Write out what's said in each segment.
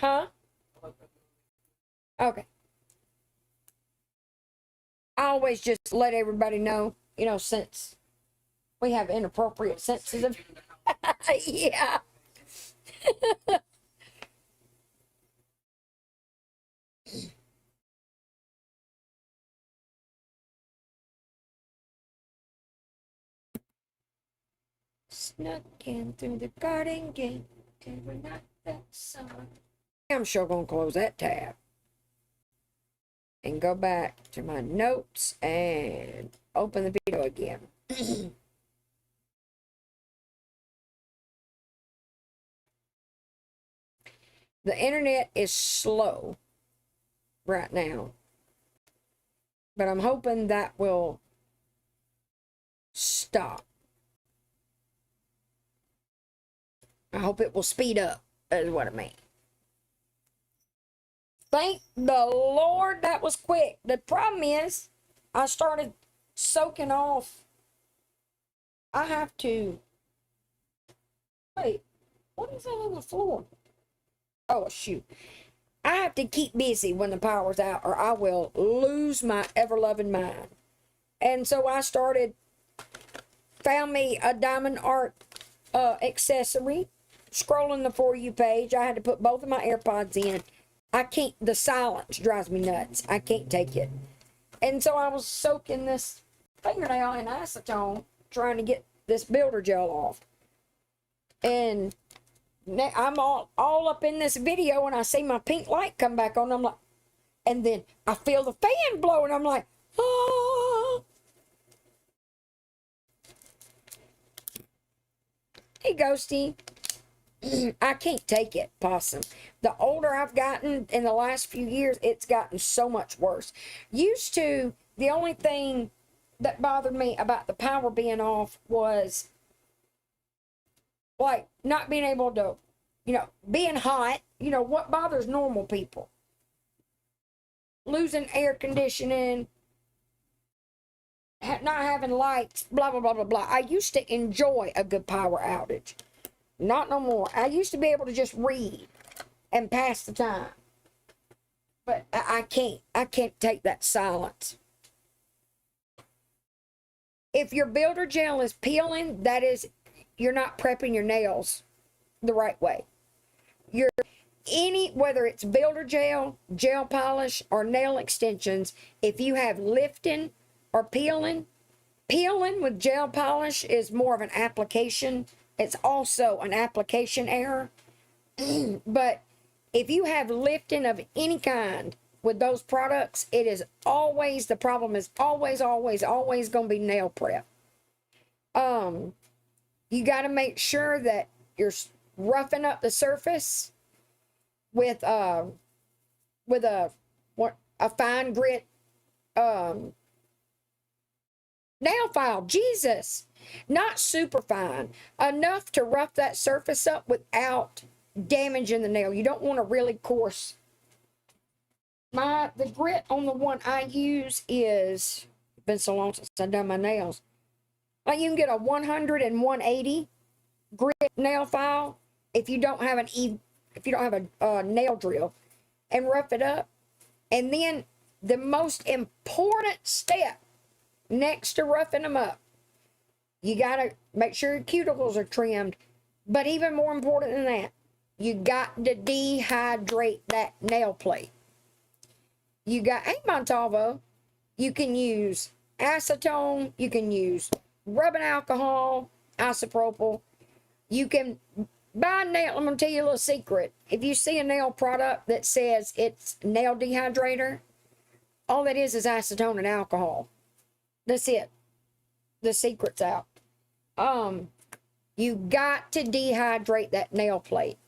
Huh? Okay. I always just let everybody know, since we have inappropriate sensitive. Yeah. Snuck in through the garden gate every night that summer. I'm sure gonna close that tab and go back to my notes and open the video again. The internet is slow right now, but I'm hoping that will stop. I hope it will speed up, is what I mean. Thank the Lord that was quick. The problem is, I started soaking off. I have to. Wait, what is that on the floor? Oh, shoot. I have to keep busy when the power's out, or I will lose my ever-loving mind. And so I found me a diamond art accessory, scrolling the For You page. I had to put both of my AirPods in. I can't, the silence drives me nuts. I can't take it. And so I was soaking this fingernail in acetone, trying to get this builder gel off. And I'm all up in this video, and I see my pink light come back on. I'm like, and then I feel the fan blowing. I'm like, ah. Hey, Ghosty. I can't take it, Possum. The older I've gotten in the last few years, it's gotten so much worse. Used to, the only thing that bothered me about the power being off was like not being able to, being hot. What bothers normal people? Losing air conditioning, not having lights, blah, blah, blah, blah, blah. I used to enjoy a good power outage. Not no more. I used to be able to just read and pass the time. But I can't. I can't take that silence. If your builder gel is peeling, that is, you're not prepping your nails the right way. Whether it's builder gel, gel polish, or nail extensions, if you have lifting or peeling with gel polish is more of an application. It's also an application error. But if you have lifting of any kind with those products, the problem is always going to be nail prep. You got to make sure that you're roughing up the surface with a fine grit nail file. Jesus, not super fine, enough to rough that surface up without damaging the nail. You don't want a really coarse. The grit on the one I use is, been so long since I've done my nails. Like, you can get a 100 and 180 grit nail file if you don't have a nail drill, and rough it up. And then the most important step next to roughing them up, you got to make sure your cuticles are trimmed. But even more important than that, you got to dehydrate that nail plate. Hey, Montalvo, you can use acetone, you can use rubbing alcohol, isopropyl. You can buy nail. I'm going to tell you a little secret. If you see a nail product that says it's nail dehydrator, all that is acetone and alcohol. That's it. The secret's out. You got to dehydrate that nail plate,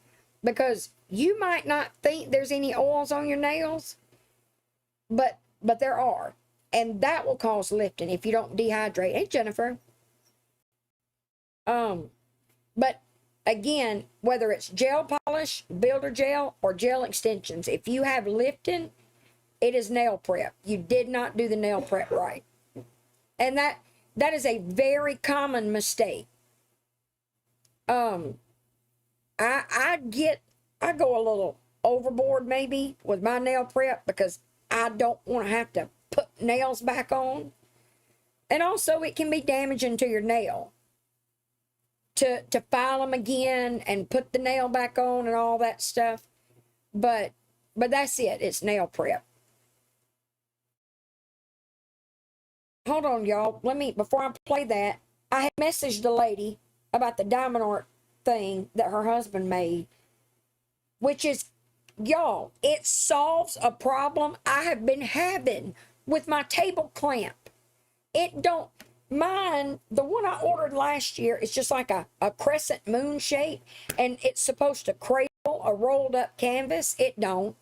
because you might not think there's any oils on your nails, but there are, and that will cause lifting if you don't dehydrate. Hey, Jennifer. But again, whether it's gel polish, builder gel, or gel extensions, if you have lifting, it is nail prep. You did not do the nail prep right. And that is a very common mistake. I go a little overboard maybe with my nail prep because I don't want to have to put nails back on. And also it can be damaging to your nail to file them again and put the nail back on and all that stuff. But that's it. It's nail prep. Hold on, y'all. Before I play that, I had messaged a lady about the diamond art thing that her husband made, which is, y'all, it solves a problem I have been having with my table clamp. It don't, mine, the one I ordered last year, is just like a crescent moon shape, and it's supposed to cradle a rolled up canvas. It don't.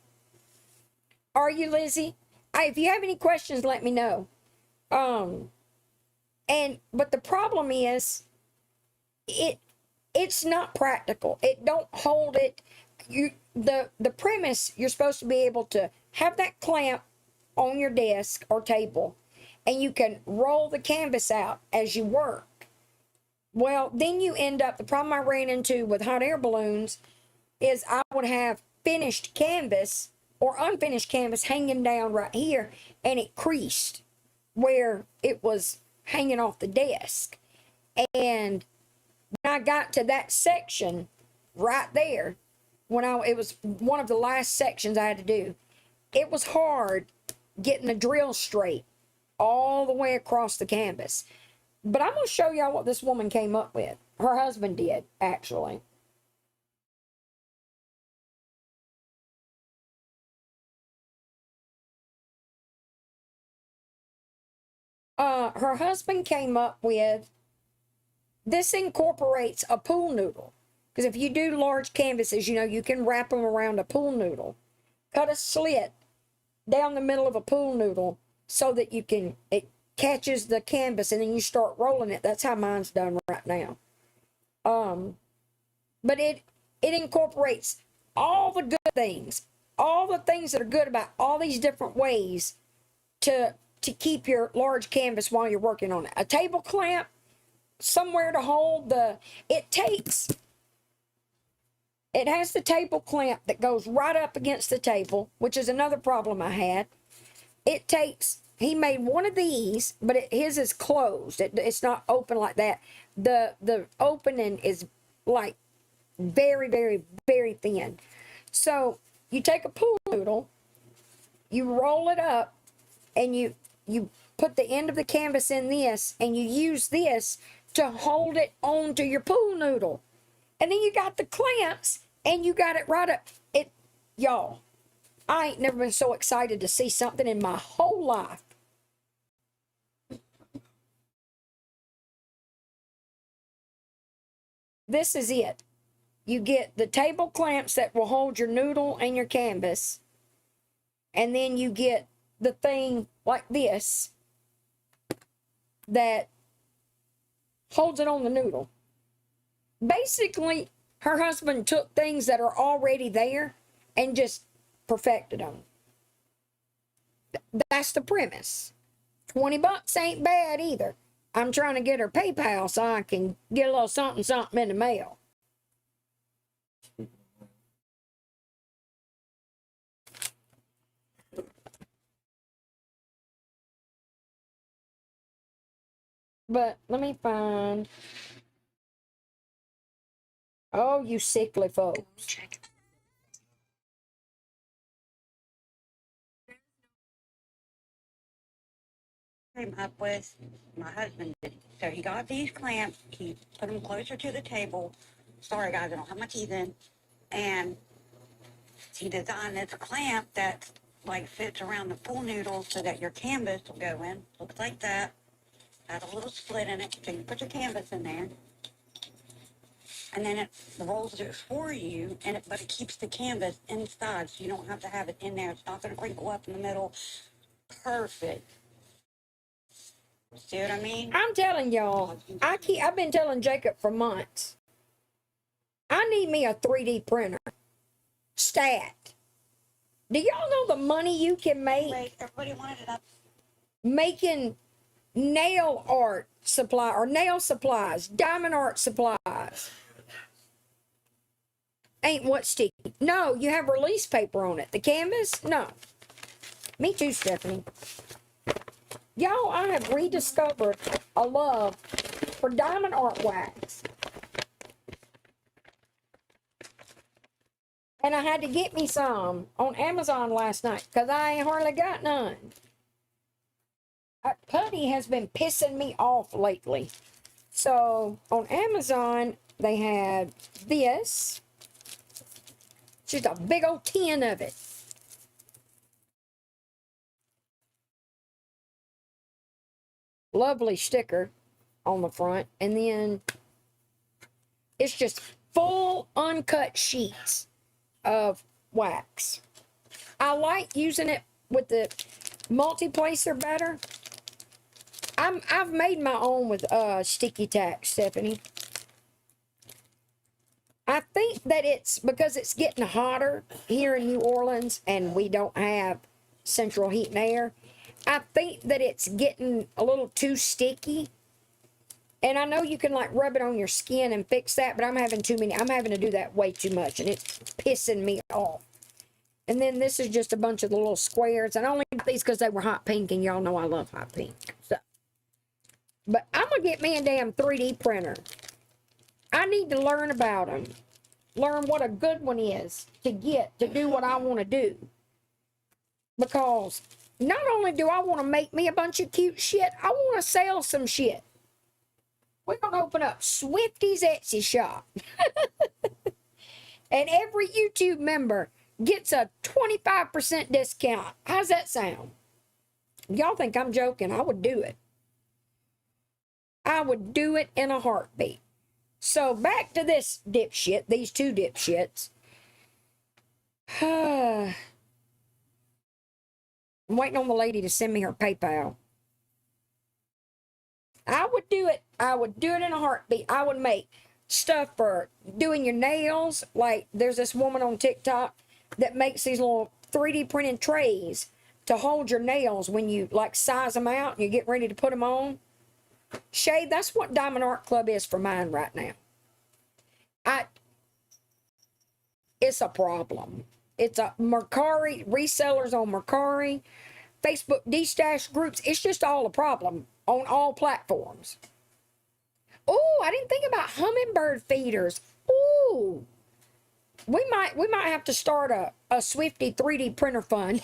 Are you, Lizzie? If you have any questions, let me know. But the problem is, it's not practical. It don't hold it. The premise, you're supposed to be able to have that clamp on your desk or table, and you can roll the canvas out as you work. Well, then you end up, the problem I ran into with hot air balloons is I would have finished canvas or unfinished canvas hanging down right here, and it creased where it was hanging off the desk. And when I got to that section right there, it was one of the last sections I had to do, it was hard getting the drill straight all the way across the canvas. But I'm going to show y'all what this woman came up with. Her husband did, actually. Her husband came up with, this incorporates a pool noodle. Because if you do large canvases, you can wrap them around a pool noodle. Cut a slit down the middle of a pool noodle so that it catches the canvas, and then you start rolling it. That's how mine's done right now. But it incorporates all the good things, all the things that are good about all these different ways to keep your large canvas while you're working on it. A table clamp, somewhere to hold it has the table clamp that goes right up against the table, which is another problem I had. He made one of these, but his is closed. It's not open like that. The opening is like very, very, very thin. So you take a pool noodle, you roll it up, and you put the end of the canvas in this, and you use this to hold it onto your pool noodle. And then you got the clamps, and you got it right up. Y'all, I ain't never been so excited to see something in my whole life. This is it. You get the table clamps that will hold your noodle and your canvas. And then you get the thing like this that holds it on the noodle. Basically, her husband took things that are already there and just perfected them. That's the premise. $20 ain't bad either. I'm trying to get her PayPal so I can get a little something in the mail. But let me find. Oh, you sickly folks. Came up with, my husband did. So he got these clamps, he put them closer to the table. Sorry guys, I don't have my teeth in. And he designed this clamp that like fits around the pool noodle so that your canvas will go in. Looks like that. Has a little split in it, so you put your canvas in there. And then it rolls it for you, but it keeps the canvas inside, so you don't have to have it in there. It's not going to crinkle up in the middle. Perfect. See what I mean? I'm telling y'all, I've been telling Jacob for months, I need me a 3D printer. Stat. Do y'all know the money you can make Everybody wanted it up. making nail art supply or nail supplies, diamond art supplies? Ain't what sticky? No, you have release paper on it. The canvas? No. Me too, Stephanie. Y'all, I have rediscovered a love for diamond art wax. And I had to get me some on Amazon last night because I ain't hardly got none. Putty has been pissing me off lately. So on Amazon, they had this. Just a big old tin of it. Lovely sticker on the front. And then it's just full uncut sheets of wax. I like using it with the multi-placer better. I've made my own with sticky tack, Stephanie. I think that it's because it's getting hotter here in New Orleans and we don't have central heat and air. I think that it's getting a little too sticky. And I know you can like rub it on your skin and fix that, but I'm having to do that way too much and it's pissing me off. And then this is just a bunch of the little squares. And I only got these because they were hot pink, and y'all know I love hot pink. So, but I'm going to get me a damn 3D printer. I need to learn about them. Learn what a good one is to get to do what I want to do. Because not only do I want to make me a bunch of cute shit, I want to sell some shit. We're going to open up Swifty's Etsy shop. And every YouTube member gets a 25% discount. How's that sound? Y'all think I'm joking? I would do it. I would do it in a heartbeat. So back to this dipshit, these two dipshits. I'm waiting on the lady to send me her PayPal. I would do it. I would do it in a heartbeat. I would make stuff for doing your nails. Like there's this woman on TikTok that makes these little 3D printed trays to hold your nails when you like size them out and you get ready to put them on. Shay, that's what Diamond Art Club is for mine right now. It's a problem. It's a Mercari, resellers on Mercari, Facebook D-stash groups. It's just all a problem on all platforms. Oh, I didn't think about hummingbird feeders. Ooh. We might have to start a Swifty 3D printer fund.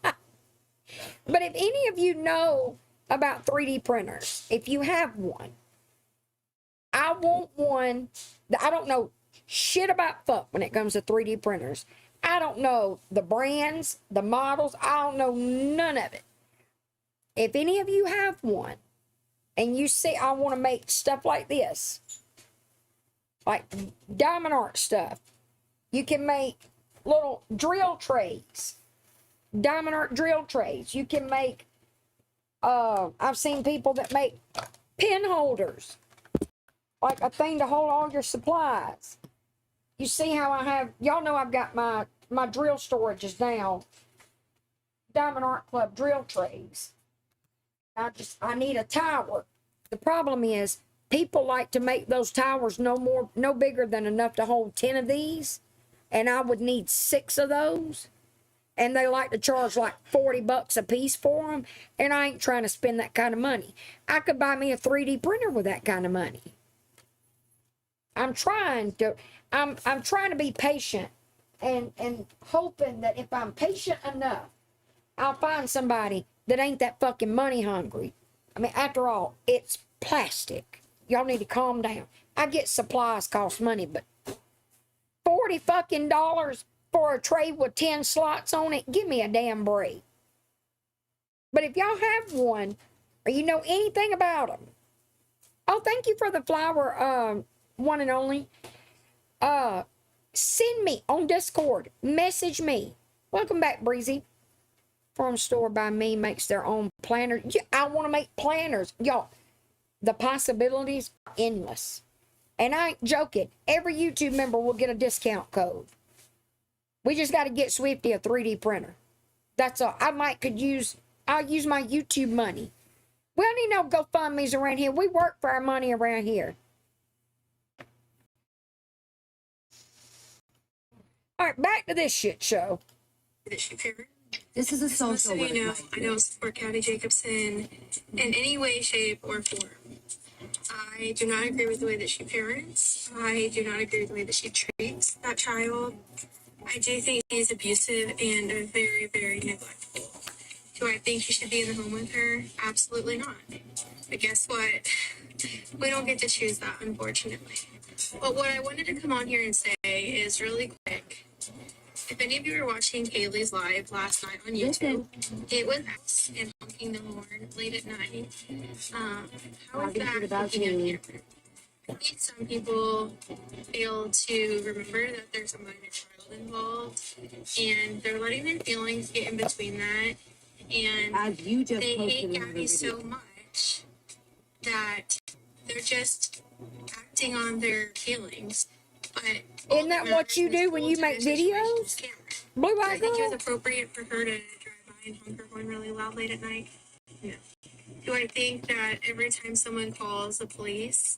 But if any of you know about 3D printers, if you have one, I want one. I don't know shit about fuck when it comes to 3D printers. I don't know the brands, the models. I don't know none of it. If any of you have one and you see I want to make stuff like this, like diamond art stuff. You can make little drill trays, diamond art drill trays. You can make, I've seen people that make pen holders, like a thing to hold all your supplies. You see how I have, y'all know I've got my drill storages now. Diamond Art Club drill trays. I need a tower. The problem is, people like to make those towers no bigger than enough to hold 10 of these. And I would need 6 of those. And they like to charge like $40 a piece for them. And I ain't trying to spend that kind of money. I could buy me a 3D printer with that kind of money. I'm trying to be patient and hoping that if I'm patient enough, I'll find somebody that ain't that fucking money hungry. I mean, after all, it's plastic. Y'all need to calm down. I get supplies cost money, but $40 fucking for a tray with 10 slots on it, give me a damn break. But if y'all have one, or you know anything about them, oh, thank you for the flower, one and only. Send me on Discord, message me. Welcome back, Breezy. Farm Store by Me makes their own planner. Yeah, I want to make planners. Y'all, the possibilities are endless. And I ain't joking. Every YouTube member will get a discount code. We just got to get Swifty a 3D printer. That's all. I'll use my YouTube money. We don't need no GoFundMe's around here. We work for our money around here. right, back to this shit show. That she parent. This is a As most social of you know, work. I don't support Kathy Jacobson in any way, shape, or form. I do not agree with the way that she parents. I do not agree with the way that she treats that child. I do think he's abusive and very, very neglectful. Do I think he should be in the home with her? Absolutely not. But guess what? We don't get to choose that, unfortunately. But what I wanted to come on here and say is really quick. If any of you were watching Kaylee's live last night on YouTube, it was us and honking the horn late at night. How is that looking on here? I think some people fail to remember that there's a minor child involved, and they're letting their feelings get in between that, and As you just they hate posted in the Gabby so video. much that they're just acting on their feelings. But Isn't that what you do when you make videos? Blue Do I Eyed think it was Girl? appropriate for her to drive by and honk her horn really loud late at night? No. Do I think that every time someone calls the police,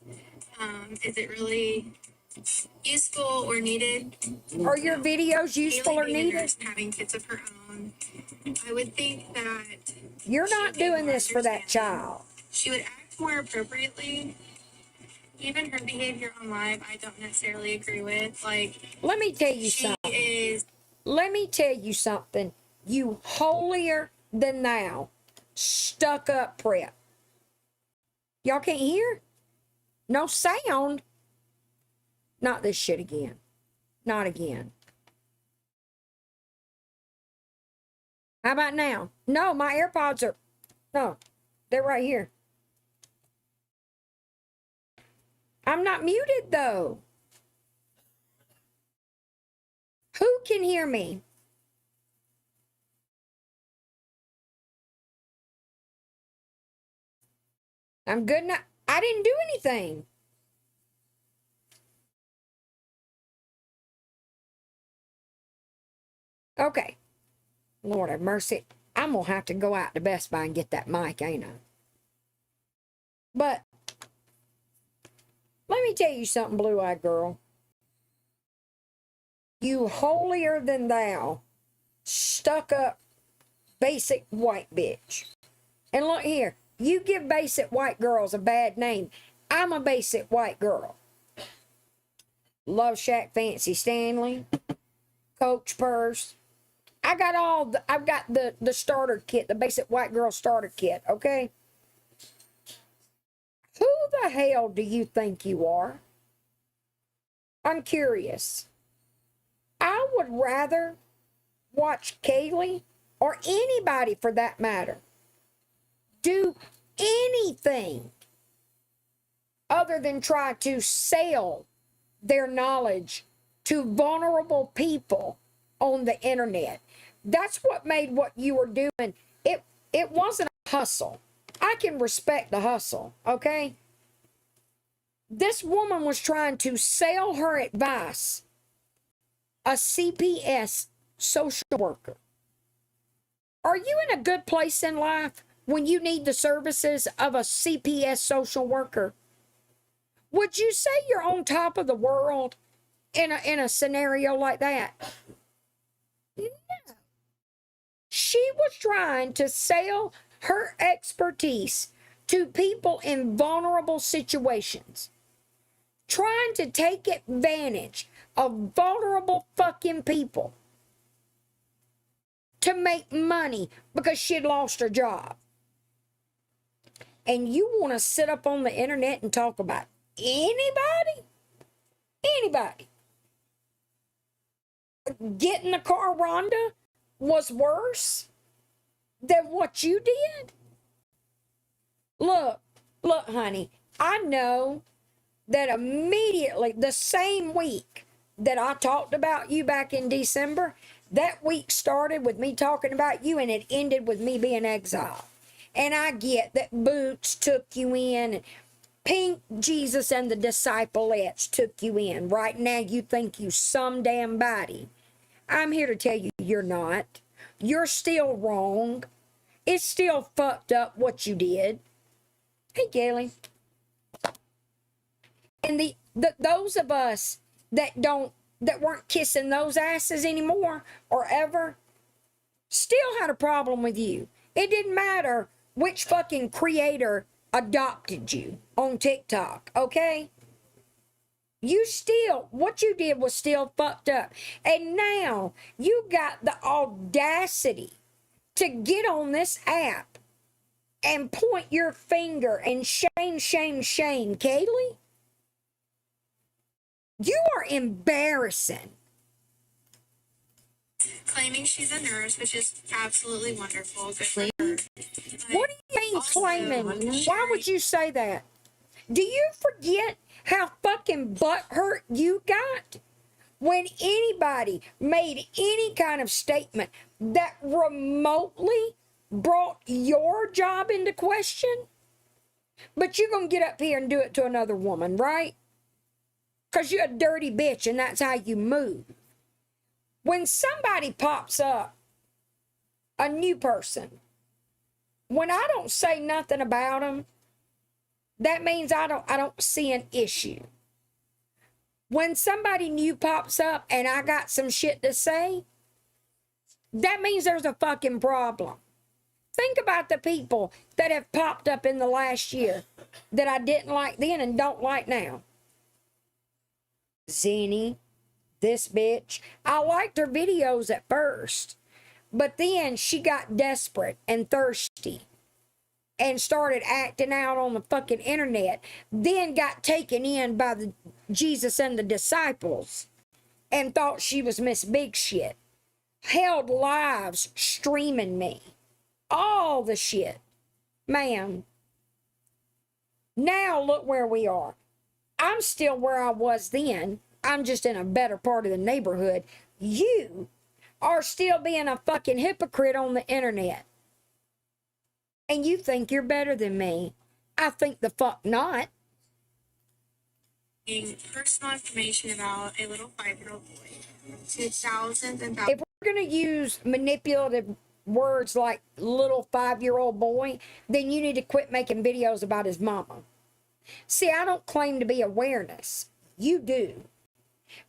is it really useful or needed? Are your videos useful or Kaylee being a needed? nurse, having kids of her own, I would think that You're not doing this for that child. she would act more appropriately. Even her behavior on live, I don't necessarily agree with. Like, Let me tell you she something. is Let me tell you something. You holier than thou, stuck up prep. Y'all can't hear? No sound. Not this shit again. Not again. How about now? No, my AirPods are, no, they're right here. I'm not muted though. Who can hear me? I'm good now. I didn't do anything. Okay. Lord have mercy. I'm going to have to go out to Best Buy and get that mic, ain't I? But let me tell you something, blue-eyed girl. You holier than thou, stuck up, basic white bitch. And look here, you give basic white girls a bad name. I'm a basic white girl. Love Shack Fancy Stanley, Coach Purse. I've got the starter kit, the basic white girl starter kit, okay? Who the hell do you think you are? I'm curious. I would rather watch Kaylee, or anybody for that matter, do anything other than try to sell their knowledge to vulnerable people on the internet. That's what made what you were doing. It wasn't a hustle. I can respect the hustle, okay? This woman was trying to sell her advice, a CPS social worker. Are you in a good place in life when you need the services of a CPS social worker? Would you say you're on top of the world in a scenario like that? No. She was trying to sell her expertise to people in vulnerable situations, trying to take advantage of vulnerable fucking people to make money because she'd lost her job. And you want to sit up on the internet and talk about anybody? Anybody. Getting the car, Rhonda, was worse than what you did? Look, honey, I know that immediately, the same week that I talked about you back in December, that week started with me talking about you and it ended with me being exiled. And I get that Boots took you in, and Pink Jesus and the Disciplettes took you in. Right now you think you some damn body. I'm here to tell you you're not. You're still wrong. It's still fucked up what you did. Hey, Kelly. And those of us that don't that weren't kissing those asses anymore or ever still had a problem with you. It didn't matter which fucking creator adopted you on TikTok, okay? You still, what you did was still fucked up. And now you got the audacity to get on this app and point your finger and shame, Kaylee. You are embarrassing. Claiming she's a nurse, which is absolutely wonderful. Good for her. What do you mean claiming? Why would you say that? Do you forget how fucking butthurt you got when anybody made any kind of statement that remotely brought your job into question? But you're going to get up here and do it to another woman, right? Because you're a dirty bitch and that's how you move. When somebody pops up, a new person, when I don't say nothing about them, that means I don't see an issue. When somebody new pops up and I got some shit to say, that means there's a fucking problem. Think about the people that have popped up in the last year that I didn't like then and don't like now. Zenny, this bitch. I liked her videos at first, but then she got desperate and thirsty and started acting out on the fucking internet, then got taken in by the Jesus and the disciples and thought she was Miss Big Shit. Held lives streaming me. All the shit. Ma'am. Now look where we are. I'm still where I was then. I'm just in a better part of the neighborhood. You are still being a fucking hypocrite on the internet. And you think you're better than me. I think the fuck not. Personal information about a little 5-year-old boy to thousands and If thousands. we're going to use manipulative words like little 5-year-old boy, then you need to quit making videos about his mama. See, I don't claim to be awareness. You do.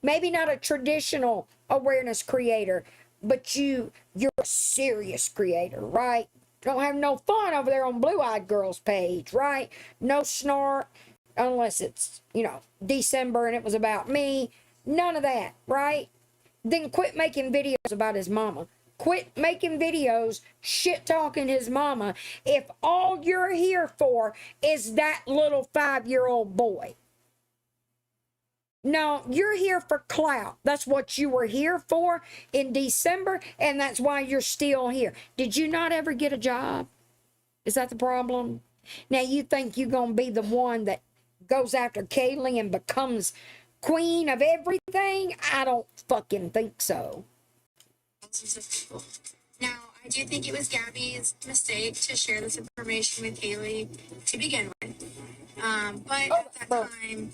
Maybe not a traditional awareness creator, but you're a serious creator, right? Don't have no fun over there on Blue Eyed Girl's page, right? No snark, unless it's, December and it was about me. None of that, right? Then quit making videos about his mama. Quit making videos shit talking his mama if all you're here for is that little 5-year-old boy. No, you're here for clout. That's what you were here for in December, and that's why you're still here. Did you not ever get a job? Is that the problem? Now you think you're going to be the one that goes after Kaylee and becomes queen of everything? I don't fucking think so. Now, I do think it was Gabby's mistake to share this information with Kaylee to begin with. But at that time,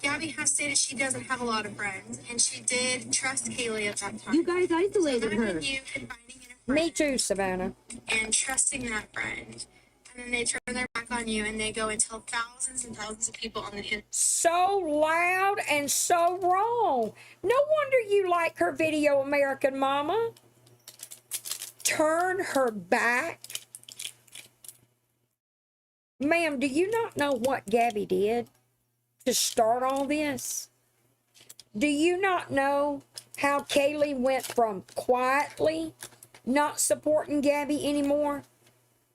Gabby has stated she doesn't have a lot of friends, and she did trust Kaylee at that time. You guys isolated So her. you confiding in a friend Me too, Savannah. and trusting that friend. And then they turn their back on you and they go and tell thousands and thousands of people on the internet. So loud and so wrong. No wonder you like her video, American Mama. Turn her back. Ma'am, do you not know what Gabby did to start all this? Do you not know how Kaylee went from quietly not supporting Gabby anymore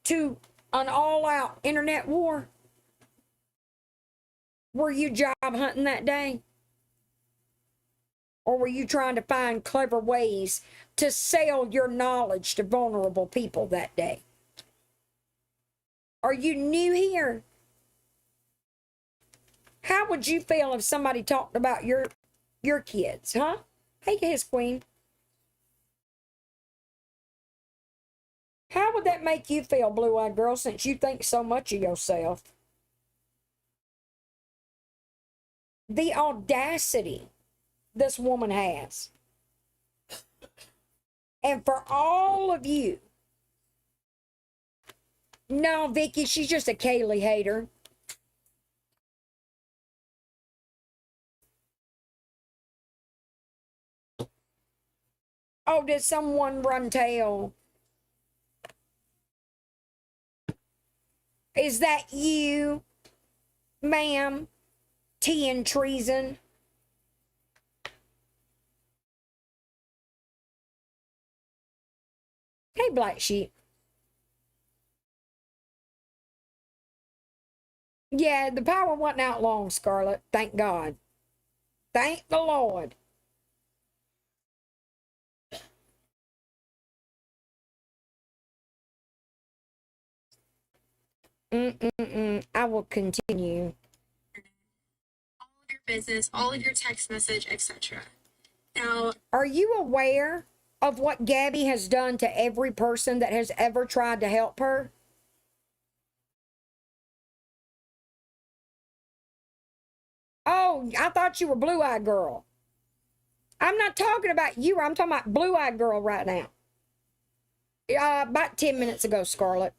to an all-out internet war? Were you job hunting that day? Or were you trying to find clever ways to sell your knowledge to vulnerable people that day? Are you new here? How would you feel if somebody talked about your kids, huh? Hey, his queen. How would that make you feel, blue-eyed girl, since you think so much of yourself? The audacity this woman has. And for all of you, no, Vicky, she's just a Kaylee hater. Oh, did someone run tail? Is that you, ma'am? Tea and treason? Hey, Black Sheep. Yeah, the power wasn't out long, Scarlett. Thank God. Thank the Lord. I will continue. All of your business, all of your text message, etc. Now, Are you aware of what Gabby has done to every person that has ever tried to help her? Oh, I thought you were Blue-Eyed Girl. I'm not talking about you. I'm talking about Blue-Eyed Girl right now. About 10 minutes ago, Scarlett.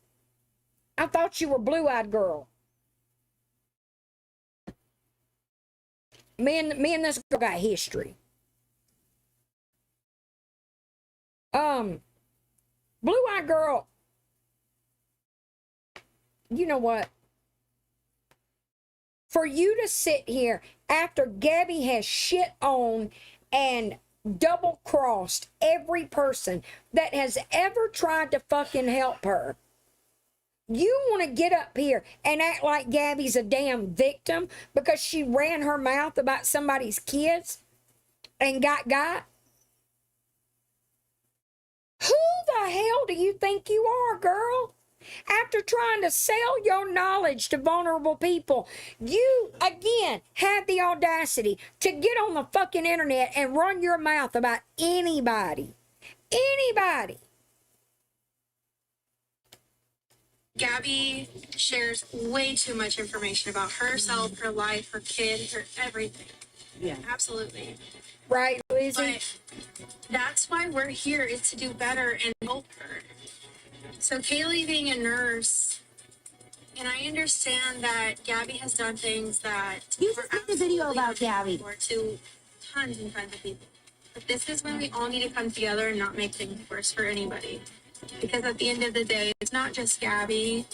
I thought you were Blue-Eyed Girl. Me and this girl got history. Blue-Eyed Girl. You know what? For you to sit here after Gabby has shit on and double crossed every person that has ever tried to fucking help her. You want to get up here and act like Gabby's a damn victim because she ran her mouth about somebody's kids and got? Who the hell do you think you are, girl? After trying to sell your knowledge to vulnerable people, you again had the audacity to get on the fucking internet and run your mouth about anybody. Anybody. Gabby shares way too much information about herself, her life, her kid, her everything. Yeah. Absolutely. Right, Lizzie? But that's why we're here, is to do better and help her. So Kaylee being a nurse, and I understand that Gabby has done things that You just made a video about Gabby. or to tons and tons of people. But this is when we all need to come together and not make things worse for anybody. Because at the end of the day, it's not just Gabby,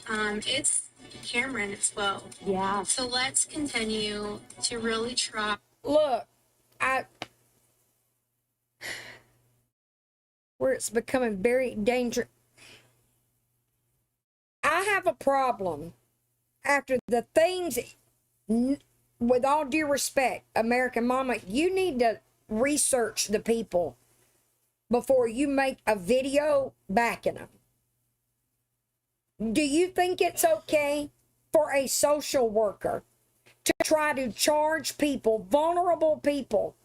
it's Cameron as well. Yeah. So let's continue to really try. Look, where it's becoming very dangerous. I have a problem after the things, with all due respect, American Mama, you need to research the people before you make a video backing them. Do you think it's okay for a social worker to try to charge people, vulnerable people,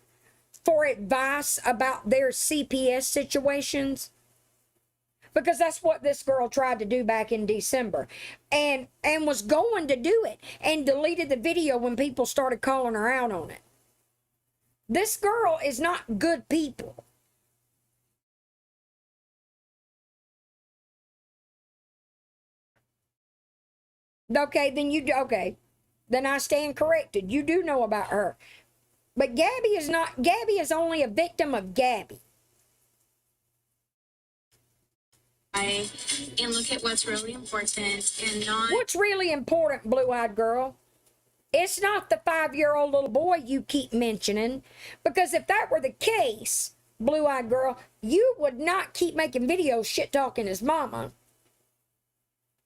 for advice about their CPS situations? Because that's what this girl tried to do back in December, and was going to do it, and deleted the video when people started calling her out on it. This girl is not good people. Okay, then I stand corrected. You do know about her. But Gabby is only a victim of Gabby. And look at what's really important and not. What's really important, Blue-Eyed Girl? It's not the 5-year-old little boy you keep mentioning. Because if that were the case, Blue-Eyed Girl, you would not keep making videos shit-talking his mama.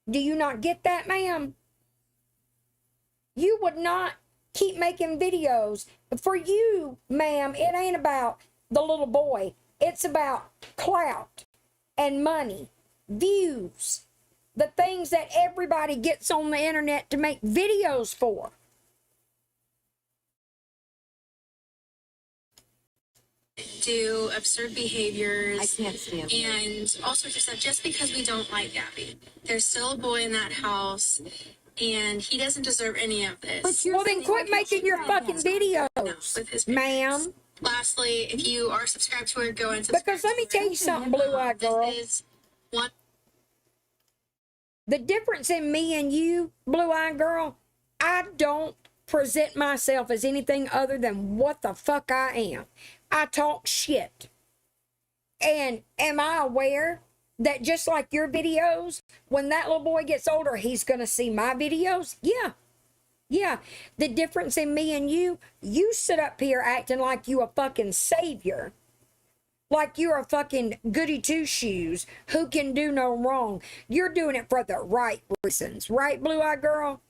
Do you not get that, ma'am? You would not keep making videos. For you, ma'am, it ain't about the little boy. It's about clout and money, views, the things that everybody gets on the internet to make videos for. Do absurd behaviors. I can't stand it. And all sorts of stuff just because we don't like Gabby. There's still a boy in that house, and he doesn't deserve any of this. But you're Well, then quit making your fucking videos, With his ma'am. Lastly, if you are subscribed to her, go and subscribe. Because let me tell you something, Blue-Eyed Girl. This is one. The difference in me and you, Blue-Eyed Girl, I don't present myself as anything other than what the fuck I am. I talk shit. And am I aware that just like your videos, when that little boy gets older, he's going to see my videos? Yeah. Yeah. The difference in me and you sit up here acting like you a fucking savior. Like you're a fucking goody two shoes who can do no wrong. You're doing it for the right reasons. Right, blue-eyed girl?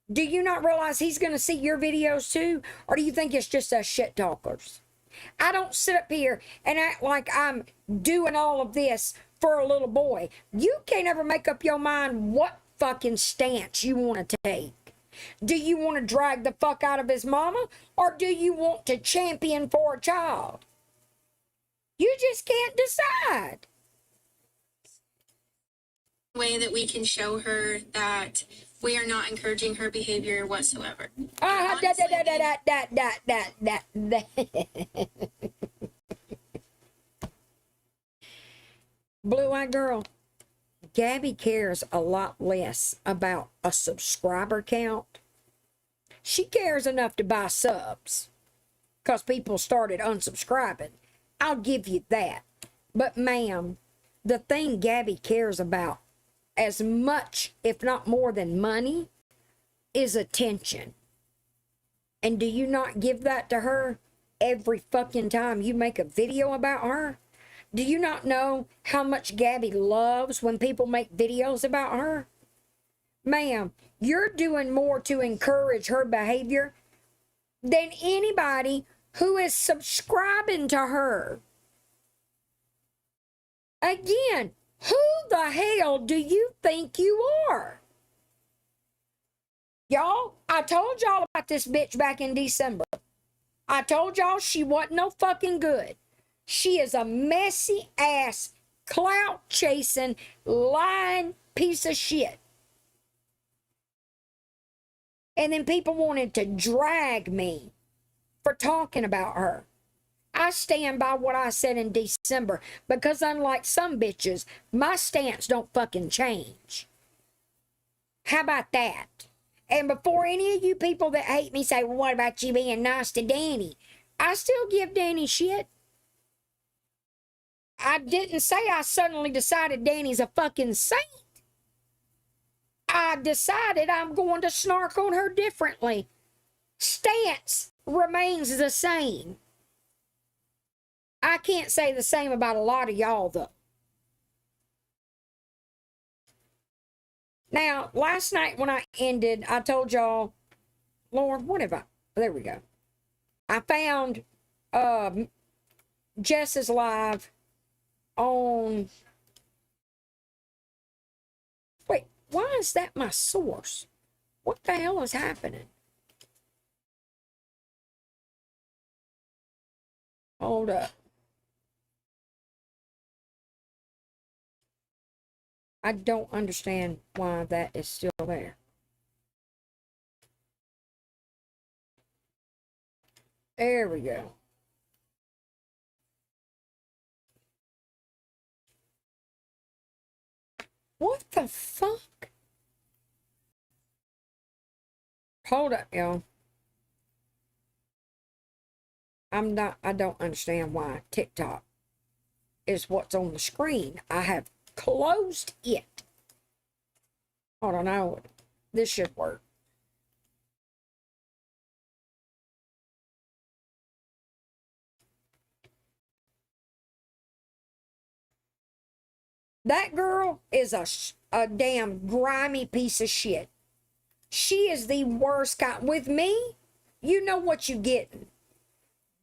Do you not realize he's going to see your videos too? Or do you think it's just us shit talkers? I don't sit up here and act like I'm doing all of this for a little boy. You can't ever make up your mind what fucking stance you want to take. Do you want to drag the fuck out of his mama? Or do you want to champion for a child? You just can't decide. Way that we can show her that we are not encouraging her behavior whatsoever. Blue-eyed girl, Gabby cares a lot less about a subscriber count. She cares enough to buy subs because people started unsubscribing. I'll give you that. But ma'am, the thing Gabby cares about as much, if not more than money, is attention. And do you not give that to her every fucking time you make a video about her? Do you not know how much Gabby loves when people make videos about her? Ma'am, you're doing more to encourage her behavior than anybody who is subscribing to her. Again, who the hell do you think you are? Y'all, I told y'all about this bitch back in December. I told y'all she wasn't no fucking good. She is a messy ass, clout chasing, lying piece of shit. And then people wanted to drag me for talking about her. I stand by what I said in December because unlike some bitches, my stance don't fucking change. How about that? And before any of you people that hate me say, well, what about you being nice to Danny? I still give Danny shit. I didn't say I suddenly decided Danny's a fucking saint. I decided I'm going to snark on her differently. Stance remains the same. I can't say the same about a lot of y'all, though. Now, last night when I ended, I told y'all, Lord, what have I? There we go. I found Jess's live on. Wait, why is that my source? What the hell is happening? Hold up. I don't understand why that is still there. There we go. What the fuck? Hold up, y'all. I don't understand why TikTok is what's on the screen. I have closed it. Hold on, now this should work. That girl is a damn grimy piece of shit. She is the worst kind. With me, you know what you getting.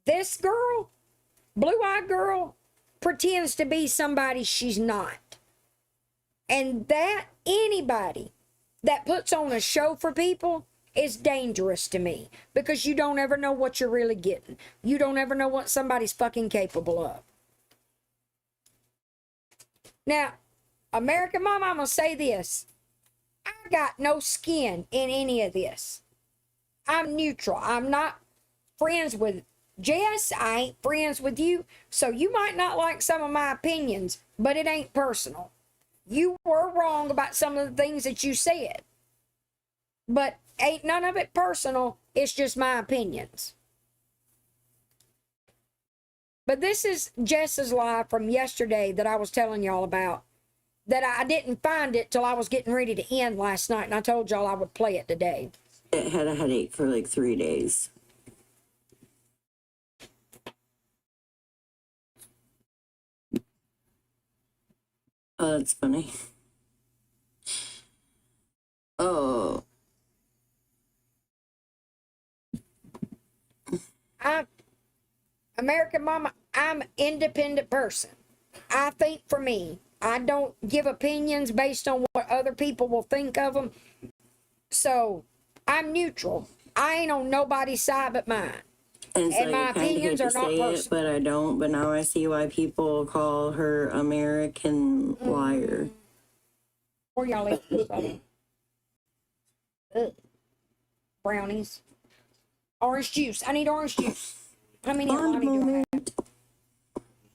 This girl, blue-eyed girl, pretends to be somebody she's not. And that anybody that puts on a show for people is dangerous to me because you don't ever know what you're really getting. You don't ever know what somebody's fucking capable of. Now, American Mom, I'm going to say this. I got no skin in any of this. I'm neutral. I'm not friends with Jess. I ain't friends with you. So you might not like some of my opinions, but it ain't personal. You were wrong about some of the things that you said. But ain't none of it personal. It's just my opinions. But this is Jess's live from yesterday that I was telling y'all about. That I didn't find it till I was getting ready to end last night, and I told y'all I would play it today. It had a headache for like 3 days. Oh, that's funny. Oh. American Mama, I'm an independent person. I think for me. I don't give opinions based on what other people will think of them. So, I'm neutral. I ain't on nobody's side but mine. And, And my opinions are not personal. but I don't. But now I see why people call her American liar. Where y'all eat this other? Ugh. Brownies. Orange juice. I need orange juice. How many Fond do I have? moment.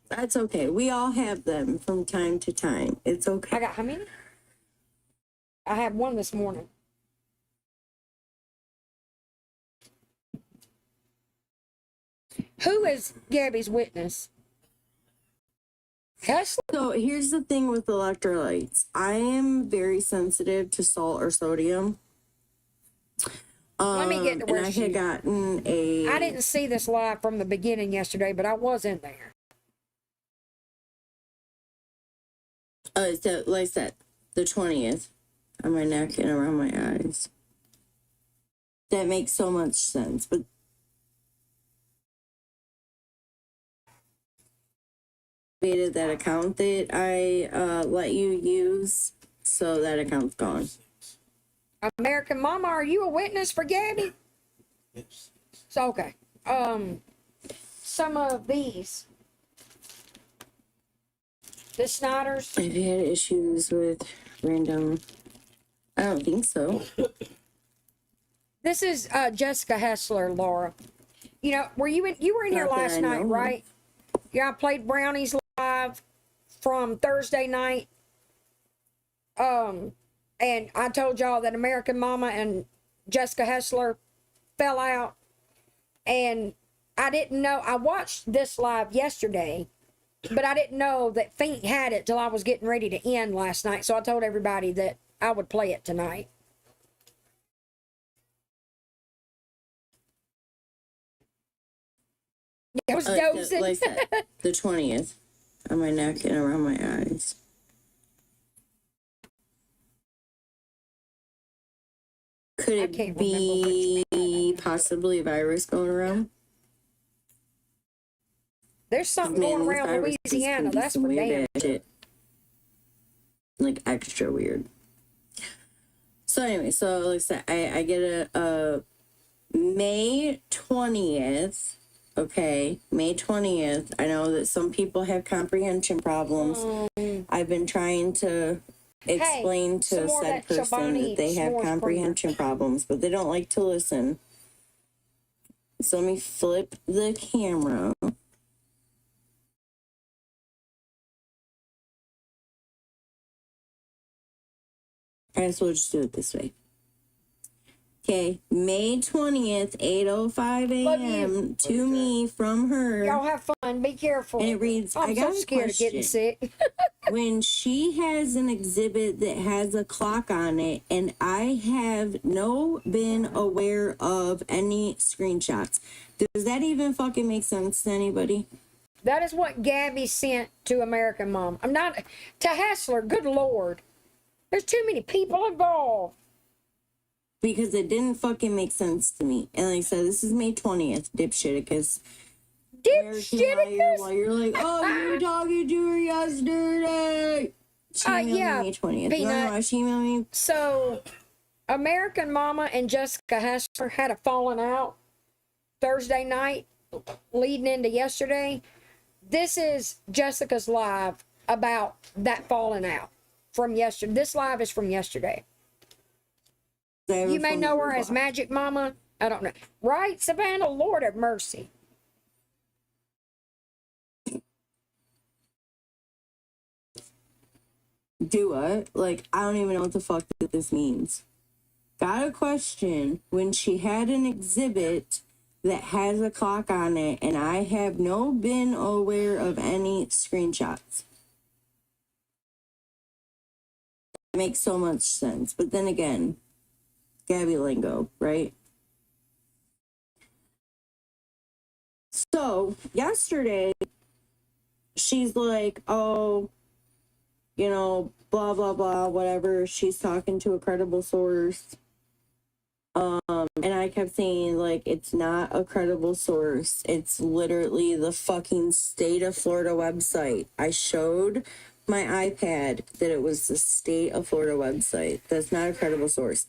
That's okay. We all have them from time to time. It's okay. I got how many? I had one this morning. Who is Gabby's witness? Kessler? So here's the thing with electrolytes. I am very sensitive to salt or sodium. Let me get to where and I had gotten a. I didn't see this live from the beginning yesterday, but I was in there. So like I said, the 20th on my neck and around my eyes. That makes so much sense, but created that account that I let you use, so that account's gone. American Mama, are you a witness for Gabby? Yes. So okay. Some of these. The Snyders. I've had issues with random. I don't think so. This is Jessica Hessler, Laura. You know, were you in here Not that last I night, know. right? Yeah, I played Brownies live from Thursday night. And I told y'all that American Mama and Jessica Hessler fell out. And I didn't know, I watched this live yesterday, but I didn't know that Fink had it till I was getting ready to end last night. So I told everybody that I would play it tonight. I was dozing. Like I said, the 20th on my neck and around my eyes. Could I it can't be possibly a virus going around? There's something going Man, this around virus is Louisiana. gonna be That's some for weird damn ass shit. Like extra weird. So anyway, so like I said, I get a May 20th. Okay, May 20th. I know that some people have comprehension problems. I've been trying to explain some to more of said that person Chobani that they have s'mores comprehension problems, but they don't like to listen. So let me flip the camera. I guess we'll just do it this way. Okay, May 20th, 8:05 Love a.m. to me from her. Y'all have fun. Be careful. And it reads, I'm I so got a scared of getting question. sick. When she has an exhibit that has a clock on it, and I have no been aware of any screenshots, does that even fucking make sense to anybody? That is what Gabby sent to American Mom. I'm not to Hassler. Good Lord. There's too many people involved. Because it didn't fucking make sense to me. And like I said, this is May 20th, dipshiticus. Dipshiticus? While you're like, oh, you were talking to her yesterday. She emailed yeah, me May 20th. Peanut. You know why she emailed me? So, American Mama and Jessica Hassler had a falling out Thursday night leading into yesterday. This is Jessica's live about that falling out from yesterday. This live is from yesterday. You may know her as Magic Mama. I don't know. Right, Savannah? Lord have mercy. Do what? Like, I don't even know what the fuck that this means. Got a question. When she had an exhibit that has a clock on it, and I have no been aware of any screenshots. It makes so much sense. But then again, Gabby lingo, right? So yesterday, she's like, oh, you know, blah, blah, blah, whatever. She's talking to a credible source. And I kept saying, like, it's not a credible source. It's literally the fucking state of Florida website. I showed my iPad that it was the state of Florida website. That's not a credible source.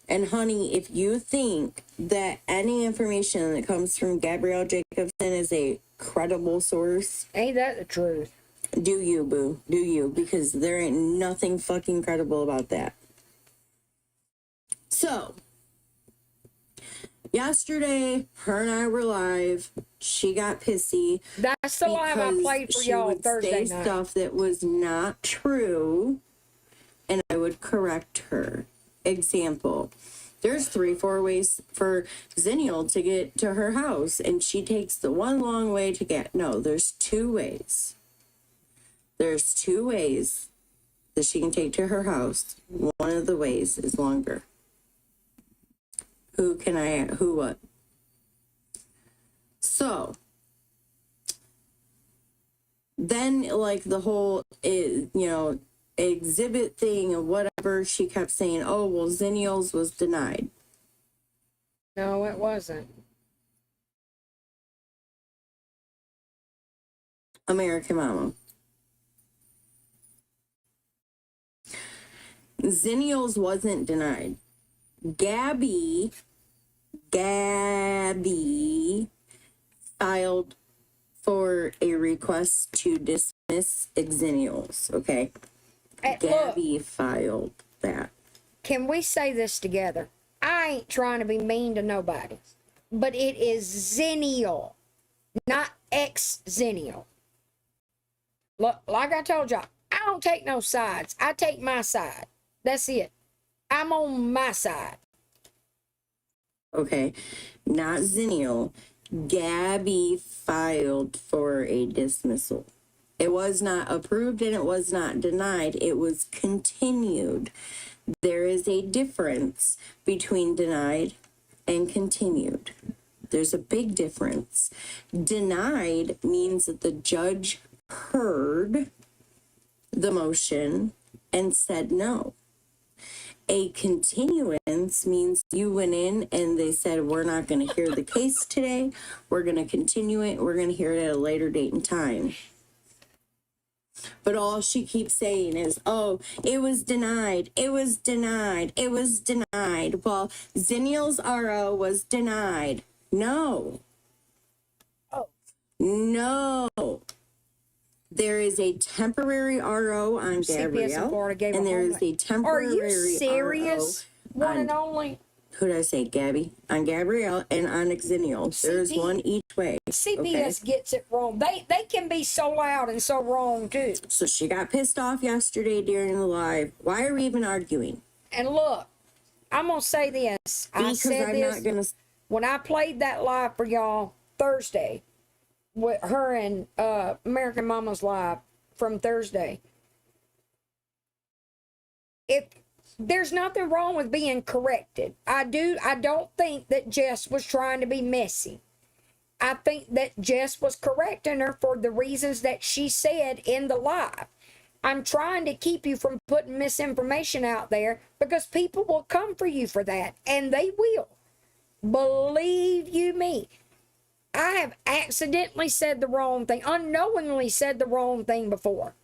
And honey, if you think that any information that comes from Gabrielle Jacobson is a credible source, Ain't that the truth? do you, boo? Do you? Because there ain't nothing fucking credible about that. So, yesterday, her and I were live. She got pissy. That's the live I played for y'all Thursday say night. Stuff that was not true, and I would correct her. Example, there's 3-4 ways for Zennial to get to her house, and she takes the one long way to get. No, there's 2 ways. There's 2 ways that she can take to her house. One of the ways is longer. Who what? So, then, like, the whole, exhibit thing or whatever, she kept saying, oh, well, Zennial's was denied. No, it wasn't. American Mama. Zennial's wasn't denied. Gabby filed for a request to dismiss Zennial's, okay? Gabby filed that. Can we say this together? I ain't trying to be mean to nobody, but it is Zennial, not ex-Zennial. Look, like I told y'all, I don't take no sides. I take my side. That's it. I'm on my side. Okay, not Zennial. Gabby filed for a dismissal. It was not approved and it was not denied. It was continued. There is a difference between denied and continued. There's a big difference. Denied means that the judge heard the motion and said no. A continuance means you went in and they said, we're not going to hear the case today. We're going to continue it. We're going to hear it at a later date and time. But all she keeps saying is, oh, it was denied. It was denied. It was denied. Well, Zennial's RO was denied. No. Oh. No. There is a temporary RO on Gabrielle, and there is a temporary RO. Are you serious? One and only? Who did I say? Gabby? On Gabrielle and on Zennial. There's one each way. CPS gets it wrong. They can be so loud and so wrong, too. So she got pissed off yesterday during the live. Why are we even arguing? And look, I'm going to say this. When I played that live for y'all Thursday, with her and American Mama's live from Thursday. If there's nothing wrong with being corrected. I don't think that Jess was trying to be messy. I think that Jess was correcting her for the reasons that she said in the live. I'm trying to keep you from putting misinformation out there because people will come for you for that, and they will. Believe you me. I have accidentally said the wrong thing, unknowingly said the wrong thing before,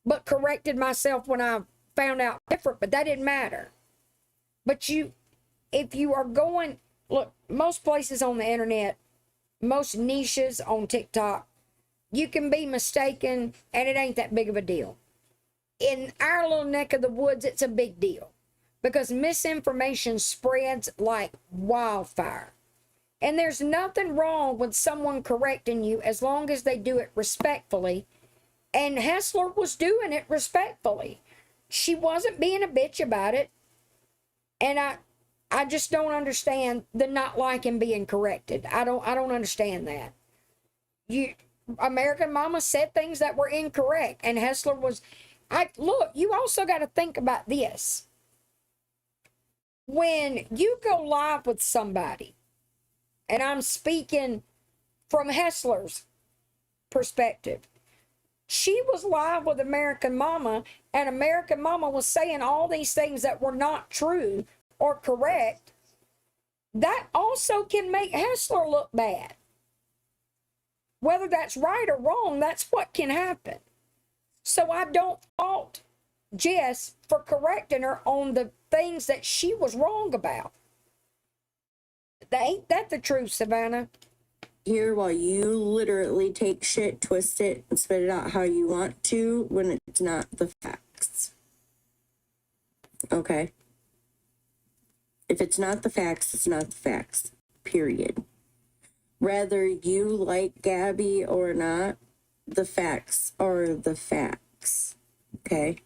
but corrected myself when I found out different, but that didn't matter. But if you are going, look, most places on the internet, most niches on TikTok, you can be mistaken and it ain't that big of a deal. In our little neck of the woods, it's a big deal because misinformation spreads like wildfire. And there's nothing wrong with someone correcting you as long as they do it respectfully. And Hessler was doing it respectfully. She wasn't being a bitch about it. And I just don't understand the not liking being corrected. I don't understand that. American Mama said things that were incorrect, and Hessler was. Look, you also got to think about this. When you go live with somebody, and I'm speaking from Hessler's perspective, she was live with American Mama, and American Mama was saying all these things that were not true or correct. That also can make Hessler look bad. Whether that's right or wrong, that's what can happen. So I don't fault Jess for correcting her on the things that she was wrong about. Ain't that the truth, Savannah? Here, while you literally take shit, twist it, and spit it out how you want to when it's not the facts. Okay? If it's not the facts, it's not the facts. Period. Whether you like Gabby or not, the facts are the facts. Okay?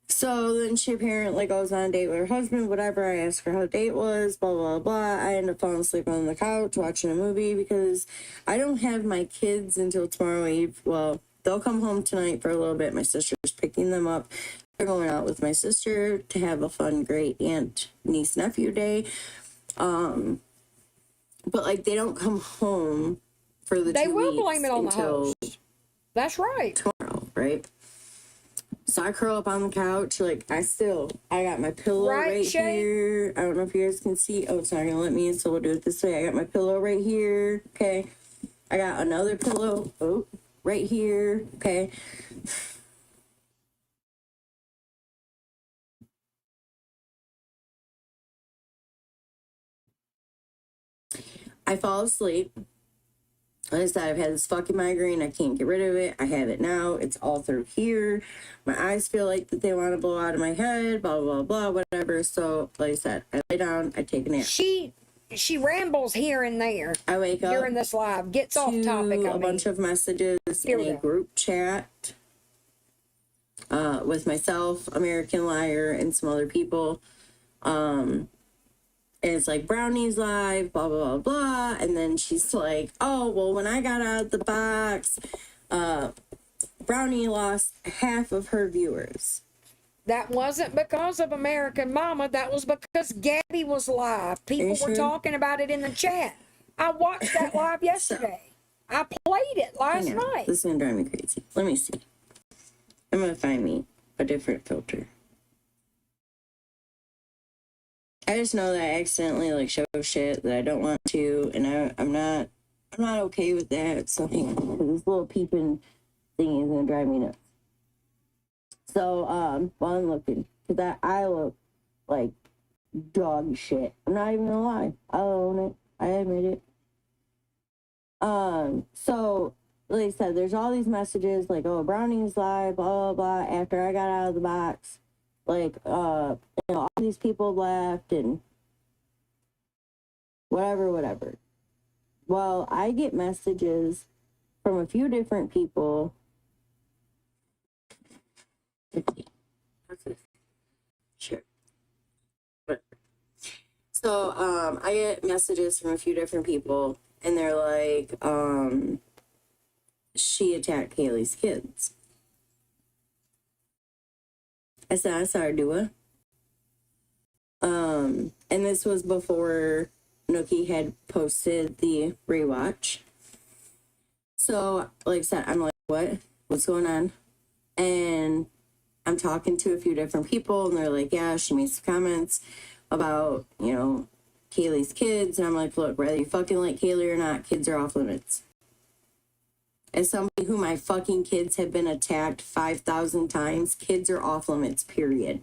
So then she apparently goes on a date with her husband, whatever. I asked her how the date was, blah, blah, blah. I end up falling asleep on the couch watching a movie because I don't have my kids until tomorrow Eve. Well, they'll come home tonight for a little bit. My sister's picking them up. They're going out with my sister to have a fun, great aunt, niece, nephew day. But like they don't come home for the 2 weeks. They will blame it on the host. That's right. Tomorrow, right? So I curl up on the couch, like I got my pillow right here. I don't know if you guys can see. Oh, it's not gonna let me in, so we'll do it this way. I got my pillow right here, okay? I got another pillow, right here, okay? I fall asleep. Like I said, I've had this fucking migraine. I can't get rid of it. I have it now. It's all through here. My eyes feel like that they want to blow out of my head, blah, blah, blah, whatever. So, like I said, I lay down, I take a nap. She rambles here and there. I wake up during this live, gets off topic. A bunch of messages in a group chat with myself, American Liar, and some other people. And it's like, Brownie's live, blah, blah, blah, blah. And then she's like, oh, well, when I got out of the box, Brownie lost half of her viewers. That wasn't because of American Mama. That was because Gabby was live. People were talking about it in the chat. I watched that live yesterday. I played it last night. This is going to drive me crazy. Let me see. I'm going to find me a different filter. I just know that I accidentally like show shit that I don't want to, and I'm not okay with that. So hang on, this little peeping thing is gonna drive me nuts. So while I'm looking, because I look like dog shit. I'm not even gonna lie. I'll own it. I admit it. So like I said, there's all these messages like, oh, Browning's live, blah, blah, blah, after I got out of the box. Like, all these people left and whatever. Well, I get messages from a few different people. Sure. So, I get messages from a few different people, and they're like, she attacked Kaylee's kids. I said, I saw her do it. And this was before Nookie had posted the rewatch. So, like I said, I'm like, what? What's going on? And I'm talking to a few different people, and they're like, yeah, she made some comments about, Kaylee's kids. And I'm like, look, whether you fucking like Kaylee or not, kids are off limits. As somebody who my fucking kids have been attacked 5,000 times, kids are off limits, period.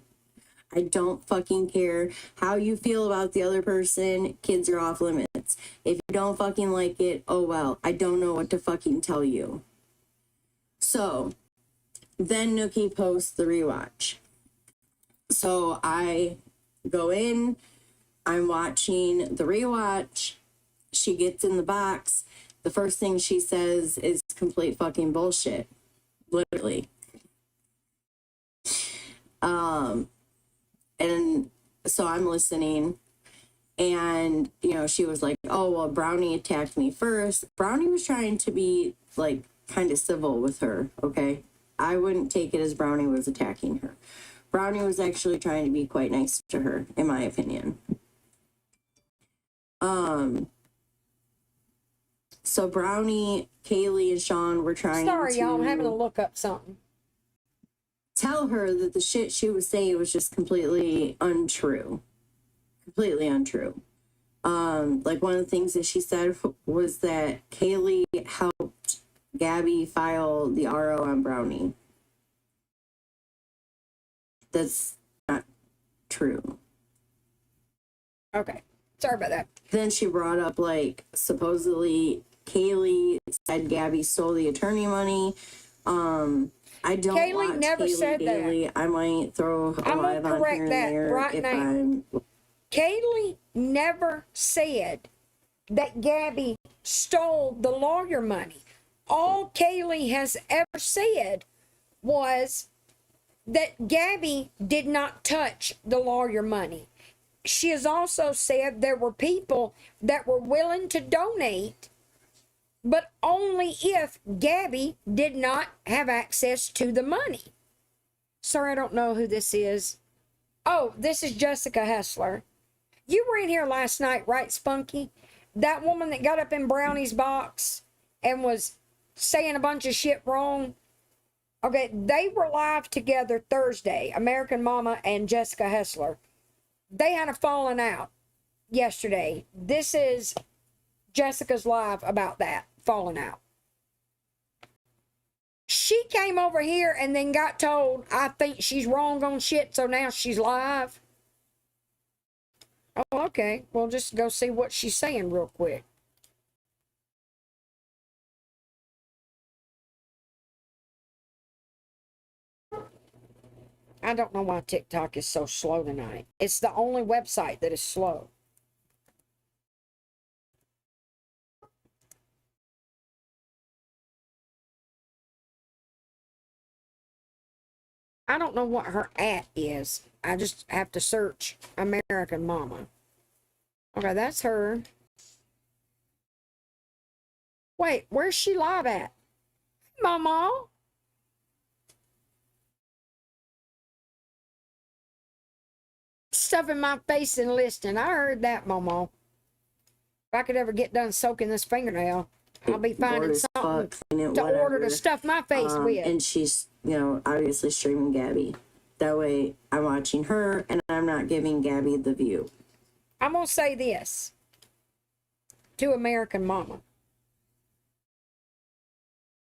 I don't fucking care how you feel about the other person, kids are off limits. If you don't fucking like it, oh well, I don't know what to fucking tell you. So, then Nookie posts the rewatch. So I go in, I'm watching the rewatch, she gets in the box. The first thing she says is complete fucking bullshit. literally. And so I'm listening, and, you know, she was like, oh, well, Brownie attacked me first. Brownie was trying to be, like, kind of civil with her, okay? I wouldn't take it as Brownie was attacking her. Brownie was actually trying to be quite nice to her, in my opinion. So Brownie, Kaylee, and Sean were trying Sorry, to... y'all, I'm having to look up something. Tell her that the shit she was saying was just completely untrue. Completely untrue. Like, one of the things that she said was that Kaylee helped Gabby file the RO on Brownie. That's not true. Okay. Sorry about that. Then she brought up, like, supposedly Kaylee said Gabby stole the attorney money. I don't Kaylee watch never Kaylee said daily. that. I might throw a I'm live gonna on correct here and that there right if now. I'm... Kaylee never said that Gabby stole the lawyer money. All Kaylee has ever said was that Gabby did not touch the lawyer money. She has also said there were people that were willing to donate, but only if Gabby did not have access to the money. Sorry, I don't know who this is. Oh, this is Jessica Hessler. You were in here last night, right, Spunky? That woman that got up in Brownie's box and was saying a bunch of shit wrong. Okay, they were live together Thursday, American Mama and Jessica Hessler. They had a falling out yesterday. This is Jessica's live about that falling out. She came over here and then got told, I think she's wrong on shit, so now she's live. Oh, okay. Well, just go see what she's saying real quick. I don't know why TikTok is so slow tonight. It's the only website that is slow. I don't know what her at is. I just have to search American Mama. Okay, that's her. Wait, where's she live at? Mama? Stuffing my face and listening. I heard that, Mama. If I could ever get done soaking this fingernail, I'll be finding something to order to stuff my face with. And she's, you know, obviously streaming Gabby. That way I'm watching her and I'm not giving Gabby the view. I'm going to say this to American Mama.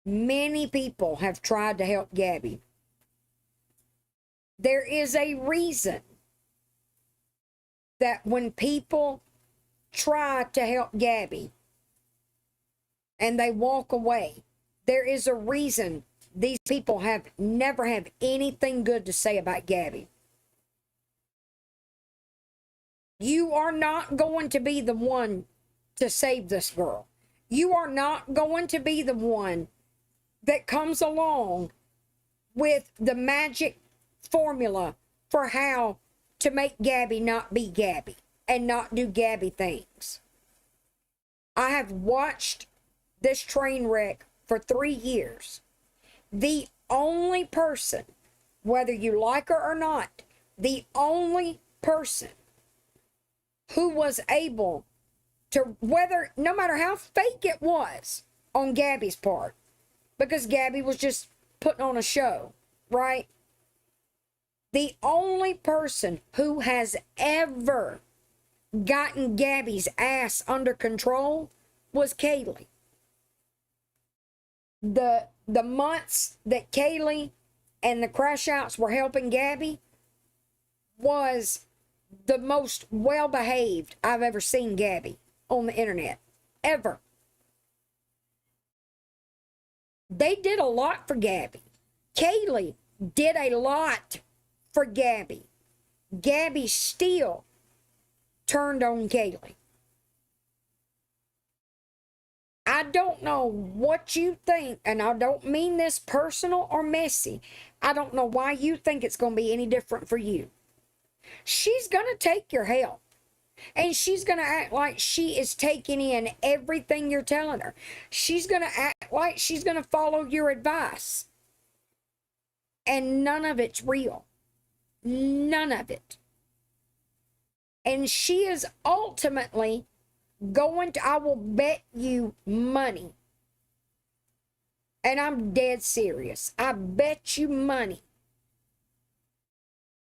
Many people have tried to help Gabby. There is a reason that when people try to help Gabby and they walk away, there is a reason these people have never have anything good to say about Gabby. You are not going to be the one to save this girl. You are not going to be the one that comes along with the magic formula for how to make Gabby not be Gabby and not do Gabby things. I have watched this train wreck for 3 years. The only person, whether you like her or not, the only person who was able to, whether, no matter how fake it was on Gabby's part, because Gabby was just putting on a show, right? The only person who has ever gotten Gabby's ass under control was Kaylee. The months that Kaylee and the crash outs were helping Gabby was the most well-behaved I've ever seen Gabby on the internet. Ever. They did a lot for Gabby. Kaylee did a lot for Gabby. Gabby still turned on Kaylee. I don't know what you think, and I don't mean this personal or messy. I don't know why you think it's going to be any different for you. She's going to take your help. And she's going to act like she is taking in everything you're telling her. She's going to act like she's going to follow your advice. And none of it's real. None of it. And she is ultimately going to, I will bet you money. And I'm dead serious. I bet you money.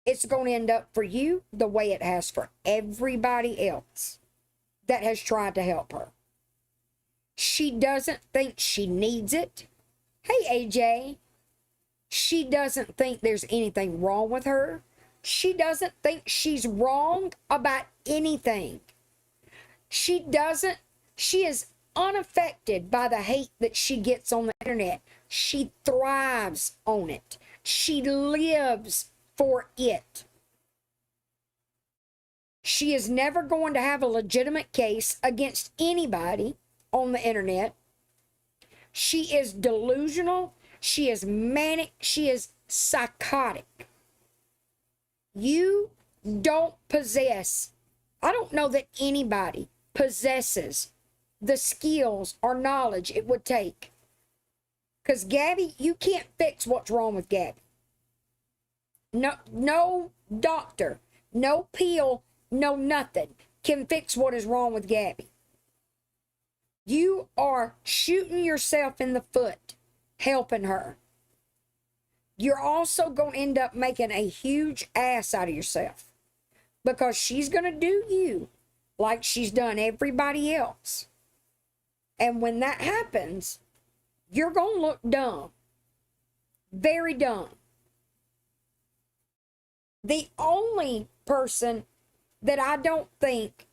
It's going to end up for you the way it has for everybody else that has tried to help her. She doesn't think she needs it. Hey, AJ. She doesn't think there's anything wrong with her. She doesn't think she's wrong about anything. She is unaffected by the hate that she gets on the internet. She thrives on it. She lives for it. She is never going to have a legitimate case against anybody on the internet. She is delusional. She is manic. She is psychotic. You don't possess, I don't know that anybody possesses the skills or knowledge it would take. Because Gabby, you can't fix what's wrong with Gabby. No doctor, no pill, no nothing can fix what is wrong with Gabby. You are shooting yourself in the foot, helping her. You're also going to end up making a huge ass out of yourself because she's going to do you like she's done everybody else. And when that happens, you're going to look dumb. Very dumb. The only person that I don't think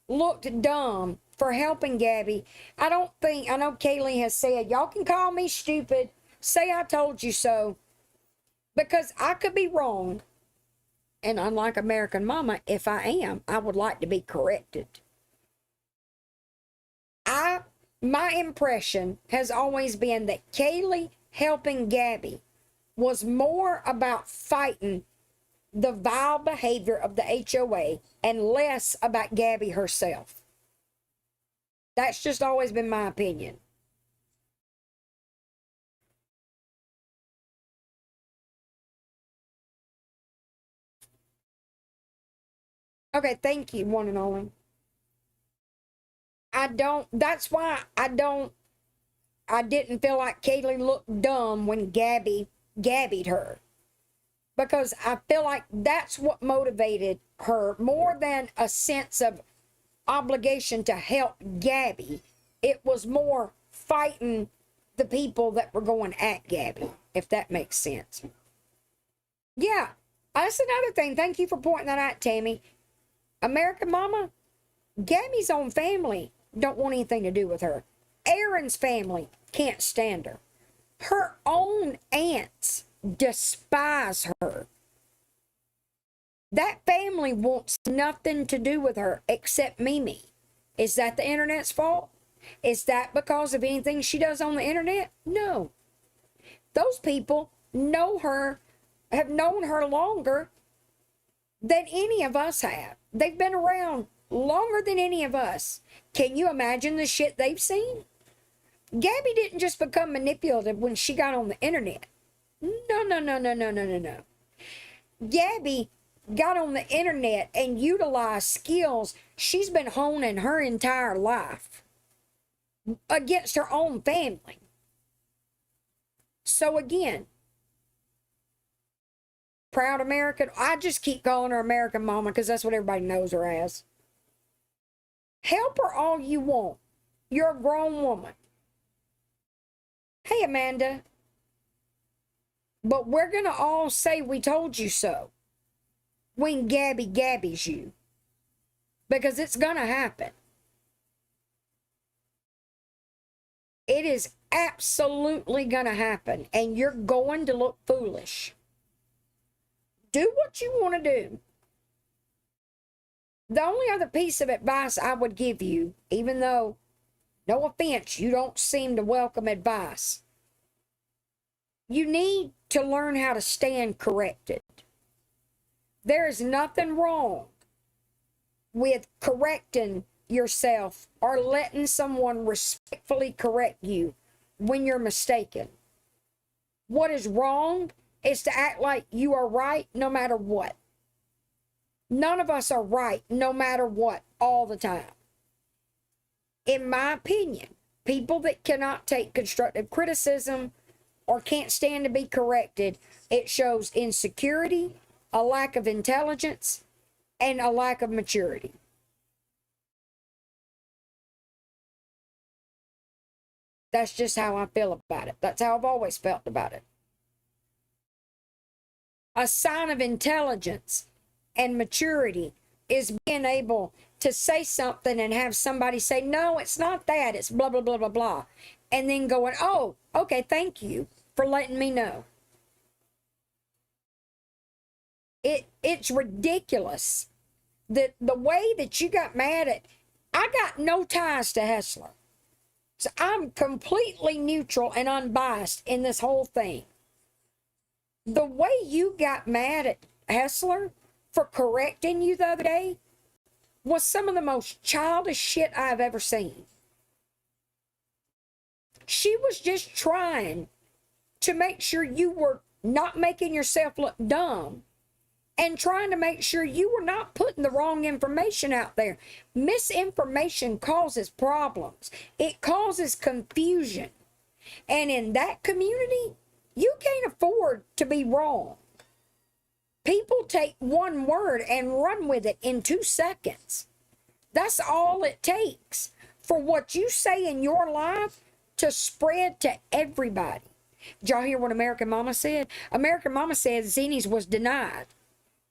looked dumb for helping Gabby, I know Kaylee has said, y'all can call me stupid, say I told you so, because I could be wrong. And unlike American Mama, if I am, I would like to be corrected. My impression has always been that Kaylee helping Gabby was more about fighting the vile behavior of the HOA and less about Gabby herself. That's just always been my opinion. Okay, thank you, one and only. That's why I didn't feel like Kaylee looked dumb when Gabbied her. Because I feel like that's what motivated her more than a sense of obligation to help Gabby. It was more fighting the people that were going at Gabby, if that makes sense. Yeah, that's another thing. Thank you for pointing that out, Tammy. American Mama, Gabby's own family don't want anything to do with her. Aaron's family can't stand her. Her own aunts despise her. That family wants nothing to do with her except Mimi. Is that the internet's fault? Is that because of anything she does on the internet? No. Those people know her, have known her longer than any of us have. They've been around longer than any of us. Can you imagine the shit they've seen? Gabby didn't just become manipulative when she got on the internet. No. Gabby got on the internet and utilized skills she's been honing her entire life against her own family. So again, proud American, I just keep calling her American Mama because that's what everybody knows her as. Help her all you want. You're a grown woman. Hey, Amanda. But we're going to all say we told you so when Gabby Gabbies you. Because it's going to happen. It is absolutely going to happen. And you're going to look foolish. Do what you want to do. The only other piece of advice I would give you, even though No offense, you don't seem to welcome advice. You need to learn how to stand corrected. There is nothing wrong with correcting yourself or letting someone respectfully correct you when you're mistaken. What is wrong is to act like you are right no matter what. None of us are right no matter what all the time. In my opinion, people that cannot take constructive criticism or can't stand to be corrected, it shows insecurity, a lack of intelligence, and a lack of maturity. That's just how I feel about it. That's how I've always felt about it. A sign of intelligence and maturity is being able to say something and have somebody say, no, it's not that, it's blah, blah, blah, blah, blah. And then going, oh, okay, thank you for letting me know. It's ridiculous that the way that you got mad at, I got no ties to Hessler. So I'm completely neutral and unbiased in this whole thing. The way you got mad at Hessler for correcting you the other day was some of the most childish shit I've ever seen. She was just trying to make sure you were not making yourself look dumb and trying to make sure you were not putting the wrong information out there. Misinformation causes problems. It causes confusion. And in that community, you can't afford to be wrong. People take one word and run with it in 2 seconds. That's all it takes for what you say in your life to spread to everybody. Did y'all hear what American Mama said? American Mama said Zini's was denied.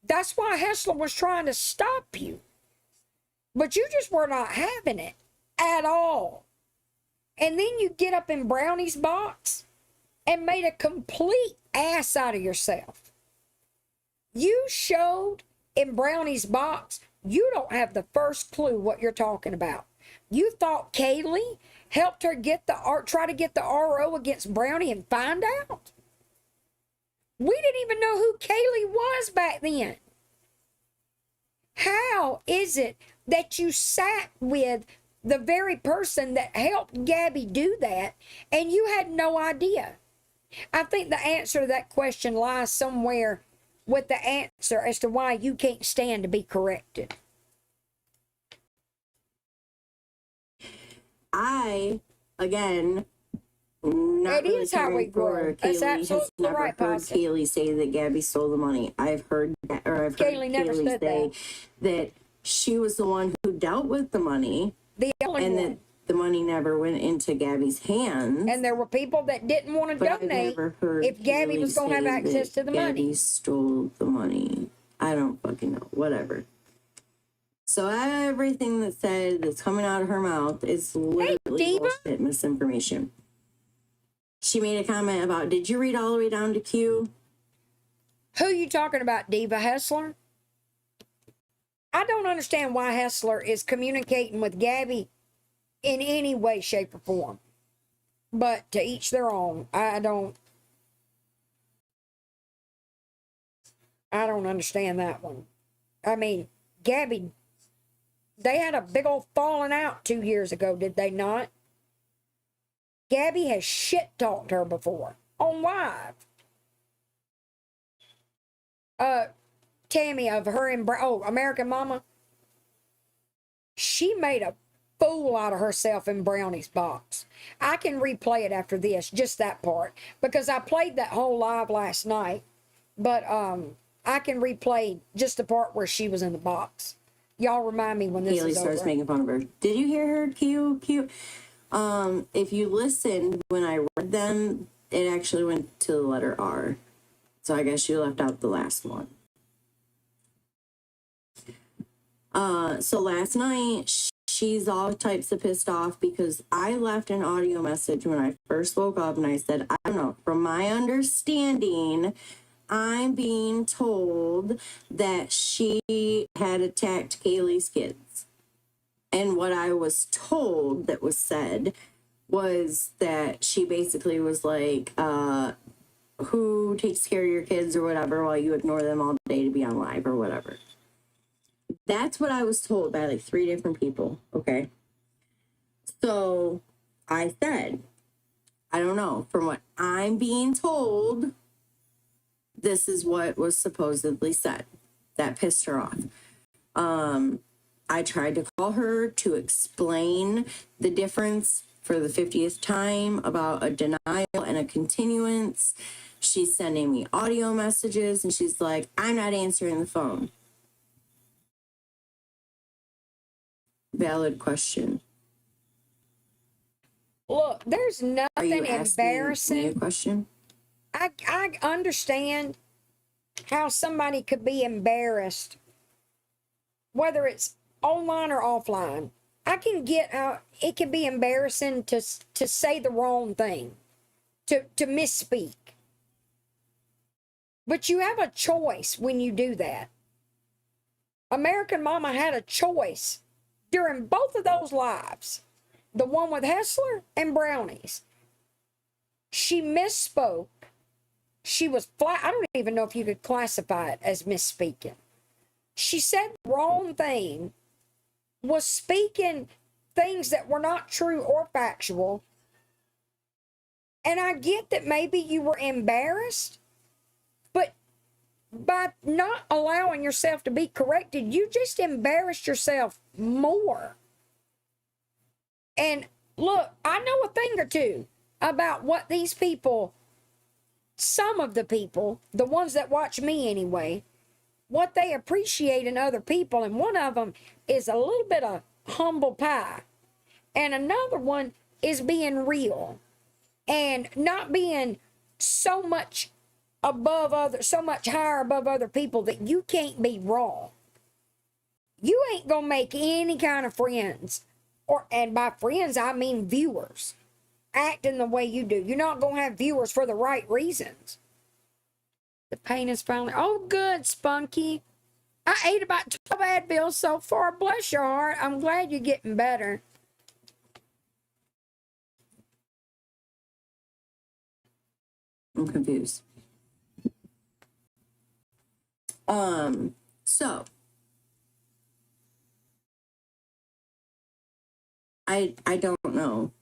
That's why Hessler was trying to stop you. But you just were not having it at all. And then you get up in Brownie's box and made a complete ass out of yourself. You showed in Brownie's box, you don't have the first clue what you're talking about. You thought Kaylee helped her try to get the RO against Brownie and find out? We didn't even know who Kaylee was back then. How is it that you sat with the very person that helped Gabby do that and you had no idea? I think the answer to that question lies somewhere with the answer as to why you can't stand to be corrected. Again, not It really is how we caring for grow. That's Kaylee, has absolutely never right, heard Pastor. Kaylee say that Gabby stole the money. I've heard that, or I've heard Kaylee never Kaylee said say that she was the one who dealt with the money, The only and one. that the money never went into Gabby's hands. And there were people that didn't want to But I've donate never heard if Gabby Kaylee was going to have say access that to the Gabby money. stole the money. I don't fucking know. Whatever. So everything that's coming out of her mouth is literally Diva. bullshit misinformation. She made a comment about, did you read all the way down to Q? Who you talking about, Diva Hessler? I don't understand why Hessler is communicating with Gabby in any way, shape, or form. But to each their own. I don't understand that one. I mean, Gabby, they had a big old falling out 2 years ago, did they not? Gabby has shit talked her before on live. Tammy of her and American Mama. She made a fool out of herself in Brownie's box. I can replay it after this, just that part, because I played that whole live last night. But I can replay just the part where she was in the box. Y'all remind me when this Kaylee is starts over. making fun of her. Did you hear her? Q. If you listen, when I read them, it actually went to the letter R. So I guess you left out the last one. So last night, she's all types of pissed off because I left an audio message when I first woke up and I said, I don't know, from my understanding, I'm being told that she had attacked Kaylee's kids. And what I was told that was said was that she basically was like, who takes care of your kids or whatever while you ignore them all day to be on live or whatever. That's what I was told by like 3 different people. Okay. So I said, I don't know. From what I'm being told, this is what was supposedly said. That pissed her off. I tried to call her to explain the difference for the 50th time about a denial and a continuance. She's sending me audio messages and she's like, I'm not answering the phone. Valid question. Look, there's Are you nothing asking me a embarrassing. question? I understand how somebody could be embarrassed, whether it's online or offline. I can get out. It can be embarrassing to say the wrong thing, to misspeak. But you have a choice when you do that. American Mama had a choice during both of those lives, the one with Hessler and Brownies. She misspoke. She was flat. I don't even know if you could classify it as misspeaking. She said the wrong thing, was speaking things that were not true or factual. And I get that maybe you were embarrassed, but by not allowing yourself to be corrected, you just embarrassed yourself more. And look, I know a thing or two about what these people, some of the people, the ones that watch me anyway, what they appreciate in other people. And one of them is a little bit of humble pie. And another one is being real and not being so much so much higher above other people that you can't be wrong. You ain't gonna make any kind of friends, and by friends I mean viewers, acting the way you do. You're not gonna have viewers for the right reasons. The pain is finally, oh good, Spunky. I ate about 12 Advil so far. Bless your heart. I'm glad you're getting better. I'm confused. So I don't know.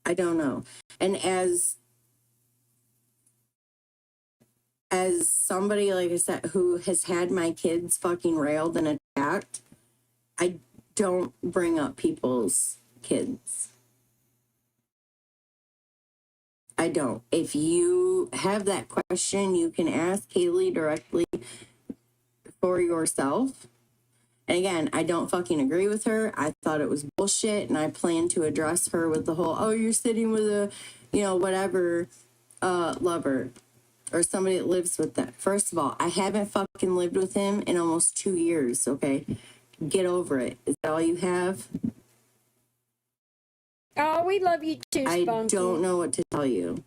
I don't know. And as somebody, like I said, who has had my kids fucking railed and attacked, I don't bring up people's kids. I don't. If you have that question, you can ask Kaylee directly for yourself. And again, I don't fucking agree with her. I thought it was bullshit, and I plan to address her with the whole, oh, you're sitting with a, whatever, lover or somebody that lives with that. First of all, I haven't fucking lived with him in almost 2 years, okay? Get over it. Is that all you have? Oh, we love you too, Spunky. I don't know what to tell you.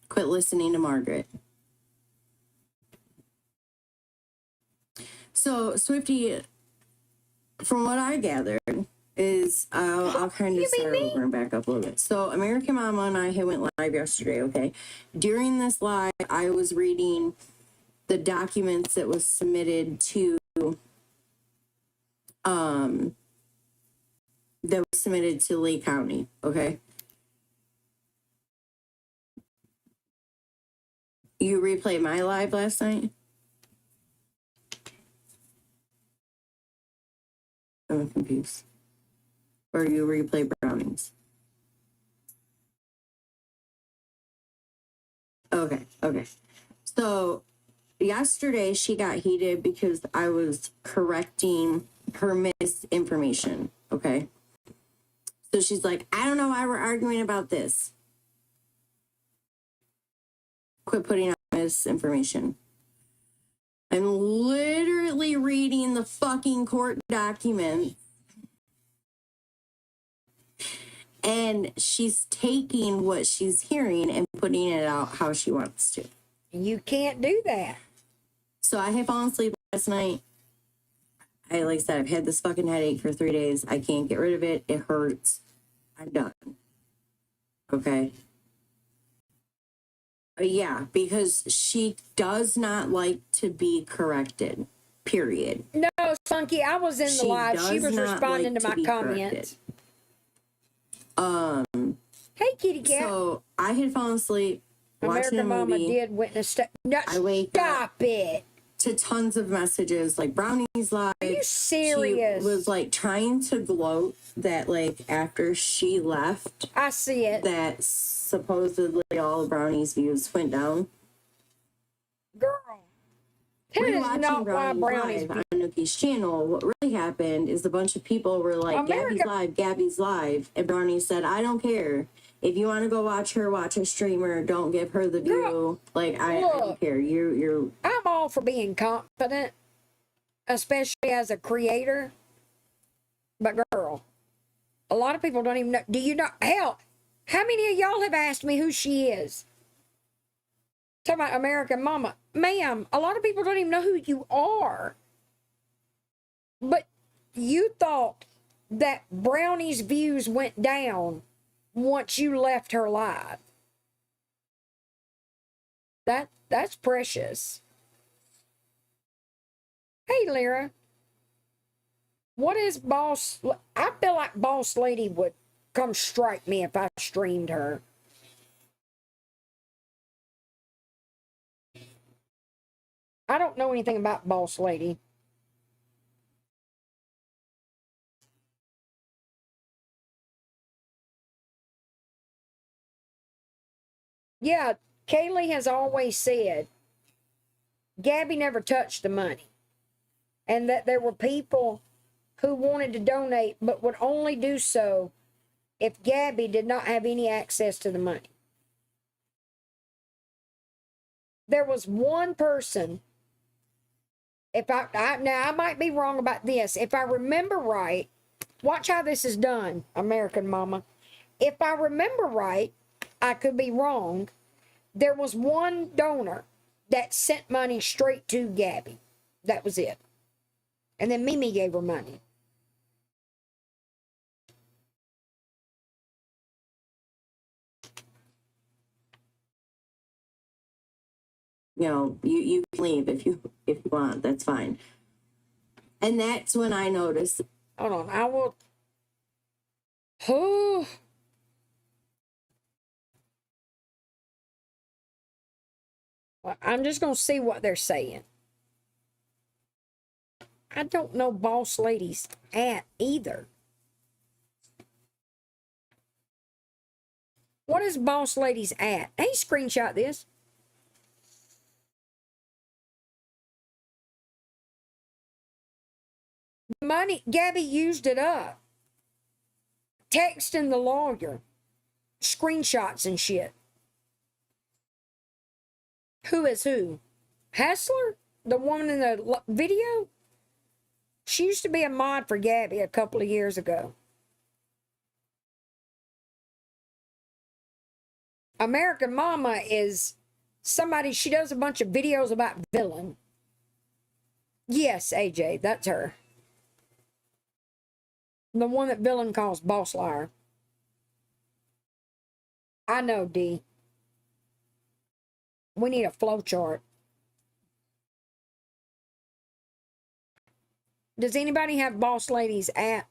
Quit listening to Margaret. So, Swifty, from what I gathered, is I'll kind of start over and back up a little bit. So, American Mama and I went live yesterday, okay? During this live, I was reading the documents that was submitted to Lee County, okay? You replayed my live last night? I'm confused. Or you replay Brownies? Okay. So yesterday she got heated because I was correcting her misinformation, okay? So she's like, I don't know why we're arguing about this. Quit putting out misinformation. I'm literally reading the fucking court document. And she's taking what she's hearing and putting it out how she wants to. You can't do that. So I had fallen asleep last night. like I said, I've had this fucking headache for 3 days. I can't get rid of it. It hurts. I'm done. Okay. Yeah, because she does not like to be corrected. Period. No, Spunky, I was in the live. She does was not responding like to my be comments. corrected. Hey, kitty cat. So I had fallen asleep watching American a movie. Mama did witness. No, I wake stop it. to tons of messages like Brownie's live. Are you serious? She was like trying to gloat that like after she left, I see it. that supposedly all of Brownie's views went down. Girl. That is Rewatching not why Brownie's live on Nuki's channel, what really happened is a bunch of people were like, Gabby's live. And Brownie said, I don't care. If you want to go watch her streamer, don't give her the view. Girl, like, I don't care. You're. I'm all for being confident, especially as a creator. But girl, a lot of people don't even know. Do you know? Hell, how many of y'all have asked me who she is? Talking about American Mama. Ma'am, a lot of people don't even know who you are. But you thought that Brownie's views went down once you left her live. That's precious. Hey, Lyra. What is Boss? I feel like Boss Lady would come strike me if I streamed her. I don't know anything about Boss Lady. Yeah, Kaylee has always said Gabby never touched the money. And that there were people who wanted to donate but would only do so if Gabby did not have any access to the money. There was one person, now I might be wrong about this. If I remember right, watch how this is done, American Mama. If I remember right, I could be wrong. There was one donor that sent money straight to Gabby. That was it. And then Mimi gave her money. You know, you can leave if you want. That's fine. And that's when I noticed. Hold on, I will. Oh. Well, I'm just going to see what they're saying. I don't know Boss Lady's at either. What is Boss Lady's at? Hey, screenshot this. Money, Gabby used it up. Texting the lawyer. Screenshots and shit. Who is who? Hassler? The woman in the video? She used to be a mod for Gabby a couple of years ago. American Mama is somebody, she does a bunch of videos about villain. Yes, AJ, that's her. The one that villain calls boss liar. I know, D. We need a flow chart. Does anybody have Boss Lady's app?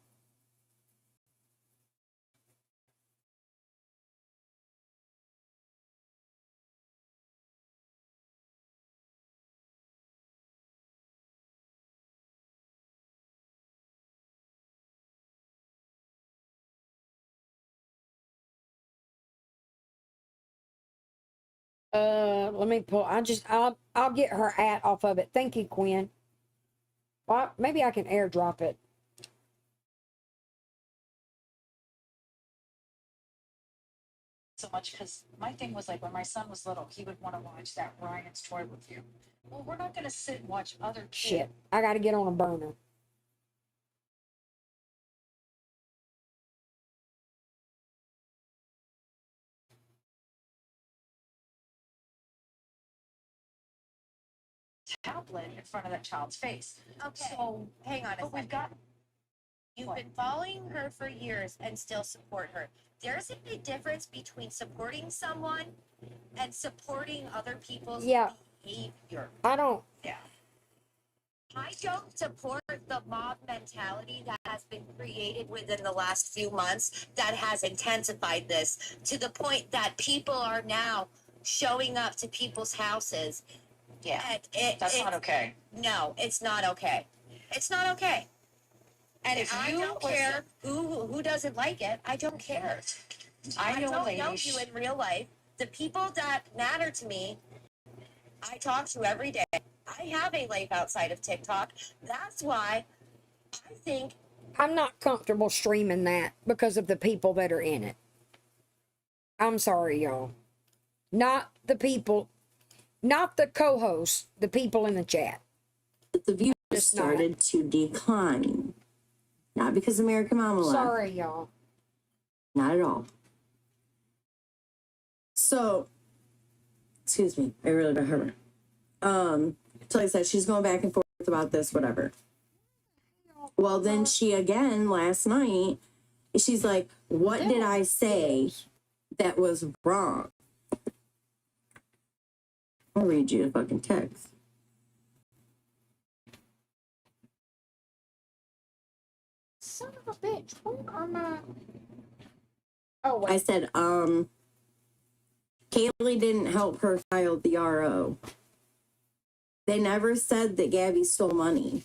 Let me pull. I'll get her at off of it. Thank you, Quinn. Well, maybe I can airdrop it. So much because my thing was like when my son was little, he would want to watch that Ryan's Toy Review. Well, we're not going to sit and watch other kids. Shit, I got to get on a burner. tablet in front of that child's face. Okay, So, hang on a but we've second. got, You've what? been following her for years and still support her. There's a big difference between supporting someone and supporting other people's Yeah. behavior. I don't. Yeah. I don't support the mob mentality that has been created within the last few months that has intensified this to the point that people are now showing up to people's houses. Yeah, And that's not okay. No, it's not okay. It's not okay. And If I you don't care who doesn't like it. I don't care. I know a don't lady. know you in real life. The people that matter to me, I talk to every day. I have a life outside of TikTok. That's why I think I'm not comfortable streaming that because of the people that are in it. I'm sorry, y'all. Not the people, not the co-hosts, the people in the chat. The views Just not. started to decline. Not because American Mama left. Sorry, y'all. Not at all. So, excuse me, I really don't hurt her. So like I said, she's going back and forth about this, whatever. Well, then she again last night, she's like, what did I say that was wrong? I'll read you a fucking text. Son of a bitch. Where are my... Oh, I wait. said, Kaylee didn't help her file the RO. They never said that Gabby stole money.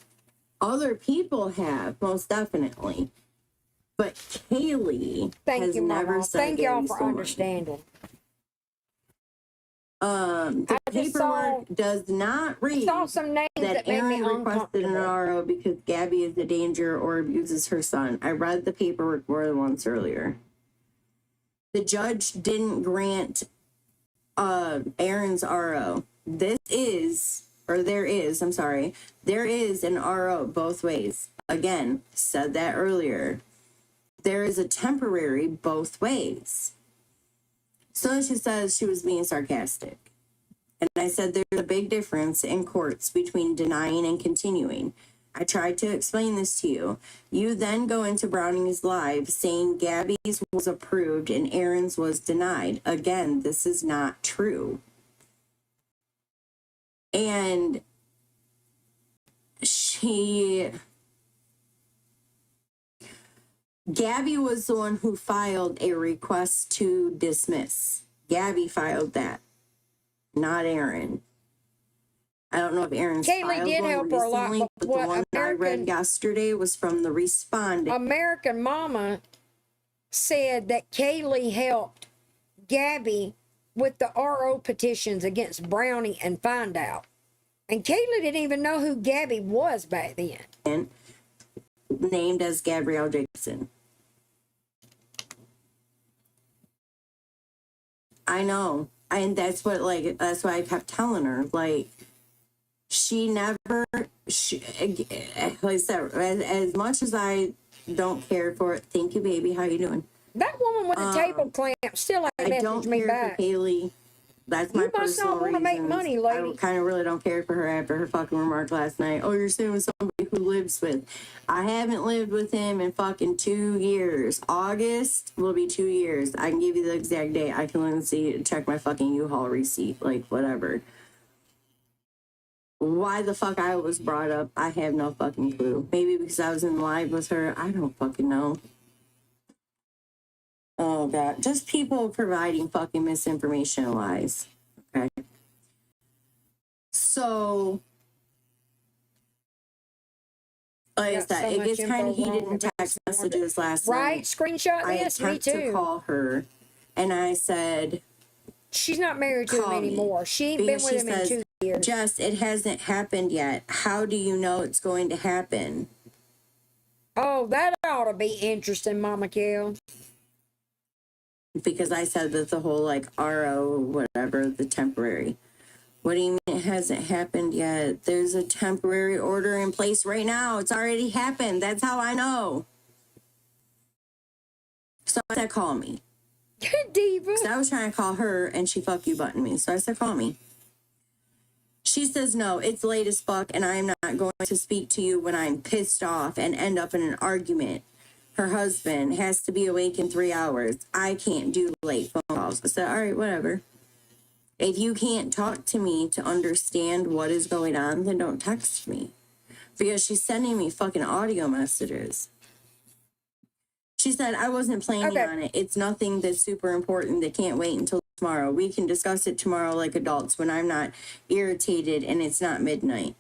Other people have, most definitely. But Kaylee Thank has you, never Mama. said Thank Gabby y'all for stole money. understanding. The I just paperwork does not read saw some names that that made me Aaron requested an uncomfortable. RO because Gabby is a danger or abuses her son. I read the paperwork more than once earlier. The judge didn't grant Aaron's RO. There is an RO both ways. Again, said that earlier. There is a temporary both ways. So she says she was being sarcastic. And I said there's a big difference in courts between denying and continuing. I tried to explain this to you. You then go into Browning's live saying Gabby's was approved and Aaron's was denied. Again, this is not true. And Gabby was the one who filed a request to dismiss. Gabby filed that, not Aaron. I don't know if Aaron's Kaylee filed did one help her a lot, recently, but but the what one that I read American- yesterday was from the respondent. American Mama said that Kaylee helped Gabby with the RO petitions against Brownie and Find Out. And Kaylee didn't even know who Gabby was back then. Named as Gabrielle Jacobson. I know. And that's why I kept telling her, like, like I said, as much as I don't care for it, thank you, baby, how you doing? That woman with the table clamp still ain't I don't messaged me care back. for Kaylee. That's my You must personal not want to make reasons. money, lady. I kind of really don't care for her after her fucking remark last night. Oh, you're sitting with somebody who lives with. I haven't lived with him in fucking 2 years. August will be 2 years. I can give you the exact date. I can check my fucking U-Haul receipt. Like, whatever. Why the fuck I was brought up, I have no fucking clue. Maybe because I was in live with her. I don't fucking know. Oh, God. Just people providing fucking misinformation and lies. Okay. So, like I Got said, so it much gets kind of info heated wrong in that text makes me messages last Right? night. Screenshot I this, me attempt to too. call her, and I said, She's not married to him call me. anymore. She ain't been Because with she him in says, 2 years. Jess, it hasn't happened yet. How do you know it's going to happen? Oh, that ought to be interesting, Mama Kill. Because I said that the whole, like, RO, whatever, the temporary. What do you mean it hasn't happened yet? There's a temporary order in place right now. It's already happened. That's how I know. So I said, call me. Diva. So I was trying to call her, and she fuck you buttoned me. So I said, call me. She says, no, it's late as fuck, and I am not going to speak to you when I'm pissed off and end up in an argument. Her husband has to be awake in 3 hours. I can't do late phone calls. I said, all right, whatever. If you can't talk to me to understand what is going on, then don't text me. Because she's sending me fucking audio messages. She said, I wasn't planning on it. It's nothing that's super important that can't wait until tomorrow. We can discuss it tomorrow like adults when I'm not irritated and it's not midnight.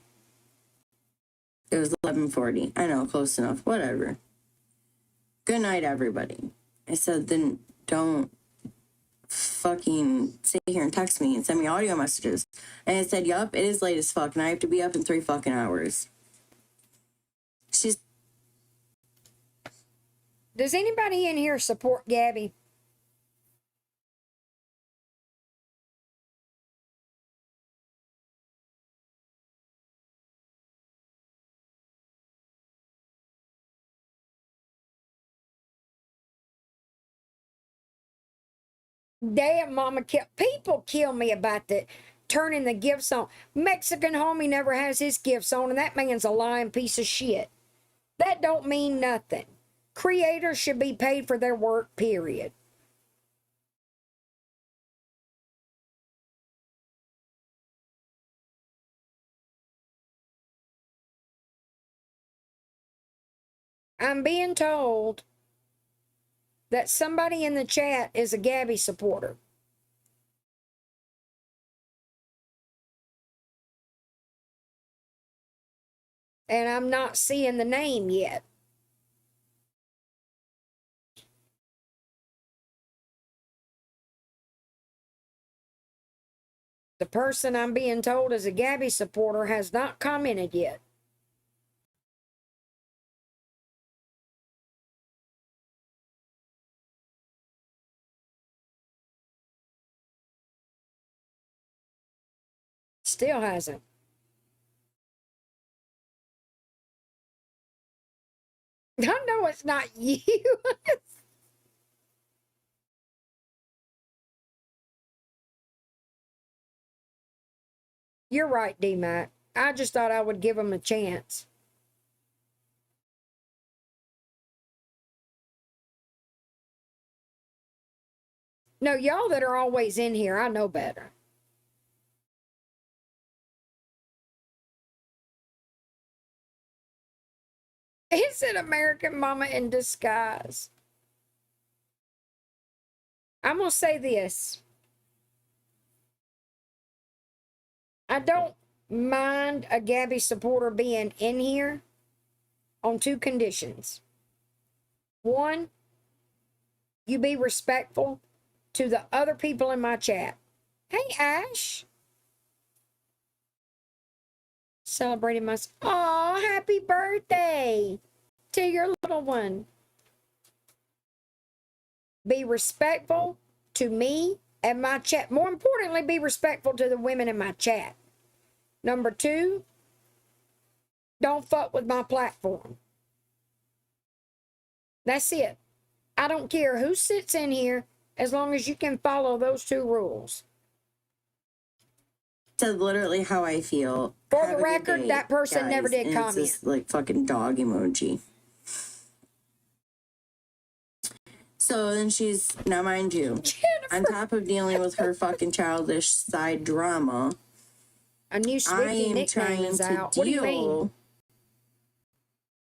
It was 11:40. I know, close enough. Whatever. Good night, everybody. I said, then don't fucking sit here and text me and send me audio messages. And it said, yup, it is late as fuck and I have to be up in 3 fucking hours. Does anybody in here support Gabby? Damn, mama, people kill me about the turning the gifts on. Mexican homie never has his gifts on, and that man's a lying piece of shit. That don't mean nothing. Creators should be paid for their work, period. I'm being told that somebody in the chat is a Gabby supporter. And I'm not seeing the name yet. The person I'm being told is a Gabby supporter has not commented yet. Still hasn't. I know it's not you. You're right, D-Mac. I just thought I would give him a chance. No, y'all that are always in here, I know better. It's an American mama in disguise. I'm going to say this. I don't mind a Gabby supporter being in here on 2 conditions. 1, you be respectful to the other people in my chat. Hey, Ash. Celebrating my... Aw, happy birthday to your little one. Be respectful to me and my chat. More importantly, be respectful to the women in my chat. Number 2, don't fuck with my platform. That's it. I don't care who sits in here as long as you can follow those 2 rules. That's literally how I feel. For the record, that person never did comment. It's this like fucking dog emoji. So then she's, now mind you, Jennifer. on top of dealing with her fucking childish side drama, A new Swifty nickname is out. What do you mean?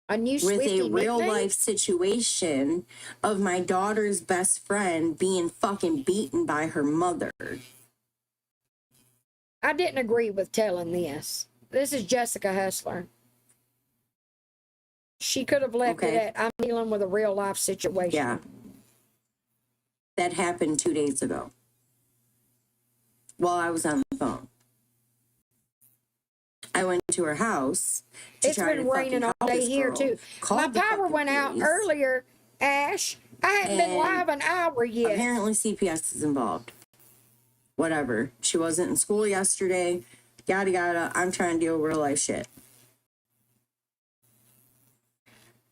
A new with Swifty a real nickname? life situation of my daughter's best friend being fucking beaten by her mother. I didn't agree with telling this. This is Jessica Hustler. She could have left it at, I'm dealing with a real life situation. Yeah. That happened 2 days ago while I was on the phone. I went to her house to It's try been to raining all day here too. My power went out earlier, Ash. I hadn't been live an hour yet. Apparently CPS is involved. Whatever. She wasn't in school yesterday. Yada yada. I'm trying to deal with real life shit.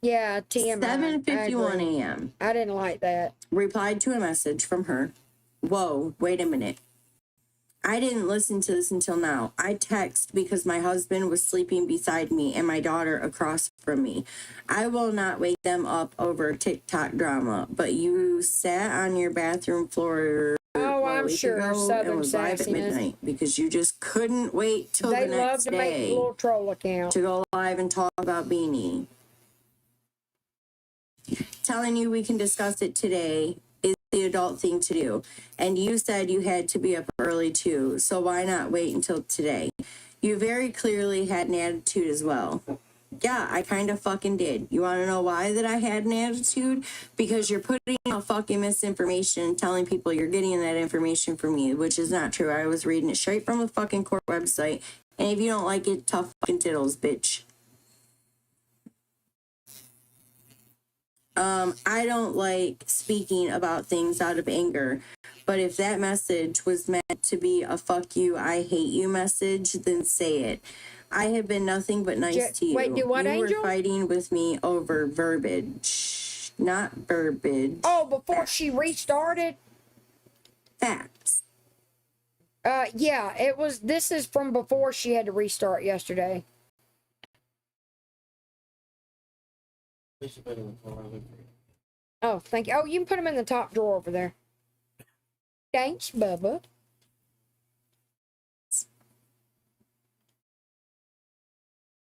Yeah, TMI. 7:51 a.m. I didn't like that. Replied to a message from her. Whoa, wait a minute. I didn't listen to this until now. I text because my husband was sleeping beside me and my daughter across from me. I will not wake them up over TikTok drama, but you sat on your bathroom floor Oh, a I'm week sure. ago and Southern was live at sassiness. midnight because you just couldn't wait till They the love next to make a day little troll account. to go live and talk about Beanie. Telling you we can discuss it today is the adult thing to do. And you said you had to be up early too, so why not wait until today? You very clearly had an attitude as well. Yeah, I kind of fucking did. You want to know why that I had an attitude? Because you're putting out fucking misinformation and telling people you're getting that information from me, which is not true. I was reading it straight from the fucking court website. And if you don't like it, tough fucking tittles, bitch. I don't like speaking about things out of anger, but if that message was meant to be a fuck you, I hate you message, then say it. I have been nothing but nice to you. Wait, do what, you Angel? were fighting with me over verbiage, not verbiage. Oh, before she restarted? Facts. Yeah, it was, this is from before she had to restart yesterday. Oh, thank you. Oh, you can put them in the top drawer over there. Thanks, Bubba.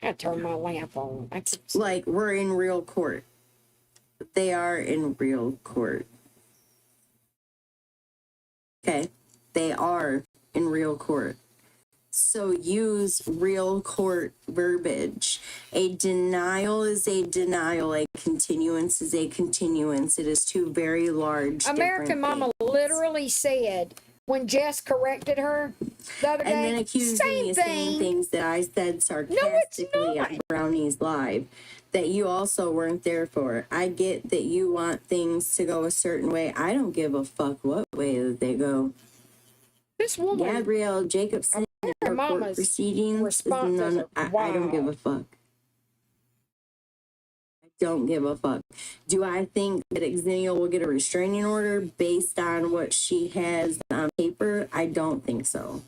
I turn my lamp on. Like, we're in real court. They are in real court. Okay? They are in real court. So use real court verbiage. A denial is a denial. A continuance is a continuance. It is two very large American Mama things. literally said when Jess corrected her the other day, and then accusing me of saying things that I said sarcastically on Brownie's Live that you also weren't there for. I get that you want things to go a certain way. I don't give a fuck what way that they go. This woman, Gabrielle Jacobson, her court proceedings is none. I don't give a fuck. I don't give a fuck. Do I think that Xennial will get a restraining order based on what she has on paper? I don't think so.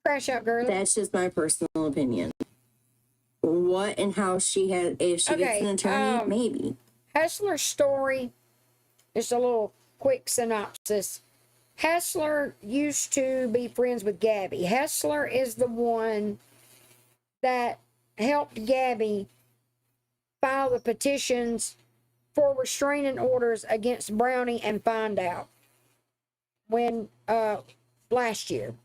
Crash out, girl. That's just my personal opinion. What and how she has, if she gets an attorney, maybe. Hessler's story, just a little quick synopsis. Hessler used to be friends with Gabby. Hessler is the one that helped Gabby file the petitions for restraining orders against Brownie and Find Out when last year,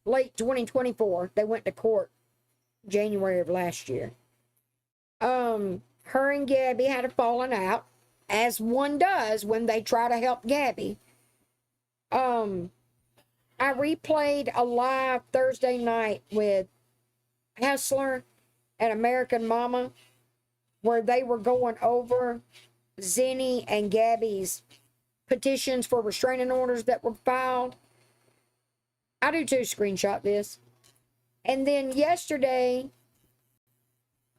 late 2024, they went to court January of last year. Her and Gabby had a falling out, as one does when they try to help Gabby. I replayed a live Thursday night with Hessler and American Mama where they were going over Zenny and Gabby's petitions for restraining orders that were filed. I do too, screenshot this. And then yesterday,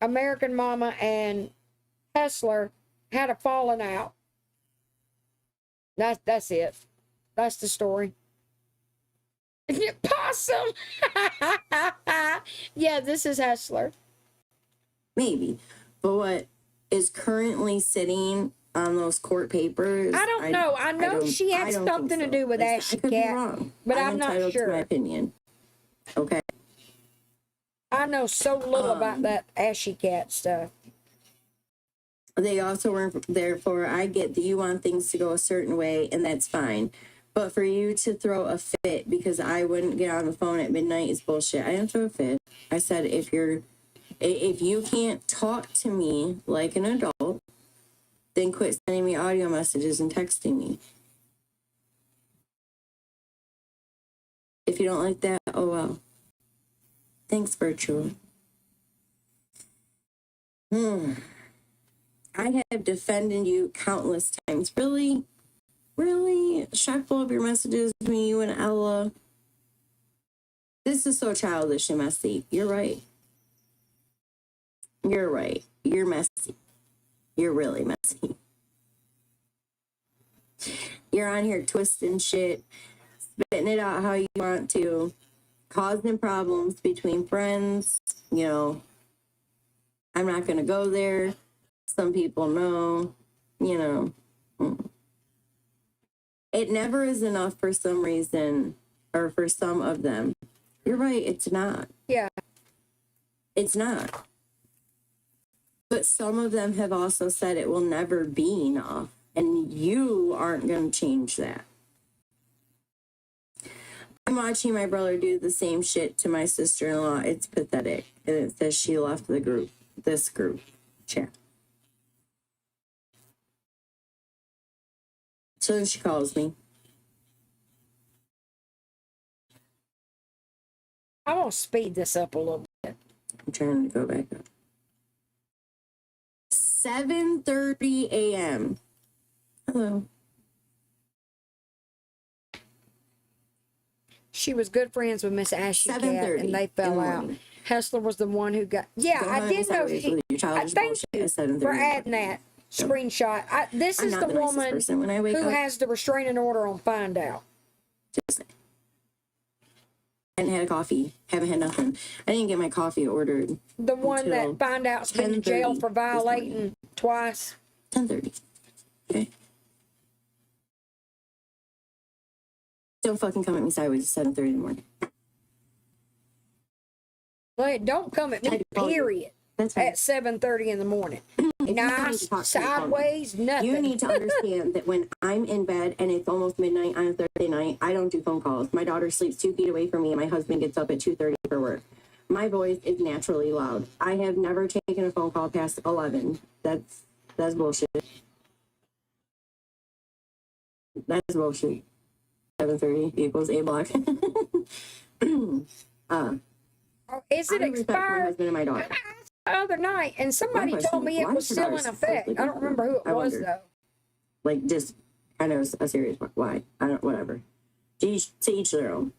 American Mama and Hessler had a falling out. That's it. That's the story. Possum! Yeah, this is Hessler. Maybe. But what is currently sitting on those court papers? I don't know. I know she had something to do with Ashy I could Cat, be wrong. but I'm not entitled sure. to my opinion. Okay. I know so little about that Ashy Cat stuff. They also weren't there for, I get that you want things to go a certain way, and that's fine. But for you to throw a fit because I wouldn't get on the phone at midnight is bullshit. I didn't throw a fit. I said, if you can't talk to me like an adult, then quit sending me audio messages and texting me. If you don't like that, oh well. Thanks, Virtual. I have defended you countless times. Really? Really? Should I pull up your messages between you and Ella? This is so childish and messy. You're right. You're right. You're messy. You're really messy. You're on here twisting shit, spitting it out how you want to, causing problems between friends, you know, I'm not going to go there. Some people know, you know. It never is enough for some reason, or for some of them. You're right, it's not. Yeah. It's not. But some of them have also said it will never be enough. And you aren't going to change that. I'm watching my brother do the same shit to my sister-in-law. It's pathetic. And it says she left the group, this group chat. So then she calls me. I'm going to speed this up a little bit. I'm trying to go back up. 7:30 a.m. Hello. She was good friends with Miss Ashley Cat, 7:30 and they fell in the out. morning. Hessler was the one who got. Yeah, Go I ahead did and know sideways she. with your childish Thank bullshit you at 7:30 for in the adding that screenshot. This I'm is not the the nicest woman person when I wake who up. has the restraining order on Find Out. Just hadn't had a coffee. Haven't had nothing. I didn't get my coffee ordered. The one Until that Find Out's been in jail 10:30 for this violating twice. 10:30. Okay. Don't fucking come at me sideways at 7:30 in the morning. Well, don't come at I me, told you. period, That's fine. at 7:30 in the morning. If you need Nice, to talk to me, call me. sideways, nothing. You need to understand that when I'm in bed and it's almost midnight on a Thursday night, I don't do phone calls. My daughter sleeps 2 feet away from me and my husband gets up at 2:30 for work. My voice is naturally loud. I have never taken a phone call past 11. That's bullshit. That's bullshit. 7:30 equals A block. Is it I respect my expired? husband and my daughter. The other night, and somebody question, told me it why was is your still in daughter effect. sleeping I don't remember who it I was, wonder. though. Like, just kind of a serious why. I don't, whatever. To each their own.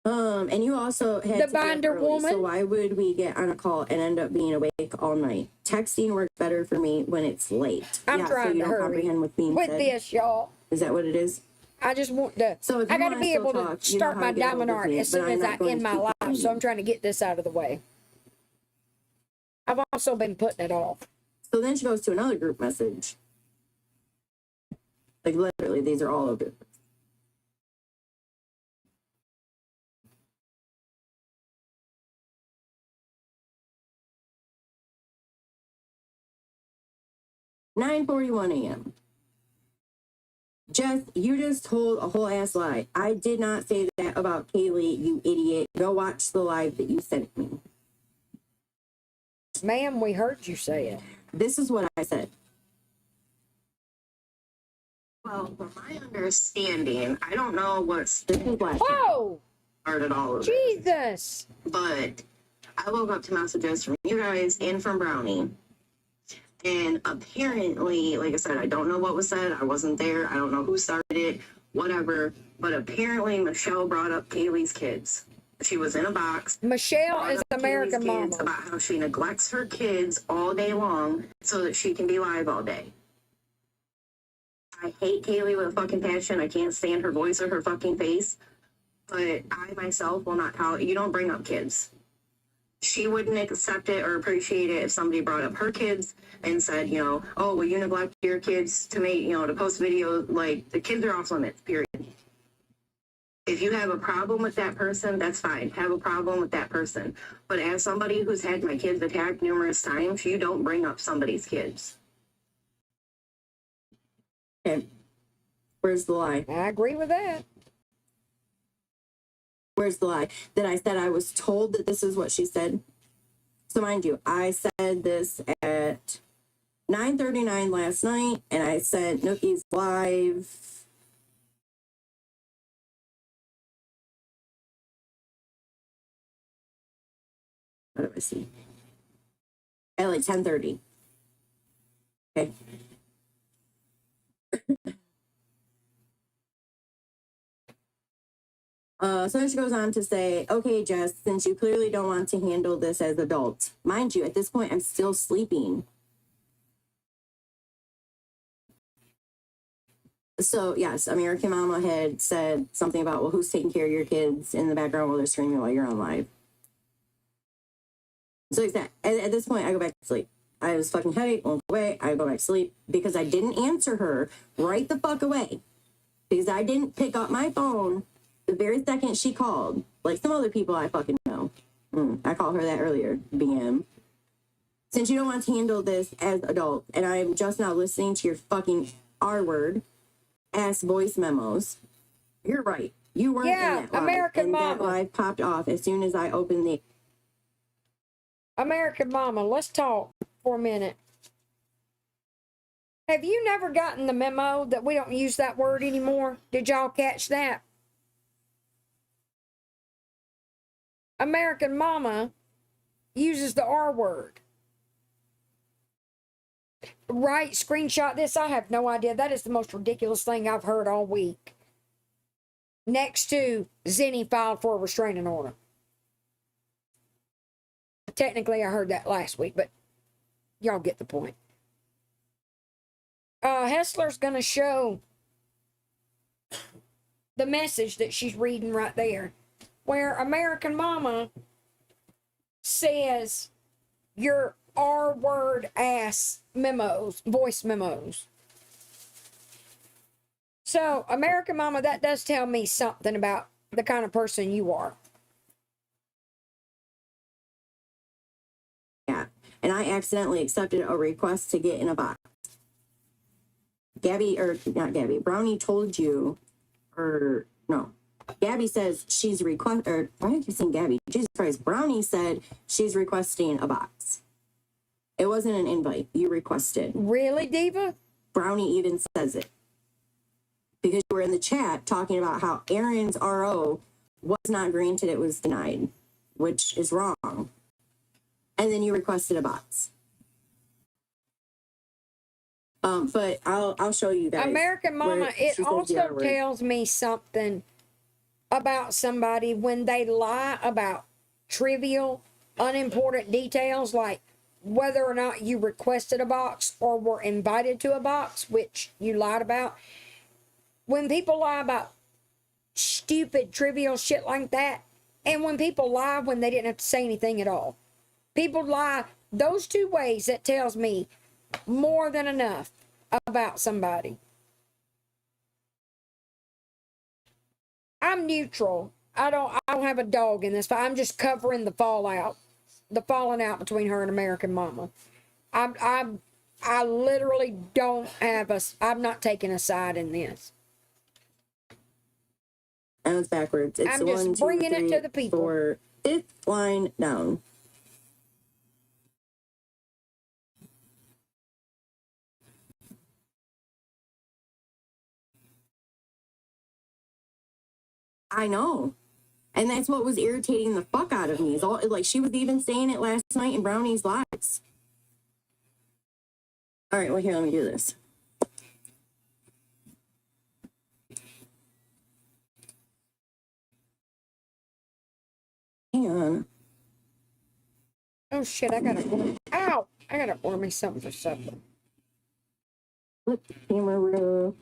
And you also had The to get up binder early, woman. so why would we get on a call and end up being awake all night? Texting works better for me when it's late. I'm so trying you to don't hurry comprehend what's being with said. this, y'all. Is that what it is? I just want to. So if I you got to wanna be still able talk, to you know start how my to get diamond ahold of art me, as but soon I'm as not I going end to my keep life. calling So you. I'm trying to get this out of the way. I've also been putting it off. So then she goes to another group message. Like, literally, these are all over. 9:41 a.m. You just told a whole ass lie. I did not say that about Kaylee, you idiot. Go watch the live that you sent me. Ma'am, we heard you say it. This is what I said. Well, from my understanding, I don't know this is last Whoa! started all of it. Jesus! But I woke up to messages from you guys and from Brownie. And apparently, like I said, I don't know what was said. I wasn't there. I don't know who started it, whatever. But apparently, Michelle brought up Kaylee's kids. She was in a box. Michelle brought is up American Kaylee's kids Mama. about how she neglects her kids all day long so that she can be live all day. I hate Kaylee with a fucking passion. I can't stand her voice or her fucking face. But I myself will not tolerate. You don't bring up kids. She wouldn't accept it or appreciate it if somebody brought up her kids and said, you know, oh, well, you neglect your kids to make, you know, to post videos. Like, the kids are off limits, period. If you have a problem with that person, that's fine. Have a problem with that person. But as somebody who's had my kids attacked numerous times, you don't bring up somebody's kids. Okay. Where's the lie? I agree with that. Where's the lie? That I said I was told that this is what she said. So mind you, I said this at 9:39 last night, and I sent Nookie's live. What do I see? At like 10:30. Okay. So then she goes on to say, okay, Jess, since you clearly don't want to handle this as adults. Mind you, at this point, I'm still sleeping. So yes, American Mama had said something about, well, who's taking care of your kids in the background while they're screaming while you're on live. So like that. At this point, I go back to sleep. I was fucking headache, won't go away. I go back to sleep because I didn't answer her right the fuck away. Because I didn't pick up my phone the very second she called. Like some other people I fucking know. I called her that earlier, BM. Since you don't want to handle this as adults, and I'm just now listening to your fucking R-word ass voice memos, you're right. You weren't in that live. American and Mama. That live popped off as soon as I opened the... American Mama, let's talk for a minute. Have you never gotten the memo that we don't use that word anymore? Did y'all catch that? American Mama uses the R word. Right, screenshot this. I have no idea. That is the most ridiculous thing I've heard all week. Next to Zenny filed for a restraining order. Technically, I heard that last week, but y'all get the point. Hessler's going to show the message that she's reading right there, where American Mama says your R-word ass memos, voice memos. So, American Mama, that does tell me something about the kind of person you are. Yeah, and I accidentally accepted a request to get in a box. Gabby, or not Gabby, Brownie told you, or no, Gabby says she's or why do I keep saying Gabby? Jesus Christ, Brownie said she's requesting a box. It wasn't an invite, you requested. Really, Diva? Brownie even says it. Because you were in the chat talking about how Aaron's RO was not granted, it was denied, which is wrong. And then you requested a box. But I'll show you guys. American Mama, it also word. tells me something about somebody when they lie about trivial, unimportant details, like whether or not you requested a box or were invited to a box, which you lied about. When people lie about stupid, trivial shit like that, and when people lie when they didn't have to say anything at all. People lie those two ways, that tells me more than enough about somebody. I'm neutral. I don't have a dog in this fight. I'm just covering the falling out between her and American Mama. I literally don't have I'm not taking a side in this. And it's backwards. It's I'm just bringing it to the people. 4, 5th line down. I know. And that's what was irritating the fuck out of me. Is all, like, she was even saying it last night in Brownie's lives. All right, well, here, let me do this. Hang on. Oh shit, I gotta order me something for supper. Look, camera roll.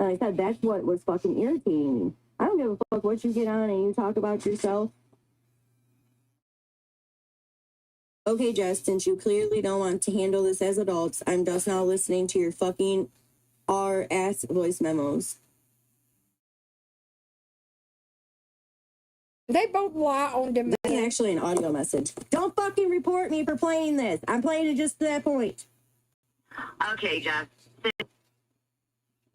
I said that's what was fucking irritating me. I don't give a fuck what you get on and you talk about yourself. Okay, Jess, since you clearly don't want to handle this as adults, I'm just now listening to your fucking R-ass voice memos. They both lie on demand. This is actually an audio message. Don't fucking report me for playing this. I'm playing it just to that point. Okay, Jeff.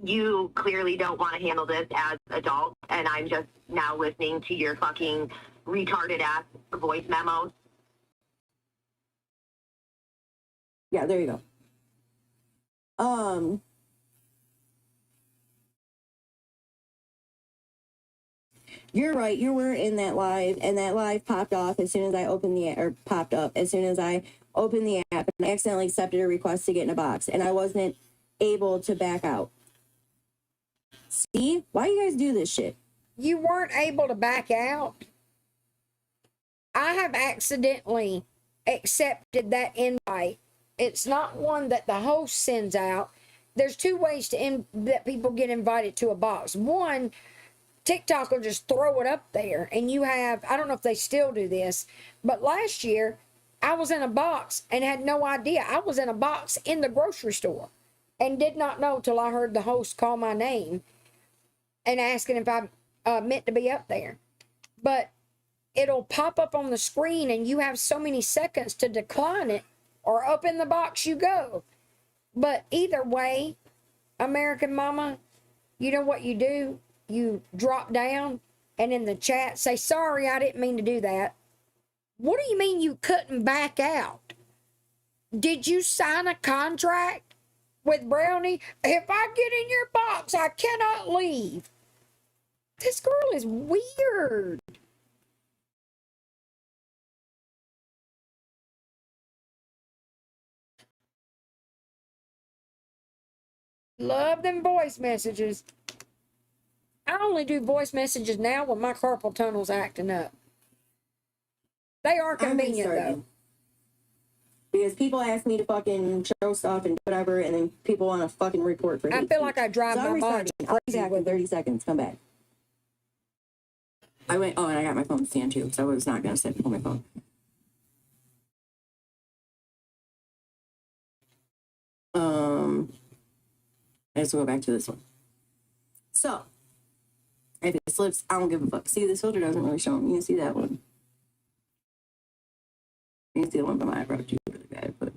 You clearly don't want to handle this as adults, and I'm just now listening to your fucking retarded ass voice memos. Yeah, there you go. You're right. You were in that live, and that live popped off as soon as I opened the app, or popped up as soon as I opened the app, and I accidentally accepted a request to get in a box, and I wasn't able to back out. See? Why you guys do this shit? You weren't able to back out. I have accidentally accepted that invite It's not one that the host sends out. There's two ways that people get invited to a box. One, TikTok will just throw it up there, and you have, I don't know if they still do this, but last year I was in a box and had no idea. I was in a box in the grocery store and did not know till I heard the host call my name and asking if I meant to be up there. But it'll pop up on the screen, and you have so many seconds to decline it, or up in the box you go. But either way, American Mama, you know what you do? You drop down and in the chat say, sorry, I didn't mean to do that. What do you mean you couldn't back out? Did you sign a contract with Brownie? If I get in your box, I cannot leave. This girl is weird. Love them voice messages. I only do voice messages now when my carpal tunnel's acting up. They are convenient though. Because people ask me to fucking show stuff and whatever, and then people want to fucking report for hate I feel like I drive so my mom I'll be crazy back in with 30 seconds. Come back. I went, oh, and I got my phone stand too, because I was not going to sit on my phone. I just go back to this one. So, if it slips, I don't give a fuck. See, this filter doesn't really show them. You can see that one. You can see the one by my eyebrow too, really bad. But,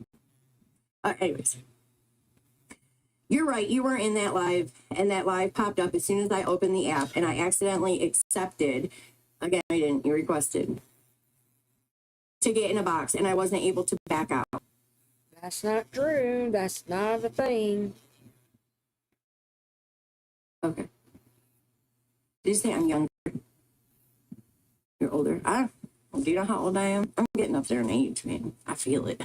anyways. You're right, you were in that live, and that live popped up as soon as I opened the app, and I accidentally accepted. Again, I didn't, you requested to get in a box, and I wasn't able to back out. That's not true. That's not a thing. Okay. Did you say I'm younger? You're older? Do you know how old I am? I'm getting up there in age, man. I feel it.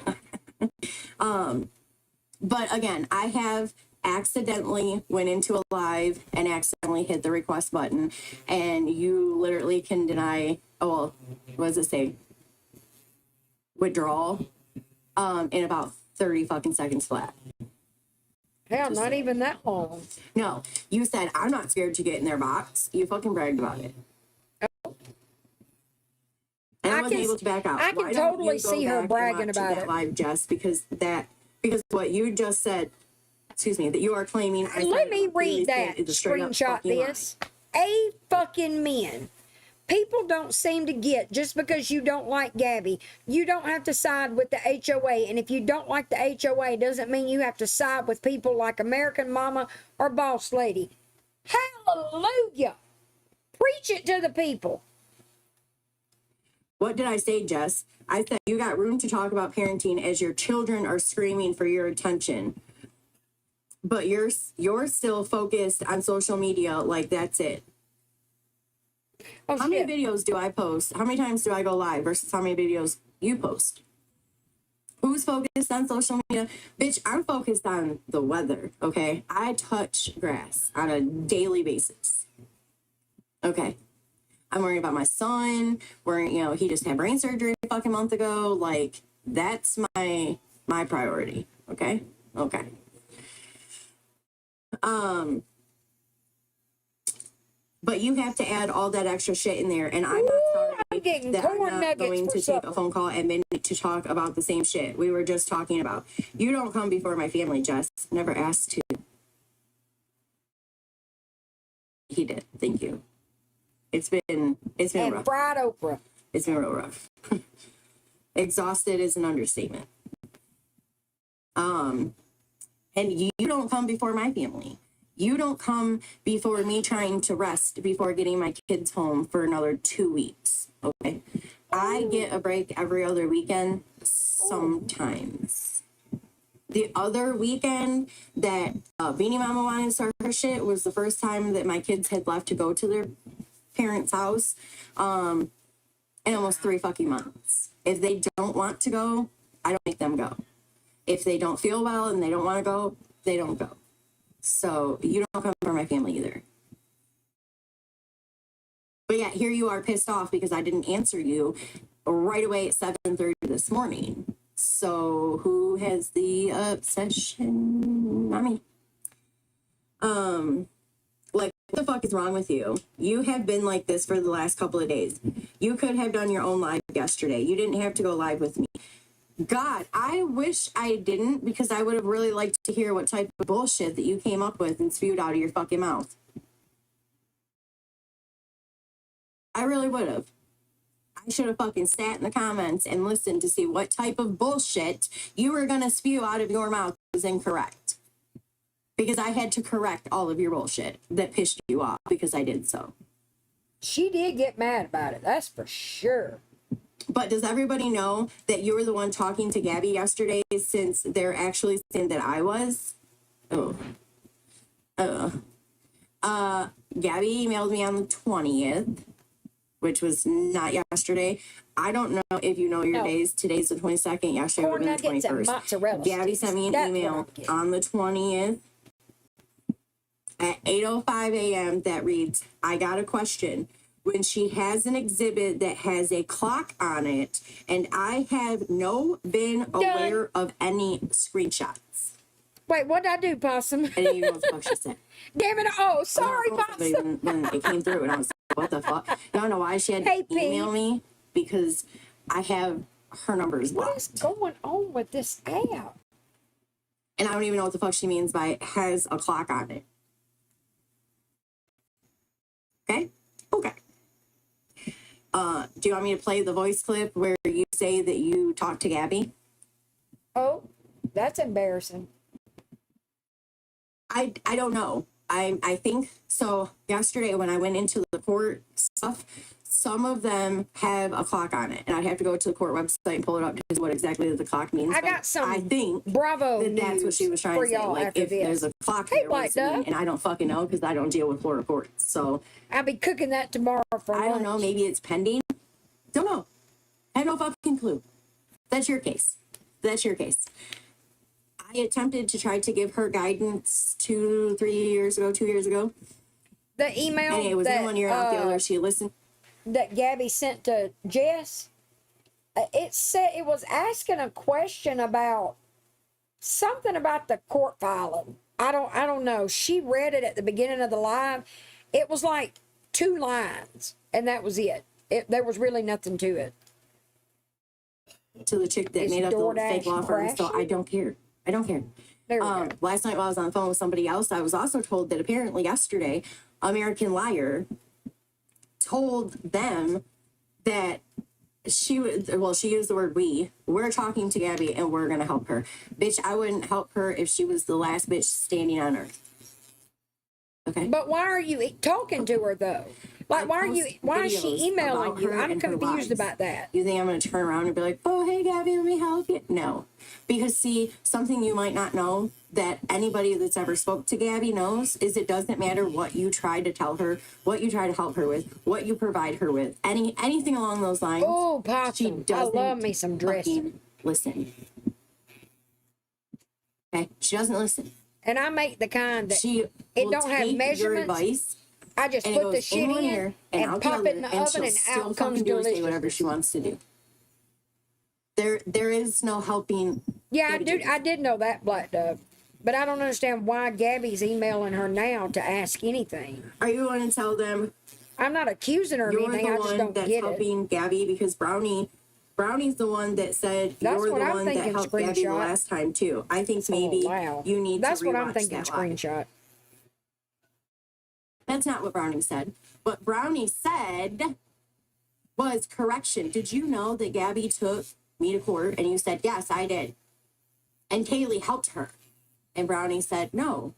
But again, I have accidentally went into a live and accidentally hit the request button, and you literally can deny, oh, well, what does it say? Withdrawal in about 30 fucking seconds flat. Hell, not even that long. No, you said, I'm not scared to get in their box. You fucking bragged about it. And I wasn't able to back out. I can totally see her bragging about it. Live, Jess, because what you just said, excuse me, that you are claiming. Let me read that. Screenshot this. A fucking men. People don't seem to get, just because you don't like Gabby, you don't have to side with the HOA. And if you don't like the HOA, doesn't mean you have to side with people like American Mama or Boss Lady. Hallelujah. Preach it to the people. What did I say, Jess? I said you got room to talk about parenting as your children are screaming for your attention. But you're still focused on social media like that's it. Oh, how many videos do I post? How many times do I go live versus how many videos you post? Who's focused on social media? Bitch, I'm focused on the weather, okay? I touch grass on a daily basis. Okay. I'm worried about my son. He just had brain surgery a fucking month ago. Like, that's my priority. Okay? Okay. But you have to add all that extra shit in there, and I'm not sorry that I'm not going to take a phone call at midnight to talk about the same shit we were just talking about. You don't come before my family, Jess. Never asked to. He did. Thank you. It's been and rough. Fried okra. It's been real rough. Exhausted is an understatement. And you don't come before my family. You don't come before me trying to rest before getting my kids home for another 2 weeks. Okay. I get a break every other weekend sometimes. The other weekend that Beanie Mama wanted to start her shit was the first time that my kids had left to go to their parents' house in almost 3 fucking months. If they don't want to go, I don't make them go. If they don't feel well and they don't want to go, they don't go. So you don't come for my family either. But yeah, here you are pissed off because I didn't answer you right away at 7:30 this morning. So who has the obsession? Not me. Like, what the fuck is wrong with you? You have been like this for the last couple of days. You could have done your own live yesterday. You didn't have to go live with me. God, I wish I didn't, because I would have really liked to hear what type of bullshit that you came up with and spewed out of your fucking mouth. I really would have. I should have fucking sat in the comments and listened to see what type of bullshit you were going to spew out of your mouth was incorrect. Because I had to correct all of your bullshit that pissed you off because I did so. She did get mad about it, that's for sure. But does everybody know that you were the one talking to Gabby yesterday, since they're actually saying that I was? Gabby emailed me on the 20th, which was not yesterday. I don't know if you know your days. Today's the 22nd. Yesterday would have been the 21st. Gabby sent me an email on the 20th at 8:05 a.m. that reads, I got a question. When she has an exhibit that has a clock on it, and I have been aware of any screenshots. Wait, what did I do, Possum? I didn't even know what the fuck she said. Damn it! Oh, sorry, Possum. When it came through, and I was like, what the fuck? I don't know why she had to email me, because I have her numbers blocked. What is going on with this app? And I don't even know what the fuck she means by has a clock on it. Okay? Okay. Do you want me to play the voice clip where you say that you talked to Gabby? Oh, that's embarrassing. I don't know. I think so. Yesterday when I went into the court stuff, some of them have a clock on it, and I'd have to go to the court website and pull it up to see what exactly the clock means. I got some. I think Bravo that's what she was trying to say. Like, if there's a clock there, what's it mean? And I don't fucking know, because I don't deal with Florida courts. So I'll be cooking that tomorrow for lunch. I don't know. Maybe it's pending. Don't know. I have no fucking clue. That's your case. That's your case. I attempted to try to give her guidance 2 years ago. The email And it was in one ear out the other. She listened. That Gabby sent to Jess. It said it was asking a question about something about the court filing. I don't know. She read it at the beginning of the live. It was like 2 lines, and that was it. There was really nothing to it. To the chick that made up the fake law firm. So I don't care. I don't care. There we go. Last night while I was on the phone with somebody else, I was also told that apparently yesterday, American Liar told them that she used the word we're talking to Gabby and we're going to help her. Bitch, I wouldn't help her if she was the last bitch standing on earth. Okay. But why are you talking to her though? Like, why is she emailing you? I'm confused about that. You think I'm going to turn around and be like, oh, hey, Gabby, let me help you? No. Because, see, something you might not know that anybody that's ever spoke to Gabby knows is it doesn't matter what you try to tell her, what you try to help her with, what you provide her with, anything along those lines. Oh, Possum, she doesn't I love me some dressing. Listen. Okay? She doesn't listen. And I make the kind that it don't have measurements. Your advice, I just put the shit in and pop it in the oven, and out comes delicious. Whatever she wants to do. There is no helping. Yeah, I did know that, Black Dove, but I don't understand why Gabby's emailing her now to ask anything. Are you going to tell them? I'm not accusing her of anything. I just don't get it. You're the one that's helping Gabby, because Brownie's the one that said you're the one that helped Gabby the last time too. I think maybe you need to rewatch that. That's what I'm thinking. Screenshot. That's not what Brownie said. What Brownie said was correction. Did you know that Gabby took me to court? And you said, yes, I did. And Kaylee helped her. And Brownie said, no.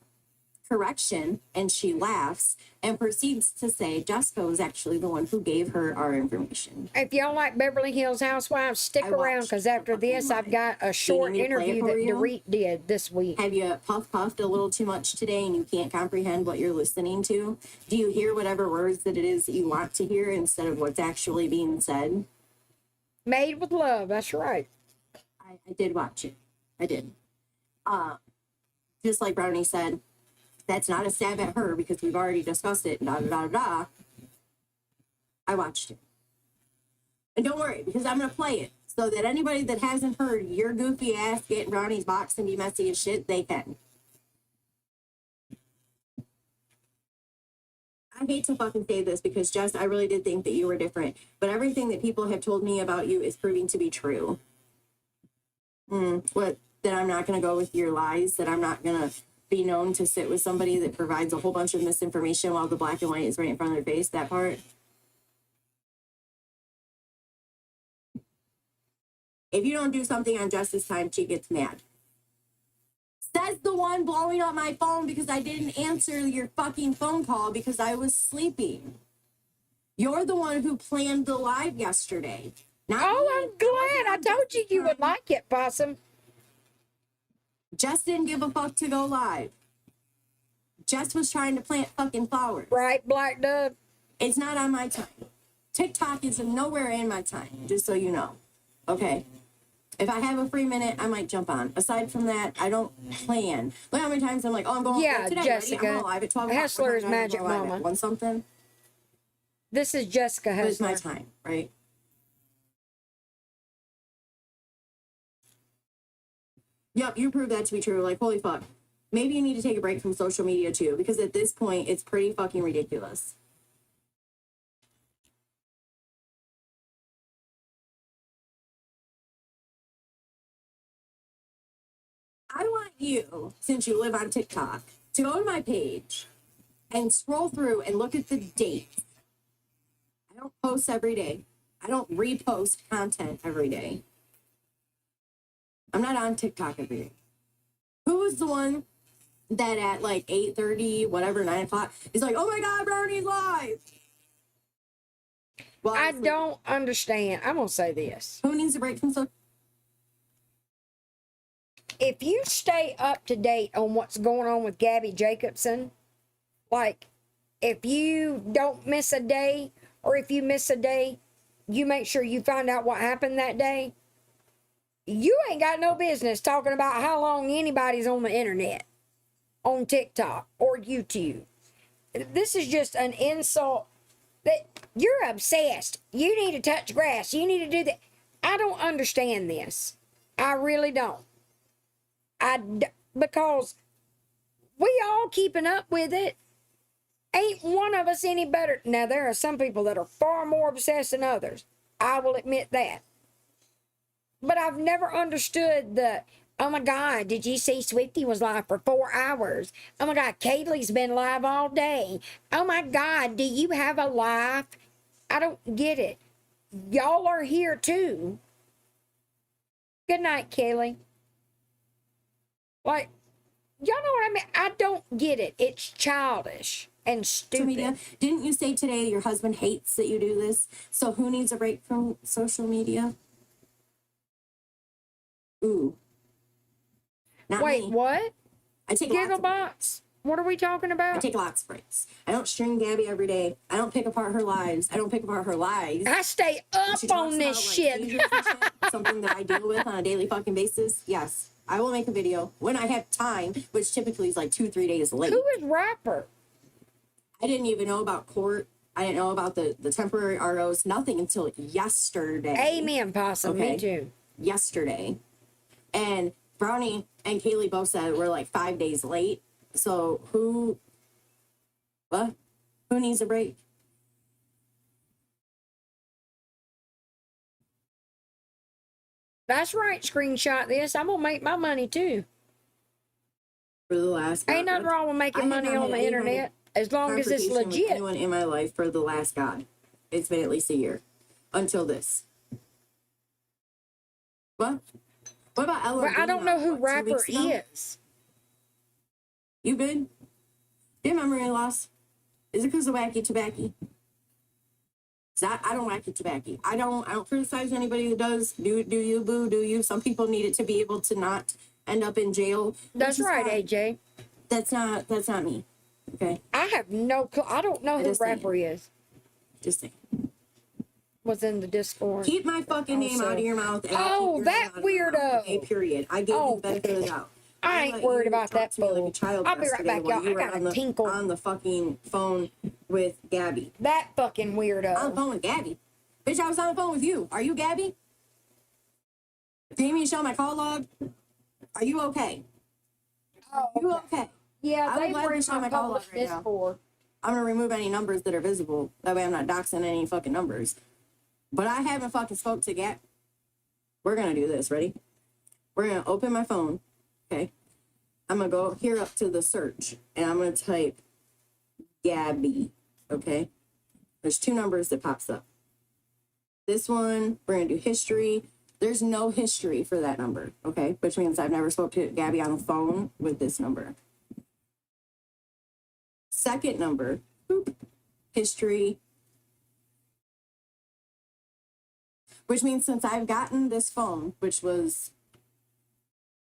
Correction. And she laughs and proceeds to say Jessica was actually the one who gave her our information. If y'all like Beverly Hills Housewives, stick around, because after this, I've got a short interview that Dorit did this week. Have you puffed a little too much today and you can't comprehend what you're listening to? Do you hear whatever words that it is that you want to hear instead of what's actually being said? Made with love, that's right. I did watch it. I did. Just like Brownie said, that's not a stab at her because we've already discussed it. I watched it. And don't worry, because I'm going to play it. So that anybody that hasn't heard your goofy ass get in Brownie's box and be messy as shit, they can. I hate to fucking say this because, Jess, I really did think that you were different. But everything that people have told me about you is proving to be true. What? That I'm not going to go with your lies? That I'm not going to be known to sit with somebody that provides a whole bunch of misinformation while the black and white is right in front of their face? That part? If you don't do something on Jess's time, she gets mad. Says the one blowing up my phone because I didn't answer your fucking phone call because I was sleeping. You're the one who planned the live yesterday. Not me. Oh, I'm glad. I told you you would like it, Possum. Jess didn't give a fuck to go live. Jess was trying to plant fucking flowers. Right, Black Dove? It's not on my time. TikTok is nowhere in my time, just so you know. Okay? If I have a free minute, I might jump on. Aside from that, I don't plan. Look how many times I'm like, oh, I'm going Yeah, today. Jessica. Ready? I'm going live at 12 o'clock. Hustler's Magic Mama. Want something? This is Jessica It's my Hustler. time, right? Yep, you proved that to be true. Like, holy fuck. Maybe you need to take a break from social media too, because at this point, it's pretty fucking ridiculous. I want you, since you live on TikTok, to go to my page and scroll through and look at the dates. I don't post every day. I don't repost content every day. I'm not on TikTok every day. Who was the one that at like 8:30, whatever, 9 o'clock, is like, oh my God, Brownie's live? Well, I don't understand. I'm going to say this. Who needs a break from social? If you stay up to date on what's going on with Gabby Jacobson, like if you don't miss a day, or if you miss a day, you make sure you find out what happened that day. You ain't got no business talking about how long anybody's on the internet, on TikTok or YouTube. This is just an insult that you're obsessed. You need to touch grass. You need to do that. I don't understand this. I really don't. Because we all keeping up with it. Ain't one of us any better. Now, there are some people that are far more obsessed than others. I will admit that. But I've never understood oh my God, did you see Swifty was live for 4 hours? Oh my God, Kaylee's been live all day. Oh my God, do you have a life? I don't get it. Y'all are here too. Good night, Kaylee. Like, y'all know what I mean? I don't get it. It's childish and stupid. Media. Didn't you say today your husband hates that you do this? So who needs a break from social media? Ooh. Not Wait, me. what? I take lots of Gigglebox? What are we talking I about? take lots of breaks. I don't string Gabby every day. I don't pick apart her lives. I don't pick apart her lies. I stay When she up talks on this about, like, shit. seizures and shit, something that I deal with on a daily fucking basis. Yes, I will make a video when I have time, which typically is like 2-3 days late. Who is Rapper? I didn't even know about court. I didn't know about the temporary ROs. Nothing until yesterday. Amen, Possum. Okay. Me too. Yesterday. And Brownie and Kaylee both said we're like 5 days late. So who needs a break? That's right. Screenshot this. I'm gonna make my money too. For the last Ain't nothing wrong with I making have money not on had the any internet as long as it's confrontation with legit. anyone in my life for the last God. It's been at least a year. Until this. What? What about Ella? But I don't know who What, 2 Rapper weeks ago? is. You good? Your memory loss? Is it because of wacky tobacco? I don't wacky tobacco. I don't criticize anybody who does. Do you, boo? Do you? Some people need it to be able to not end up in jail. That's which is right, fine. AJ. That's not me. Okay, I have no clue. I don't know who just saying. Rapper is. just saying. Was in the Discord. Keep my fucking name Also- out of your mouth. And Oh, I'll keep yours that out of your mouth, weirdo. Okay, period. I gave you Oh, the benefit of the doubt. I ain't let worried you about talk that to me like a fool. child I'll be right yesterday back, while y'all. you I were got on a the, tinkle. on the fucking phone with Gabby. That fucking On the weirdo. phone with Gabby. Bitch, I was on the phone with you. Are you Gabby? Do you need me to show my call log? Are you okay? Oh, You okay? yeah, I would they've gladly already show my call log published right this now. for. I'm gonna remove any numbers that are visible. That way I'm not doxing any fucking numbers. But I haven't fucking spoke to Gab. We're gonna do this. Ready? We're gonna open my phone. Okay. I'm gonna go here up to the search and I'm gonna type Gabby. Okay. There's 2 numbers that pops up. This one, we're gonna do history. There's no history for that number. Okay. Which means I've never spoke to Gabby on the phone with this number. Second number, boop, history. Which means since I've gotten this phone, which was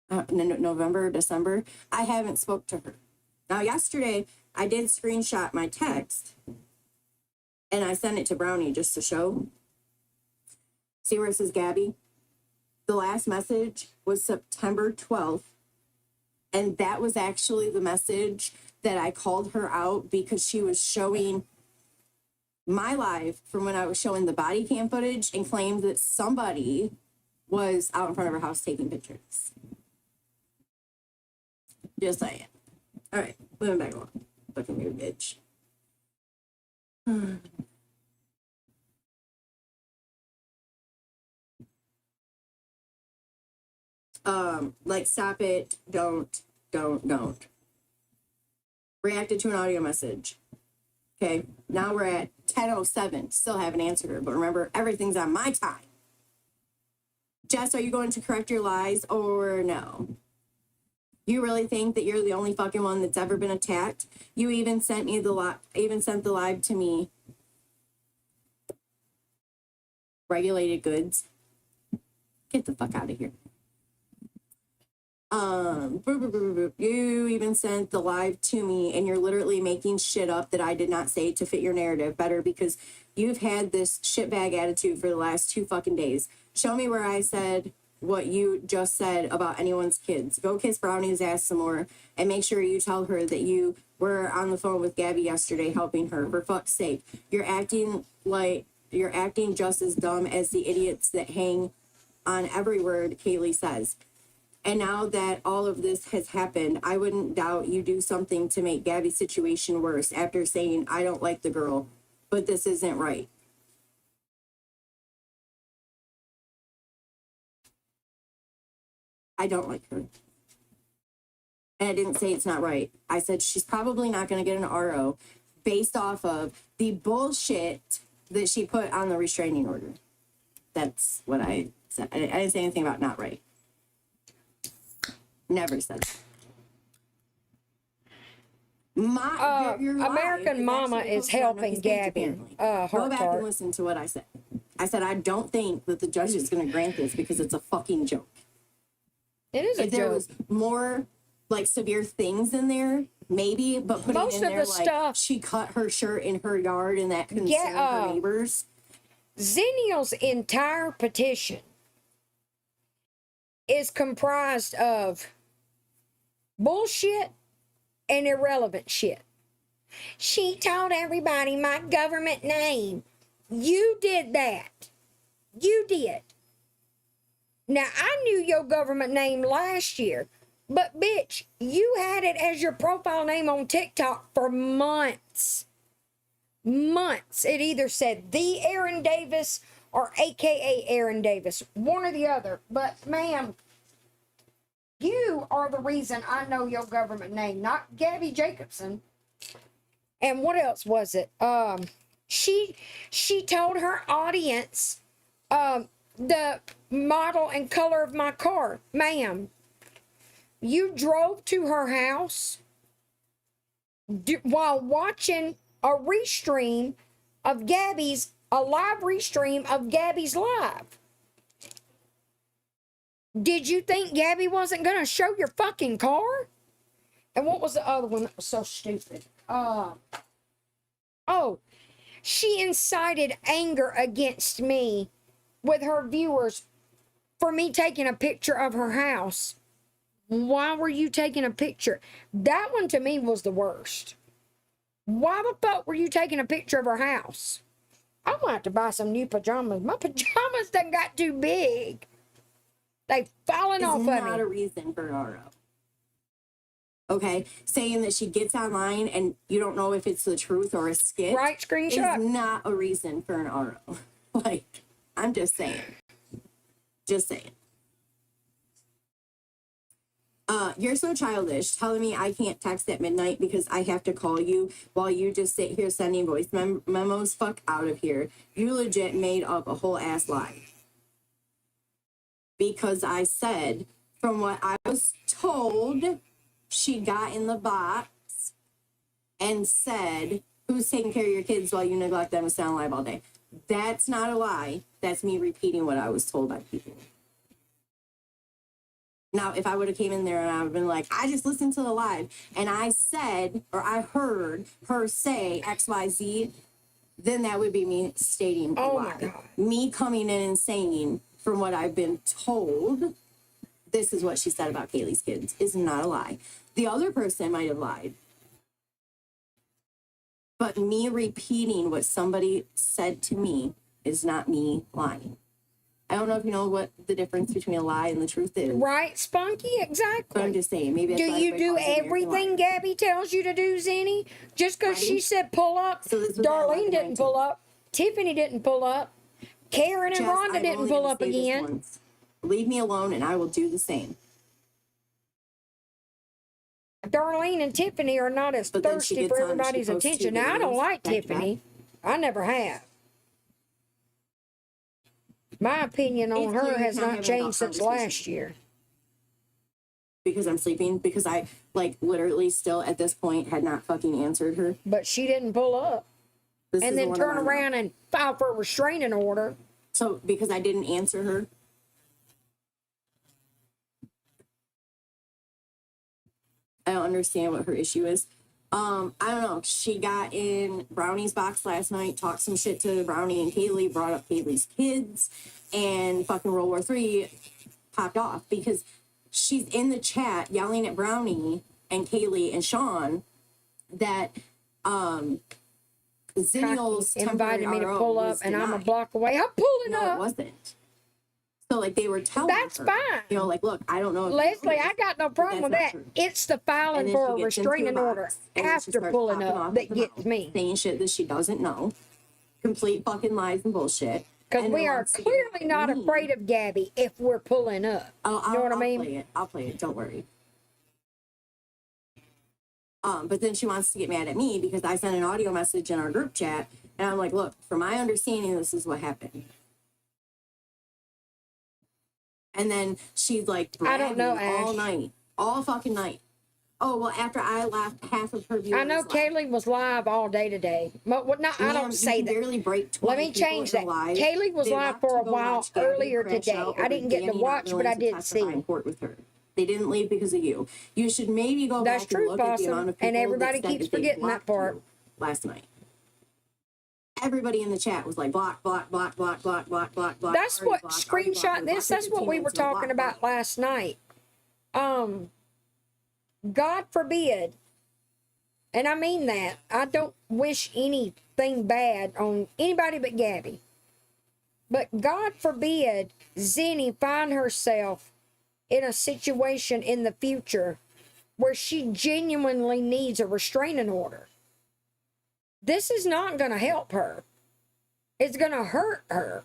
November, December, I haven't spoke to her. Now, yesterday, I did screenshot my text and I sent it to Brownie just to show. See where it says Gabby? The last message was September 12th. And that was actually the message that I called her out because she was showing my live from when I was showing the body cam footage and claimed that somebody was out in front of her house taking pictures. Just saying. All right, moving back along. Fucking weird bitch. Like stop it, don't. Reacted to an audio message. Okay, now we're at 10:07. Still haven't answered her, but remember, everything's on my time. Jess, are you going to correct your lies or no? You really think that you're the only fucking one that's ever been attacked? You even sent me sent the live to me. Regulated goods. Get the fuck out of here. You even sent the live to me and you're literally making shit up that I did not say to fit your narrative better because you've had this shitbag attitude for the last 2 fucking days. Show me where I said what you just said about anyone's kids. Go kiss Brownie's ass some more and make sure you tell her that you were on the phone with Gabby yesterday helping her. For fuck's sake. You're acting just as dumb as the idiots that hang on every word Kaylee says. And now that all of this has happened, I wouldn't doubt you do something to make Gabby's situation worse after saying, I don't like the girl, but this isn't right. I don't like her. And I didn't say it's not right. I said she's probably not going to get an RO based off of the bullshit that she put on the restraining order. That's what I said. I didn't say anything about not right. Never said that. Your American Mama is helping Gabby. Go Heart back and listen to what I said. I said I don't think that the judge is going to grant this because it's a fucking joke. It is a If there joke. was more like severe things in there, maybe, but putting Most in of there the like stuff- she cut her shirt in her yard and that concerned her neighbors. Xenial's entire petition is comprised of bullshit and irrelevant shit. She told everybody my government name. You did that. You did. Now, I knew your government name last year, but bitch, you had it as your profile name on TikTok for months. Months. It either said the Aaron Davis or AKA Aaron Davis, one or the other. But, ma'am, you are the reason I know your government name, not Gabby Jacobson. And what else was it? She told her audience the model and color of my car. Ma'am, you drove to her house while watching a live restream of Gabby's live. Did you think Gabby wasn't going to show your fucking car? And what was the other one that was so stupid? She incited anger against me with her viewers for me taking a picture of her house. Why were you taking a picture? That one to me was the worst. Why the fuck were you taking a picture of her house? I'm gonna have to buy some new pajamas. My pajamas done got too big. They've fallen is off of not me. a reason for an RO. Okay, saying that she gets online and you don't know if it's the truth or a skit, Right, screenshot. is not a reason for an RO. Like, I'm just saying. Just saying. You're so childish, telling me I can't text at midnight because I have to call you while you just sit here sending voice memos. Fuck out of here. You legit made up a whole ass lie. Because I said, from what I was told, she got in the box and said, who's taking care of your kids while you neglect them and stay on live all day? That's not a lie. That's me repeating what I was told by people. Now, if I would have came in there and I would have been like, I just listened to the live and I said, or I heard her say XYZ, then that would be me stating a Oh lie. my God. Me coming in and saying, from what I've been told, this is what she said about Kaylee's kids, is not a lie. The other person might have lied. But me repeating what somebody said to me is not me lying. I don't know if you know what the difference between a lie and the truth is. Right, Spunky? But I'm Exactly. just saying, maybe Do that's why you everybody do calls it American everything lie. Gabby tells you to do, Zenny? Just because she Ready? said pull up, So this was at Darlene 11:19. didn't pull up, Tiffany didn't pull up, Karen and Jess, Rhonda I'm didn't only pull gonna up say this again. once. Leave me alone and I will do the same. Darlene and Tiffany are not as But then she thirsty gets for on, she everybody's posts two attention. Now, I don't videos like back to Tiffany. I never have. My opinion on It's her clear has you're not not having adult changed since conversation. last year. Because I'm sleeping, because I, like, literally still at this point had not fucking answered her. But she didn't pull up. This is And the then one turn I'm on now. around and file for a restraining order. So, because I didn't answer her, I don't understand what her issue is. I don't know. She got in Brownie's box last night, talked some shit to Brownie and Kaylee, brought up Kaylee's kids, and fucking World War III popped off because she's in the chat yelling at Brownie and Kaylee and Sean that Zennial's temporary Invited me to RO pull was up, and I'm a denied. block away. I'm pulling No, it up. wasn't. So, like, they were telling That's her, fine. you know, like, look, I don't know if Leslie, I got no problem with that's that. not true. It's the And filing then for she a gets into restraining a order box, and then she after starts pulling popping up off that at the gets mouth, me. saying shit that she doesn't know, complete fucking lies and bullshit. Because and we then are wants to get clearly mad at not me. afraid of Gabby if we're pulling up. Oh, You know what I mean? Play it. I'll play it. Don't worry. But then she wants to get mad at me because I sent an audio message in our group chat, and I'm like, look, from my understanding, this is what happened. And then she's like, I don't know, bragging all Ash. night, all fucking night. Oh, well, after I left, half of her viewers I know left. Kaylee was live all day today. But no, I Ma'am, don't say you can that. barely break 20 Let me people change in that. a live. Kaylee was They live left for to a go while watch Gabby earlier crash today. out I over didn't get to Danny not watch, but willing I to did testify see. in court with her. They didn't leave because of you. You should maybe go That's back and true, look at the Possum, amount of people and everybody that said keeps that they forgetting that blocked part. you last night. Everybody in the chat was like, block, block, block, block, block, block, block, block. That's already what blocked, already blocked, screenshot we this. blocked That's 15 what we were minutes ago, talking block, about block. last night. God forbid, and I mean that, I don't wish anything bad on anybody but Gabby. But God forbid Zenny find herself in a situation in the future where she genuinely needs a restraining order. This is not going to help her. It's going to hurt her.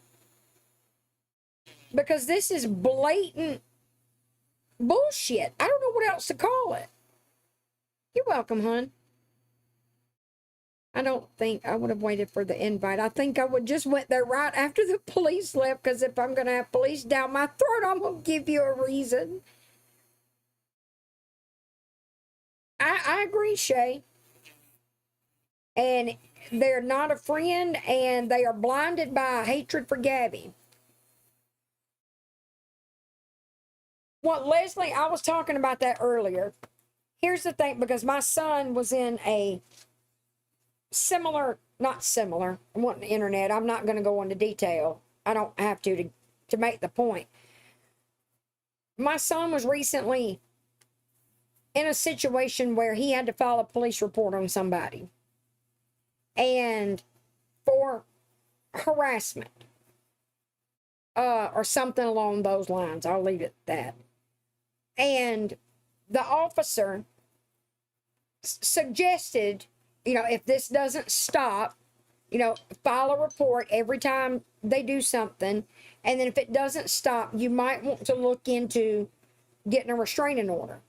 Because this is blatant bullshit. I don't know what else to call it. You're welcome, hon. I don't think I would have waited for the invite. I think I would just went there right after the police left, because if I'm going to have police down my throat, I'm going to give you a reason. I agree, Shay. And they're not a friend, and they are blinded by hatred for Gabby. Well, Leslie, I was talking about that earlier. Here's the thing, because my son was in a similar, not similar, I want the internet. I'm not going to go into detail. I don't have to make the point. My son was recently in a situation where he had to file a police report on somebody, and for harassment. or something along those lines. I'll leave it at that. And the officer suggested, if this doesn't stop, file a report every time they do something. And then if it doesn't stop, you might want to look into getting a restraining order.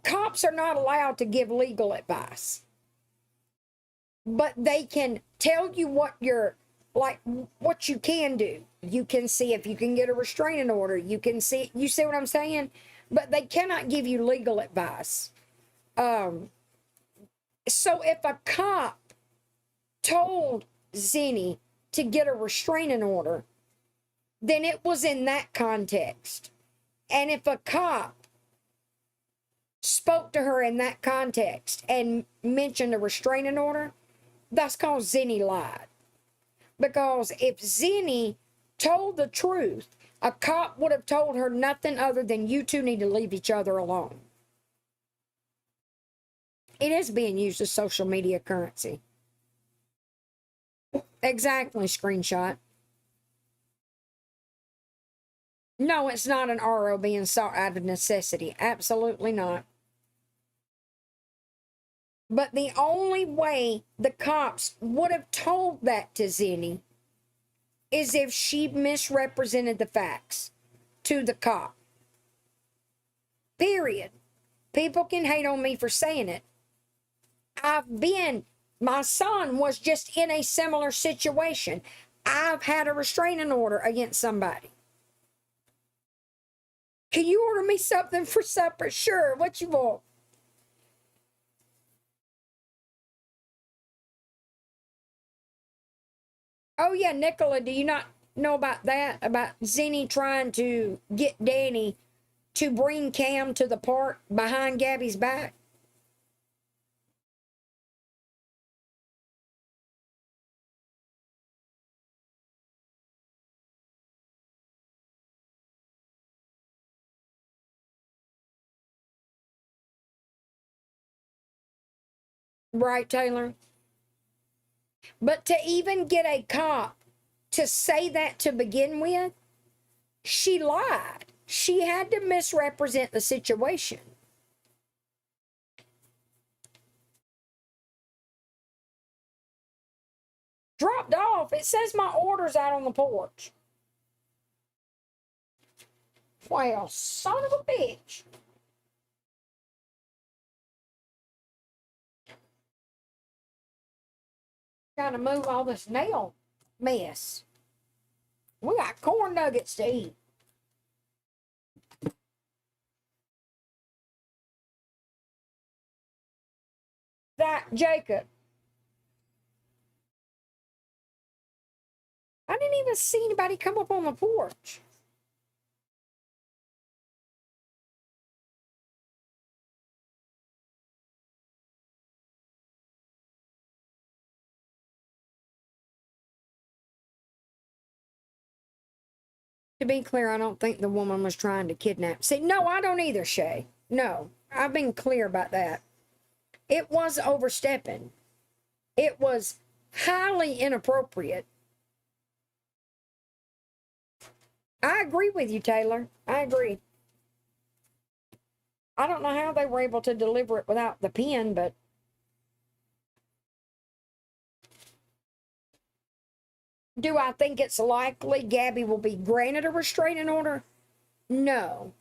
Cops are not allowed to give legal advice, but they can tell you what you can do. You can see if you can get a restraining order. You see what I'm saying? But they cannot give you legal advice. So if a cop told Zenny to get a restraining order, then it was in that context. And if a cop spoke to her in that context and mentioned a restraining order, that's called Zenny lied. Because if Zenny told the truth, a cop would have told her nothing other than you two need to leave each other alone. It is being used as social media currency. Exactly, screenshot. No, it's not an RO being sought out of necessity. Absolutely not. But the only way the cops would have told that to Zenny is if she misrepresented the facts to the cop. Period. People can hate on me for saying it. My son was just in a similar situation. I've had a restraining order against somebody. Can you order me something for supper? Sure. What you want? Oh, yeah, Nicola, do you not know about that? About Zenny trying to get Danny to bring Cam to the park behind Gabby's back? Right, Taylor? But to even get a cop to say that to begin with, she lied. She had to misrepresent the situation. Dropped off. It says my order's out on the porch. Well, son of a bitch. Trying to move all this nail mess. We got corn nuggets to eat. That Jacob. I didn't even see anybody come up on the porch. To be clear, I don't think the woman was trying to kidnap. See, no, I don't either, Shay. No, I've been clear about that. It was overstepping. It was highly inappropriate. I agree with you, Taylor. I agree. I don't know how they were able to deliver it without the pen, but do I think it's likely Gabby will be granted a restraining order? No.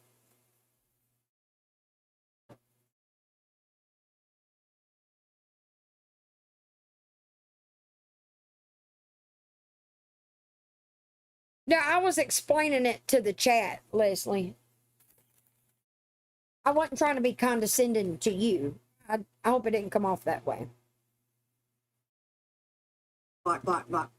No, I was explaining it to the chat, Leslie. I wasn't trying to be condescending to you. I hope it didn't come off that way. Block, block, block.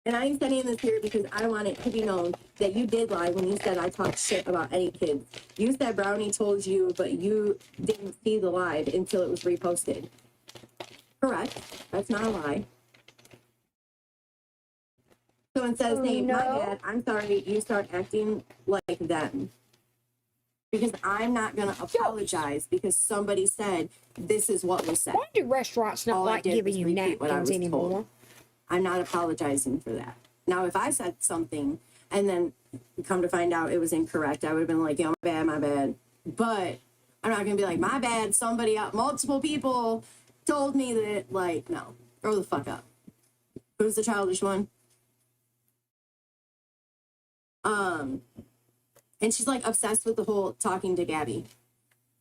And I'm sending this here because I want it to be known that you did lie when you said I talked shit about any kids. You said Brownie told you, but you didn't see the live until it was reposted. Correct. That's not a lie. So instead of saying, my bad, I'm sorry, you start acting like them. Because I'm not going to apologize because somebody said this is what was said. Why do restaurants not All I like did giving was you repeat what I napkins was anymore? told. I'm not apologizing for that. Now, if I said something and then come to find out it was incorrect, I would have been like, yo, my bad. But I'm not going to be like, my bad, somebody else, multiple people told me that, like, no. Grow the fuck up. Who's the childish one? And she's like obsessed with the whole talking to Gabby.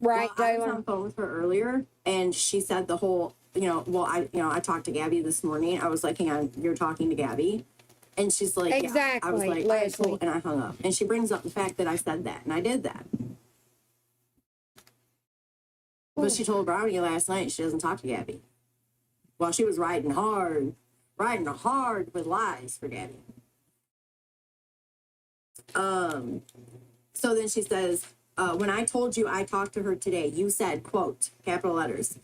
Right, Well, I was Taylor? on the phone with her earlier, and she said the whole, I talked to Gabby this morning. I was like, hang on, you're talking to Gabby? And she's like, yeah. I was Exactly, like, all right, Leslie. cool. And I hung up. And she brings up the fact that I said that, and I did that. But she told Brownie last night she doesn't talk to Gabby. Well, she was riding hard with lies for Gabby. So then she says, when I told you I talked to her today, you said, quote, capital letters.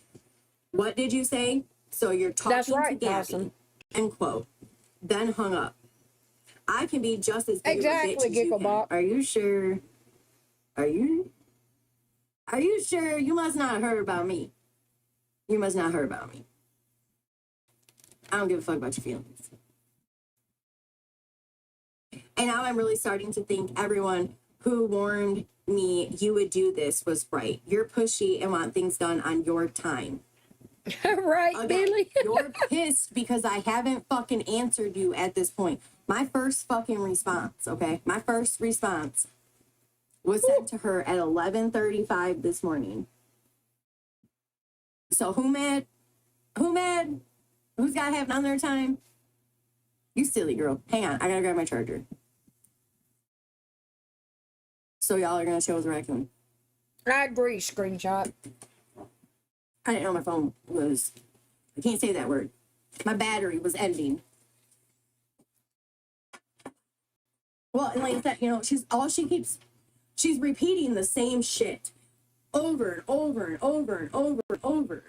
What did you say? So you're talking That's right, to Gabby, Dawson. end quote. Then hung up. I can be just as big Exactly, of a bitch as you can. Gigglebot. Are you sure? Are you sure? You must not have heard about me. You must not have heard about me. I don't give a fuck about your feelings. And now I'm really starting to think everyone who warned me you would do this was right. You're pushy and want things done on your time. Right, Again, Billy? you're pissed because I haven't fucking answered you at this point. My first fucking response, okay? My first response was sent to her at 11:35 this morning. So who mad? Who mad? Who's got to have it on their time? You silly girl. Hang on, I gotta grab my charger. So y'all are gonna show us a raccoon. I agree, screenshot. I didn't know my phone was, I can't say that word. My battery was ending. Well, and like that, she's repeating the same shit over and over and over and over and over.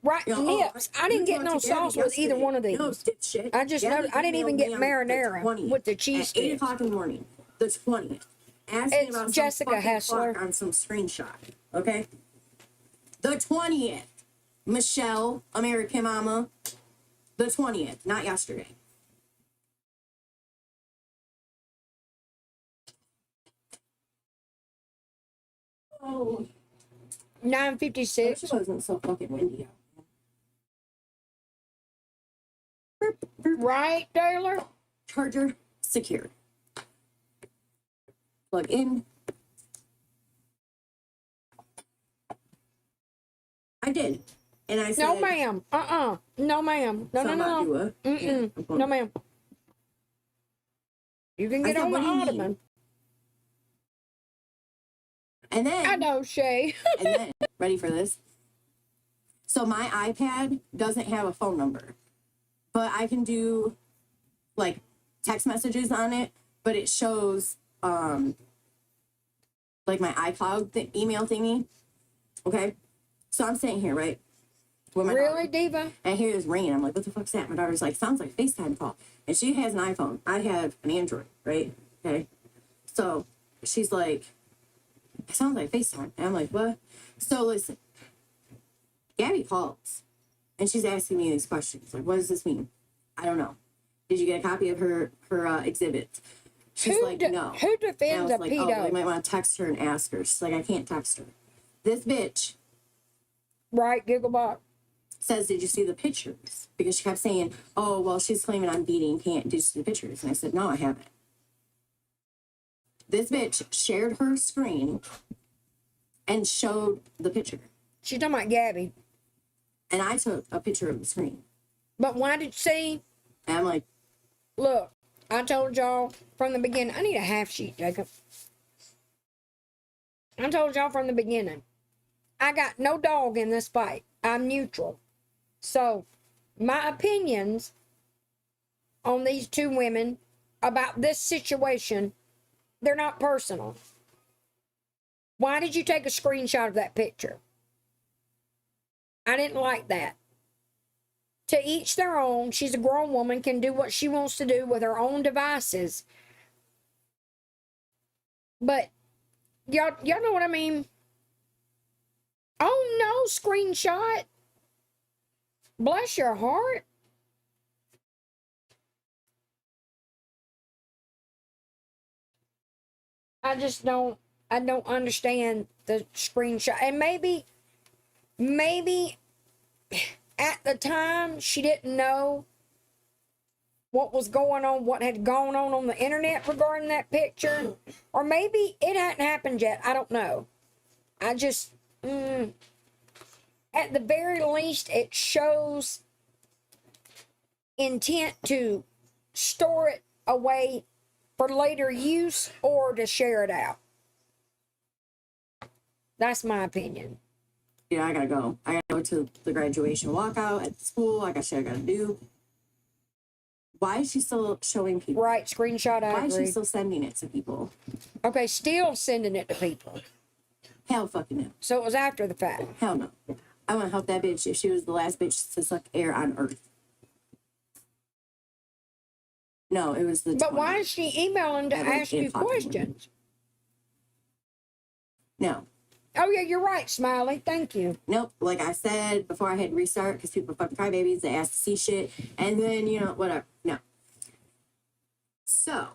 Right, Nips. I didn't get no sauce with either one of these. No, dipshit. I just Gabby noticed, I didn't even emailed get me on the marinara 20th with the cheese at 8 sticks. o'clock in the morning, the 20th. Asking It's about Jessica some fucking Hessler. clock on some screenshot, okay? The 20th. Michelle, American Mama. The 20th, not yesterday. Oh, I 9:56. wish it wasn't so fucking windy out. Right, Taylor? Charger secure. Plug in. I did. And I said, No, ma'am. No, ma'am. No, no, no. no. No, ma'am. You can get said, on the what do you mean? ottoman. And then, I know, Shay. and then, ready for this? So my iPad doesn't have a phone number, but I can do like text messages on it, but it shows like my iCloud email thingy. Okay. So I'm sitting here, right? With my Really, daughter, Diva? and I hear this ringing. I'm like, what the fuck's that? My daughter's like, sounds like a FaceTime call. And she has an iPhone. I have an Android, right? Okay. So she's like, it sounds like FaceTime. And I'm like, what? So listen, Gabby calls and she's asking me these questions. Like, what does this mean? I don't know. Did you get a copy of her exhibit? She's Who like, de- no. who And I defends was a like, pedo? oh, well, you might want to text her and ask her. She's like, I can't text her. This bitch Right, Gigglebot? says, did you see the pictures? Because she kept saying, oh, well, she's claiming I'm beating. Did you see the pictures? And I said, no, I haven't. This bitch shared her screen and showed the picture. She's talking about Gabby. And I took a picture of the screen. But why did you see? And I'm like, Look, I told y'all from the beginning, I need a half sheet, Jacob. I told y'all from the beginning, I got no dog in this fight. I'm neutral. So, my opinions on these two women about this situation, they're not personal. Why did you take a screenshot of that picture? I didn't like that. To each their own. She's a grown woman, can do what she wants to do with her own devices. But y'all know what I mean? Oh no, screenshot. Bless your heart. I don't understand the screenshot. And maybe at the time she didn't know what was going on, what had gone on the internet regarding that picture. Or maybe it hadn't happened yet. I don't know. I just, at the very least, it shows intent to store it away for later use or to share it out. That's my opinion. Yeah, I gotta go. I gotta go to the graduation walkout at the school. I got shit I gotta do. Why is she still showing people? Right, screenshot, I Why is agree. she still sending it to people? Okay, still sending it to people. Hell fucking no. So it was after the fact. Hell no. I want to help that bitch if she was the last bitch to suck air on earth. No, it was the. But 20th. why is she emailing to At like ask you 8 o'clock in the morning. questions? No. Oh, yeah, you're right, Smiley. Thank you. Nope. Like I said before, I had to restart because people are fucking crybabies. They ask to see shit, and then whatever. No. So.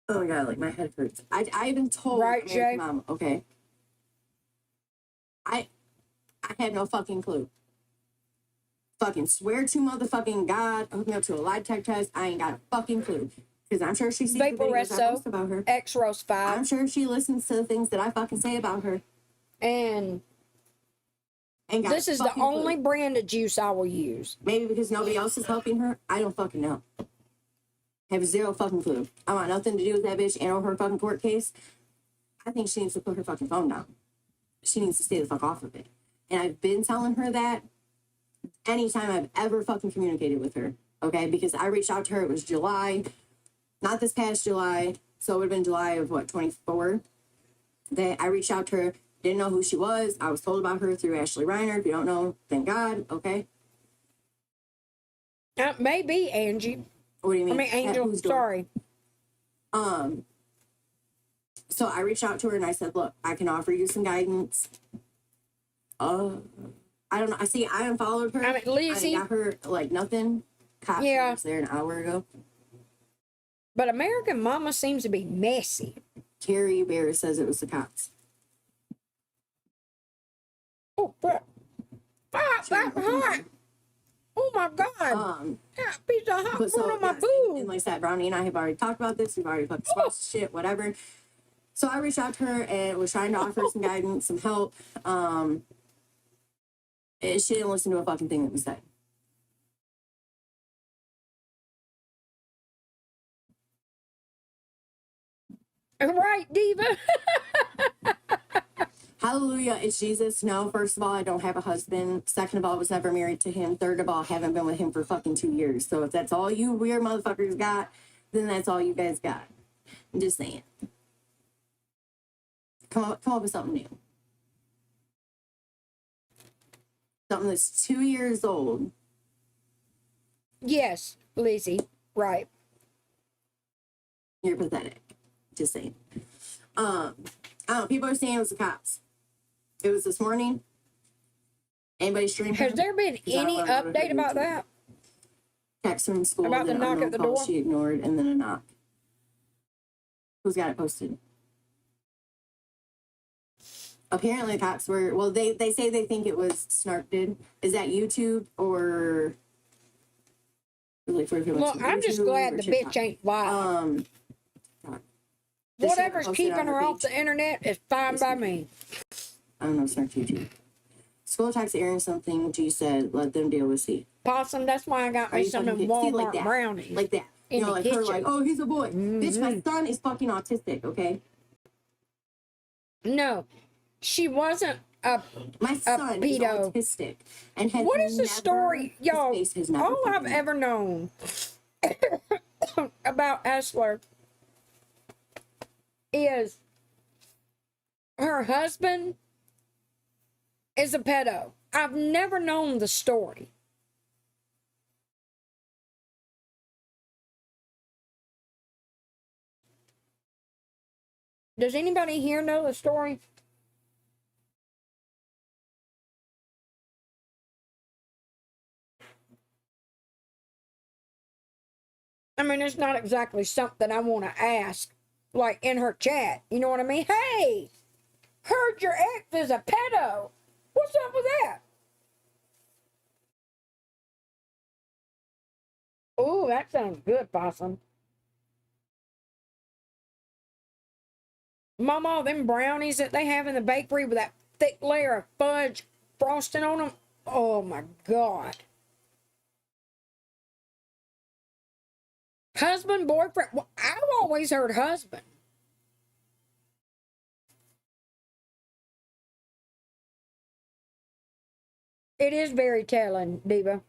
Oh my god, like my head hurts. I even told Right, American Jay? Mom, okay. I had no fucking clue. Fucking swear to motherfucking God, hook me up to a lie detector test. I ain't got a fucking clue. Because I'm sure she sees the videos I post about her. X-Rose 5. I'm sure she listens to the things that I fucking say about her. And Ain't got this is the fucking clue. only brand of juice I will use. Maybe because nobody else is helping her. I don't fucking know. Have zero fucking clue. I want nothing to do with that bitch and or her fucking court case. I think she needs to put her fucking phone down. She needs to stay the fuck off of it. And I've been telling her that anytime I've ever fucking communicated with her. Okay? Because I reached out to her. It was July. Not this past July. So it would have been July of 24. That I reached out to her. Didn't know who she was. I was told about her through Ashley Reiner. If you don't know, thank God. Okay? Maybe, Angie. What do you mean? I mean, Angel, sorry. So I reached out to her and I said, look, I can offer you some guidance. I don't know. I unfollowed her. I mean, Lizzie. I got her, like, nothing. Cops was there an hour ago. But American Mama seems to be messy. Carrie Bear says it was the cops. Oh, fuck. Fuck, that hot. Oh, my God. That piece of hot food on my boob. And like I said, Brownie and I have already talked about this. We've already fucking squashed shit, whatever. So I reached out to her and was trying to offer her some guidance, some help. And she didn't listen to a fucking thing that was said. Right, Diva? Hallelujah, it's Jesus. No, first of all, I don't have a husband. Second of all, I was never married to him. Third of all, I haven't been with him for fucking 2 years. So if that's all you weird motherfuckers got, then that's all you guys got. I'm just saying. Come up with something new. Something that's 2 years old. Yes, Lizzie. Right. You're pathetic. Just saying. People are saying it was the cops. It was this morning. Anybody streaming? Has there been any update about that? Text from school. About the knock at the door? She ignored, and then a knock. Who's got it posted? Apparently, the cops were. Well, they say they think it was Snark did. Is that YouTube or? Look, I'm just glad the bitch ain't wild. Whatever's keeping her off the internet is fine by me. I don't know, Snark YouTube. School attacks airing something. G said, let them deal with C. Possum, that's why I got me some of them Walmart brownies. Like that. In you know, the like kitchen. her, like, oh, he's a boy. Bitch, my son is fucking autistic, okay? No, she wasn't a My son is pedo. autistic. And has What is the never- story, his y'all? face has never All I've fucking- ever known about Esler is her husband is a pedo. I've never known the story. Does anybody here know the story? I mean, it's not exactly something I want to ask, like in her chat. You know what I mean? Hey, heard your ex is a pedo. What's up with that? Oh, that sounds good, Possum. Mama, them brownies that they have in the bakery with that thick layer of fudge frosting on them. Oh my God. Husband, boyfriend. Well, I've always heard husband. It is very telling, Diva.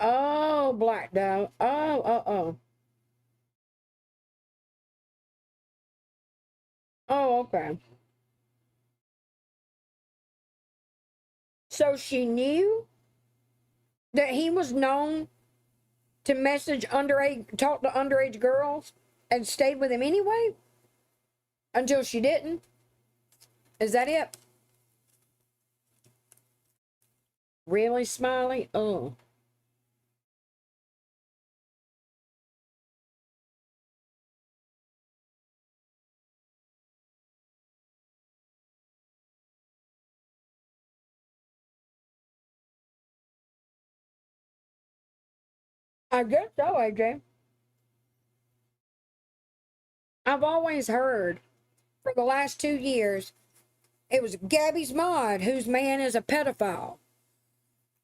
Oh, Black Dove. Oh. Oh, okay. So she knew that he was known to message underage, talk to underage girls, and stayed with him anyway until she didn't. Is that it? Really, Smiley? Oh. I guess so, AJ. I've always heard for the last 2 years it was Gabby's mod whose man is a pedophile.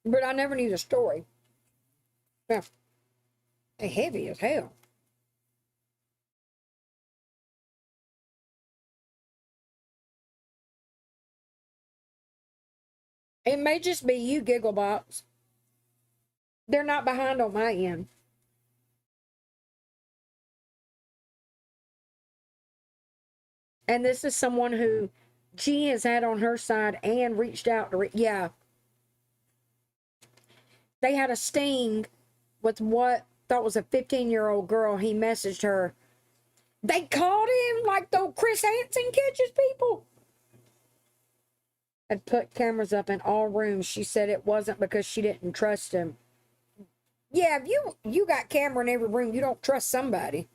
But I never knew the story. Yeah, heavy as hell. It may just be you, Gigglebox. They're not behind on my end. And this is someone who G has had on her side and reached out to. Yeah. They had a sting with what thought was a 15-year-old girl. He messaged her. They called him like the Chris Hansen catches people. And put cameras up in all rooms. She said it wasn't because she didn't trust him. Yeah, if you got camera in every room, you don't trust somebody.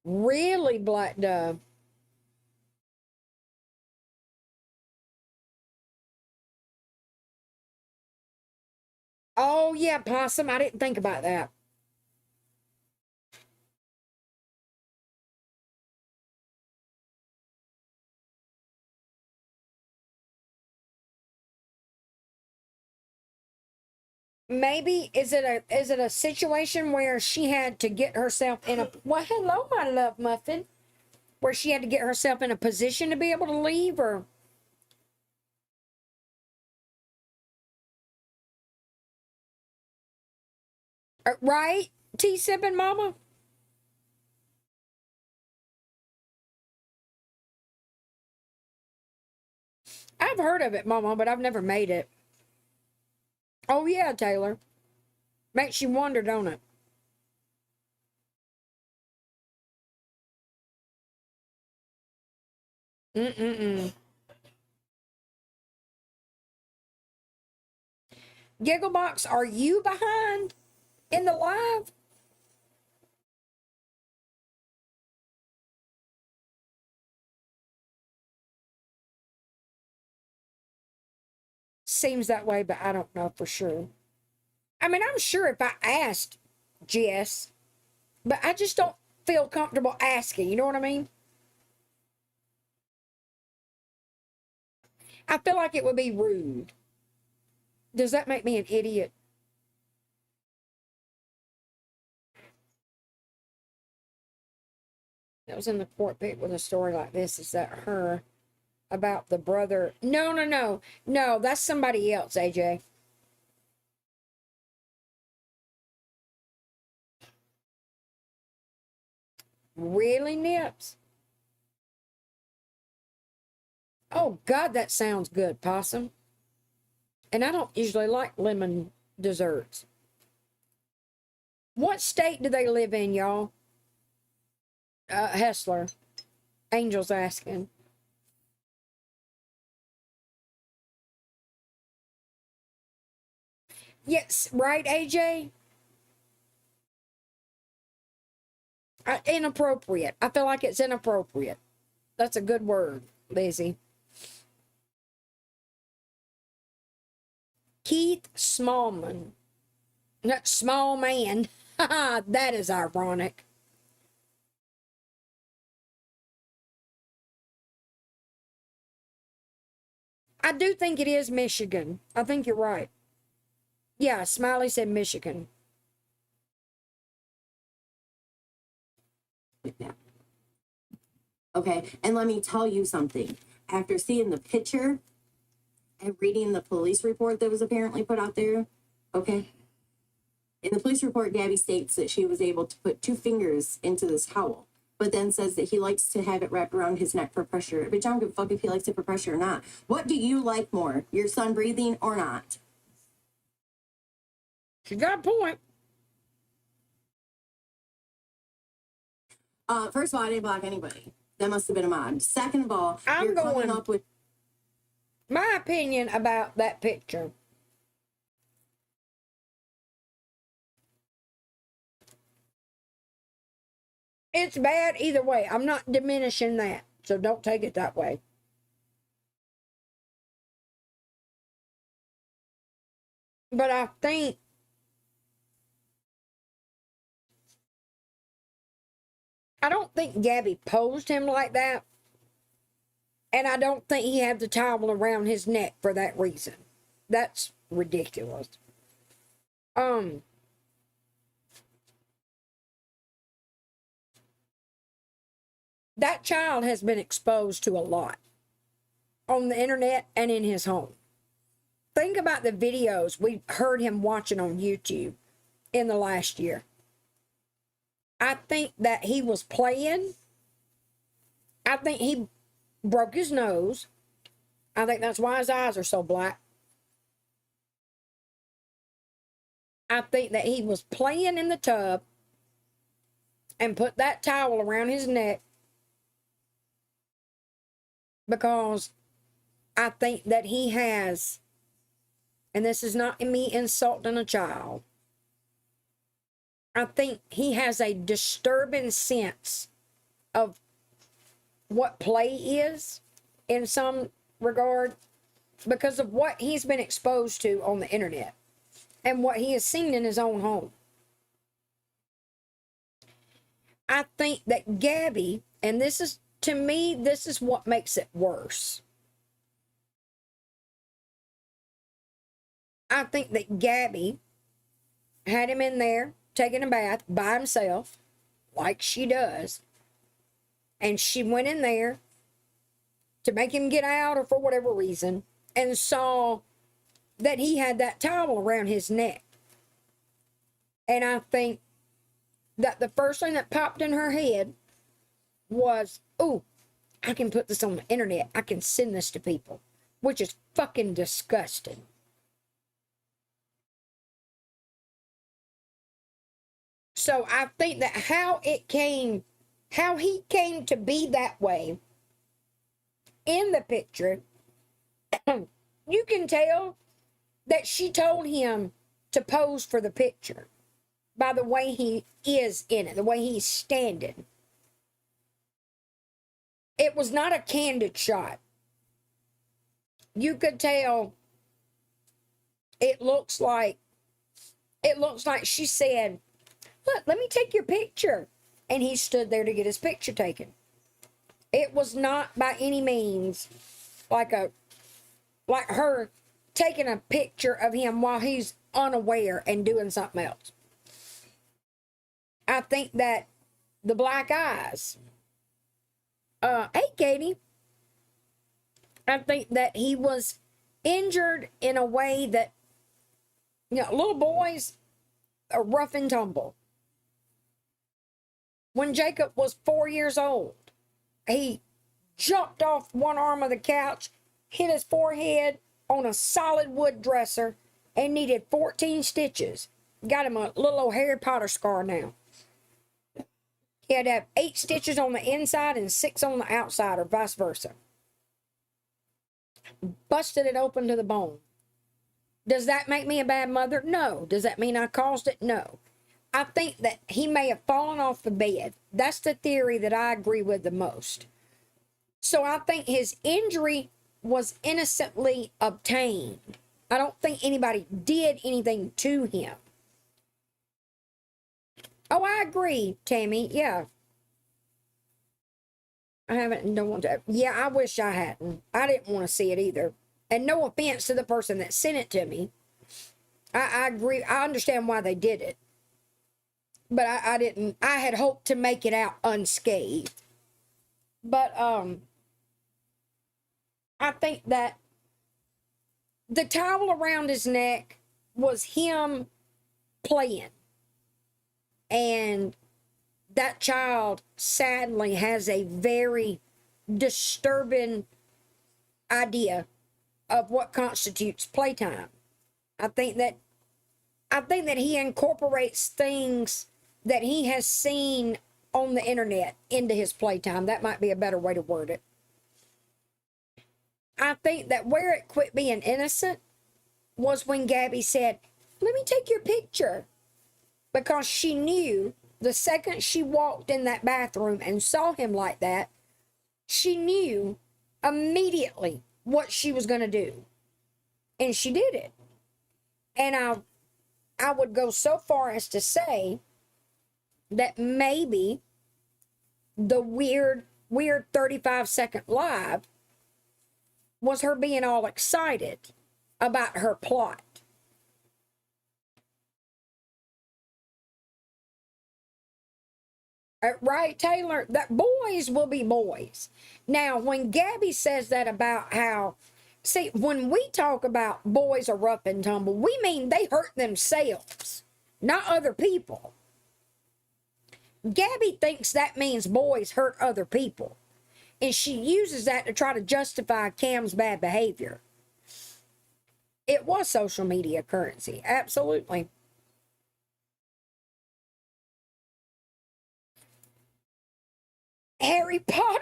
Really, Black Dove? Oh, yeah, Possum. I didn't think about that. Maybe is it a situation where she had to get herself in a well, hello, my love muffin, where she had to get herself in a position to be able to leave, or right? Tea sipping, Mama. I've heard of it, Mama, but I've never made it. Oh yeah, Taylor. Makes you wonder, don't it? Mm-mm-mm. Gigglebox, are you behind in the live? Seems that way, but I don't know for sure. I mean, I'm sure if I asked Jess, but I just don't feel comfortable asking. You know what I mean? I feel like it would be rude. Does that make me an idiot? That was in the court pit with a story like this. Is that her about the brother? No, no, no. No, that's somebody else, AJ. Really, Nips? Oh, God, that sounds good, Possum. And I don't usually like lemon desserts. What state do they live in, y'all? Hessler. Angel's asking. Yes, right, AJ? Inappropriate. I feel like it's inappropriate. That's a good word, Lizzie. Keith Smallman. Not small man. That is ironic. I do think it is Michigan. I think you're right. Yeah, Smiley said Michigan. Yeah. Okay, and let me tell you something. After seeing the picture and reading the police report that was apparently put out there, okay, in the police report, Gabby states that she was able to put 2 fingers into this towel, but then says that he likes to have it wrapped around his neck for pressure. Bitch, I don't give a fuck if he likes it for pressure or not. What do you like more, your son breathing or not? She got a point. First of all, I didn't block anybody. That must have been a mod. Second of all, I'm you're coming going- up with... My opinion about that picture. It's bad either way. I'm not diminishing that, so don't take it that way. But I don't think Gabby posed him like that. And I don't think he had the towel around his neck for that reason. That's ridiculous. That child has been exposed to a lot on the internet and in his home. Think about the videos we heard him watching on YouTube in the last year. I think that he was playing. I think he broke his nose. I think that's why his eyes are so black. I think that he was playing in the tub and put that towel around his neck because I think that he has, and this is not me insulting a child, I think he has a disturbing sense of what play is in some regard because of what he's been exposed to on the internet and what he has seen in his own home. I think that Gabby, and this is, to me, this is what makes it worse. I think that Gabby had him in there taking a bath by himself, like she does. And she went in there to make him get out or for whatever reason and saw that he had that towel around his neck. And I think that the first thing that popped in her head was, oh, I can put this on the internet. I can send this to people, which is fucking disgusting. So I think that how he came to be that way in the picture, you can tell that she told him to pose for the picture by the way he is in it, the way he's standing. It was not a candid shot. You could tell it looks like she said, look, let me take your picture. And he stood there to get his picture taken. It was not by any means like her taking a picture of him while he's unaware and doing something else. I think that the black eyes, hey Katie, I think that he was injured in a way that, little boys are rough and tumble. When Jacob was 4 years old, he jumped off one arm of the couch, hit his forehead on a solid wood dresser, and needed 14 stitches. Got him a little old Harry Potter scar now. He had to have 8 stitches on the inside and 6 on the outside, or vice versa. Busted it open to the bone. Does that make me a bad mother? No. Does that mean I caused it? No. I think that he may have fallen off the bed. That's the theory that I agree with the most. So I think his injury was innocently obtained. I don't think anybody did anything to him. Oh, I agree, Tammy. Yeah. I haven't, don't want to. Yeah, I wish I hadn't. I didn't want to see it either. And no offense to the person that sent it to me. I agree. I understand why they did it. But I didn't. I had hoped to make it out unscathed. But I think that the towel around his neck was him playing. And that child sadly has a very disturbing idea of what constitutes playtime. I think that he incorporates things that he has seen on the internet into his playtime. That might be a better way to word it. I think that where it quit being innocent was when Gabby said, "Let me take your picture." Because she knew the second she walked in that bathroom and saw him like that, she knew immediately what she was going to do. And she did it. And I would go so far as to say that maybe the weird 35-second live was her being all excited about her plot. Right, Taylor? That boys will be boys. Now, when Gabby says that about how, see, when we talk about boys are rough and tumble, we mean they hurt themselves, not other people. Gabby thinks that means boys hurt other people. And she uses that to try to justify Cam's bad behavior. It was social media currency, absolutely. Harry Potter.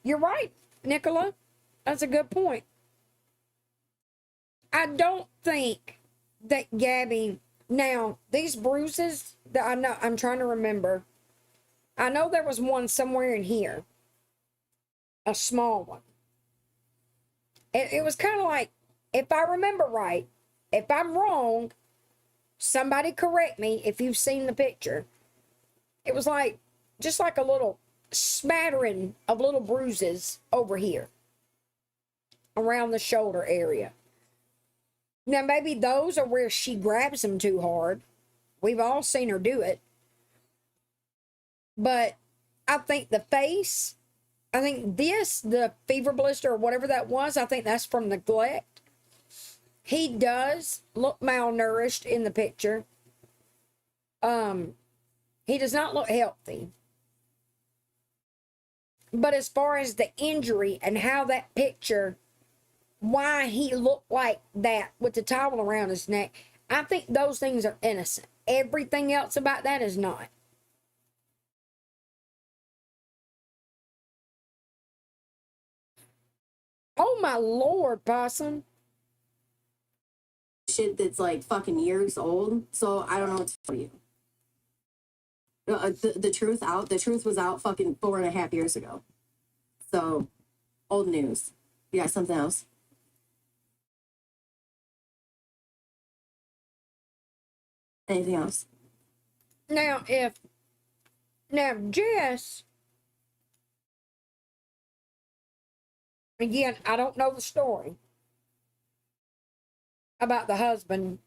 You're right, Nicola. That's a good point. I don't think that Gabby, now these bruises that I know, I'm trying to remember. I know there was one somewhere in here, a small one. It was kind of like, if I remember right, if I'm wrong, somebody correct me if you've seen the picture. It was like, just like a little smattering of little bruises over here around the shoulder area. Now, maybe those are where she grabs him too hard. We've all seen her do it. But I think the face, I think the fever blister or whatever that was, I think that's from neglect. He does look malnourished in the picture. He does not look healthy. But as far as the injury and how that picture, why he looked like that with the towel around his neck, I think those things are innocent. Everything else about that is not. Oh my Lord, Possum. Shit that's like fucking years old, so I don't know what to tell you. The truth was out fucking 4.5 years ago. So, old news. You got something else? Anything else? Now, Jess, again, I don't know the story about the husband,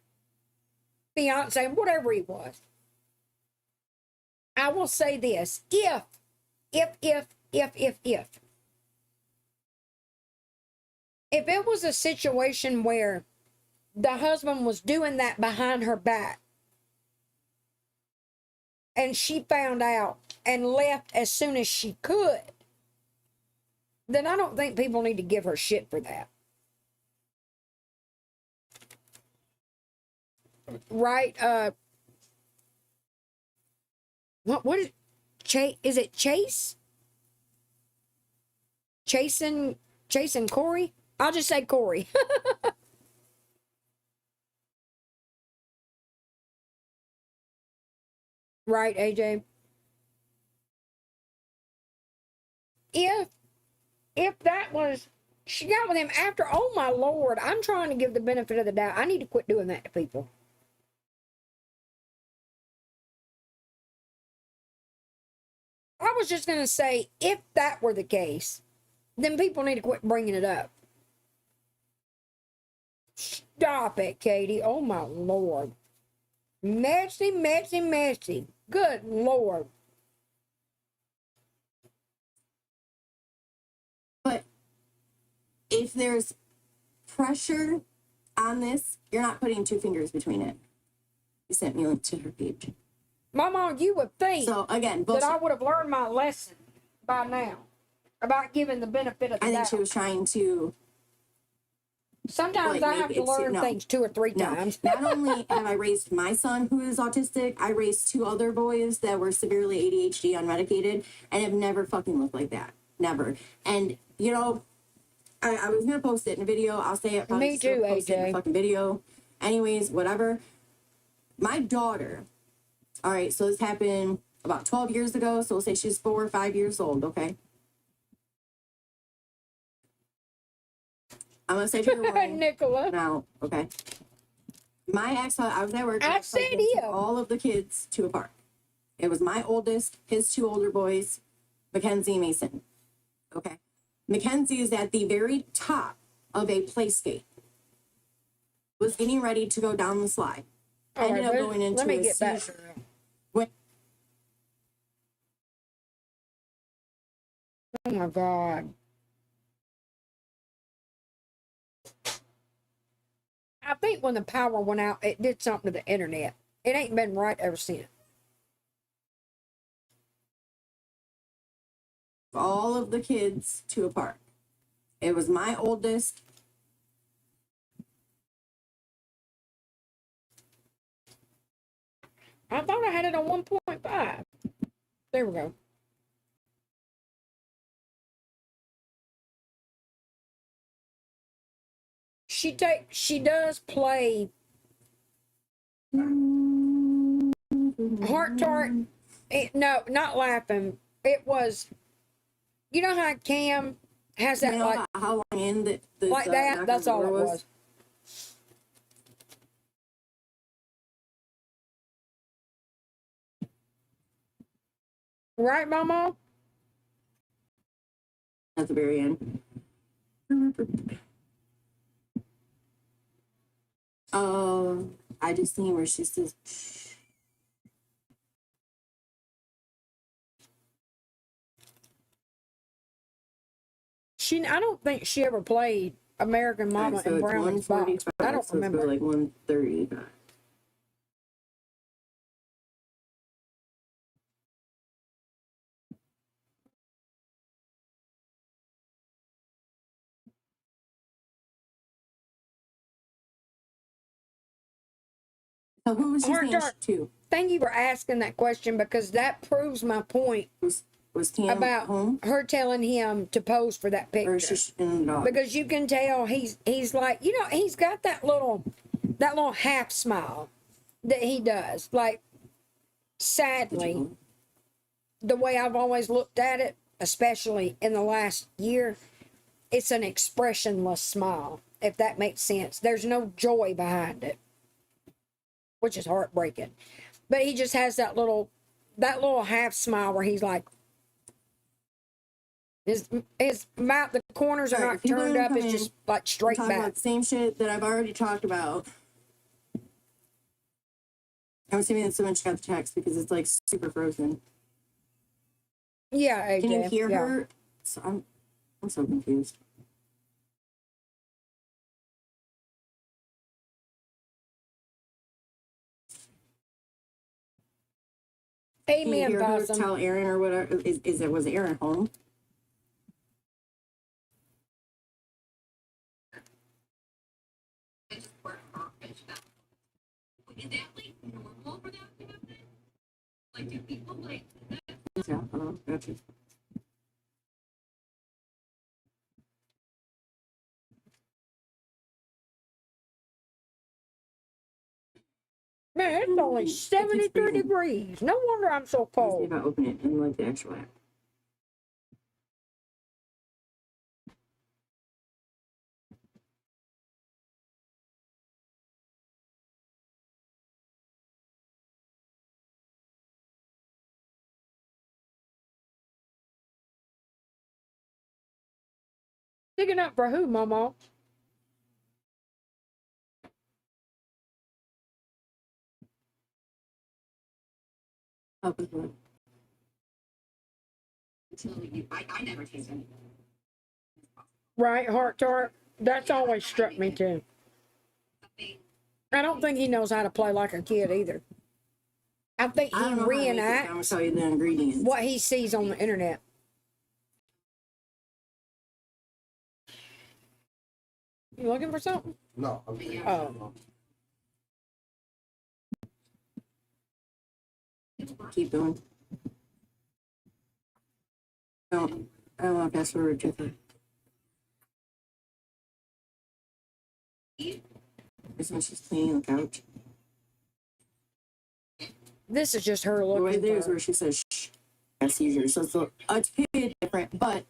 fiance, whatever he was. I will say this, if it was a situation where the husband was doing that behind her back and she found out and left as soon as she could, then I don't think people need to give her shit for that. Right? What is Chase? Is it Chase? Chasing Corey? I'll just say Corey. Right, AJ? If that was, she got with him after, oh my Lord, I'm trying to give the benefit of the doubt. I need to quit doing that to people. I was just going to say, if that were the case, then people need to quit bringing it up. Stop it, Katie. Oh my Lord. Messy, messy, messy. Good Lord. But if there's pressure on this, you're not putting two fingers between it. You sent me a link to her page. Mama, you would think So again, that I would have learned my lesson by now about giving the benefit of the I think doubt. she was trying to. Sometimes like, I have to learn things 2 or 3 times. Not only have I raised my son who is autistic, I raised 2 other boys that were severely ADHD unmedicated and have never fucking looked like that. Never. And you know, I was gonna post it in a video. I'll say it. Me too, post it in a AJ. fucking video. Anyways, whatever. My daughter. All right, so this happened about 12 years ago. So we'll say she's 4 or 5 years old. Okay. I'm gonna say trigger warning Nicola. now. Okay. My I was at work. I said took him. all of the kids to a park. It was my oldest, his 2 older boys, Mackenzie and Mason. Okay. Mackenzie is at the very top of a playscape. Was getting ready to go down the slide. Ended up going into let me a get back. seizure. When, Oh my God. I think when the power went out, it did something to the internet. It ain't been right ever since. all of the kids to a park. It was my oldest. I thought I had it on 1.5. There we go. She does play Heart Tart. No, not laughing. It was, you know how Cam has that, You know like how long in the like that? That's all it was. Right, Mama? At the very end. I just seen where she says, I don't think she ever played American Mama right, so and it's Brownie's Box. 145. I don't so remember. It's like 135. So who was she Heart saying Tart. to? Thank you for asking that question, because that proves my point Was Tam about home? her telling him to pose for that Or is picture. she in the dog? Because you can tell he's like, you know, he's got that little half smile that he does. Like, sadly, the way I've always looked at it, especially in the last year, it's an expressionless smile, if that makes sense. There's no joy behind it, which is heartbreaking. But he just has that little half smile where he's like, his mouth, the corners are All right, not people turned are up, it's coming just like straight talk back. about the same shit that I've already talked about. I'm assuming that someone just got the text because it's like super frozen. Yeah, AJ. Can you hear yeah. her? So I'm so confused. Can you Amen, hear her Possum. tell Aaron or whatever? Was Aaron home? Is that like normal for that to happen? Like, do people like that? Yeah, gotcha. Man, it's only 73 degrees. No wonder I'm so Let's see cold. if I open it in like the actual app. Sticking up for who, Mama? Oh, good one. I never taste anything. Right, heart tart. That's always struck me too. I don't think he knows how to play like a kid either. I think he I don't know how to make it, but I'm gonna reenacts tell you the ingredients. what he sees on the internet. You looking for something? No, I'm kidding. Oh. Keep going. I don't want to pass forward to the. This one's just cleaning the couch. This is just her The way looking there is for. where she says shh. That's seizure. So it's a bit different, but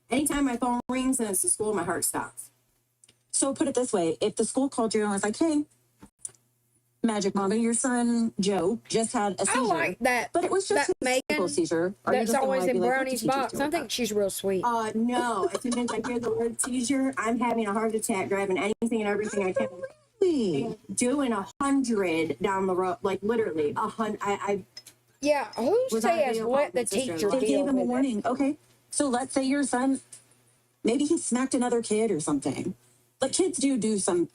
anytime my phone rings and it's the school, my heart stops. So put it this way, if the school called you and was like, hey, Magic Mama, your son Joe just had a I seizure. like that. But it was just that a simple Megan seizure. Are you that's just gonna, always like, in be like, what Brownie's did teachers box. do I with think that? she's real sweet. No. As soon as I hear the word seizure, I'm having a heart attack, driving anything and everything I can. Really? Doing 100 down the road, like literally 100. Yeah, who Was on a says video let call the with my teacher sister-in-law. They deal gave him a with it? warning. Okay. So let's say your son, maybe he smacked another kid or something. But kids do some,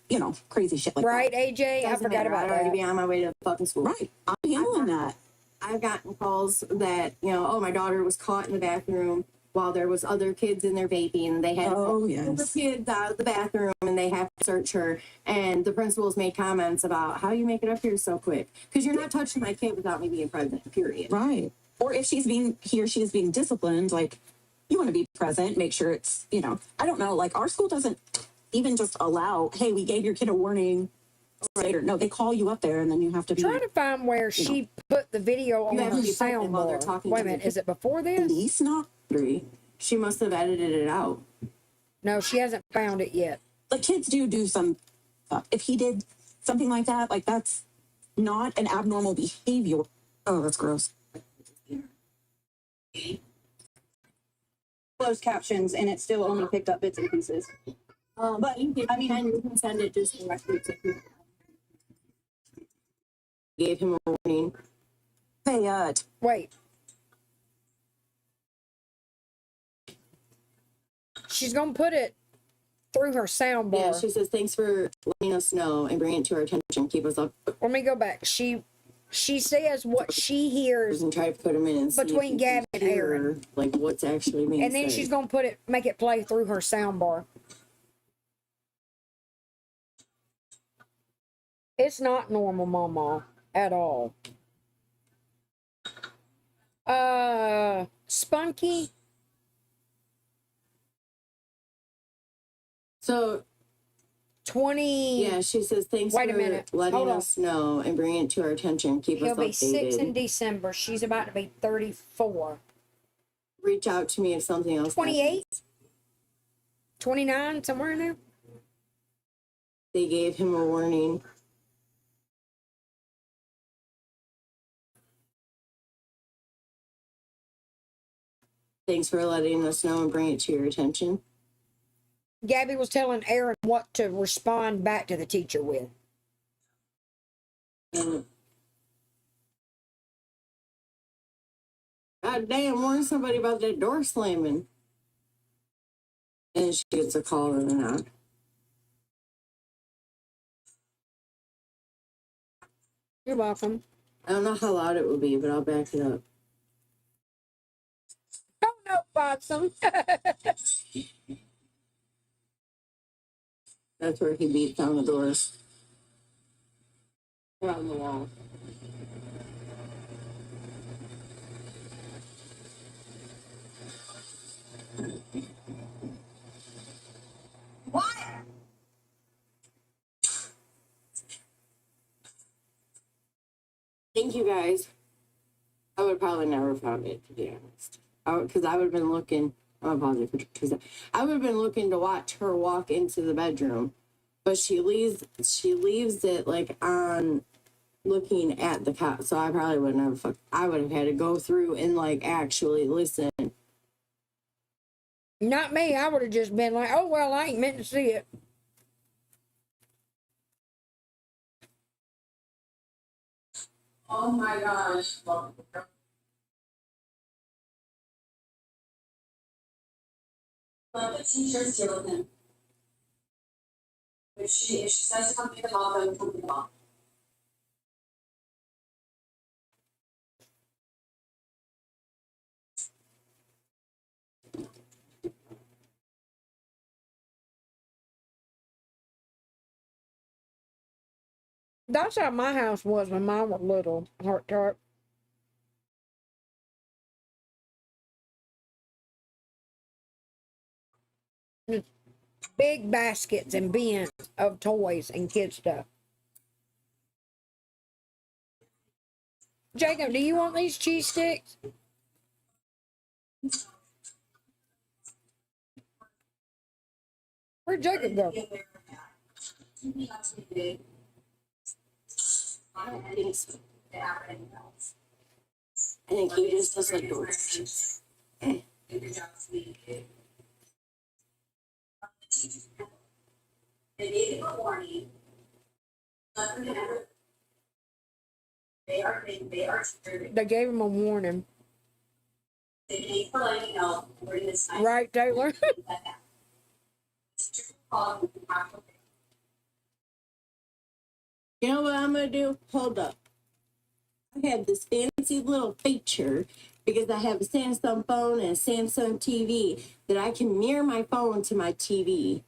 crazy shit like Right, that. AJ? I Doesn't forgot matter. about I'd already that. be on my way to fucking school. Right. I'm handling that. I've gotten calls that, oh, my daughter was caught in the bathroom while there was other kids in there vaping, and they had Oh, the yes. kids out of the bathroom, and they have to search her. And the principals made comments about how you make it up here so quick, because you're not touching my kid without me being present. Period. Right. Or if he or she is being disciplined, like, you want to be present, make sure it's, I don't know, like our school doesn't even just allow, hey, we gave your kid a warning later. No, they call you up there and then you have to be Trying to find where she put the video on You have her to be present while they're soundboard. talking Wait to a minute, the is it before at this? least not. She must have edited it out. No, she hasn't found it yet. Like kids do some, if he did something like that, like that's not an abnormal behavior. Oh, that's gross. Closed captions and it still only picked up bits and pieces. But I mean, I can send it just directly to him. Gave him a warning. Hey, Wait. She's gonna put it through her soundbar. Yeah, she says, thanks for letting us know and bringing it to our attention. Keep us up Let me go back. She says what she hears, and try to put them in and see Between if you Gabby can and hear, Aaron. like what's actually being and then said. she's gonna make it play through her soundbar. It's not normal, Mama, at all. Spunky. So 20. yeah, she says, thanks Wait a for minute. letting Hold on. us know and bringing it to our attention. Keep He'll us be 6 in updated. December. She's about to be 34. Reach out to me if something else 28? happens. 29, somewhere in there. They gave him a warning. Thanks for letting us know and bring it to your attention. Gabby was telling Aaron what to respond back to the teacher with. And God damn, warn somebody about that door slamming. And she gets a call in and out. You're welcome. I don't know how loud it will be, but I'll back it up. Oh no, Bobson. That's where he beats down the doors. on the wall. Thank you guys. I would probably never found it, to be honest. Because I would have been looking. I'm apologetic for I would have been looking to watch her walk into the bedroom, but she leaves it like on looking at the couch. So I probably wouldn't have. I would have had to go through and like actually listen. Not me. I would have just been like, oh, well, I ain't meant to see it. Oh my gosh. Let the teachers deal with him. If she says to come pick him up, then come pick him up. That's how my house was when mine was little, heart tart. Big baskets and bins of toys and kid stuff. Jacob, do you want these cheese sticks? Where'd Jacob go? I don't think so. I think he just does like doors. They gave him a warning. They are triggered. They gave him a warning. They came for letting you know where this night. Right, Taylor? You know what I'm gonna do? Hold up. I have this fancy little feature because I have a Samsung phone and a Samsung TV that I can mirror my phone to my TV.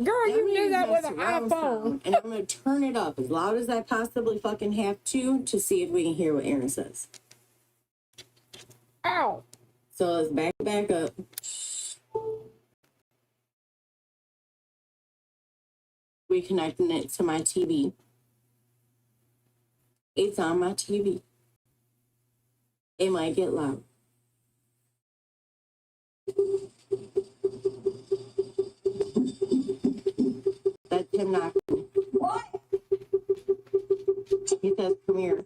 Girl, you knew that with an surround iPhone. sound, and I'm gonna turn it up as loud as I possibly fucking have to see if we can hear what Aaron says. Ow. So let's back up. Reconnecting it to my TV. It's on my TV. It might get loud. That's him knocking. What? He says, come here.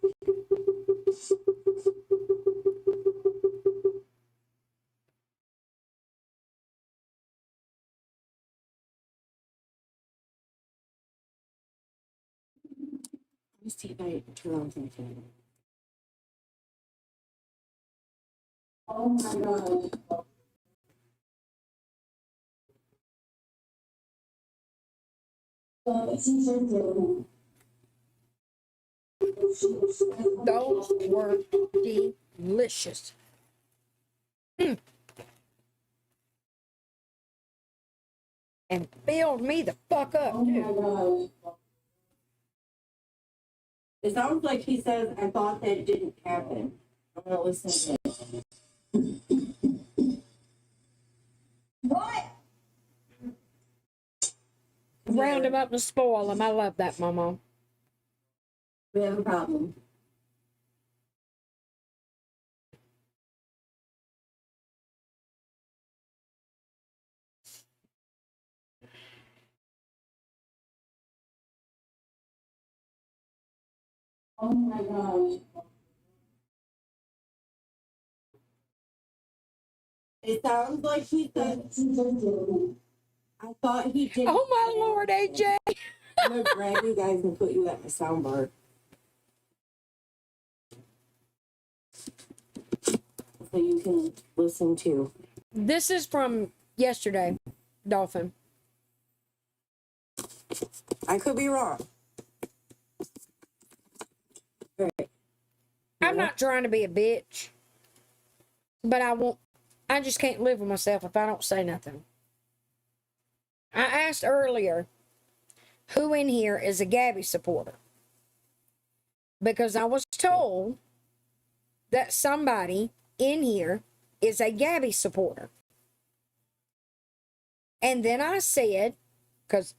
Let me see if I turn on something. Oh my god. Those were delicious. And filled me the fuck up, Oh my too. god. It sounds like he says, I thought that didn't happen. I'm gonna listen to it. What? Round him up and spoil him. I love that, Mama. We have a problem. Oh my gosh. It sounds like he said, I thought he did. Oh, my Lord, AJ. I'm gonna grab you guys and put you at my soundbar. So you can listen to. This is from yesterday, Dolphin. I could be wrong. All right. I'm not trying to be a bitch, but I just can't live with myself if I don't say nothing. I asked earlier, who in here is a Gabby supporter? because I was told that somebody in here is a Gabby supporter. And then I said, because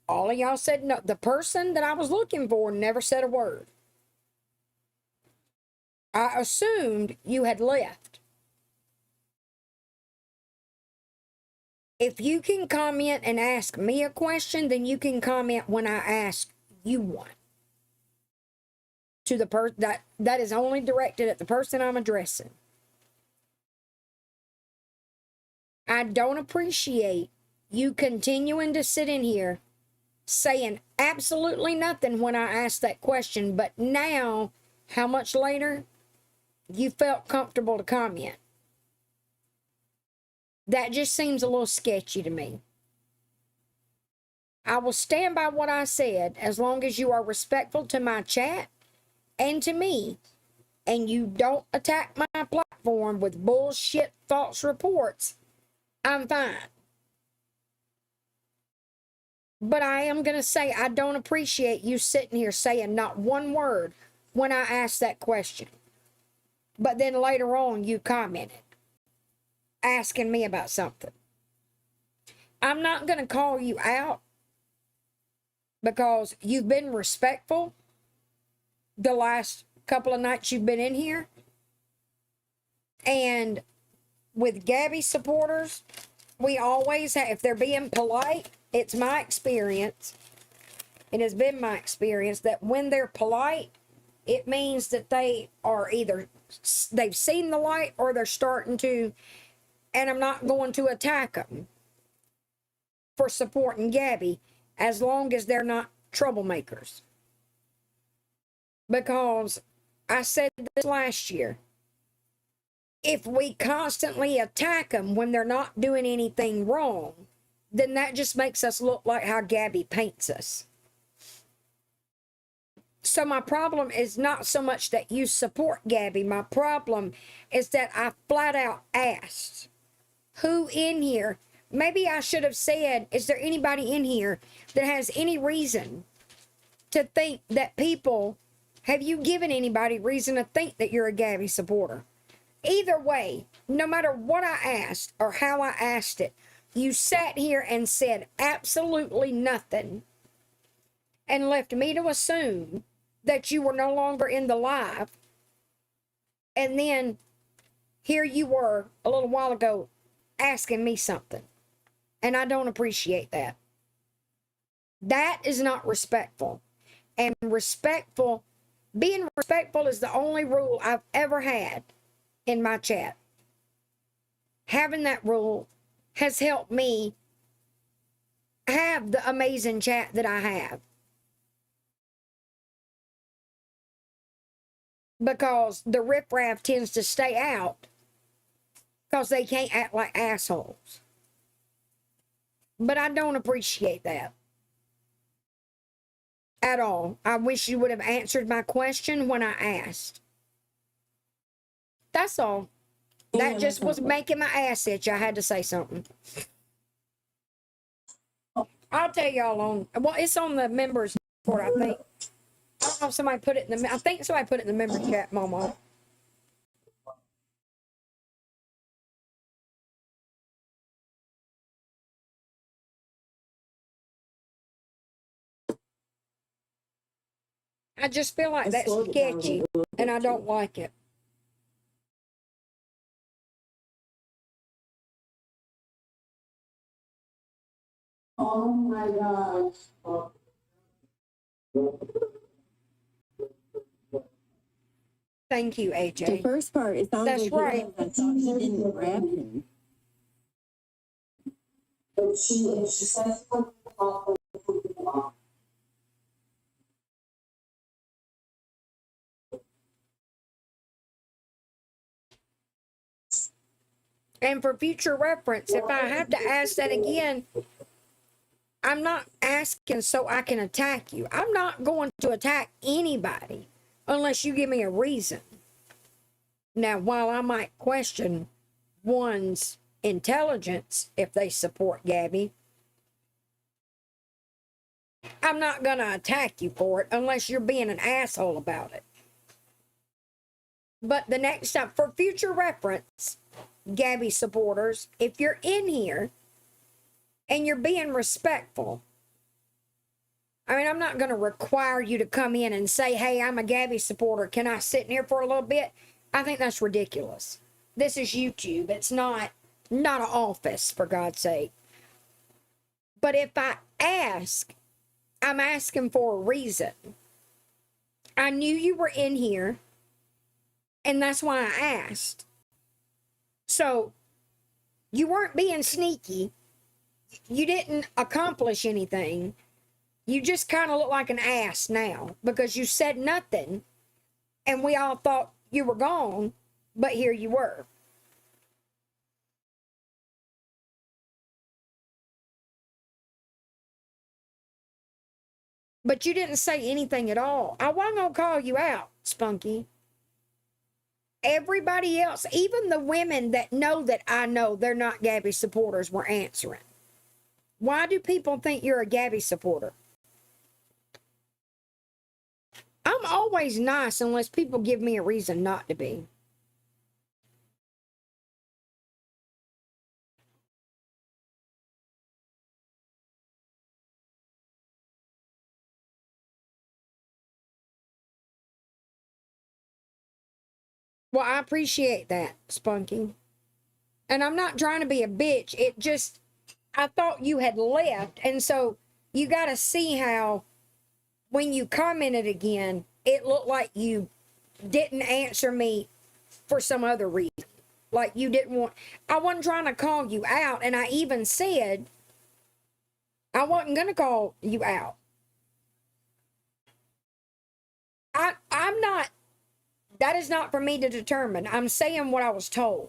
all of y'all said no, the person that I was looking for never said a word. I assumed you had left. If you can comment and ask me a question, then you can comment when I ask you one. To the person that is only directed at the person I'm addressing. I don't appreciate you continuing to sit in here saying absolutely nothing when I asked that question, but now, how much later, you felt comfortable to comment. That just seems a little sketchy to me. I will stand by what I said as long as you are respectful to my chat and to me, and you don't attack my platform with bullshit false reports. I'm fine. But I am going to say I don't appreciate you sitting here saying not one word when I asked that question. But then later on you commented, asking me about something. I'm not going to call you out because you've been respectful the last couple of nights you've been in here. And with Gabby supporters, we always have, if they're being polite, it's my experience, it has been my experience that when they're polite, it means that they are either, they've seen the light or they're starting to, and I'm not going to attack them for supporting Gabby as long as they're not troublemakers. Because I said this last year, if we constantly attack them when they're not doing anything wrong, then that just makes us look like how Gabby paints us. So my problem is not so much that you support Gabby. My problem is that I flat out asked, who in here, maybe I should have said, is there anybody in here that has any reason to think that people, have you given anybody reason to think that you're a Gabby supporter? Either way, no matter what I asked or how I asked it, you sat here and said absolutely nothing and left me to assume that you were no longer in the live. And then here you were a little while ago asking me something. And I don't appreciate that. That is not respectful. And being respectful is the only rule I've ever had in my chat. Having that rule has helped me have the amazing chat that I have. Because the riffraff tends to stay out because they can't act like assholes. But I don't appreciate that at all. I wish you would have answered my question when I asked. That's all. That just was making my ass itch. I had to say something. I'll tell y'all on, well, it's on the members report, I think. I don't know if somebody put it in the, I think somebody put it in the member chat, Momo. I just feel like that's sketchy, and I don't like it. Oh my gosh. Thank you, The AJ. first part, it sounds That's like right. I thought he didn't grab him. She says, And for future reference, if I have to ask that again, I'm not asking so I can attack you. I'm not going to attack anybody unless you give me a reason. Now, while I might question one's intelligence if they support Gabby, I'm not going to attack you for it unless you're being an asshole about it. But the next time, for future reference, Gabby supporters, if you're in here and you're being respectful, I mean, I'm not going to require you to come in and say, hey, I'm a Gabby supporter. Can I sit in here for a little bit? I think that's ridiculous. This is YouTube. It's not an office, for God's sake. But if I ask, I'm asking for a reason. I knew you were in here, and that's why I asked. So, you weren't being sneaky. You didn't accomplish anything. You just kind of look like an ass now because you said nothing, and we all thought you were gone, but here you were. But you didn't say anything at all. I wasn't going to call you out, Spunky. Everybody else, even the women that know that I know they're not Gabby supporters, were answering. Why do people think you're a Gabby supporter? I'm always nice unless people give me a reason not to be. Well, I appreciate that, Spunky. And I'm not trying to be a bitch. It just, I thought you had left. And so you got to see how when you commented again, it looked like you didn't answer me for some other reason. Like you didn't want, I wasn't trying to call you out. And I even said, I wasn't going to call you out. I'm not, that is not for me to determine. I'm saying what I was told.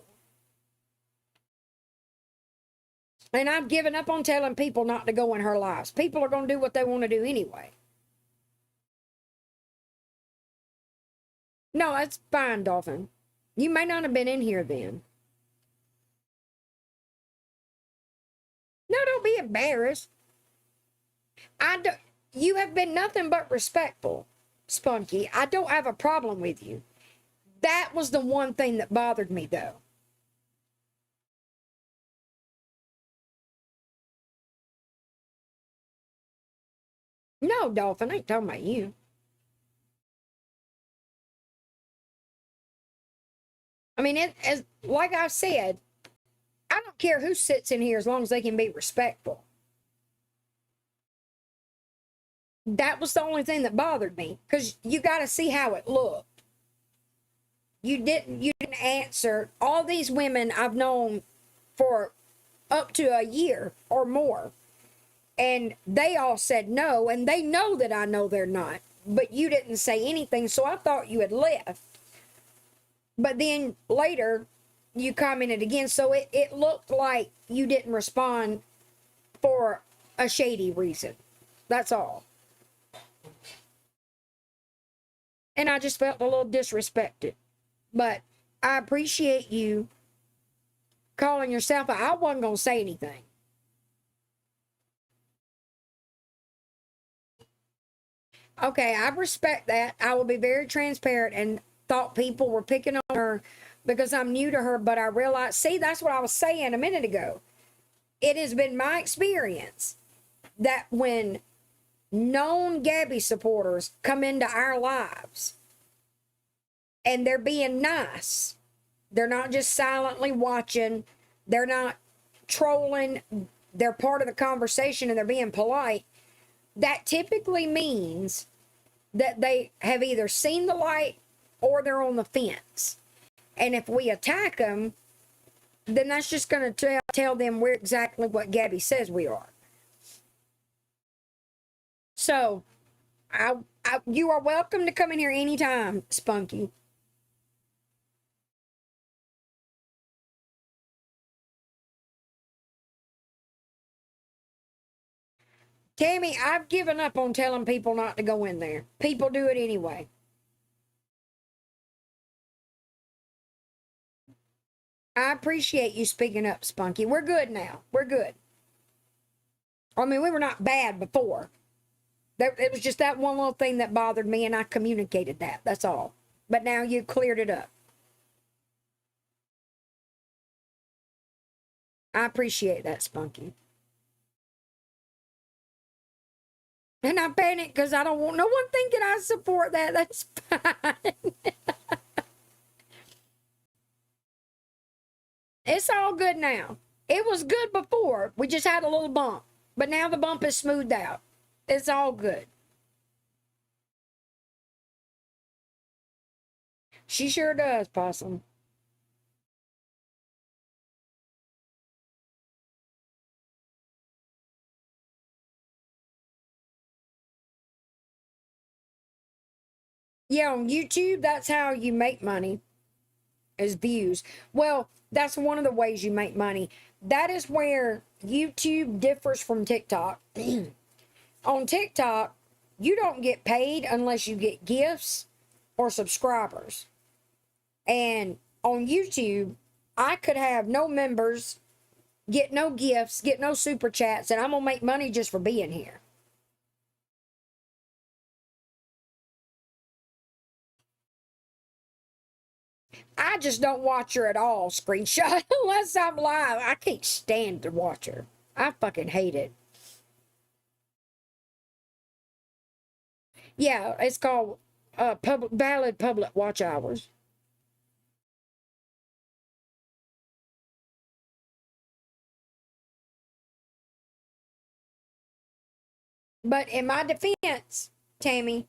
And I've given up on telling people not to go in her lives. People are going to do what they want to do anyway. No, that's fine, Dolphin. You may not have been in here then. No, don't be embarrassed. You have been nothing but respectful, Spunky. I don't have a problem with you. That was the one thing that bothered me, though. No, Dolphin, I ain't talking about you. I mean, like I said, I don't care who sits in here as long as they can be respectful. That was the only thing that bothered me, because you got to see how it looked. You didn't answer. All these women I've known for up to a year or more, and they all said no, and they know that I know they're not, but you didn't say anything, so I thought you had left. But then later, you commented again, so it looked like you didn't respond for a shady reason. That's all. And I just felt a little disrespected. But I appreciate you calling yourself out. I wasn't going to say anything. Okay, I respect that. I will be very transparent and thought people were picking on her because I'm new to her, but I realized, see, that's what I was saying a minute ago. It has been my experience that when known Gabby supporters come into our lives and they're being nice, they're not just silently watching, they're not trolling, they're part of the conversation and they're being polite, that typically means that they have either seen the light or they're on the fence. And if we attack them, then that's just going to tell them we're exactly what Gabby says we are. So, you are welcome to come in here anytime, Spunky. Tammy, I've given up on telling people not to go in there. People do it anyway. I appreciate you speaking up, Spunky. We're good now. We're good. I mean, we were not bad before, It was just that one little thing that bothered me, and I communicated that. That's all. But now you cleared it up. I appreciate that, Spunky. And I panic because I don't want no one thinking I support that. That's fine. It's all good now. It was good before. We just had a little bump. But now the bump is smoothed out. It's all good. She sure does, Possum. Yeah, on YouTube, that's how you make money, is views. Well, that's one of the ways you make money. That is where YouTube differs from TikTok. On TikTok, you don't get paid unless you get gifts or subscribers. And on YouTube, I could have no members, get no gifts, get no super chats, and I'm going to make money just for being here. I just don't watch her at all, screenshot, unless I'm live. I can't stand to watch her. I fucking hate it. Yeah, it's called valid public watch hours. But in my defense, Tammy,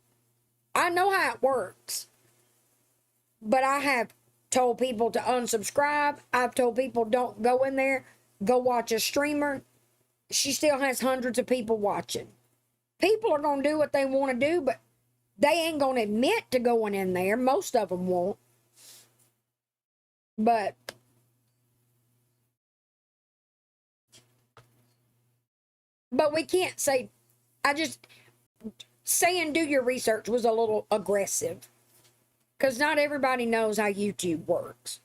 I know how it works. But I have told people to unsubscribe. I've told people don't go in there, go watch a streamer. She still has hundreds of people watching. People are going to do what they want to do, but they ain't going to admit to going in there. Most of them won't. But we can't say, saying do your research was a little aggressive. Because not everybody knows how YouTube works.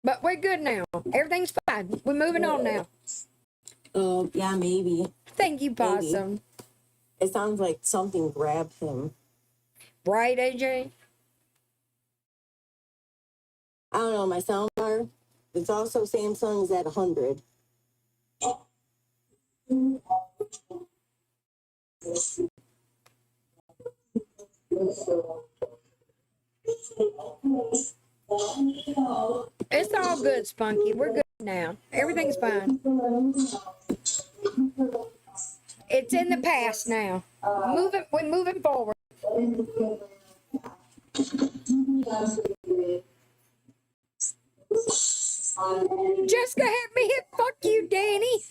But we're good now. Everything's fine. We're moving on now. Yeah, maybe. Thank you, Possum. Maybe. It sounds like something grabbed him. Right, AJ? I don't know, my sound bar. It's also Samsung's at 100. It's all good, Spunky. We're good now. Everything's fine. It's in the past now. We're moving forward. Jessica had me hit fuck you, Danny.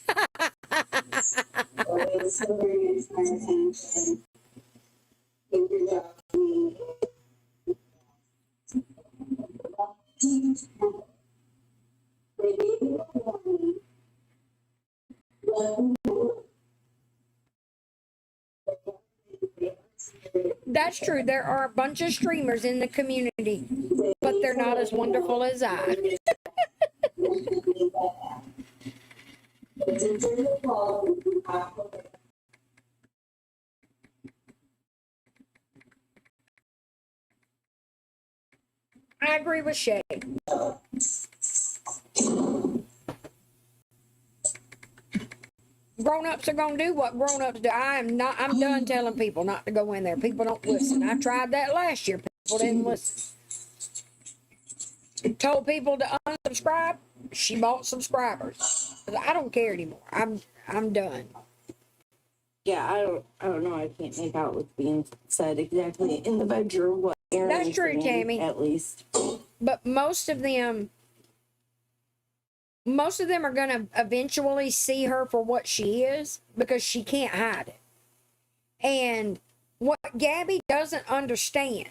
That's true. There are a bunch of streamers in the community, but they're not as wonderful as I. I agree with Shay. Grown-ups are gonna do what grown-ups do. I'm done telling people not to go in there. People don't listen. I tried that last year. People didn't listen. Told people to unsubscribe. She bought subscribers. I don't care anymore. I'm done. Yeah, I don't know. I can't make out what's being said exactly in the bedroom. What Aaron That's is true, saying, Tammy. At least. But most of them are going to eventually see her for what she is because she can't hide it. And what Gabby doesn't understand,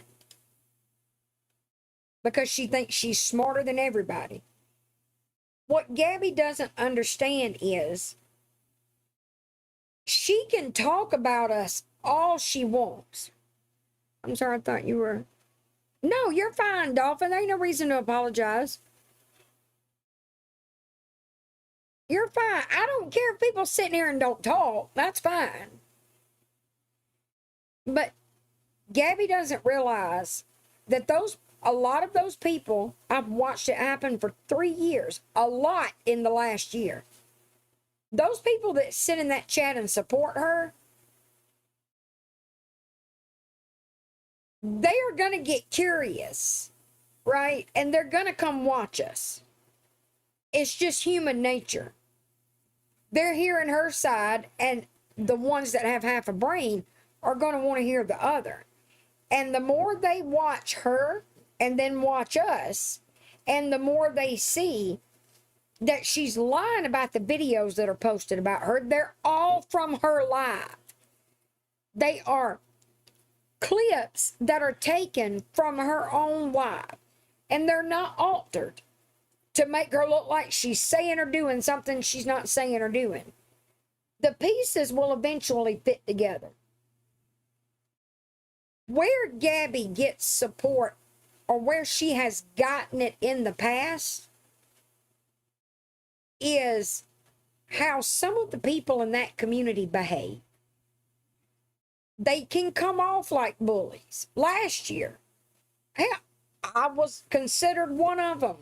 because she thinks she's smarter than everybody, what Gabby doesn't understand is she can talk about us all she wants. I'm sorry, I thought you were... No, you're fine, Dolphin. There ain't no reason to apologize. You're fine. I don't care if people sitting here and don't talk. That's fine. But Gabby doesn't realize that a lot of those people, I've watched it happen for 3 years, a lot in the last year. Those people that sit in that chat and support her, they are going to get curious, right? And they're going to come watch us. It's just human nature. They're hearing her side, and the ones that have half a brain are going to want to hear the other. And the more they watch her and then watch us, and the more they see that she's lying about the videos that are posted about her, they're all from her live. They are clips that are taken from her own live, and they're not altered to make her look like she's saying or doing something she's not saying or doing. The pieces will eventually fit together. Where Gabby gets support, or where she has gotten it in the past, is how some of the people in that community behave. They can come off like bullies. Last year, hell, I was considered one of them.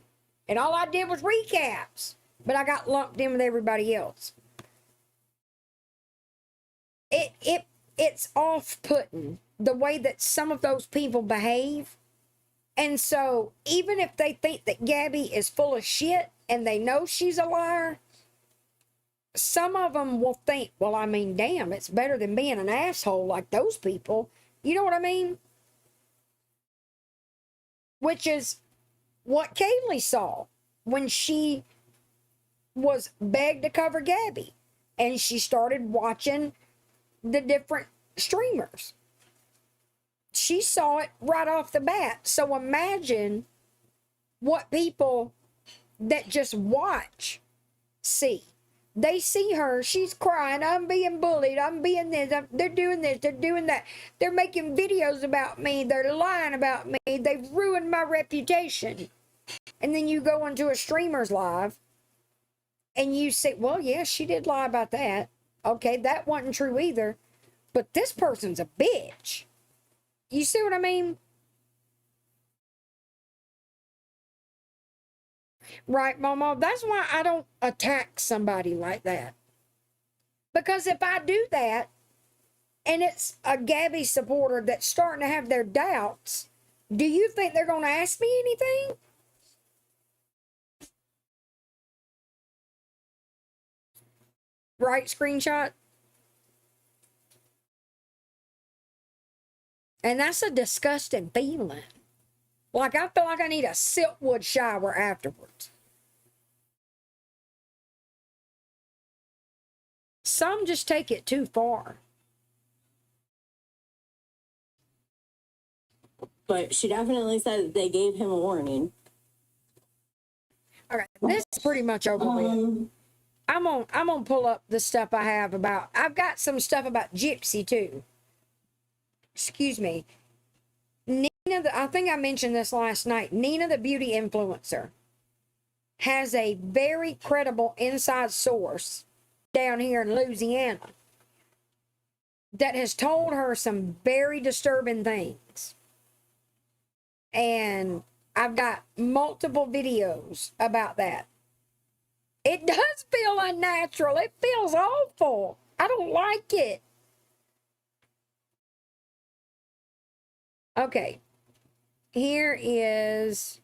And all I did was recaps. But I got lumped in with everybody else. It's off-putting the way that some of those people behave. And so even if they think that Gabby is full of shit and they know she's a liar, some of them will think, well, I mean, damn, it's better than being an asshole like those people. You know what I mean? Which is what Kaylee saw when she was begged to cover Gabby. And she started watching the different streamers. She saw it right off the bat. So imagine what people that just watch see. They see her, she's crying, I'm being bullied, I'm being this, they're doing this, they're doing that. They're making videos about me, they're lying about me, they've ruined my reputation. And then you go into a streamer's live and you say, well, yeah, she did lie about that. Okay, that wasn't true either. But this person's a bitch. You see what I mean? Right, Momo? That's why I don't attack somebody like that. Because if I do that, and it's a Gabby supporter that's starting to have their doubts, do you think they're going to ask me anything? Right, screenshot? And that's a disgusting feeling. Like, I feel like I need a siltwood shower afterwards. Some just take it too far. But she definitely said that they gave him a warning. All right, this is pretty much over with. I'm gonna pull up the stuff I have about. I've got some stuff about Gypsy too. Excuse me. Nina, I think I mentioned this last night. Nina, the beauty influencer, has a very credible inside source down here in Louisiana that has told her some very disturbing things. And I've got multiple videos about that. It does feel unnatural. It feels awful. I don't like it. Okay. Here is,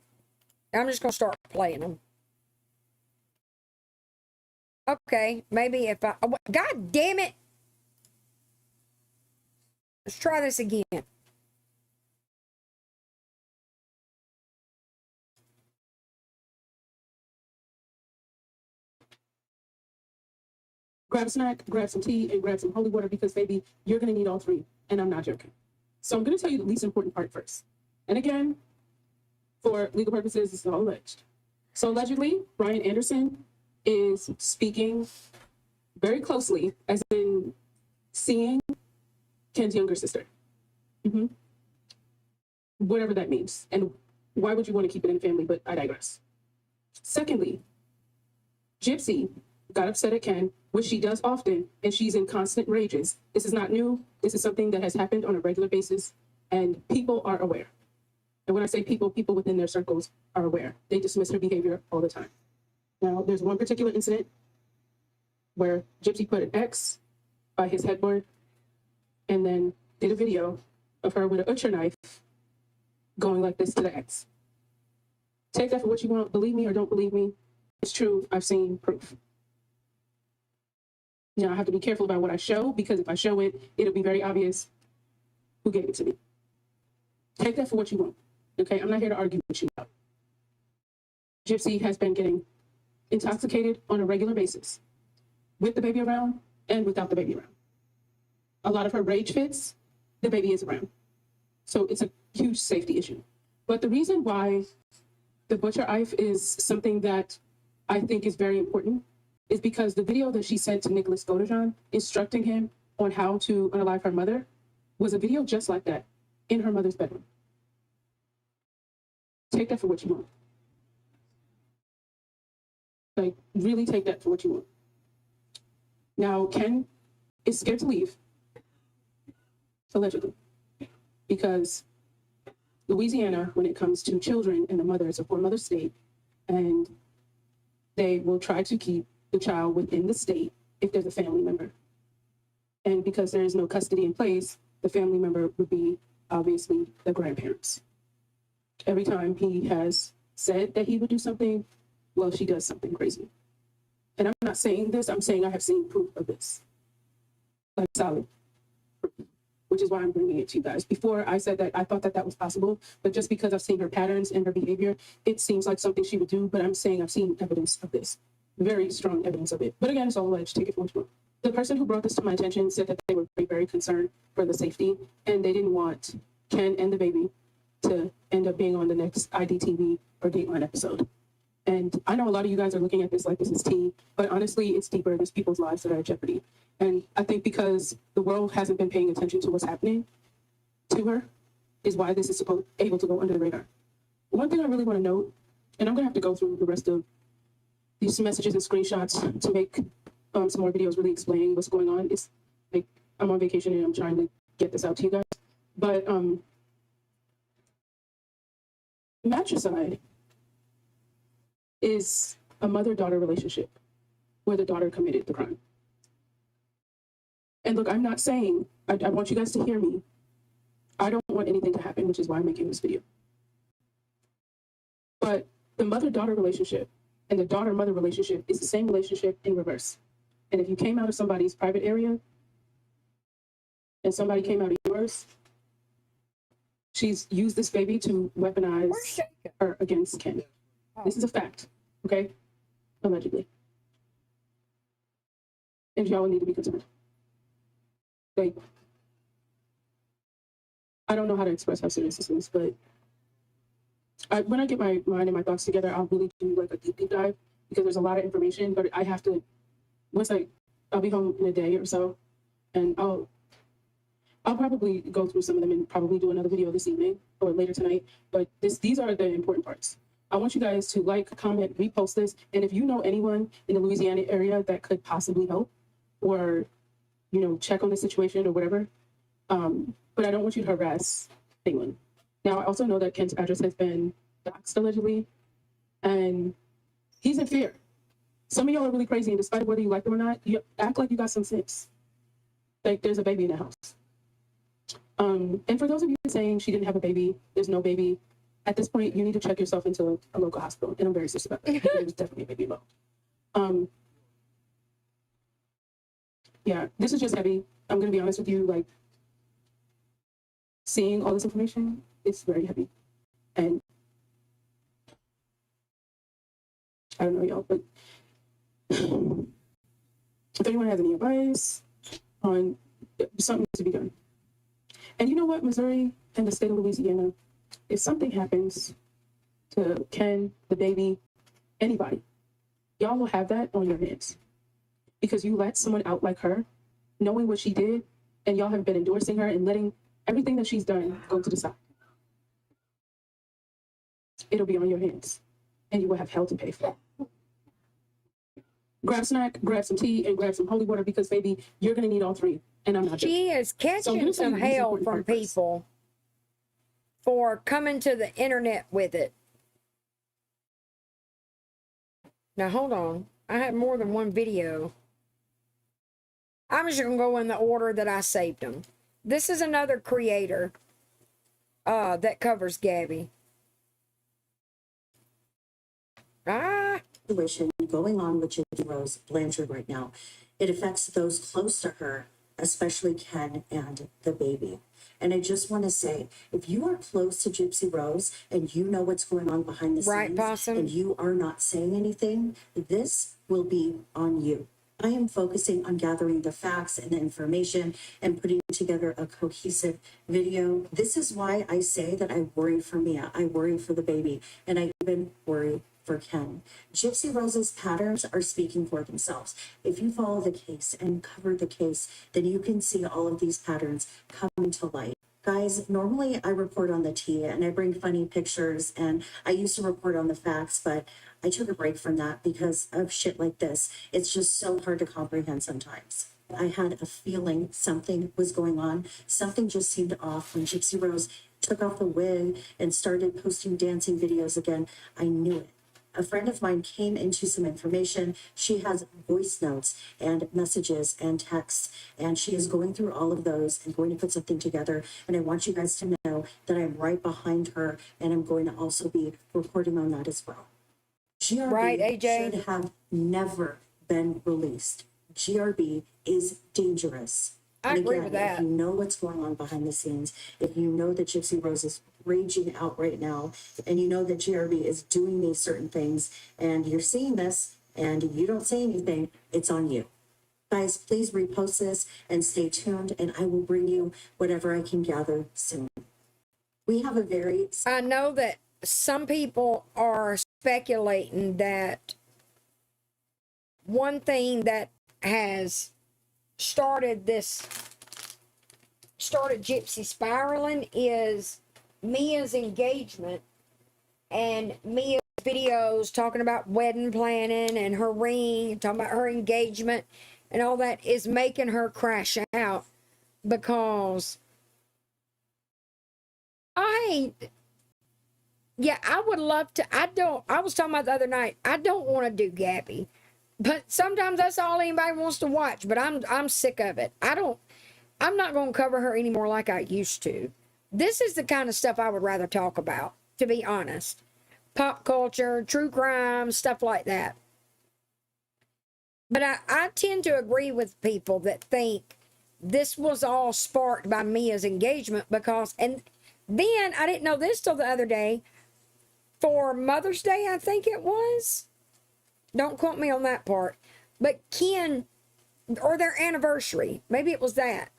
I'm just going to start playing them. Okay, maybe if I, oh, God damn it. Let's try this again. Grab a snack, grab some tea, and grab some holy water because, baby, you're going to need all three. And I'm not joking. So I'm going to tell you the least important part first. And again, for legal purposes, it's all alleged. So allegedly, Brian Anderson is speaking very closely, as in seeing Ken's younger sister. Whatever that means. And why would you want to keep it in the family? But I digress. Secondly, Gypsy got upset at Ken, which she does often, and she's in constant rages. This is not new. This is something that has happened on a regular basis, and people are aware. And when I say people, people within their circles are aware. They dismiss her behavior all the time. Now, there's one particular incident where Gypsy put an X by his headboard and then did a video of her with a butcher knife going like this to the X. Take that for what you want. Believe me or don't believe me. It's true. I've seen proof. Now, I have to be careful about what I show, because if I show it, it'll be very obvious who gave it to me. Take that for what you want. Okay, I'm not here to argue with you. Gypsy has been getting intoxicated on a regular basis, with the baby around and without the baby around. A lot of her rage fits, the baby is around. So it's a huge safety issue. But the reason why the butcher knife is something that I think is very important is because the video that she sent to Nicholas Godejohn instructing him on how to unalive her mother was a video just like that in her mother's bedroom. Take that for what you want. Like, really take that for what you want. Now, Ken is scared to leave, allegedly, because Louisiana, when it comes to children and the mother, is a four-mother state, and they will try to keep the child within the state if there's a family member. And because there is no custody in place, the family member would be obviously the grandparents. Every time he has said that he would do something, well, she does something crazy. And I'm not saying this, I'm saying I have seen proof of this. Like solid proof, which is why I'm bringing it to you guys. Before I said that I thought that that was possible, but just because I've seen her patterns and her behavior, it seems like something she would do, but I'm saying I've seen evidence of this. Very strong evidence of it. But again, it's all alleged, take it for what you want. The person who brought this to my attention said that they were very, very concerned for the safety, and they didn't want Ken and the baby to end up being on the next IDTV or Dateline episode. And I know a lot of you guys are looking at this like this is tea, but honestly, it's deeper. There's people's lives that are at jeopardy. And I think because the world hasn't been paying attention to what's happening to her is why this is able to go under the radar. One thing I really want to note, and I'm going to have to go through the rest of these messages and screenshots to make some more videos really explaining what's going on. It's like I'm on vacation and I'm trying to get this out to you guys. But matricide is a mother-daughter relationship where the daughter committed the crime. And look, I'm not saying, I want you guys to hear me. I don't want anything to happen, which is why I'm making this video. But the mother-daughter relationship and the daughter-mother relationship is the same relationship in reverse. And if you came out of somebody's private area and somebody came out of yours, she's used this baby to weaponize her against Ken. This is a fact, okay? Allegedly. And y'all need to be concerned. Like, I don't know how to express how serious this is, but when I get my mind and my thoughts together, I'll really do like a deep dive, because there's a lot of information, but I have to, I'll be home in a day or so, and I'll probably go through some of them and probably do another video this evening or later tonight, but these are the important parts. I want you guys to like, comment, repost this, and if you know anyone in the Louisiana area that could possibly help, or, you know, check on the situation or whatever, but I don't want you to harass anyone. Now, I also know that Ken's address has been doxxed allegedly, and he's in fear. Some of y'all are really crazy, and despite whether you like them or not, you act like you got some sense. Like there's a baby in the house. And for those of you saying she didn't have a baby, there's no baby, at this point, you need to check yourself into a local hospital, and I'm very serious about that. There's definitely a baby involved. Yeah, this is just heavy. I'm gonna be honest with you, like, seeing all this information, it's very heavy. And I don't know y'all, but if anyone has any advice on something to be done. And you know what, Missouri and the state of Louisiana, if something happens to Ken, the baby, anybody, y'all will have that on your hands. Because you let someone out like her, knowing what she did, and y'all have been endorsing her and letting everything that she's done go to the side. It'll be on your hands, and you will have hell to pay for. grab a snack, grab some tea, and grab some holy water because, baby, you're going to need all three. And I'm not doing it. She is So I'm catching gonna tell some you the least hell important from part first. people for coming to the internet with it. Now, hold on. I have more than one video. I'm just going to go in the order that I saved them. This is another creator that covers Gabby. Situation going on with Gypsy Rose Blanchard right now. It affects those close to her, especially Ken and the baby. And I just want to say, if you are close to Gypsy Rose and you know what's going on behind the Right, scenes, Possum? and you are not saying anything, this will be on you. I am focusing on gathering the facts and the information and putting together a cohesive video. This is why I say that I worry for Mia, I worry for the baby, and I even worry for Ken. Gypsy Rose's patterns are speaking for themselves. If you follow the case and cover the case, then you can see all of these patterns come to light. Guys, normally I report on the tea and I bring funny pictures and I used to report on the facts, but I took a break from that because of shit like this. It's just so hard to comprehend sometimes. I had a feeling something was going on. Something just seemed off when Gypsy Rose took off the wig and started posting dancing videos again. I knew it. A friend of mine came into some information. She has voice notes and messages and texts, and she is going through all of those and going to put something together. And I want you guys to know that I'm right behind her, and I'm going to also be reporting on that as well. GRB Right, AJ? should have never been released. GRB is dangerous. I And agree again, with that. if you know what's going on behind the scenes, if you know that Gypsy Rose is raging out right now, and you know that GRB is doing these certain things, and you're seeing this, and you don't say anything, it's on you. Guys, please repost this and stay tuned, and I will bring you whatever I can gather soon. We have a very I know that some people are speculating that one thing that has started Gypsy spiraling is Mia's engagement and Mia's videos talking about wedding planning and her ring, talking about her engagement and all that is making her crash out because I would love to. I was talking about the other night, I don't want to do Gabby, but sometimes that's all anybody wants to watch, but I'm sick of it. I'm not going to cover her anymore like I used to. This is the kind of stuff I would rather talk about, to be honest. Pop culture, true crime, stuff like that. But I tend to agree with people that think this was all sparked by Mia's engagement because, and then I didn't know this till the other day, for Mother's Day, I think it was. Don't quote me on that part. But Ken, or their anniversary, maybe it was that.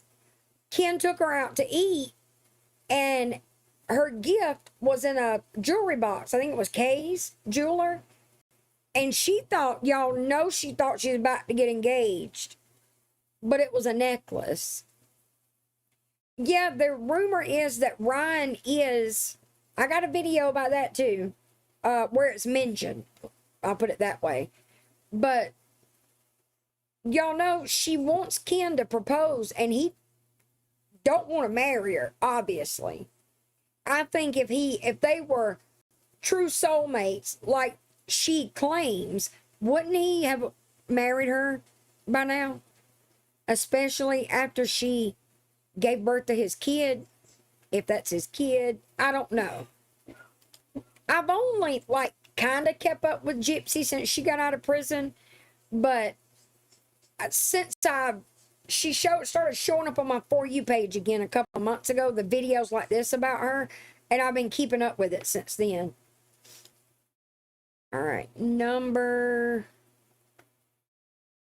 Ken took her out to eat, and her gift was in a jewelry box. I think it was Kay's jeweler. And she thought, y'all know, she thought she was about to get engaged. But it was a necklace. Yeah, the rumor is that Ryan is, I got a video about that too, where it's mentioned. I'll put it that way. But y'all know she wants Ken to propose, and he don't want to marry her, obviously. I think if they were true soulmates, like she claims, wouldn't he have married her by now? Especially after she gave birth to his kid. If that's his kid, I don't know. I've only kind of kept up with Gypsy since she got out of prison, but since she started showing up on my For You page again a couple of months ago, the videos like this about her, and I've been keeping up with it since then. All right,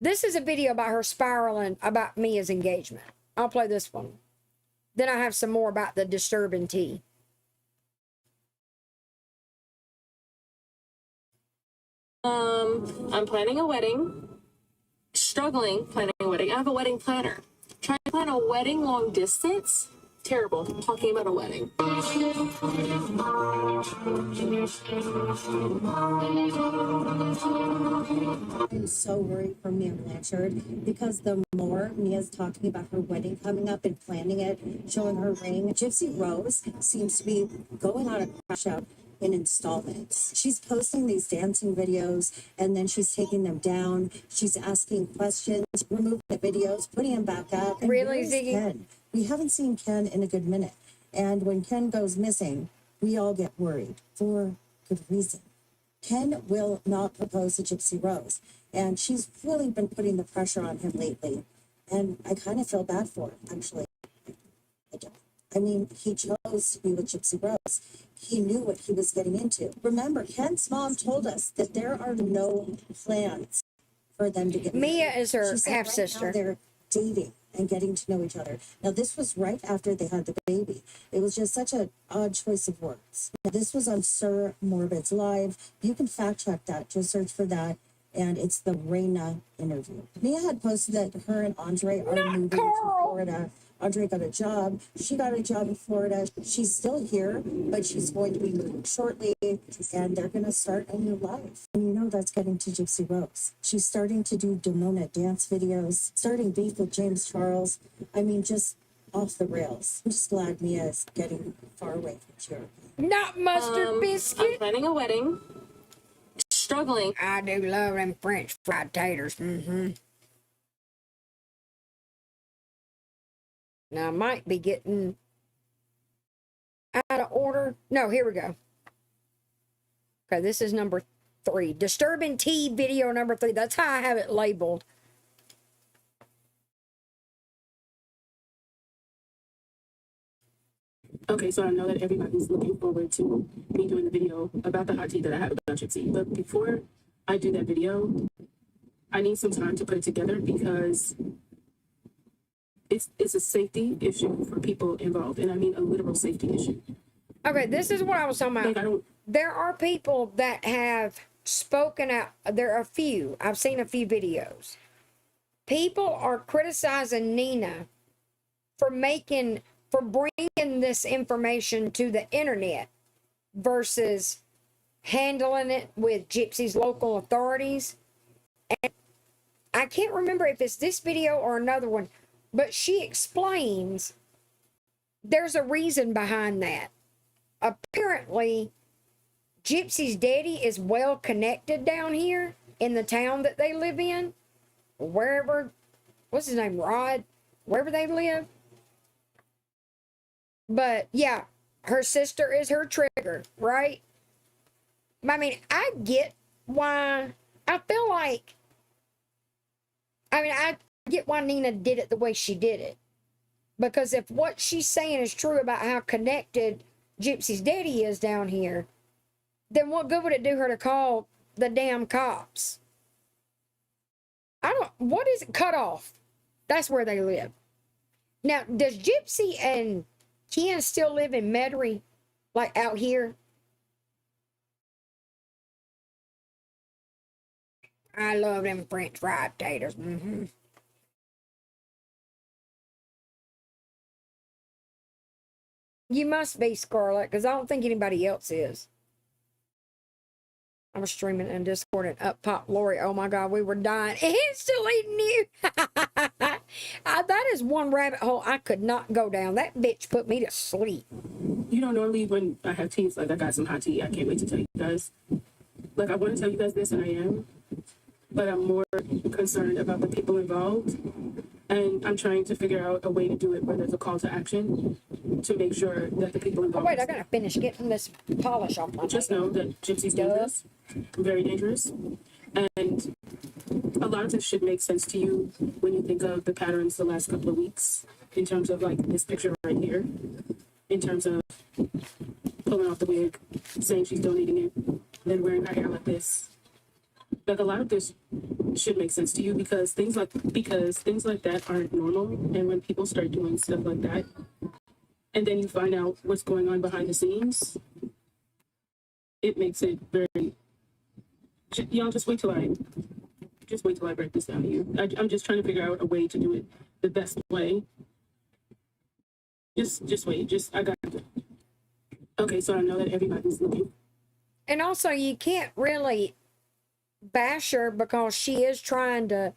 this is a video about her spiraling about Mia's engagement. I'll play this one. Then I have some more about the disturbing tea. I'm planning a wedding. Struggling planning a wedding. I have a wedding planner. Trying to plan a wedding long distance. Terrible. Talking about a wedding. I'm so worried for Mia Blanchard because the more Mia's talking about her wedding coming up and planning it, showing her ring, Gypsy Rose seems to be going on a crash out in installments. She's posting these dancing videos and then she's taking them down. She's asking questions, removing the videos, putting them back up. And Really, where is Ziggy? Ken? We haven't seen Ken in a good minute. And when Ken goes missing, we all get worried for good reason. Ken will not propose to Gypsy Rose, and she's really been putting the pressure on him lately. And I kind of feel bad for him, actually. I don't. I mean, he chose to be with Gypsy Rose. He knew what he was getting into. Remember, Ken's mom told us that there are no plans for them to get married. Mia is her She said half right sister. now they're dating and getting to know each other. Now, this was right after they had the baby. It was just such an odd choice of words. Now, this was on Sir Morbid's Live. You can fact check that. Just search for that. And it's the Reina interview. Mia had posted that her and Andre are moving to Florida. Andre got a job. She got a job in Florida. She's still here, but she's going to be moving shortly, and they're going to start a new life. And you know that's getting to Gypsy Rose. She's starting to do Demona dance videos, starting beef with James Charles. I mean, just off the rails. I'm just glad Mia is getting far away from Cherokee. Not mustard I'm biscuit. planning a wedding. Struggling. I do love them French fried taters. Now, I might be getting out of order. No, here we go. Okay, this is number 3. Disturbing tea video number 3. That's how I have it labeled. Okay, so I know that everybody's looking forward to me doing the video about the hot tea that I have about Gypsy. But before I do that video, I need some time to put it together because it's a safety issue for people involved. And I mean a literal safety issue. Okay, this is what I was talking about. Like, There are people that have spoken out. There are a few. I've seen a few videos. People are criticizing Nina for bringing this information to the internet versus handling it with Gypsy's local authorities. And I can't remember if it's this video or another one, but she explains there's a reason behind that. Apparently, Gypsy's daddy is well connected down here in the town that they live in, wherever, what's his name, Rod, wherever they live. But yeah, her sister is her trigger, right? I mean, I get why, I feel like, I get why Nina did it the way she did it. Because if what she's saying is true about how connected Gypsy's daddy is down here, then what good would it do her to call the damn cops? What is it? Cut off. That's where they live. Now, does Gypsy and Ken still live in Metairie, like out here? I love them French fried taters. You must be, Scarlett, because I don't think anybody else is. I was streaming in Discord and up popped Lori. Oh my God, we were dying. And he's still eating you. That is one rabbit hole I could not go down. That bitch put me to sleep. You know, normally when I have tea, it's like I got some hot tea. I can't wait to tell you guys. Like, I want to tell you guys this, and I am. But I'm more concerned about the people involved. And I'm trying to figure out a way to do it where there's a call to action to make sure that the people Oh, involved. wait, I gotta finish getting this polish off my Just know that Gypsy's dangerous, very dangerous. And a lot of this should make sense to you when you think of the patterns the last couple of weeks, in terms of like this picture right here, in terms of pulling off the wig, saying she's donating it, then wearing her hair like this. Like, a lot of this should make sense to you because things like that aren't normal. And when people start doing stuff like that, and then you find out what's going on behind the scenes, it makes it very. Y'all just wait till I break this down to you. I'm just trying to figure out a way to do it the best way. Just wait. I got it. Okay, so I know that everybody's looking And also, you can't really bash her because she is trying to,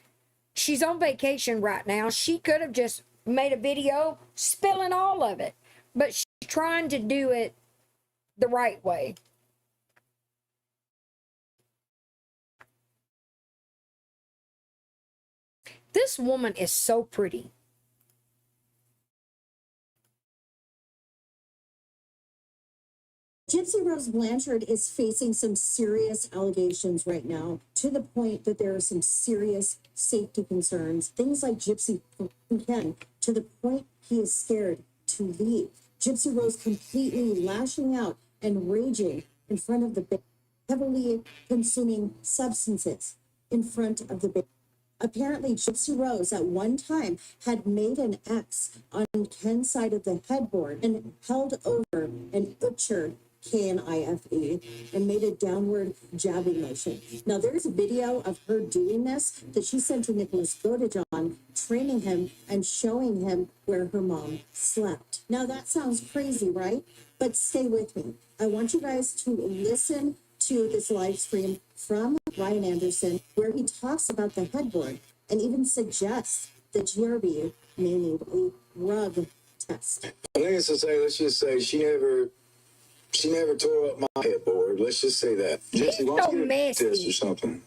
she's on vacation right now. She could have just made a video spilling all of it, but she's trying to do it the right way. This woman is so pretty. Gypsy Rose Blanchard is facing some serious allegations right now, to the point that there are some serious safety concerns. Things like Gypsy Ken, to the point he is scared to leave. Gypsy Rose completely lashing out and raging in front of the baby, heavily consuming substances in front of the baby. Apparently, Gypsy Rose at one time had made an X on Ken's side of the headboard and held over an butchered KNIFE and made a downward jabbing motion. Now, there's a video of her doing this that she sent to Nicholas Godejohn, training him and showing him where her mom slept. Now, that sounds crazy, right? But stay with me. I want you guys to listen to this live stream from Ryan Anderson, where he talks about the headboard and even suggests that GRB may need a rug test. Needless to say, let's just say she never tore up my headboard. Let's just say that. Jesse, why don't you get a test or something?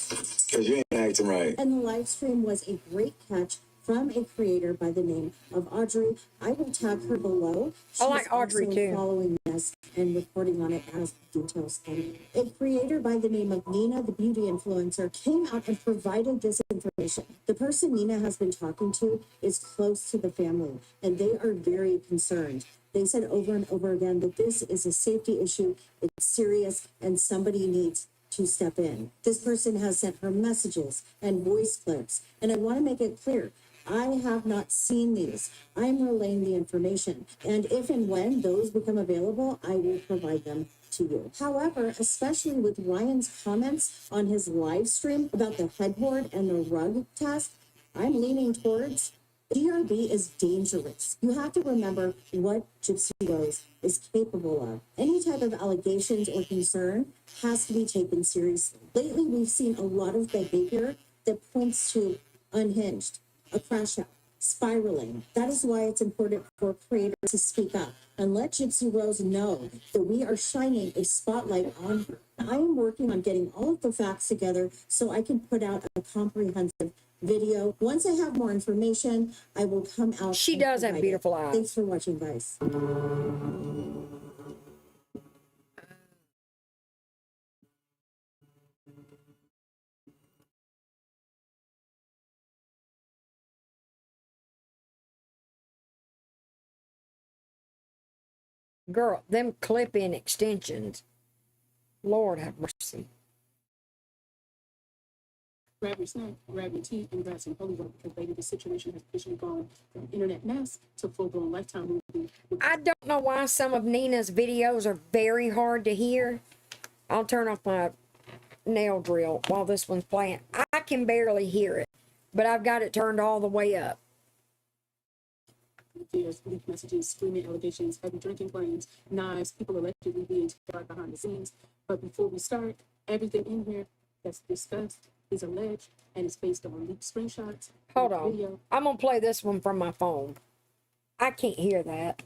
Because you ain't acting right. And the live stream was a great catch from a creator by the name of Audrey. I will tag her below. I like Audrey also too. Following this and reporting on it as details come. A creator by the name of Nina, the beauty influencer, came out and provided this information. The person Nina has been talking to is close to the family, and they are very concerned. They said over and over again that this is a safety issue, it's serious, and somebody needs to step in. This person has sent her messages and voice clips, and I want to make it clear, I have not seen these. I'm relaying the information, and if and when those become available, I will provide them to you. However, especially with Ryan's comments on his live stream about the headboard and the rug test, I'm leaning towards GRB is dangerous. You have to remember what Gypsy Rose is capable of. Any type of allegations or concern has to be taken seriously. Lately, we've seen a lot of behavior that points to unhinged, a crash out, spiraling. That is why it's important for creators to speak up and let Gypsy Rose know that we are shining a spotlight on her. I am working on getting all of the facts together so I can put out a comprehensive video. Once I have more information, I will come out. She does have beautiful eyes. Thanks for watching, guys. Girl, them clip-in extensions. Lord have mercy. Grab your snack, grab your tea, and grab some holy water, because baby, the situation has officially gone from internet mess to full-blown Lifetime movie. I don't know why some of Nina's videos are very hard to hear. I'll turn off my nail drill while this one's playing. I can barely hear it, but I've got it turned all the way up. Fears, leaked messages, screaming allegations, heavy drinking claims, knives, people allegedly being terrorized behind the scenes. But before we start, everything in here that's discussed is alleged and is based on leaked screenshots. Hold on. Video. I'm going to play this one from my phone. I can't hear that.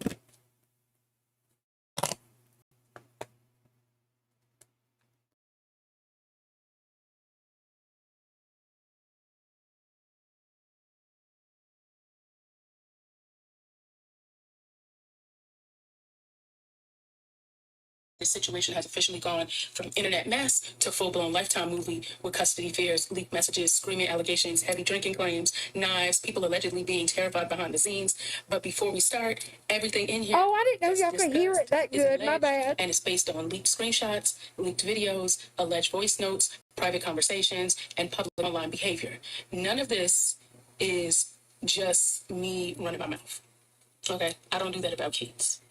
This situation has officially gone from internet mess to full-blown Lifetime movie with custody fears, leaked messages, screaming allegations, heavy drinking claims, knives, people allegedly being terrified behind the scenes. But before we start, everything in here. Oh, I didn't know y'all could hear it that good. My bad. And it's based on leaked screenshots, leaked videos, alleged voice notes, private conversations, and public online behavior. None of this is just me running my mouth. Okay? I don't do that about kids.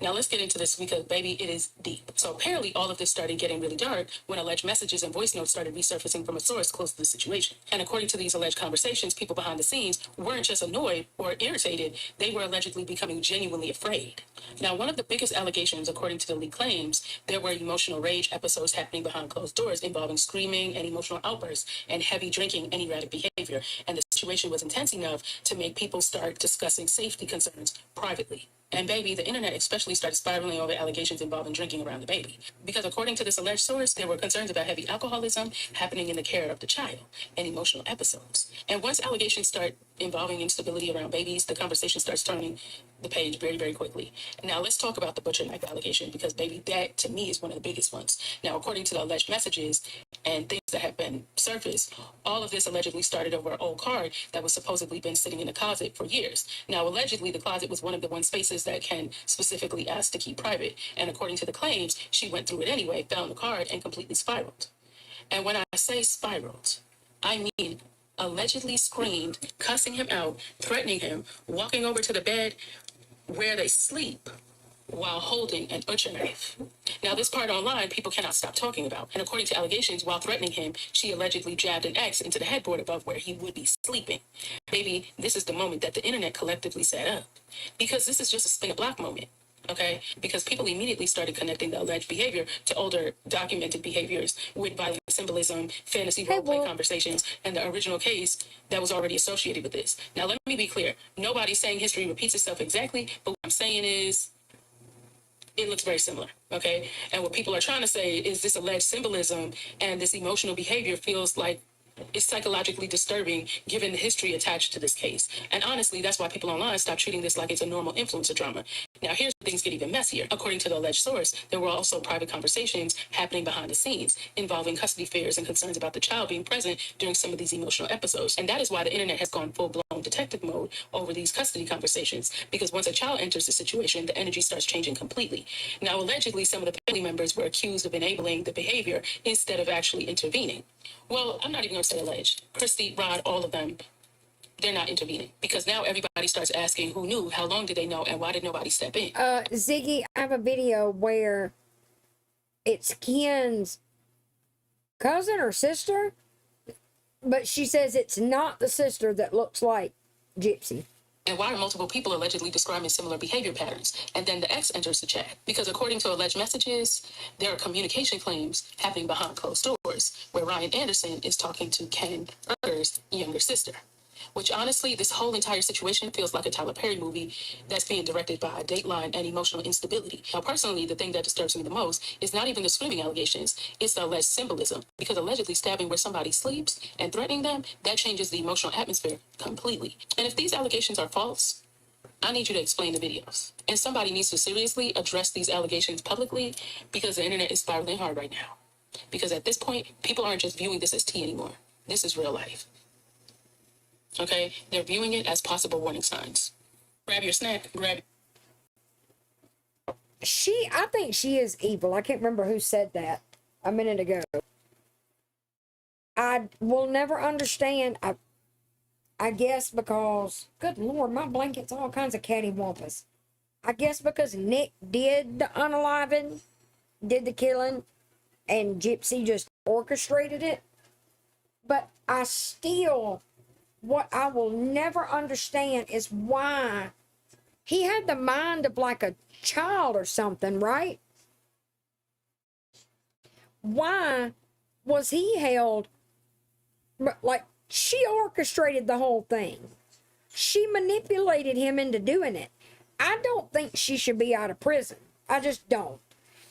Now let's get into this because, baby, it is deep. So apparently all of this started getting really dark when alleged messages and voice notes started resurfacing from a source close to the situation. And according to these alleged conversations, people behind the scenes weren't just annoyed or irritated, they were allegedly becoming genuinely afraid. Now, one of the biggest allegations, according to the leaked claims, there were emotional rage episodes happening behind closed doors involving screaming and emotional outbursts and heavy drinking and erratic behavior. And the situation was intense enough to make people start discussing safety concerns privately. And baby, the internet especially started spiraling over allegations involving drinking around the baby. Because according to this alleged source, there were concerns about heavy alcoholism happening in the care of the child and emotional episodes. And once allegations start involving instability around babies, the conversation starts turning the page very, very quickly. Now let's talk about the butcher knife allegation because baby, that to me is one of the biggest ones. Now, according to the alleged messages and things that have been surfaced, all of this allegedly started over an old card that was supposedly been sitting in a closet for years. Now, allegedly, the closet was one of the one spaces that Ken specifically asked to keep private. And according to the claims, she went through it anyway, found the card, and completely spiraled. And when I say spiraled, I mean allegedly screamed, cussing him out, threatening him, walking over to the bed where they sleep while holding an butcher knife. Now, this part online, people cannot stop talking about. And according to allegations, while threatening him, she allegedly jabbed an X into the headboard above where he would be sleeping. Baby, this is the moment that the internet collectively set up. Because this is just a spin a block moment. Okay? Because people immediately started connecting the alleged behavior to older documented behaviors with violent symbolism, fantasy roleplay conversations, and the original case that was already associated with this. Now, let me be clear. Nobody's saying history repeats itself exactly, but what I'm saying is it looks very similar, okay? And what people are trying to say is this alleged symbolism and this emotional behavior feels like it's psychologically disturbing given the history attached to this case. And honestly, that's why people online stop treating this like it's a normal influencer drama. Now, here's where things get even messier. According to the alleged source, there were also private conversations happening behind the scenes involving custody fears and concerns about the child being present during some of these emotional episodes. And that is why the internet has gone full-blown detective mode over these custody conversations, because once a child enters the situation, the energy starts changing completely. Now, allegedly, some of the family members were accused of enabling the behavior instead of actually intervening. Well, I'm not even going to say alleged. Christy, Rod, all of them, they're not intervening because now everybody starts asking who knew, how long did they know, and why did nobody step in? Ziggy, I have a video where it's Ken's cousin or sister, but she says it's not the sister that looks like Gypsy. And why are multiple people allegedly describing similar behavior patterns? And then the ex enters the chat. Because according to alleged messages, there are communication claims happening behind closed doors where Ryan Anderson is talking to Ken Erger's younger sister. Which honestly, this whole entire situation feels like a Tyler Perry movie that's being directed by Dateline and emotional instability. Now, personally, the thing that disturbs me the most is not even the screaming allegations, it's the alleged symbolism. Because allegedly stabbing where somebody sleeps and threatening them, that changes the emotional atmosphere completely. And if these allegations are false, I need you to explain the videos. And somebody needs to seriously address these allegations publicly because the internet is spiraling hard right now. Because at this point, people aren't just viewing this as tea anymore. This is real life. Okay? They're viewing it as possible warning signs. Grab your snack, I think she is evil. I can't remember who said that a minute ago. I will never understand. I guess because, good Lord, my blanket's all kinds of cattywampus. I guess because Nick did the unaliving, did the killing, and Gypsy just orchestrated it. But what I will never understand is why he had the mind of like a child or something, right? Why was he held? Like, she orchestrated the whole thing. She manipulated him into doing it. I don't think she should be out of prison. I just don't.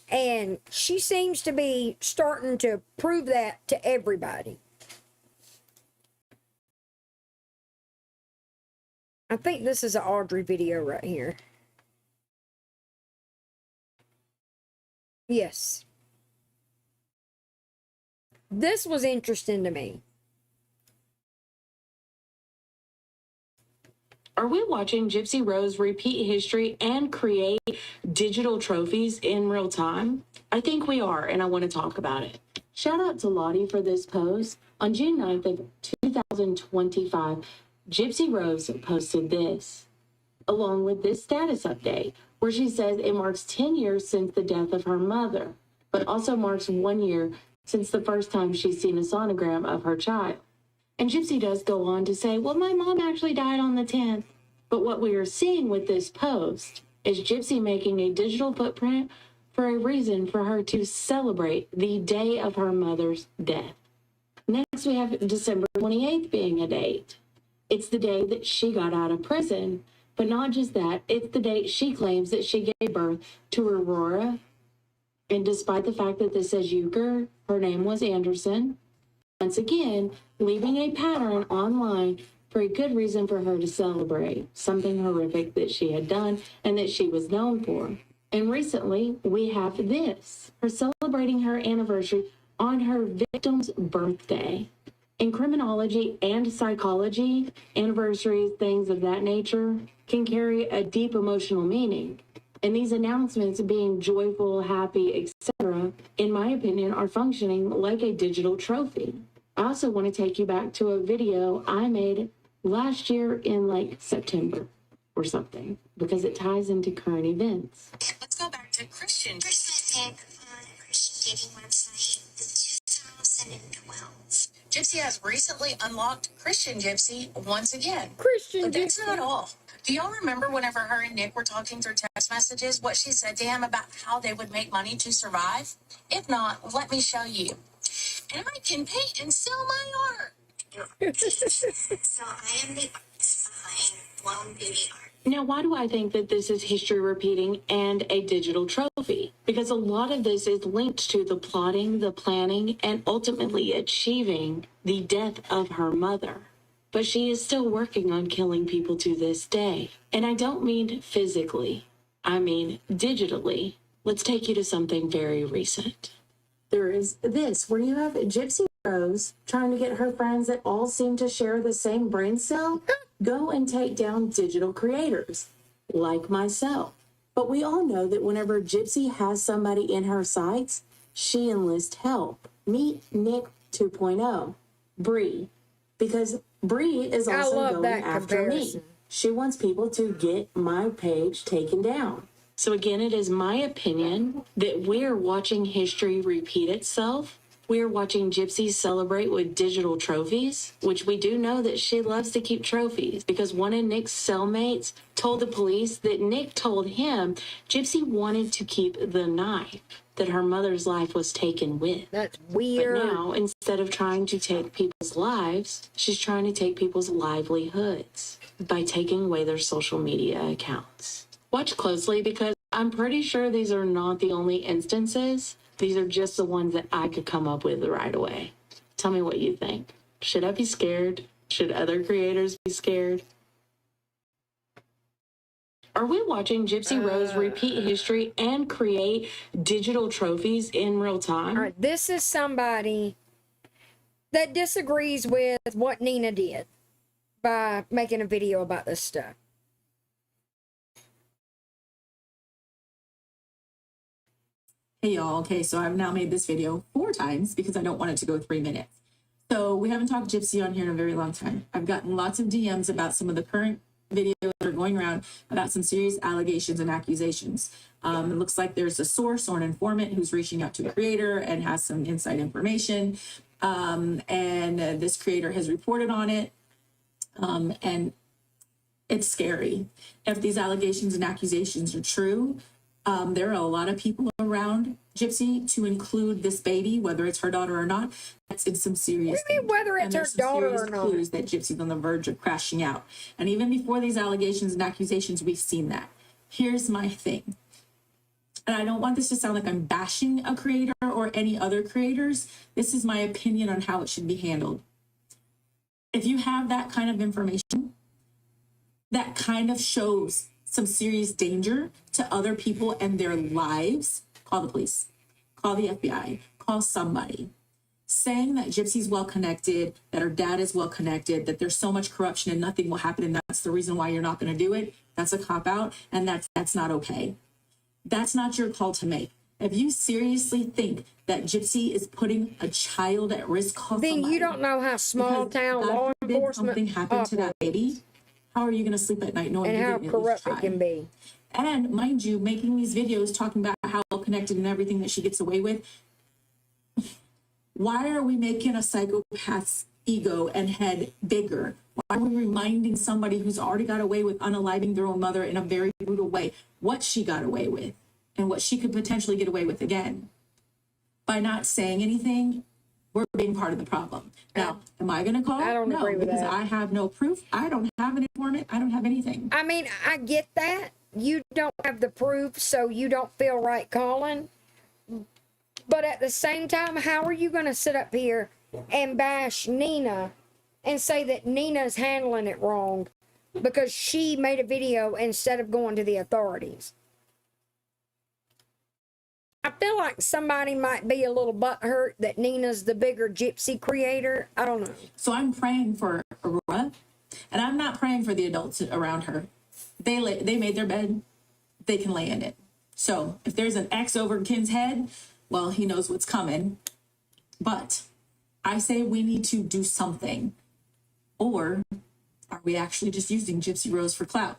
And she seems to be starting to prove that to everybody. I think this is an Audrey video right here. Yes. This was interesting to me. Are we watching Gypsy Rose repeat history and create digital trophies in real time? I think we are, and I want to talk about it. Shout out to Lottie for this post. On June 9th of 2025, Gypsy Rose posted this, along with this status update. where she says it marks 10 years since the death of her mother, but also marks 1 year since the first time she's seen a sonogram of her child. And Gypsy does go on to say, well, my mom actually died on the 10th. But what we are seeing with this post is Gypsy making a digital footprint for a reason for her to celebrate the day of her mother's death. Next, we have December 28th being a date. It's the day that she got out of prison, but not just that, it's the date she claims that she gave birth to Aurora. And despite the fact that this says Euchre, her name was Anderson. Once again, leaving a pattern online for a good reason for her to celebrate something horrific that she had done and that she was known for. And recently, we have this, her celebrating her anniversary on her victim's birthday. In criminology and psychology, anniversaries, things of that nature, can carry a deep emotional meaning. And these announcements being joyful, happy, etc., in my opinion, are functioning like a digital trophy. I also want to take you back to a video I made last year in like September or something, because it ties into current events. Let's go back to Christian. First met Nick on a Christian dating website in 2012. Gypsy has recently unlocked Christian Gypsy once again. But that's not all. Do y'all remember whenever her and Nick were talking through text messages, what she said to him about how they would make money to survive? If not, let me show you. And I can paint and sell my art. So I am the artist behind Blown Beauty Art. Now, why do I think that this is history repeating and a digital trophy? Because a lot of this is linked to the plotting, the planning, and ultimately achieving the death of her mother. But she is still working on killing people to this day. And I don't mean physically, I mean digitally. Let's take you to something very recent. There is this, where you have Gypsy Rose trying to get her friends that all seem to share the same brain cell go and take down digital creators, like myself. But we all know that whenever Gypsy has somebody in her sights, she enlists help. Meet Nick 2.0, Bree, because Bree is also going after me. She wants people to get my page taken down. So again, it is my opinion that we're watching history repeat itself. We're watching Gypsy celebrate with digital trophies, which we do know that she loves to keep trophies, because one of Nick's cellmates told the police that Nick told him Gypsy wanted to keep the knife that her mother's life was taken with. That's weird. But now, instead of trying to take people's lives, she's trying to take people's livelihoods by taking away their social media accounts. Watch closely, because I'm pretty sure these are not the only instances. These are just the ones that I could come up with right away. Tell me what you think. Should I be scared? Should other creators be scared? Are we watching Gypsy Rose repeat history and create digital trophies in real time? All right, this is somebody that disagrees with what Nina did by making a video about this stuff. Hey y'all, okay, so I've now made this video 4 times because I don't want it to go 3 minutes. So we haven't talked Gypsy on here in a very long time. I've gotten lots of DMs about some of the current videos that are going around about some serious allegations and accusations. It looks like there's a source or an informant who's reaching out to a creator and has some inside information. And this creator has reported on it. And it's scary. If these allegations and accusations are true, there are a lot of people around Gypsy, to include this baby, whether it's her daughter or not, that's in some serious danger. Whether it's her daughter or not. Clues that Gypsy's on the verge of crashing out. And even before these allegations and accusations, we've seen that. Here's my thing. And I don't want this to sound like I'm bashing a creator or any other creators. This is my opinion on how it should be handled. If you have that kind of information, that kind of shows some serious danger to other people and their lives, call the police, call the FBI, call somebody. Saying that Gypsy's well-connected, that her dad is well-connected, that there's so much corruption and nothing will happen and that's the reason why you're not going to do it, that's a cop-out, and that's not okay. That's not your call to make. If you seriously think that Gypsy is putting a child at risk, call then somebody. you don't know how small town law enforcement something happened to that baby. How are you going to sleep at night knowing and you how didn't at least corrupt try? it can be. And mind you, making these videos talking about how well connected and everything that she gets away with. Why are we making a psychopath's ego and head bigger? Why are we reminding somebody who's already got away with unaliving their own mother in a very brutal way what she got away with and what she could potentially get away with again? By not saying anything, we're being part of the problem. Now, am I going to call? I don't agree with because that. I have no proof. I don't have an informant. I don't have anything. I mean, I get that. You don't have the proof, so you don't feel right calling. But at the same time, how are you going to sit up here and bash Nina and say that Nina's handling it wrong because she made a video instead of going to the authorities? I feel like somebody might be a little butthurt that Nina's the bigger gypsy creator. I don't know. So I'm praying for Aurora, and I'm not praying for the adults around her. They made their bed. They can lay in it. So if there's an X over Ken's head, well, he knows what's coming. But I say we need to do something. Or are we actually just using Gypsy Rose for clout?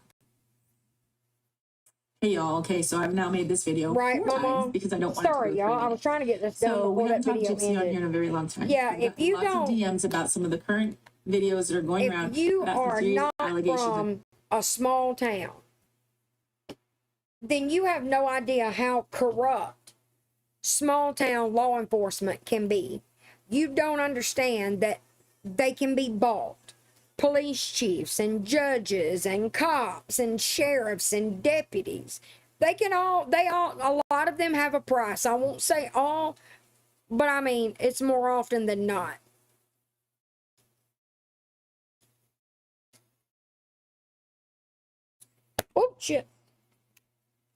Hey, y'all. Okay, so I've now made this video right, 4 Mama? times because I don't want Sorry, to y'all. I was trying to get this done so before we haven't that talked video Gypsy on ended. here in a very long time. Yeah, We've if you lots don't, of DMs about some of the current videos that are going around. if you about some are serious not allegations from a small town, then you have no idea how corrupt small town law enforcement can be. You don't understand that they can be bought. Police chiefs and judges and cops and sheriffs and deputies. A lot of them have a price. I won't say all, but I mean, it's more often than not. Oh, shit.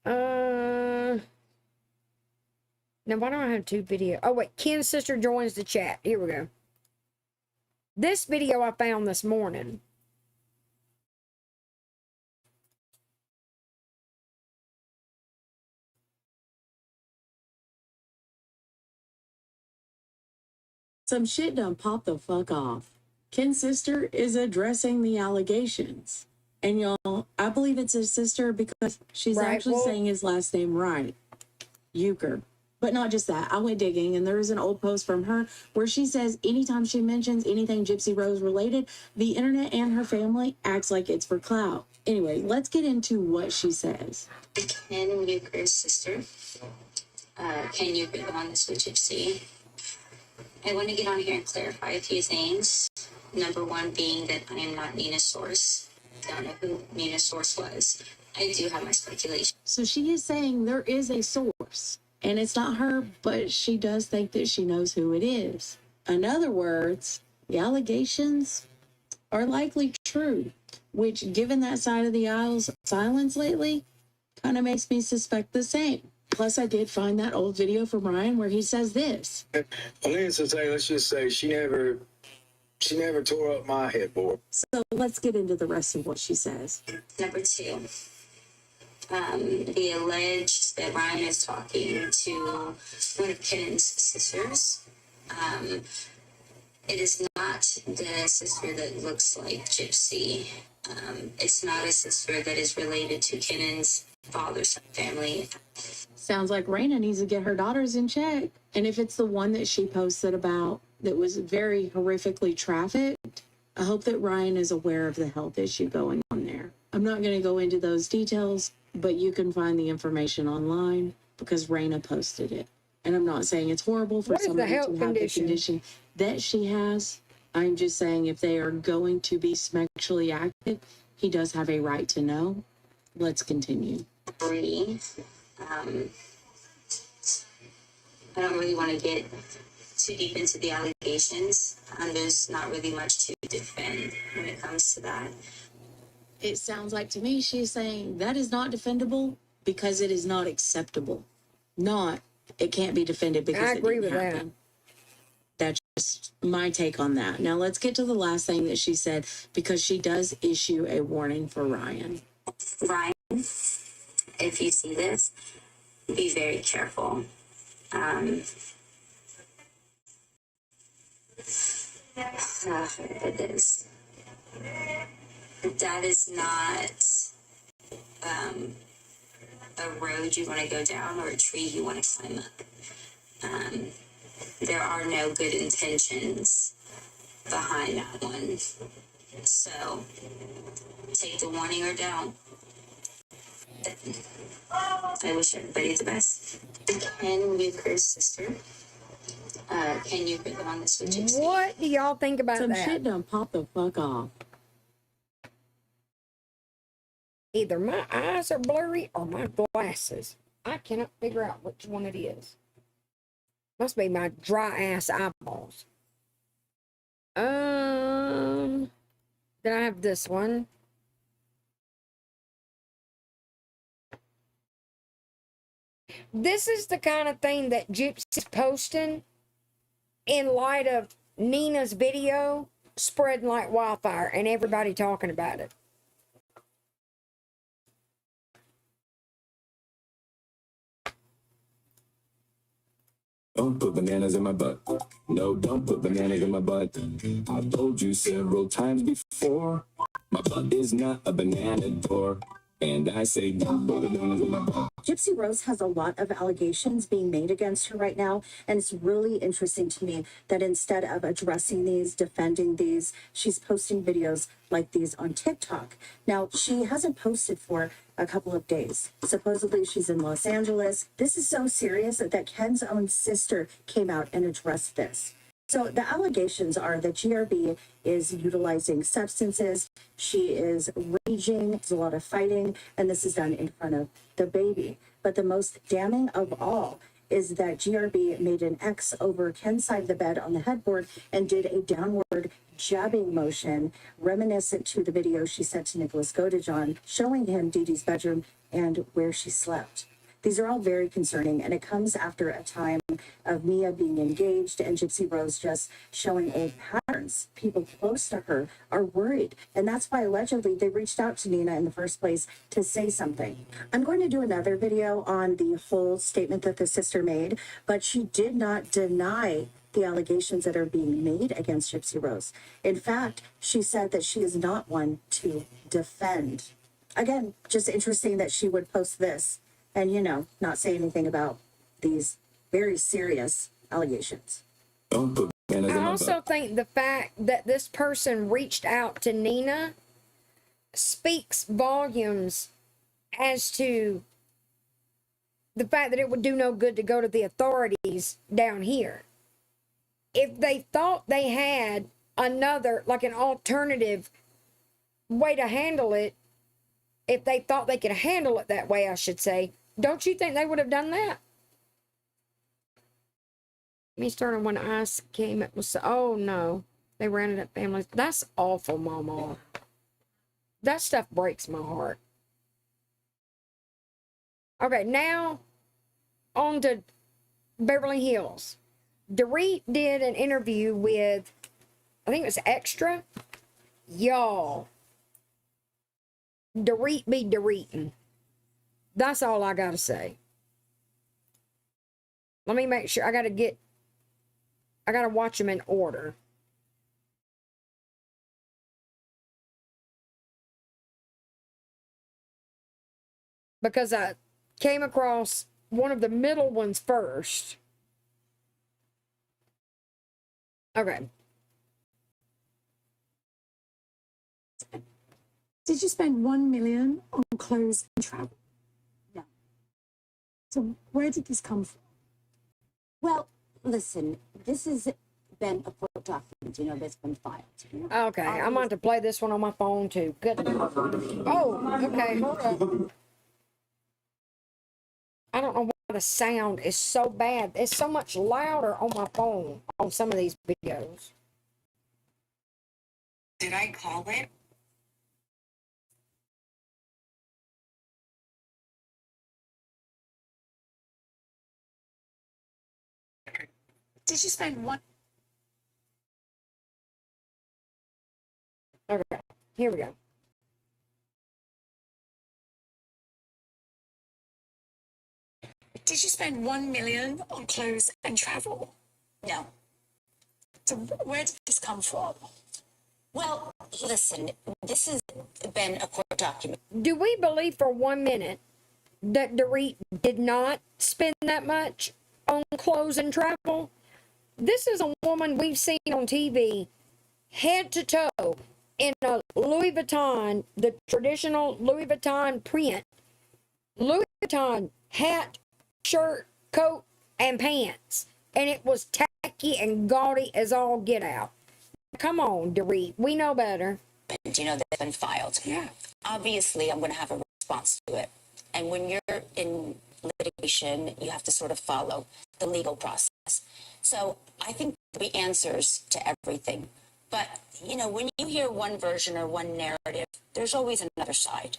Now, why don't I have two videos? Oh, wait. Ken's sister joins the chat. Here we go. This video I found this morning. Some shit done pop the fuck off. Ken's sister is addressing the allegations. And y'all, I believe it's his sister because she's actually saying his last name right. Euchre. But not just that. I went digging and there is an old post from her where she says anytime she mentions anything Gypsy Rose related, the internet and her family acts like it's for clout. Anyway, let's get into what she says. Ken Euchre's sister. Ken Euchre, the one that's with Gypsy. I want to get on here and clarify a few things. Number one being that I am not Nina's source. I don't know who Nina's source was. I do have my speculation. So she is saying there is a source. And it's not her, but she does think that she knows who it is. In other words, the allegations are likely true, which, given that side of the aisle's silence lately, kind of makes me suspect the same. Plus, I did find that old video from Ryan where he says this. Let's just say she never tore up my headboard. So let's get into the rest of what she says. Number two, the alleged that Ryan is talking to one of Kennan's sisters. It is not the sister that looks like Gypsy. It's not a sister that is related to Kennan's father's family. Sounds like Raina needs to get her daughters in check. And if it's the one that she posted about that was very horrifically trafficked, I hope that Ryan is aware of the health issue going on there. I'm not going to go into those details, but you can find the information online because Raina posted it. And I'm not saying it's horrible for somebody to have the condition that she has. I'm just saying if they are going to be sexually active, he does have a right to know. Let's continue. Three, I don't really want to get too deep into the allegations. There's not really much to defend when it comes to that. It sounds like to me she's saying that is not defendable because it is not acceptable. Not, it can't be defended because I agree it didn't with happen. That's just my take on that. Now let's get to the last thing that she said because she does issue a warning for Ryan. Ryan, if you see this, be very careful. It is. That is not a road you want to go down or a tree you want to climb up. There are no good intentions behind that one. So take the warning or don't. I wish everybody the best. Ken Euchre's sister. Ken Euchre, the one that's with Gypsy. What do y'all think about Some that? shit done pop the fuck off. Either my eyes are blurry or my glasses. I cannot figure out which one it is. Must be my dry ass eyeballs. Then I have this one. This is the kind of thing that Gypsy's posting in light of Nina's video spreading like wildfire and everybody talking about it. Don't put bananas in my butt. No, don't put bananas in my butt. I've told you several times before. My butt is not a banana door. And I say don't put bananas in my butt. Gypsy Rose has a lot of allegations being made against her right now, and it's really interesting to me that instead of addressing these, defending these, she's posting videos like these on TikTok. Now, she hasn't posted for a couple of days. Supposedly, she's in Los Angeles. This is so serious that Ken's own sister came out and addressed this. So the allegations are that GRB is utilizing substances. She is raging. There's a lot of fighting, and this is done in front of the baby. But the most damning of all is that GRB made an X over Ken's side of the bed on the headboard and did a downward jabbing motion reminiscent to the video she sent to Nicholas Godejohn, showing him Dee Dee's bedroom and where she slept. These are all very concerning, and it comes after a time of Mia being engaged and Gypsy Rose just showing old patterns. People close to her are worried, and that's why allegedly they reached out to Nina in the first place to say something. I'm going to do another video on the whole statement that the sister made, but she did not deny the allegations that are being made against Gypsy Rose. In fact, she said that she is not one to defend. Again, just interesting that she would post this and, you know, not say anything about these very serious allegations. I also think the fact that this person reached out to Nina speaks volumes as to the fact that it would do no good to go to the authorities down here. If they thought they had another, like an alternative way to handle it, if they thought they could handle it that way, I should say, don't you think they would have done that? Me starting when ICE came, it was, oh no, they rounded up families. That's awful, Mama. That stuff breaks my heart. Okay, now on to Beverly Hills. Dorit did an interview with, I think it was Extra. Y'all, Dorit be Doritin'. That's all I gotta say. Let me make sure. I gotta watch them in order. Because I came across one of the middle ones first. Okay. Did you spend 1 million on clothes and travel? No. So where did this come from? Well, listen, this has been a court document, you know, that's been filed. Okay, I'm going to play this one on my phone too. Good. Oh, okay, hold on. I don't know why the sound is so bad. It's so much louder on my phone on some of these videos. Did I call it? Did you spend one? Okay, here we go. Did you spend 1 million on clothes and travel? No. So where did this come from? Well, listen, this has been a court document. Do we believe for 1 minute that Dorit did not spend that much on clothes and travel? This is a woman we've seen on TV head to toe in a Louis Vuitton, the traditional Louis Vuitton print, Louis Vuitton hat, shirt, coat, and pants. And it was tacky and gaudy as all get out. Come on, Dorit, we know better. You know, that's been filed. Yeah. Obviously, I'm going to have a response to it. And when you're in litigation, you have to sort of follow the legal process. So I think there'll be answers to everything. But, you know, when you hear one version or one narrative, there's always another side.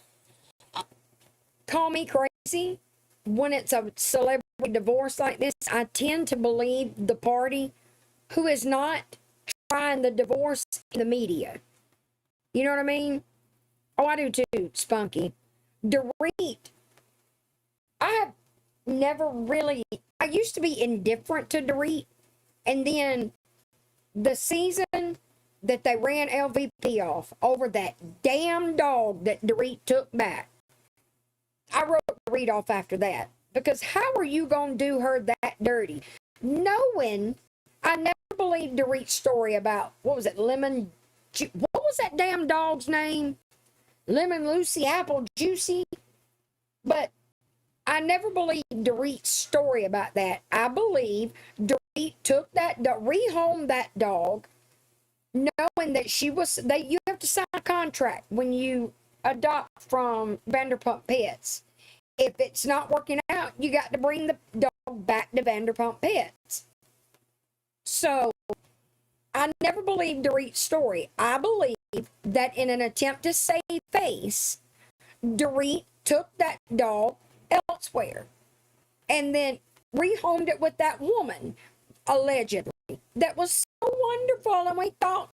Call me crazy. When it's a celebrity divorce like this, I tend to believe the party who is not trying the divorce in the media. You know what I mean? Oh, I do too, Spunky. Dorit, I have never really, I used to be indifferent to Dorit, and then the season that they ran LVP off over that damn dog that Dorit took back, I wrote Dorit off after that. Because how are you going to do her that dirty? Knowing, I never believed Dorit's story about, what was it, what was that damn dog's name? Lemon Lucy, Apple Juicy? But I never believed Dorit's story about that. I believe Dorit took that, rehomed that dog, knowing that you have to sign a contract when you adopt from Vanderpump Pets. If it's not working out, you got to bring the dog back to Vanderpump Pets. So, I never believed Dorit's story. I believe that in an attempt to save face, Dorit took that dog elsewhere and then rehomed it with that woman, allegedly. That was so wonderful, and we thought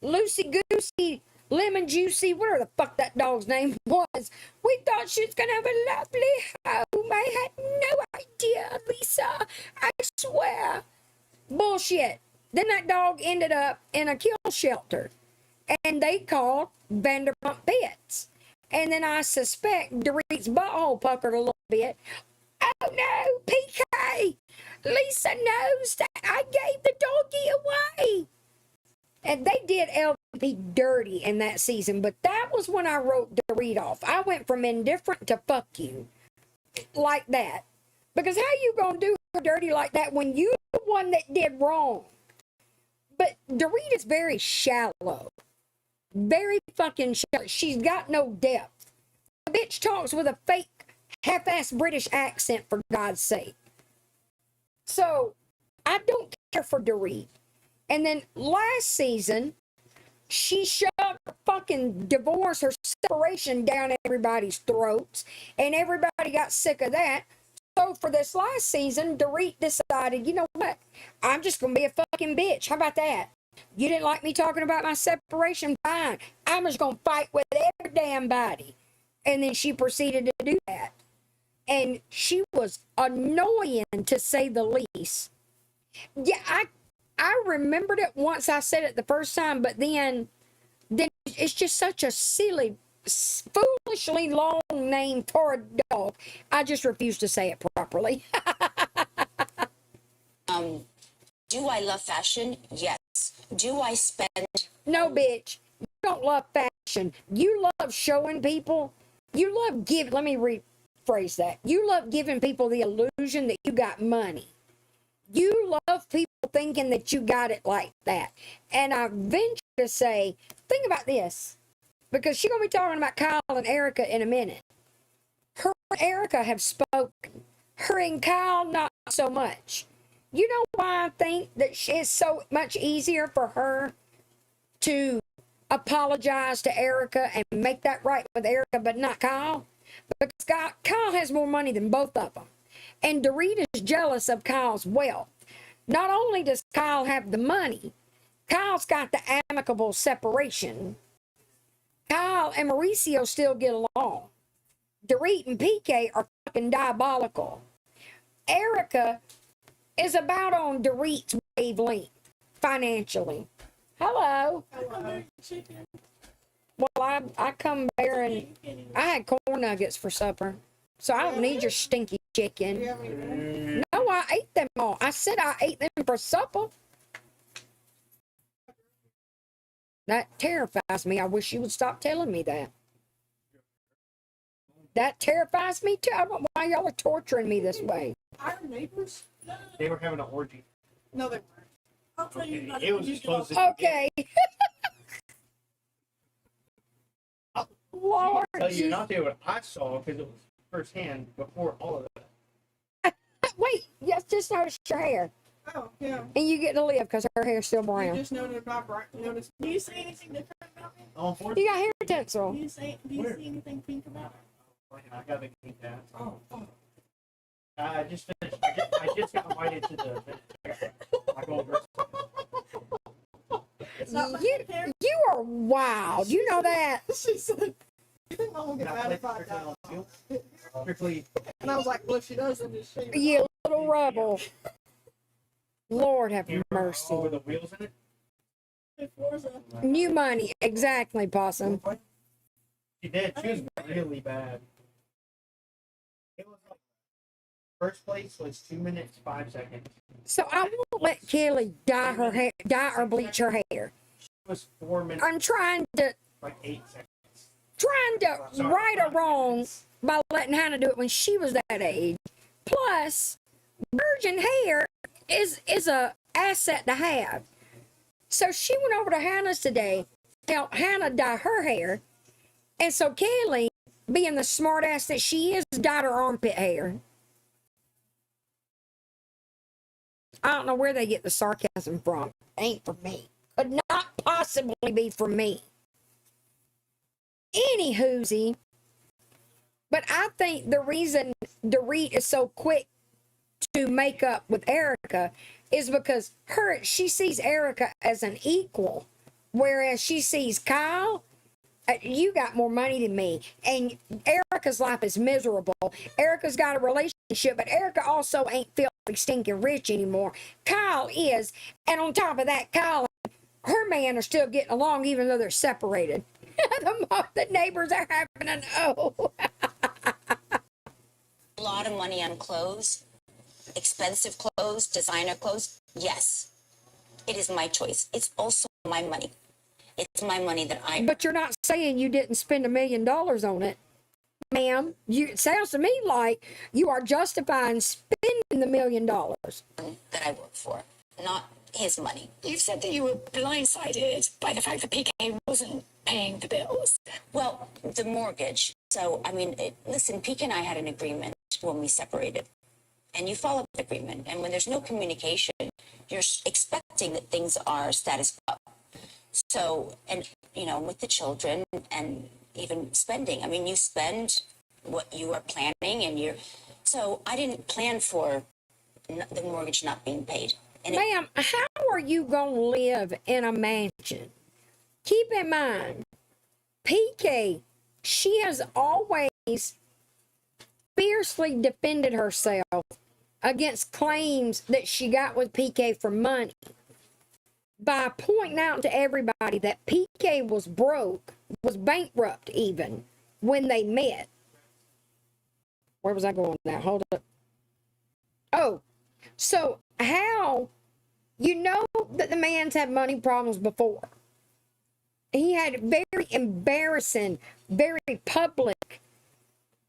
Lucy Goosey, Lemon Juicy, whatever the fuck that dog's name was, we thought she was gonna have a lovely home. I had no idea, Lisa. I swear. Bullshit. Then that dog ended up in a kill shelter, and they called Vanderpump Pets. And then I suspect Dorit's butthole puckered a little bit. Oh no, PK! Lisa knows that I gave the doggy away. And they did LVP dirty in that season, but that was when I wrote Dorit off. I went from indifferent to fuck you. Like that. Because how you gonna do her dirty like that when you're the one that did wrong? But Dorit is very shallow. Very fucking shallow. She's got no depth. The bitch talks with a fake, half-assed British accent, for God's sake. So, I don't care for Dorit. And then last season, she shoved her fucking divorce, her separation down everybody's throats. And everybody got sick of that. So for this last season, Dorit decided, you know what? I'm just going to be a fucking bitch. How about that? You didn't like me talking about my separation? Fine. I'm just going to fight with every damn body. And then she proceeded to do that. And she was annoying, to say the least. Yeah, I remembered it once I said it the first time, but then it's just such a silly, foolishly long name for a dog. I just refuse to say it properly. Do I love fashion? Yes. Do I spend? No, bitch. You don't love fashion. You love showing people. You love giving. Let me rephrase that. You love giving people the illusion that you got money. You love people thinking that you got it like that. And I venture to say, think about this. Because she's going to be talking about Kyle and Erica in a minute. Her and Erica have spoken. Her and Kyle, not so much. You know why I think that it's so much easier for her to apologize to Erica and make that right with Erica, but not Kyle? Because Kyle has more money than both of them. And Dorit is jealous of Kyle's wealth. Not only does Kyle have the money, Kyle's got the amicable separation. Kyle and Mauricio still get along. Dorit and PK are fucking diabolical. Erica is about on Dorit's wavelength financially. Hello. Well, I come there and I had corn nuggets for supper. So I don't need your stinky chicken. No, I ate them all. I said I ate them for supper. That terrifies me. I wish you would stop telling me that. That terrifies me too. I don't know why y'all are torturing me this way. Our neighbors? They were having an orgy. No, they weren't. I'll tell you about It was as close as Okay. Lord. I tell you not to what I saw because it was firsthand before all of that. Wait, yes, just noticed your hair. Oh, yeah. And you get to live because her hair's still You brown. just noticed Do you say anything different about me? Oh, You got hair tinsel. Do you see anything pink about it? I got the pink that. Oh. I just finished. I just got invited to the my gold You are wild. You know that. She said, you think I'm gonna get mad if I die? And I was like, well, if she does, then just shave it. You little rebel. Lord have mercy. With the wheels in it? New money. Exactly, Possum. She did. She was really bad. It was like, first place was 2 minutes, 5 seconds. So I won't let Kelly dye her hair, dye or bleach her hair. It was 4 minutes. I'm trying to, Like 8 seconds. right or wrong by letting Hannah do it when she was that age. Plus, virgin hair is a asset to have. So she went over to Hannah's today, helped Hannah dye her hair, and so Kelly, being the smart ass that she is, dyed her armpit hair. I don't know where they get the sarcasm from. Ain't for me. Could not possibly be for me. Anywhoosie, but I think the reason Dorit is so quick to make up with Erica is because she sees Erica as an equal, whereas she sees Kyle, you got more money than me, and Erica's life is miserable. Erica's got a relationship, but Erica also ain't filthy stinking rich anymore. Kyle is, and on top of that, Kyle and her man are still getting along even though they're separated. The neighbors are having an O. A lot of money on clothes, expensive clothes, designer clothes. Yes, it is my choice. It's also my money. It's my money that I. But you're not saying you didn't spend $1 million on it, ma'am. It sounds to me like you are justifying spending the $1 million. That I work for, not his money. You said that you were blindsided by the fact that PK wasn't paying the bills. Well, the mortgage. So, I mean, listen, PK and I had an agreement when we separated. And you follow the agreement. And when there's no communication, you're expecting that things are status quo. So, and, you know, with the children and even spending, I mean, you spend what you are planning and so I didn't plan for the mortgage not being paid. Ma'am, how are you going to live in a mansion? Keep in mind, PK, she has always fiercely defended herself against claims that she got with PK for money by pointing out to everybody that PK was broke, was bankrupt even, when they met. Where was I going now? Hold up. Oh, so how, you know that the man's had money problems before. He had very embarrassing, very public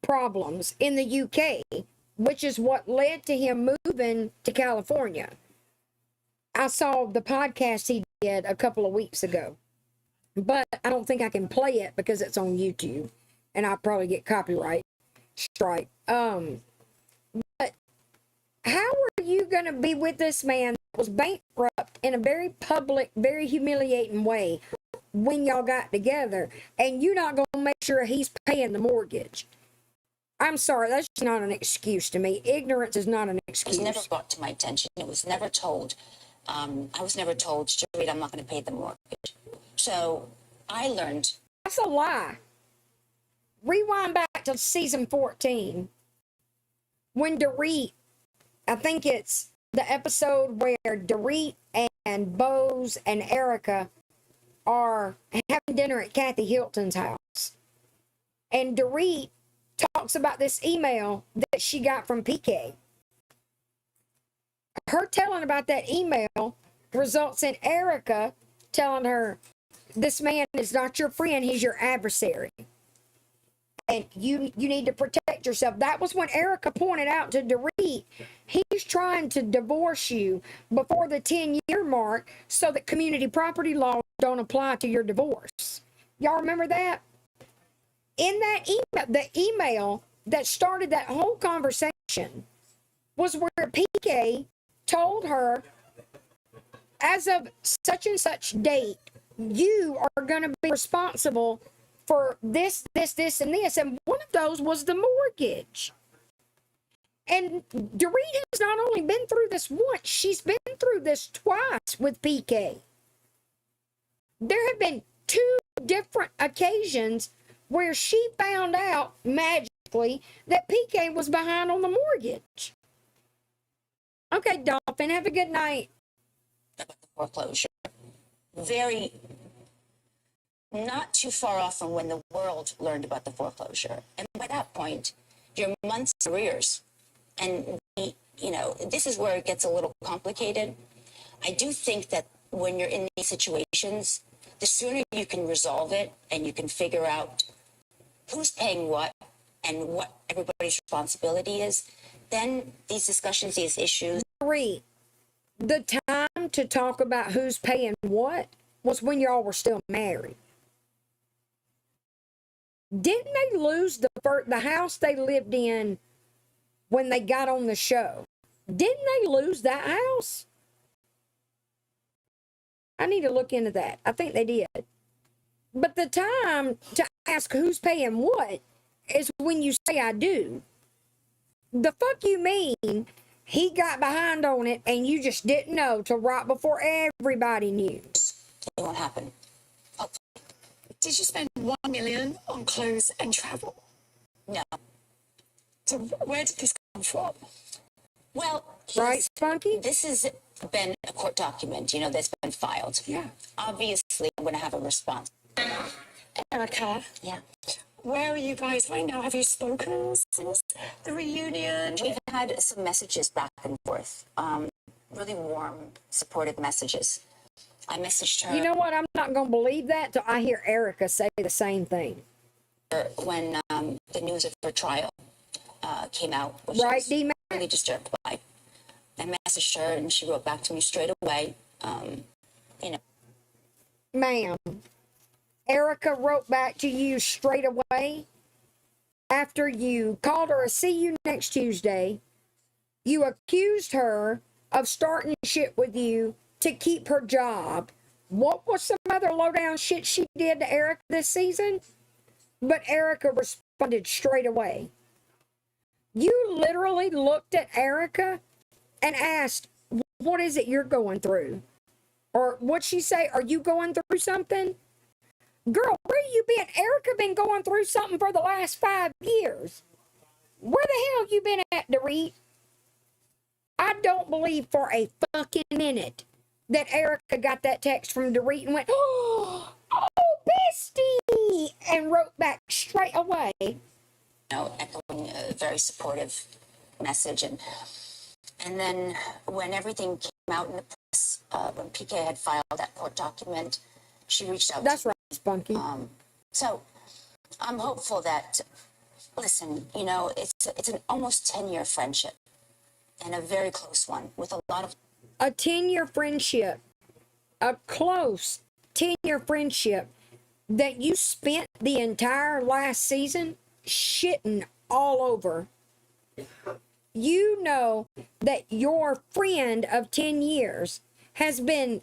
problems in the UK, which is what led to him moving to California. I saw the podcast he did a couple of weeks ago, but I don't think I can play it because it's on YouTube and I'll probably get copyright strike. But how are you going to be with this man that was bankrupt in a very public, very humiliating way when y'all got together, and you're not going to make sure he's paying the mortgage? I'm sorry, that's just not an excuse to me. Ignorance is not an excuse. It was never brought to my attention. It was never told. I was never told, Dorit, I'm not going to pay the mortgage. So I learned. That's a lie. Rewind back to season 14. When Dorit, I think it's the episode where Dorit and Bose and Erica are having dinner at Kathy Hilton's house. And Dorit talks about this email that she got from PK. Her telling about that email results in Erica telling her, this man is not your friend, he's your adversary. And you need to protect yourself. That was when Erica pointed out to Dorit, he's trying to divorce you before the 10-year mark so that community property laws don't apply to your divorce. Y'all remember that? In that email, the email that started that whole conversation was where PK told her, as of such and such date, you are going to be responsible for this, this, this, and this. And one of those was the mortgage. And Dorit has not only been through this once, she's been through this twice with PK. There have been 2 different occasions where she found out magically that PK was behind on the mortgage. Okay, Dolphin, have a good night. About the foreclosure. Very not too far off from when the world learned about the foreclosure. And by that point, you're months in arrears. And, this is where it gets a little complicated. I do think that when you're in these situations, the sooner you can resolve it and you can figure out who's paying what and what everybody's responsibility is, then these discussions, these issues. The time to talk about who's paying what was when y'all were still married. Didn't they lose the house they lived in when they got on the show? Didn't they lose that house? I need to look into that. I think they did. But the time to ask who's paying what is when you say I do. The fuck you mean he got behind on it and you just didn't know till right before everybody knew? It won't happen. Did you spend 1 million on clothes and travel? No. So where did this come from? Well, right, Spunky? This has been a court document, that's been filed. Yeah. Obviously, I'm going to have a response. Erica. Yeah. Where are you guys right now? Have you spoken since the reunion? We've had some messages back and forth. Really warm, supportive messages. I messaged her. You know what? I'm not going to believe that till I hear Erica say the same thing. When the news of her trial came out, which right, I was really disturbed by. I messaged her and she wrote back to me straight away. Ma'am, Erica wrote back to you straight away after you called her a see you next Tuesday. You accused her of starting shit with you to keep her job. What was some other low-down shit she did to Erica this season? But Erica responded straight away. You literally looked at Erica and asked, what is it you're going through? Or what'd she say? Are you going through something? Girl, where you been? Erica been going through something for the last 5 years. Where the hell you been at, Dorit? I don't believe for a fucking minute that Erica got that text from Dorit and went, oh, bestie, and wrote back straight away. Echoing a very supportive message. And then when everything came out in the press, when PK had filed that court document, she reached out. That's right, Spunky. So I'm hopeful that, listen, it's an almost 10-year friendship and a very close one with a lot of. A 10-year friendship, a close 10-year friendship that you spent the entire last season shitting all over. You know that your friend of 10 years has been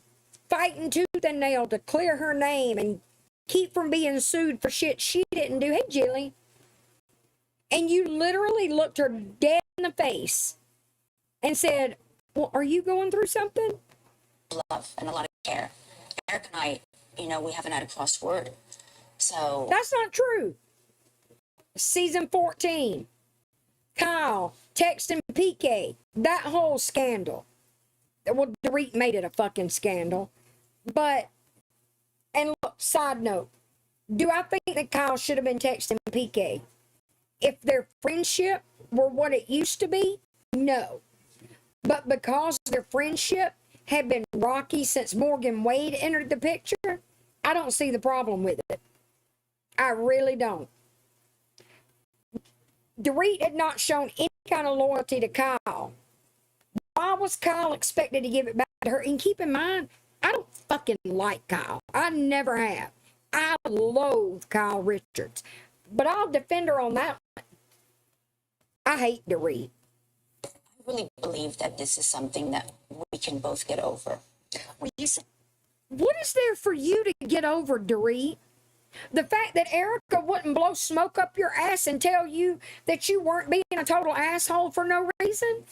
fighting tooth and nail to clear her name and keep from being sued for shit she didn't do. Hey, Jilly. And you literally looked her dead in the face and said, well, are you going through something? Love and a lot of care. Eric and I, we haven't had a cross word. So. That's not true. Season 14. Kyle texting PK. That whole scandal. Well, Dorit made it a fucking scandal. But And look, side note, do I think that Kyle should have been texting PK? If their friendship were what it used to be, no. But because their friendship had been rocky since Morgan Wade entered the picture, I don't see the problem with it. I really don't. Dorit had not shown any kind of loyalty to Kyle. Why was Kyle expected to give it back to her? And keep in mind, I don't fucking like Kyle. I never have. I loathe Kyle Richards. But I'll defend her on that one. I hate Dorit. I really believe that this is something that we can both get over. What is there for you to get over, Dorit? The fact that Erica wouldn't blow smoke up your ass and tell you that you weren't being a total asshole for no reason?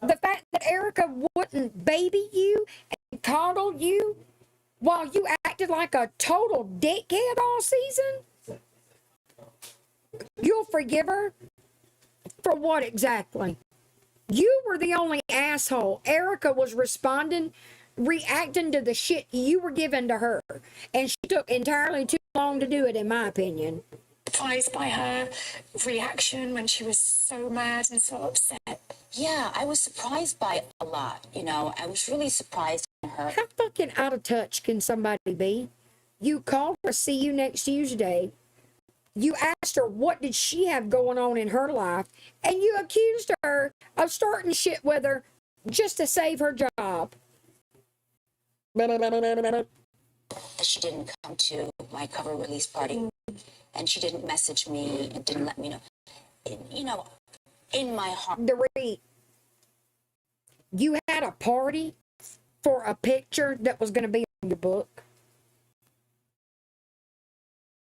The fact that Erica wouldn't baby you and coddle you while you acted like a total dickhead all season? You'll forgive her? For what exactly? You were the only asshole. Erica was reacting to the shit you were giving to her. And she took entirely too long to do it, in my opinion. Surprised by her reaction when she was so mad and so upset. Yeah, I was surprised by it a lot. You know, I was really surprised by her. How fucking out of touch can somebody be? You called her see you next Tuesday. You asked her what did she have going on in her life, and you accused her of starting shit with her just to save her job. That she didn't come to my cover release party, and she didn't message me and didn't let me know. You know, in my heart. Dorit, you had a party for a picture that was going to be on your book.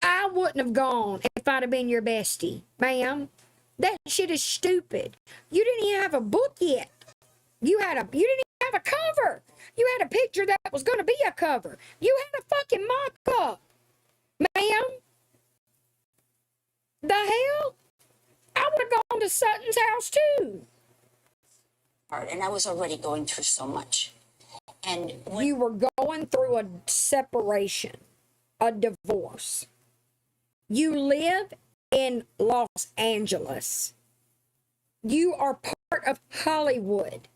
I wouldn't have gone if I'd have been your bestie, ma'am. That shit is stupid. You didn't even have a book yet. You didn't even have a cover. You had a picture that was going to be a cover. You had a fucking mock-up, ma'am. The hell? I would have gone to Sutton's house too. And I was already going through so much. And you were going through a separation, a divorce. You live in Los Angeles. You are part of Hollywood,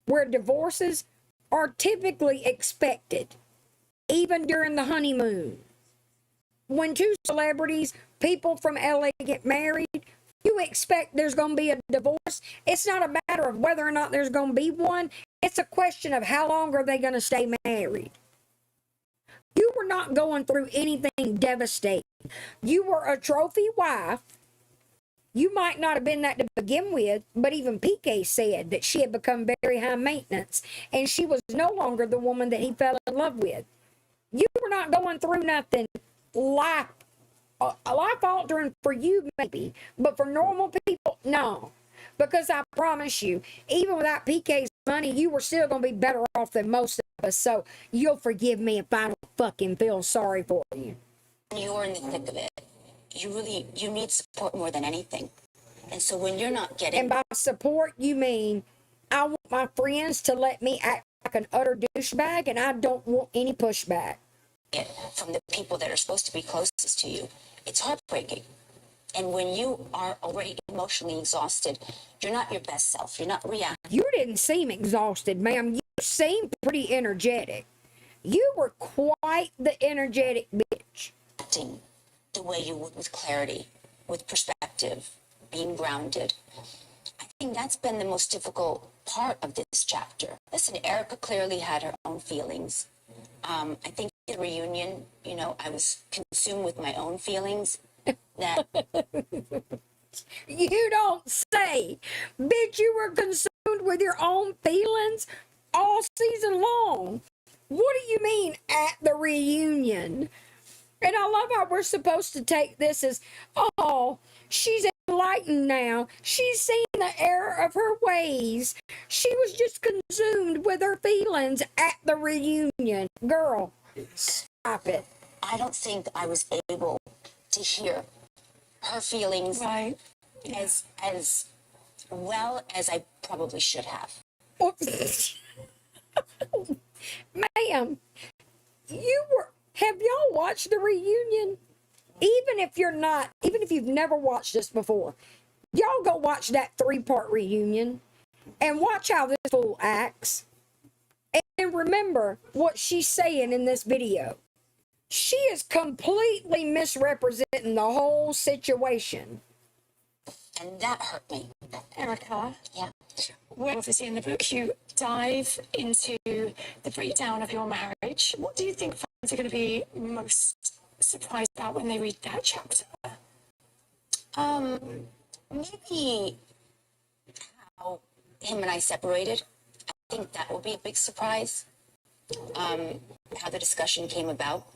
where divorces are typically expected, even during the honeymoon. When two celebrities, people from LA get married, you expect there's going to be a divorce. It's not a matter of whether or not there's going to be one. It's a question of how long are they going to stay married. You were not going through anything devastating. You were a trophy wife. You might not have been that to begin with, but even PK said that she had become very high maintenance and she was no longer the woman that he fell in love with. You were not going through nothing life altering for you maybe, but for normal people, no. Because I promise you, even without PK's money, you were still going to be better off than most of us. So you'll forgive me if I don't fucking feel sorry for you. You were in the thick of it. You need support more than anything. And so when you're not getting... And by support, you mean I want my friends to let me act like an utter douchebag, and I don't want any pushback. From the people that are supposed to be closest to you, it's heartbreaking. And when you are already emotionally exhausted, you're not your best self. You're not reacting. You didn't seem exhausted, ma'am. You seemed pretty energetic. You were quite the energetic bitch. Acting the way you would with clarity, with perspective, being grounded. I think that's been the most difficult part of this chapter. Listen, Erica clearly had her own feelings. I think at the reunion, you know, I was consumed with my own feelings. That you don't say. Bitch, you were consumed with your own feelings all season long. What do you mean at the reunion? And I love how we're supposed to take this as, oh, she's enlightened now. She's seen the error of her ways. She was just consumed with her feelings at the reunion. Girl, stop it. I don't think I was able to hear her feelings as well as I probably should have. Ma'am, you were, Have y'all watched the reunion? Even if you've never watched this before, y'all go watch that 3-part reunion and watch how this fool acts. And remember what she's saying in this video. She is completely misrepresenting the whole situation. And that hurt me. Erica, Yeah. well, obviously in the book you dive into the breakdown of your marriage. What do you think fans are going to be most surprised about when they read that chapter? Maybe how him and I separated. I think that will be a big surprise. How the discussion came about.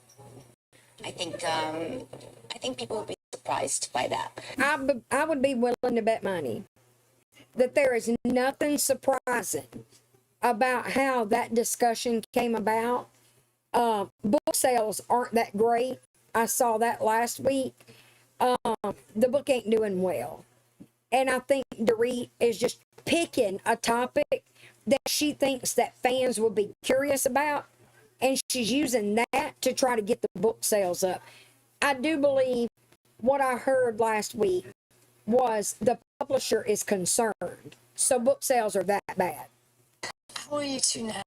I think people will be surprised by that. I would be willing to bet money that there is nothing surprising about how that discussion came about. Book sales aren't that great. I saw that last week. The book ain't doing well. And I think Dorit is just picking a topic that she thinks that fans will be curious about. And she's using that to try to get the book sales up. I do believe what I heard last week was the publisher is concerned. So book sales are that bad. How are you two now?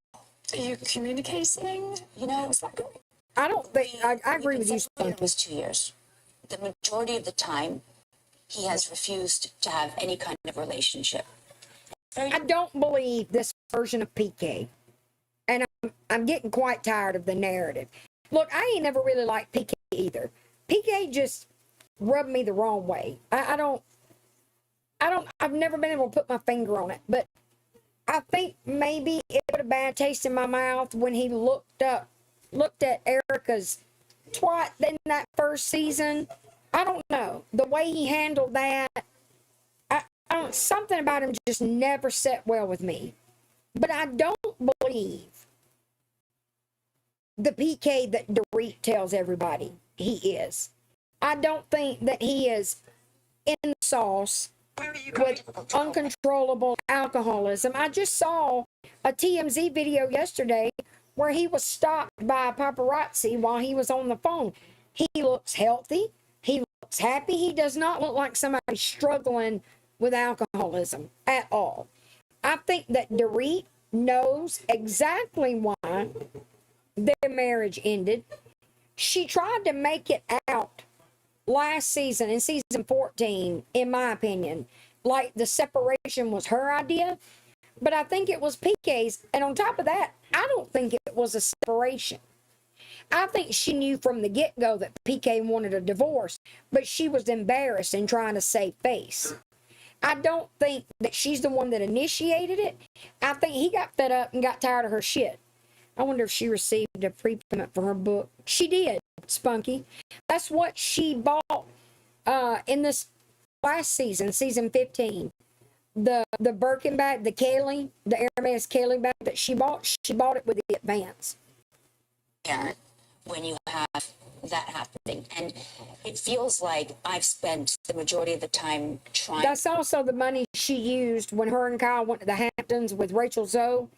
Are you communicating? You know, How's that going? I don't think, I agree with you, It was 2 years. The majority of the time, he has refused to have any kind of relationship. I don't believe this version of PK. And I'm getting quite tired of the narrative. Look, I ain't never really liked PK either. PK just rubbed me the wrong way. I've never been able to put my finger on it, but I think maybe it put a bad taste in my mouth when he looked at Erica's twat in that first season. I don't know. The way he handled that, something about him just never set well with me. But I don't believe the PK that Dorit tells everybody he is. I don't think that he is in the sauce with uncontrollable alcoholism. I just saw a TMZ video yesterday where he was stopped by a paparazzi while he was on the phone. He looks healthy. He looks happy. He does not look like somebody struggling with alcoholism at all. I think that Dorit knows exactly why their marriage ended. She tried to make it out last season, in season 14, in my opinion, like the separation was her idea, but I think it was PK's. And on top of that, I don't think it was a separation. I think she knew from the get-go that PK wanted a divorce, but she was embarrassed and trying to save face. I don't think that she's the one that initiated it. I think he got fed up and got tired of her shit. I wonder if she received a prepayment for her book. She did, Spunky. That's what she bought in this last season, season 15. The Birkin bag, the Kelly, the Hermes Kelly bag that she bought it with the advance. Parent, when you have that happening, and it feels like I've spent the majority of the time trying. That's also the money she used when her and Kyle went to the Hamptons with Rachel Zoe,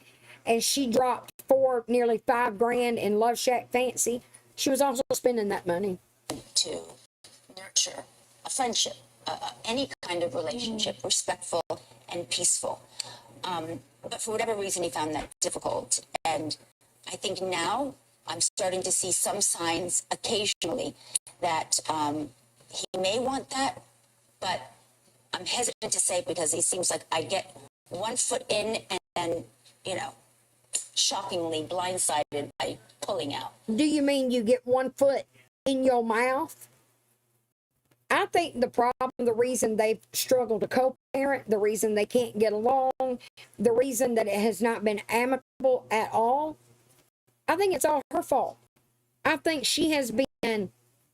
and she dropped nearly $5,000 in Love Shack Fancy. She was also spending that money to nurture a friendship, any kind of relationship, respectful and peaceful. But for whatever reason, he found that difficult. And I think now I'm starting to see some signs occasionally that he may want that, but I'm hesitant to say because he seems like I get one foot in and then, shockingly blindsided by pulling out. Do you mean you get one foot in your mouth? I think the reason they've struggled to co-parent, the reason they can't get along, the reason that it has not been amicable at all, I think it's all her fault. I think she has been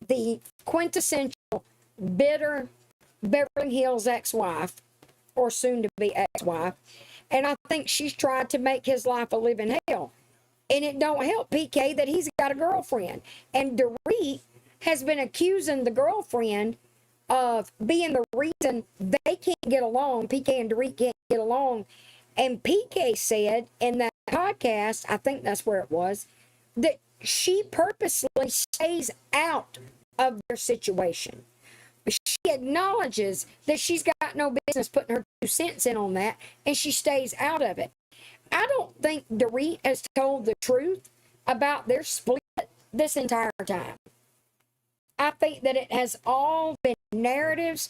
the quintessential bitter Beverly Hills ex-wife, or soon-to-be ex-wife, and I think she's tried to make his life a living hell. And it don't help PK that he's got a girlfriend. And Dorit has been accusing the girlfriend of being the reason they can't get along. PK and Dorit can't get along. And PK said in that podcast, I think that's where it was, that she purposely stays out of their situation. She acknowledges that she's got no business putting her 2 cents in on that, and she stays out of it. I don't think Dorit has told the truth about their split this entire time. I think that it has all been narratives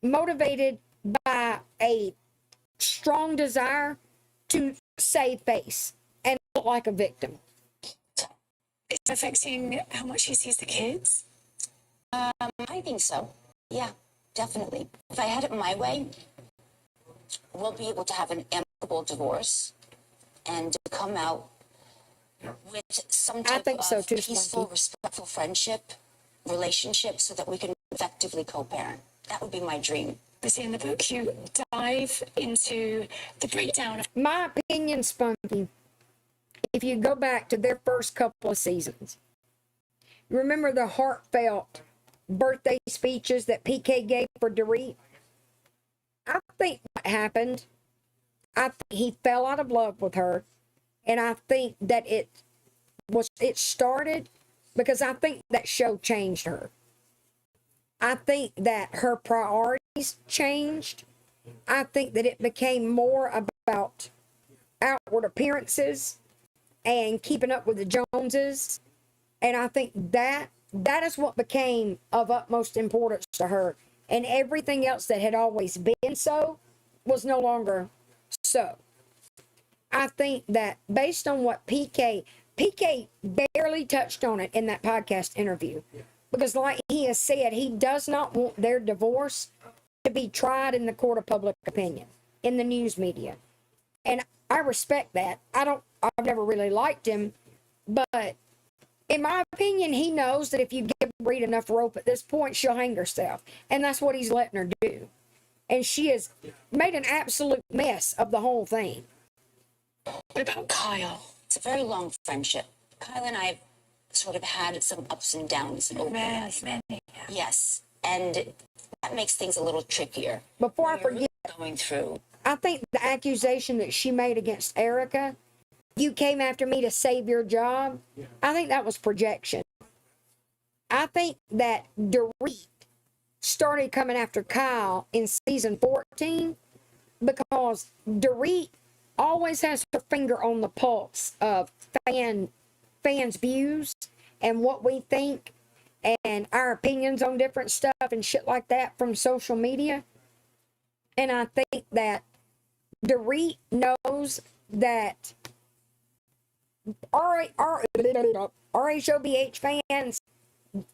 motivated by a strong desire to save face and look like a victim. It's affecting how much she sees the kids? I think so. Yeah, definitely. If I had it my way, we'll be able to have an amicable divorce and come out with some type of peaceful, respectful friendship, relationship, so that we can effectively co-parent. That would be my dream. See, in the book, you dive into the breakdown. My opinion, Spunky, if you go back to their first couple of seasons, remember the heartfelt birthday speeches that PK gave for Dorit? I think what happened, I think he fell out of love with her, and I think that it started because I think that show changed her. I think that her priorities changed. I think that it became more about outward appearances and keeping up with the Joneses. And I think that is what became of utmost importance to her. And everything else that had always been so was no longer so. I think that based on what PK barely touched on it in that podcast interview. Because like he has said, he does not want their divorce to be tried in the court of public opinion, in the news media. And I respect that. I've never really liked him, but in my opinion, he knows that if you give Reed enough rope at this point, she'll hang herself. And that's what he's letting her do. And she has made an absolute mess of the whole thing. What about Kyle? It's a very long friendship. Kyle and I sort of had some ups and downs over Yes. And that makes things a little trickier. Before I forget, going through. I think the accusation that she made against Erica, you came after me to save your job, I think that was projection. I think that Dorit started coming after Kyle in season 14 because Dorit always has her finger on the pulse of fans' views and what we think and our opinions on different stuff and shit like that from social media. And I think that Dorit knows that RHOBH fans,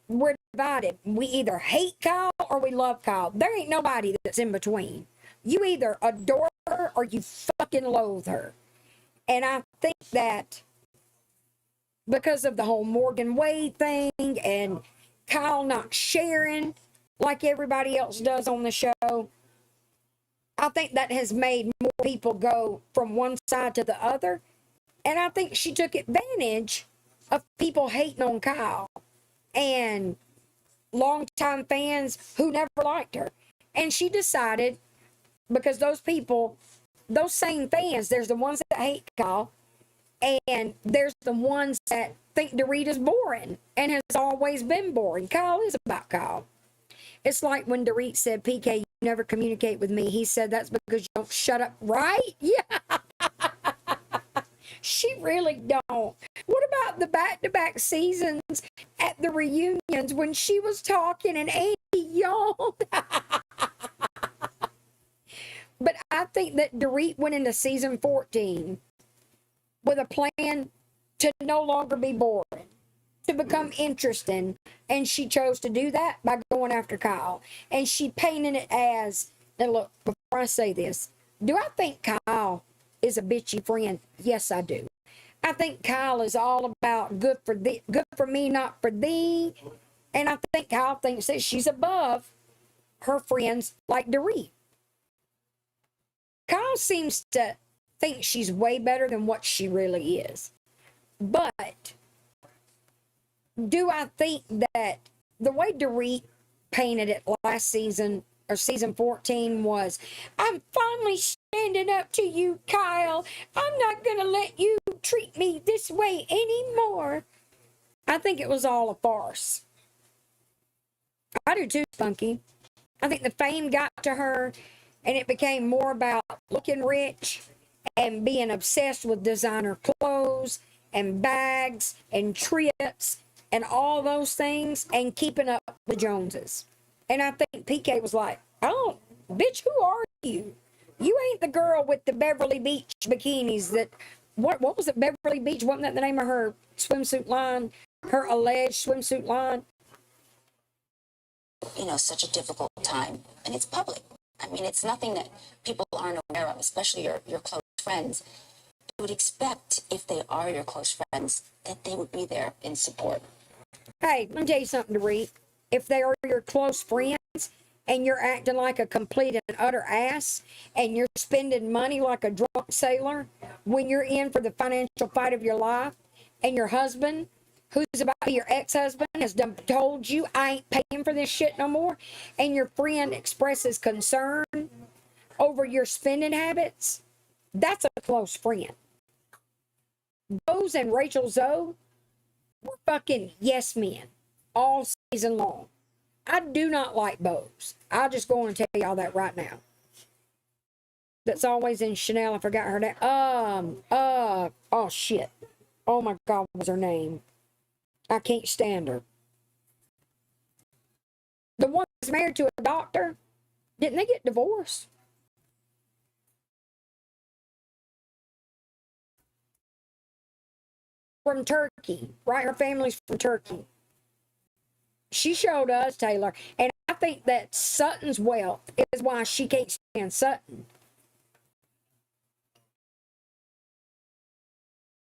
we're divided. We either hate Kyle or we love Kyle. There ain't nobody that's in between. You either adore her or you fucking loathe her. And I think that because of the whole Morgan Wade thing and Kyle not sharing like everybody else does on the show, I think that has made more people go from one side to the other. And I think she took advantage of people hating on Kyle and longtime fans who never liked her. And she decided, because those people, those same fans, there's the ones that hate Kyle, and there's the ones that think Dorit is boring and has always been boring. Kyle is about Kyle. It's like when Dorit said, PK, you never communicate with me. He said, that's because you don't shut up, right? Yeah. She really don't. What about the back-to-back seasons at the reunions when she was talking and Andy yawned? But I think that Dorit went into season 14 with a plan to no longer be boring, to become interesting, and she chose to do that by going after Kyle. And she painted it as, and look, before I say this, do I think Kyle is a bitchy friend? Yes, I do. I think Kyle is all about good for me, not for thee. And I think Kyle thinks that she's above her friends like Dorit. Kyle seems to think she's way better than what she really is. But do I think that the way Dorit painted it last season, or season 14, was, I'm finally standing up to you, Kyle. I'm not going to let you treat me this way anymore. I think it was all a farce. I do too, Spunky. I think the fame got to her and it became more about looking rich and being obsessed with designer clothes and bags and trips and all those things and keeping up with the Joneses. And I think PK was like, oh, bitch, who are you? You ain't the girl with the Beverly Beach bikinis that, what was it, Beverly Beach? Wasn't that the name of her swimsuit line? Her alleged swimsuit line? You know, such a difficult time, and it's public. I mean, it's nothing that people aren't aware of, especially your close friends. You would expect, if they are your close friends, that they would be there in support. Hey, let me tell you something, Dorit. If they are your close friends and you're acting like a complete and utter ass and you're spending money like a drunk sailor when you're in for the financial fight of your life and your husband, who's about to be your ex-husband, has told you, I ain't paying for this shit no more, and your friend expresses concern over your spending habits, that's a close friend. Bose and Rachel Zoe were fucking yes men all season long. I do not like Bose. I'll just go and tell y'all that right now. That's always in Chanel. I forgot her name. Oh shit. Oh my God, what was her name? I can't stand her. The one that's married to a doctor, didn't they get divorced? From Turkey, right? Her family's from Turkey. She showed us, Taylor, and I think that Sutton's wealth is why she can't stand Sutton.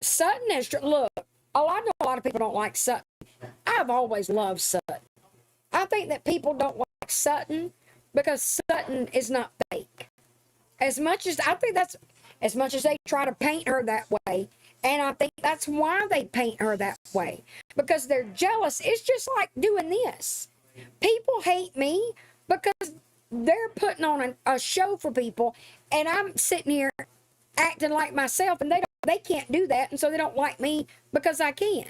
Sutton has, look, I know a lot of people don't like Sutton. I've always loved Sutton. I think that people don't like Sutton because Sutton is not fake. As much as they try to paint her that way, and I think that's why they paint her that way, because they're jealous. It's just like doing this. People hate me because they're putting on a show for people, and I'm sitting here acting like myself, and they can't do that, and so they don't like me because I can.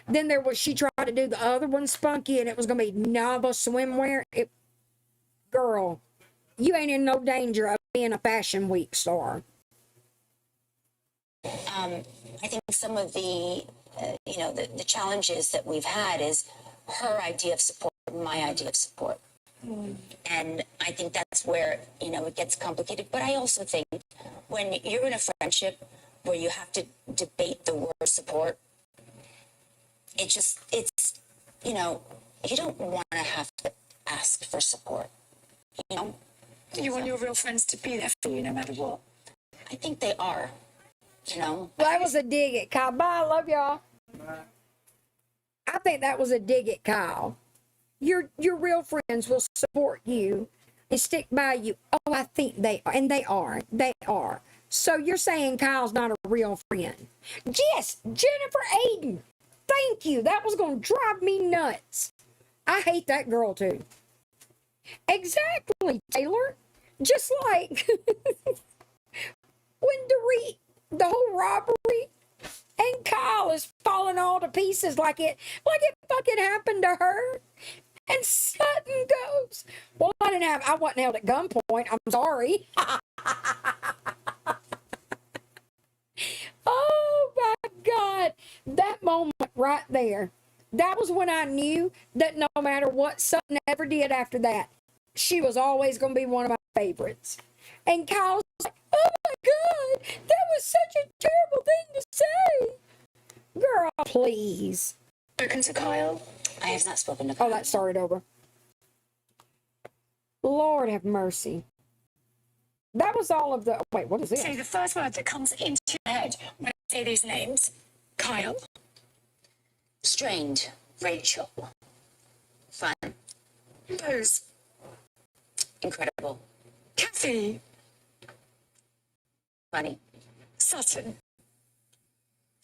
Then she tried to do the other one, Spunky, and it was going to be Nava swimwear. Girl, you ain't in no danger of being a Fashion Week star. I think some of the, the challenges that we've had is her idea of support, my idea of support. And I think that's where, it gets complicated. But I also think when you're in a friendship where you have to debate the word support, you don't want to have to ask for support, You want your real friends to be there for you no matter what. I think they are, Well, that was a dig at Kyle. Bye, love y'all. I think that was a dig at Kyle. Your real friends will support you and stick by you. Oh, I think they are. And they are. They are. So you're saying Kyle's not a real friend. Yes, Jennifer Aiden. Thank you. That was going to drive me nuts. I hate that girl too. Exactly, Taylor. Just like when Dorit, the whole robbery, and Kyle is falling all to pieces like it fucking happened to her. And Sutton goes, well, I wasn't held at gunpoint. I'm sorry. Oh my God. That moment right there. That was when I knew that no matter what Sutton ever did after that, she was always going to be one of my favorites. And Kyle's like, oh my God, that was such a terrible thing to say. Girl, please. Spoken to Kyle? I have not spoken to Kyle. Oh, that started over. Lord have mercy. That was all of the... Wait, what is this? Say the first word that comes into your head when I say these names. Kyle. Strained. Rachel. Fun. Rose. Incredible. Kathy. Funny. Sutton.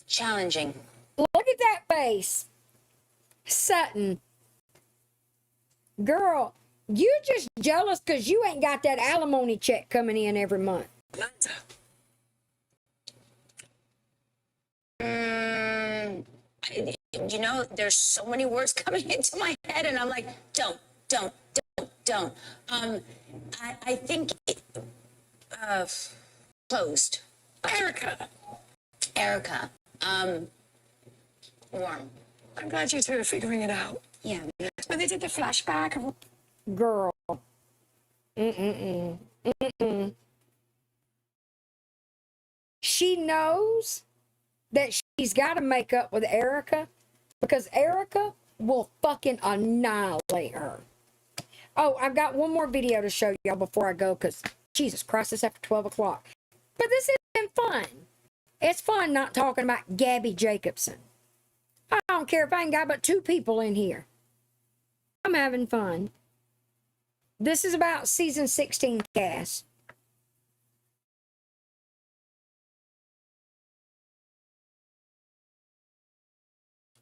Challenging. Look at that face. Sutton. Girl, you just jealous because you ain't got that alimony check coming in every month. You know, there's so many words coming into my head, and I'm like, don't. I think closed. Erica. Warm. I'm glad you two are figuring it out. Yeah. When they did the flashback of Girl. Mm-mm-mm. Mm-mm. She knows that she's got to make up with Erica because Erica will fucking annihilate her. Oh, I've got one more video to show y'all before I go because Jesus Christ, it's after 12 o'clock. But this has been fun. It's fun not talking about Gabby Jacobson. I don't care if I ain't got but 2 people in here. I'm having fun. This is about season 16 cast.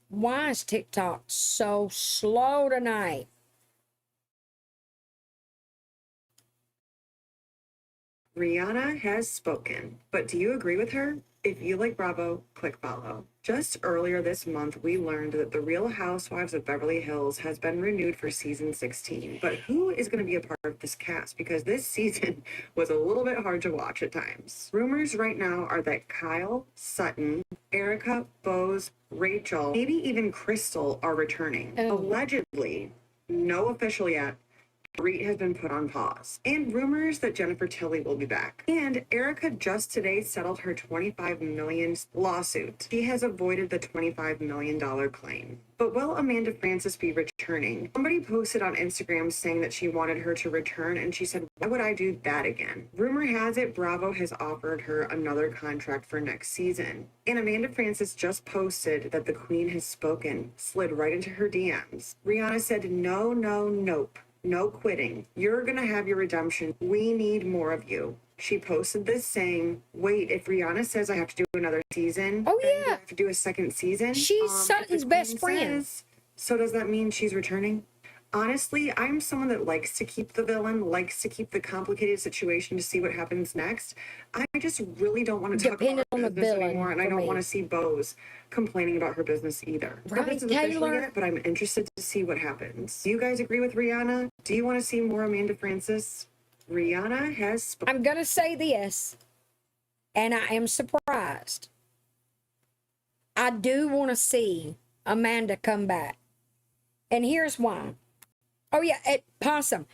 Why is TikTok so slow tonight? Rihanna has spoken, but do you agree with her? If you like Bravo, click follow. Just earlier this month, we learned that The Real Housewives of Beverly Hills has been renewed for season 16. But who is going to be a part of this cast? Because this season was a little bit hard to watch at times. Rumors right now are that Kyle, Sutton, Erica, Bose, Rachel, maybe even Crystal are returning. Allegedly, no official yet, Reed has been put on pause, and rumors that Jennifer Tilly will be back. And Erica just today settled her $25 million lawsuit. She has avoided the $25 million claim. But will Amanda Francis be returning? Somebody posted on Instagram saying that she wanted her to return, and she said, why would I do that again? Rumor has it Bravo has offered her another contract for next season. And Amanda Francis just posted that the Queen has spoken, slid right into her DMs. Rihanna said, no, nope. No quitting. You're gonna have your redemption. We need more of you. She posted this saying, wait, if Rihanna says I have to do another season, oh yeah, I have to do a second season. She's Sutton's best friend. So does that mean she's returning? Honestly, I'm someone that likes to keep the villain, likes to keep the complicated situation to see what happens next. I just really don't want to talk about her business anymore, and I don't want to see Bose complaining about her business either. Right, This isn't official yet, but I'm interested to see what happens. Do you guys agree with Rihanna? Do you want to see more Amanda Francis? Rihanna has I'm gonna say this, and I am surprised. I do want to see Amanda come back, and here's why. Oh yeah, at Possum,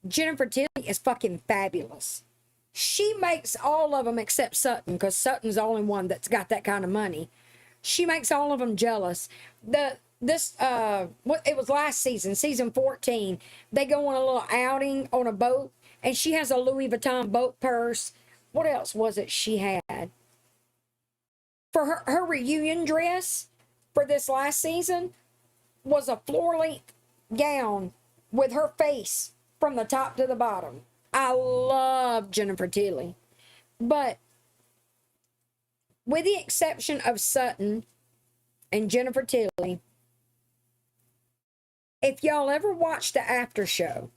Jennifer Tilly is fucking fabulous. She makes all of them except Sutton, because Sutton's the only one that's got that kind of money. She makes all of them jealous. It was last season, season 14. They go on a little outing on a boat, and she has a Louis Vuitton boat purse. What else was it she had? For her reunion dress for this last season was a floor-length gown with her face from the top to the bottom. I love Jennifer Tilly. But with the exception of Sutton and Jennifer Tilly, if y'all ever watched the after show,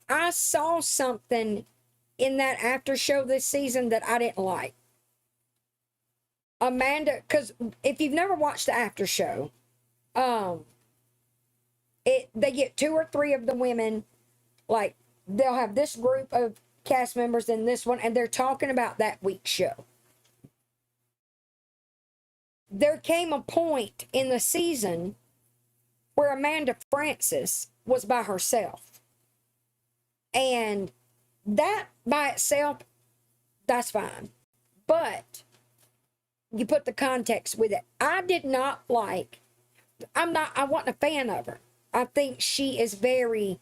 I saw something in that after show this season that I didn't like. Amanda, because if you've never watched the after show, they get 2 or 3 of the women, like they'll have this group of cast members and this one, and they're talking about that week's show. There came a point in the season where Amanda Francis was by herself. And that by itself, that's fine. But you put the context with it. I did not like, I wasn't a fan of her. I think she is very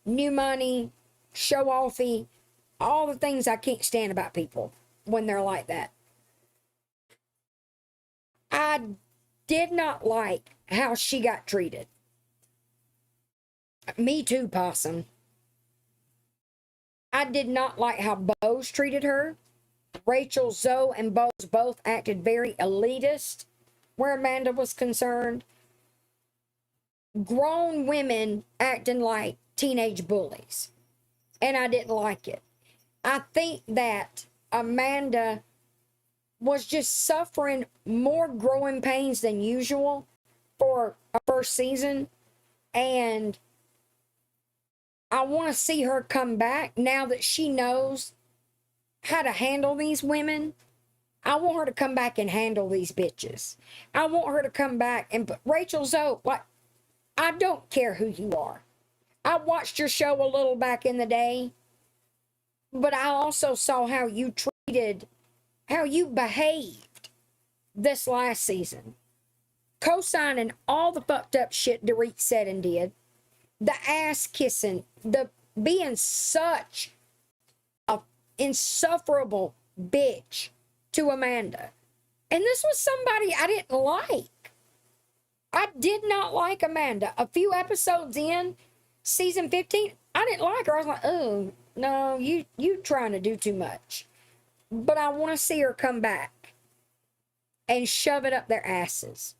new money, show-offy, all the things I can't stand about people when they're like that. I did not like how she got treated. Me too, Possum. I did not like how Bose treated her. Rachel, Zoe, and Bose both acted very elitist where Amanda was concerned. Grown women acting like teenage bullies. And I didn't like it. I think that Amanda was just suffering more growing pains than usual for a first season. And I want to see her come back now that she knows how to handle these women. I want her to come back and handle these bitches. I want her to come back and put Rachel Zoe, like, I don't care who you are. I watched your show a little back in the day, but I also saw how you treated, how you behaved this last season. Co-signing all the fucked up shit Dorit said and did. The ass kissing, the being such a insufferable bitch to Amanda. And this was somebody I didn't like. I did not like Amanda. A few episodes in, season 15, I didn't like her. I was like, oh, no, you trying to do too much. But I want to see her come back and shove it up their asses.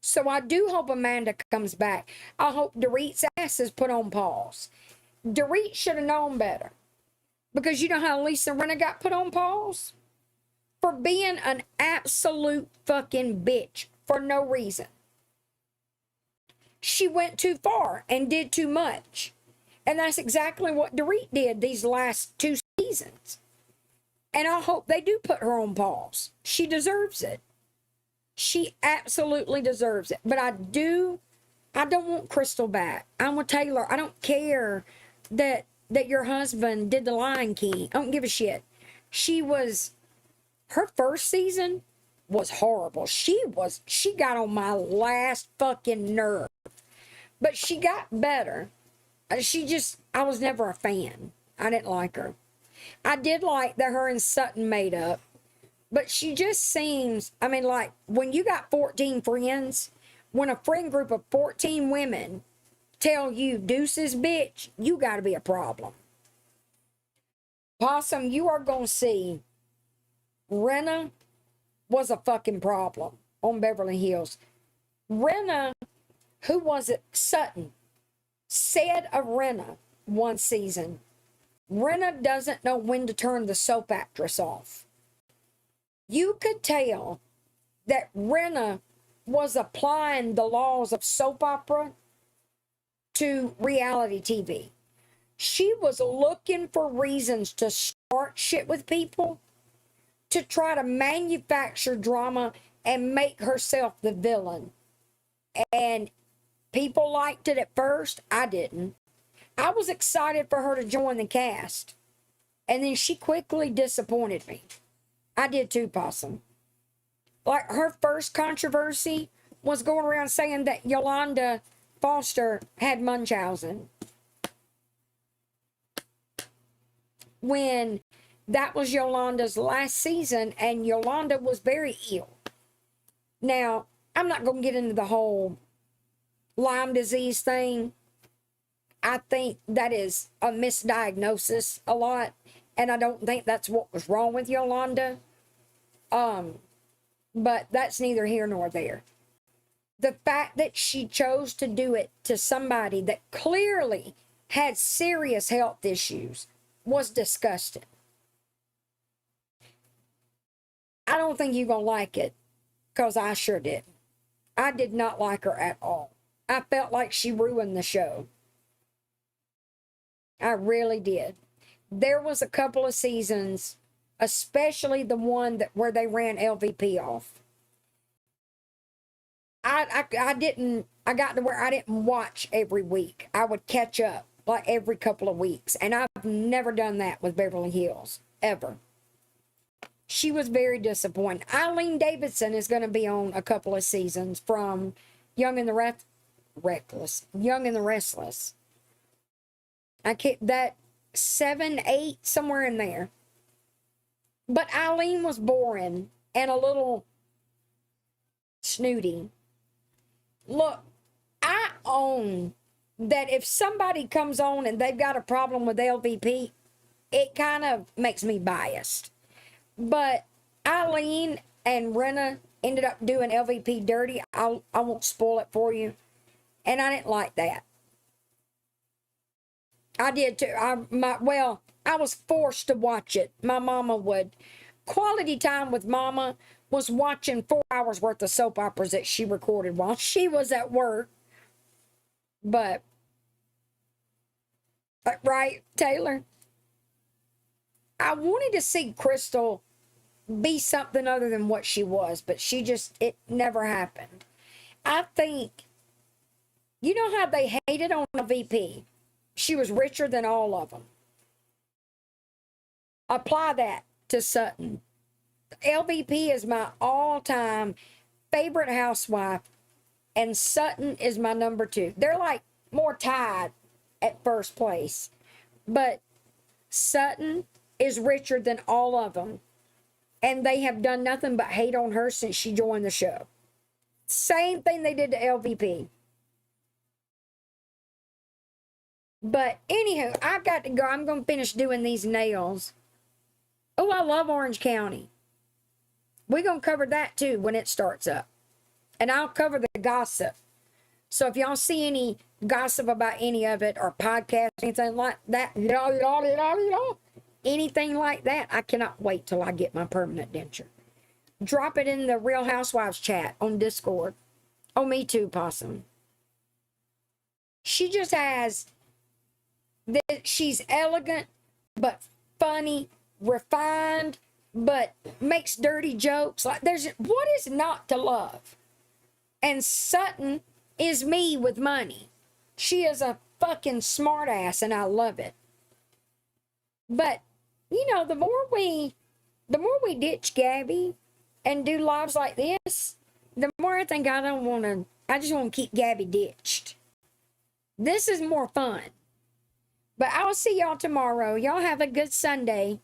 So I do hope Amanda comes back. I hope Dorit's ass is put on pause. Dorit should have known better. Because you know how Lisa Rinna got put on pause? For being an absolute fucking bitch for no reason. She went too far and did too much. And that's exactly what Dorit did these last 2 seasons. And I hope they do put her on pause. She deserves it. She absolutely deserves it. But I don't want Crystal back. I'm with Taylor. I don't care that your husband did the Lion King. I don't give a shit. Her first season was horrible. She got on my last fucking nerve. But she got better. I was never a fan. I didn't like her. I did like that her and Sutton made up. But she just seems, I mean, like, when you got 14 friends, when a friend group of 14 women tell you, deuces, bitch, you got to be a problem. Possum, you are going to see Rinna was a fucking problem on Beverly Hills. Rinna, who was it? Sutton, said of Rinna one season, Rinna doesn't know when to turn the soap actress off. You could tell that Rinna was applying the laws of soap opera to reality TV. She was looking for reasons to start shit with people, to try to manufacture drama and make herself the villain. And people liked it at first. I didn't. I was excited for her to join the cast. And then she quickly disappointed me. I did too, Possum. Like, her first controversy was going around saying that Yolanda Foster had Munchausen. When that was Yolanda's last season, and Yolanda was very ill. Now, I'm not going to get into the whole Lyme disease thing. I think that is a misdiagnosis a lot, and I don't think that's what was wrong with Yolanda. But that's neither here nor there. The fact that she chose to do it to somebody that clearly had serious health issues was disgusting. I don't think you're going to like it, because I sure did. I did not like her at all. I felt like she ruined the show. I really did. There was a couple of seasons, especially the one where they ran LVP off. I got to where I didn't watch every week. I would catch up like every couple of weeks. And I've never done that with Beverly Hills, ever. She was very disappointed. Eileen Davidson is going to be on a couple of seasons from Young and the Restless. I can't, that 7, 8, somewhere in there. But Eileen was boring and a little snooty. Look, I own that if somebody comes on and they've got a problem with LVP, it kind of makes me biased. But Eileen and Rinna ended up doing LVP dirty. I won't spoil it for you. And I didn't like that. I did too. I was forced to watch it. My mama would quality time with mama was watching 4 hours worth of soap operas that she recorded while she was at work. But, right, Taylor? I wanted to see Crystal be something other than what she was, but it never happened. I think, you know how they hated on a VP? She was richer than all of them. Apply that to Sutton. LVP is my all-time favorite housewife, and Sutton is my number 2. They're like more tied at first place, but Sutton is richer than all of them, and they have done nothing but hate on her since she joined the show. Same thing they did to LVP. But anywho, I've got to go. I'm going to finish doing these nails. Oh, I love Orange County. We're going to cover that too when it starts up. And I'll cover the gossip. So if y'all see any gossip about any of it or podcast, anything like that, anything like that, I cannot wait till I get my permanent denture. Drop it in the Real Housewives chat on Discord. Oh, me too, Possum. She just has that. She's elegant, but funny, refined, but makes dirty jokes. Like, what is not to love? And Sutton is me with money. She is a fucking smartass, and I love it. But, you know, the more we ditch Gabby and do lives like this, the more I think I just want to keep Gabby ditched. This is more fun. But I'll see y'all tomorrow. Y'all have a good Sunday.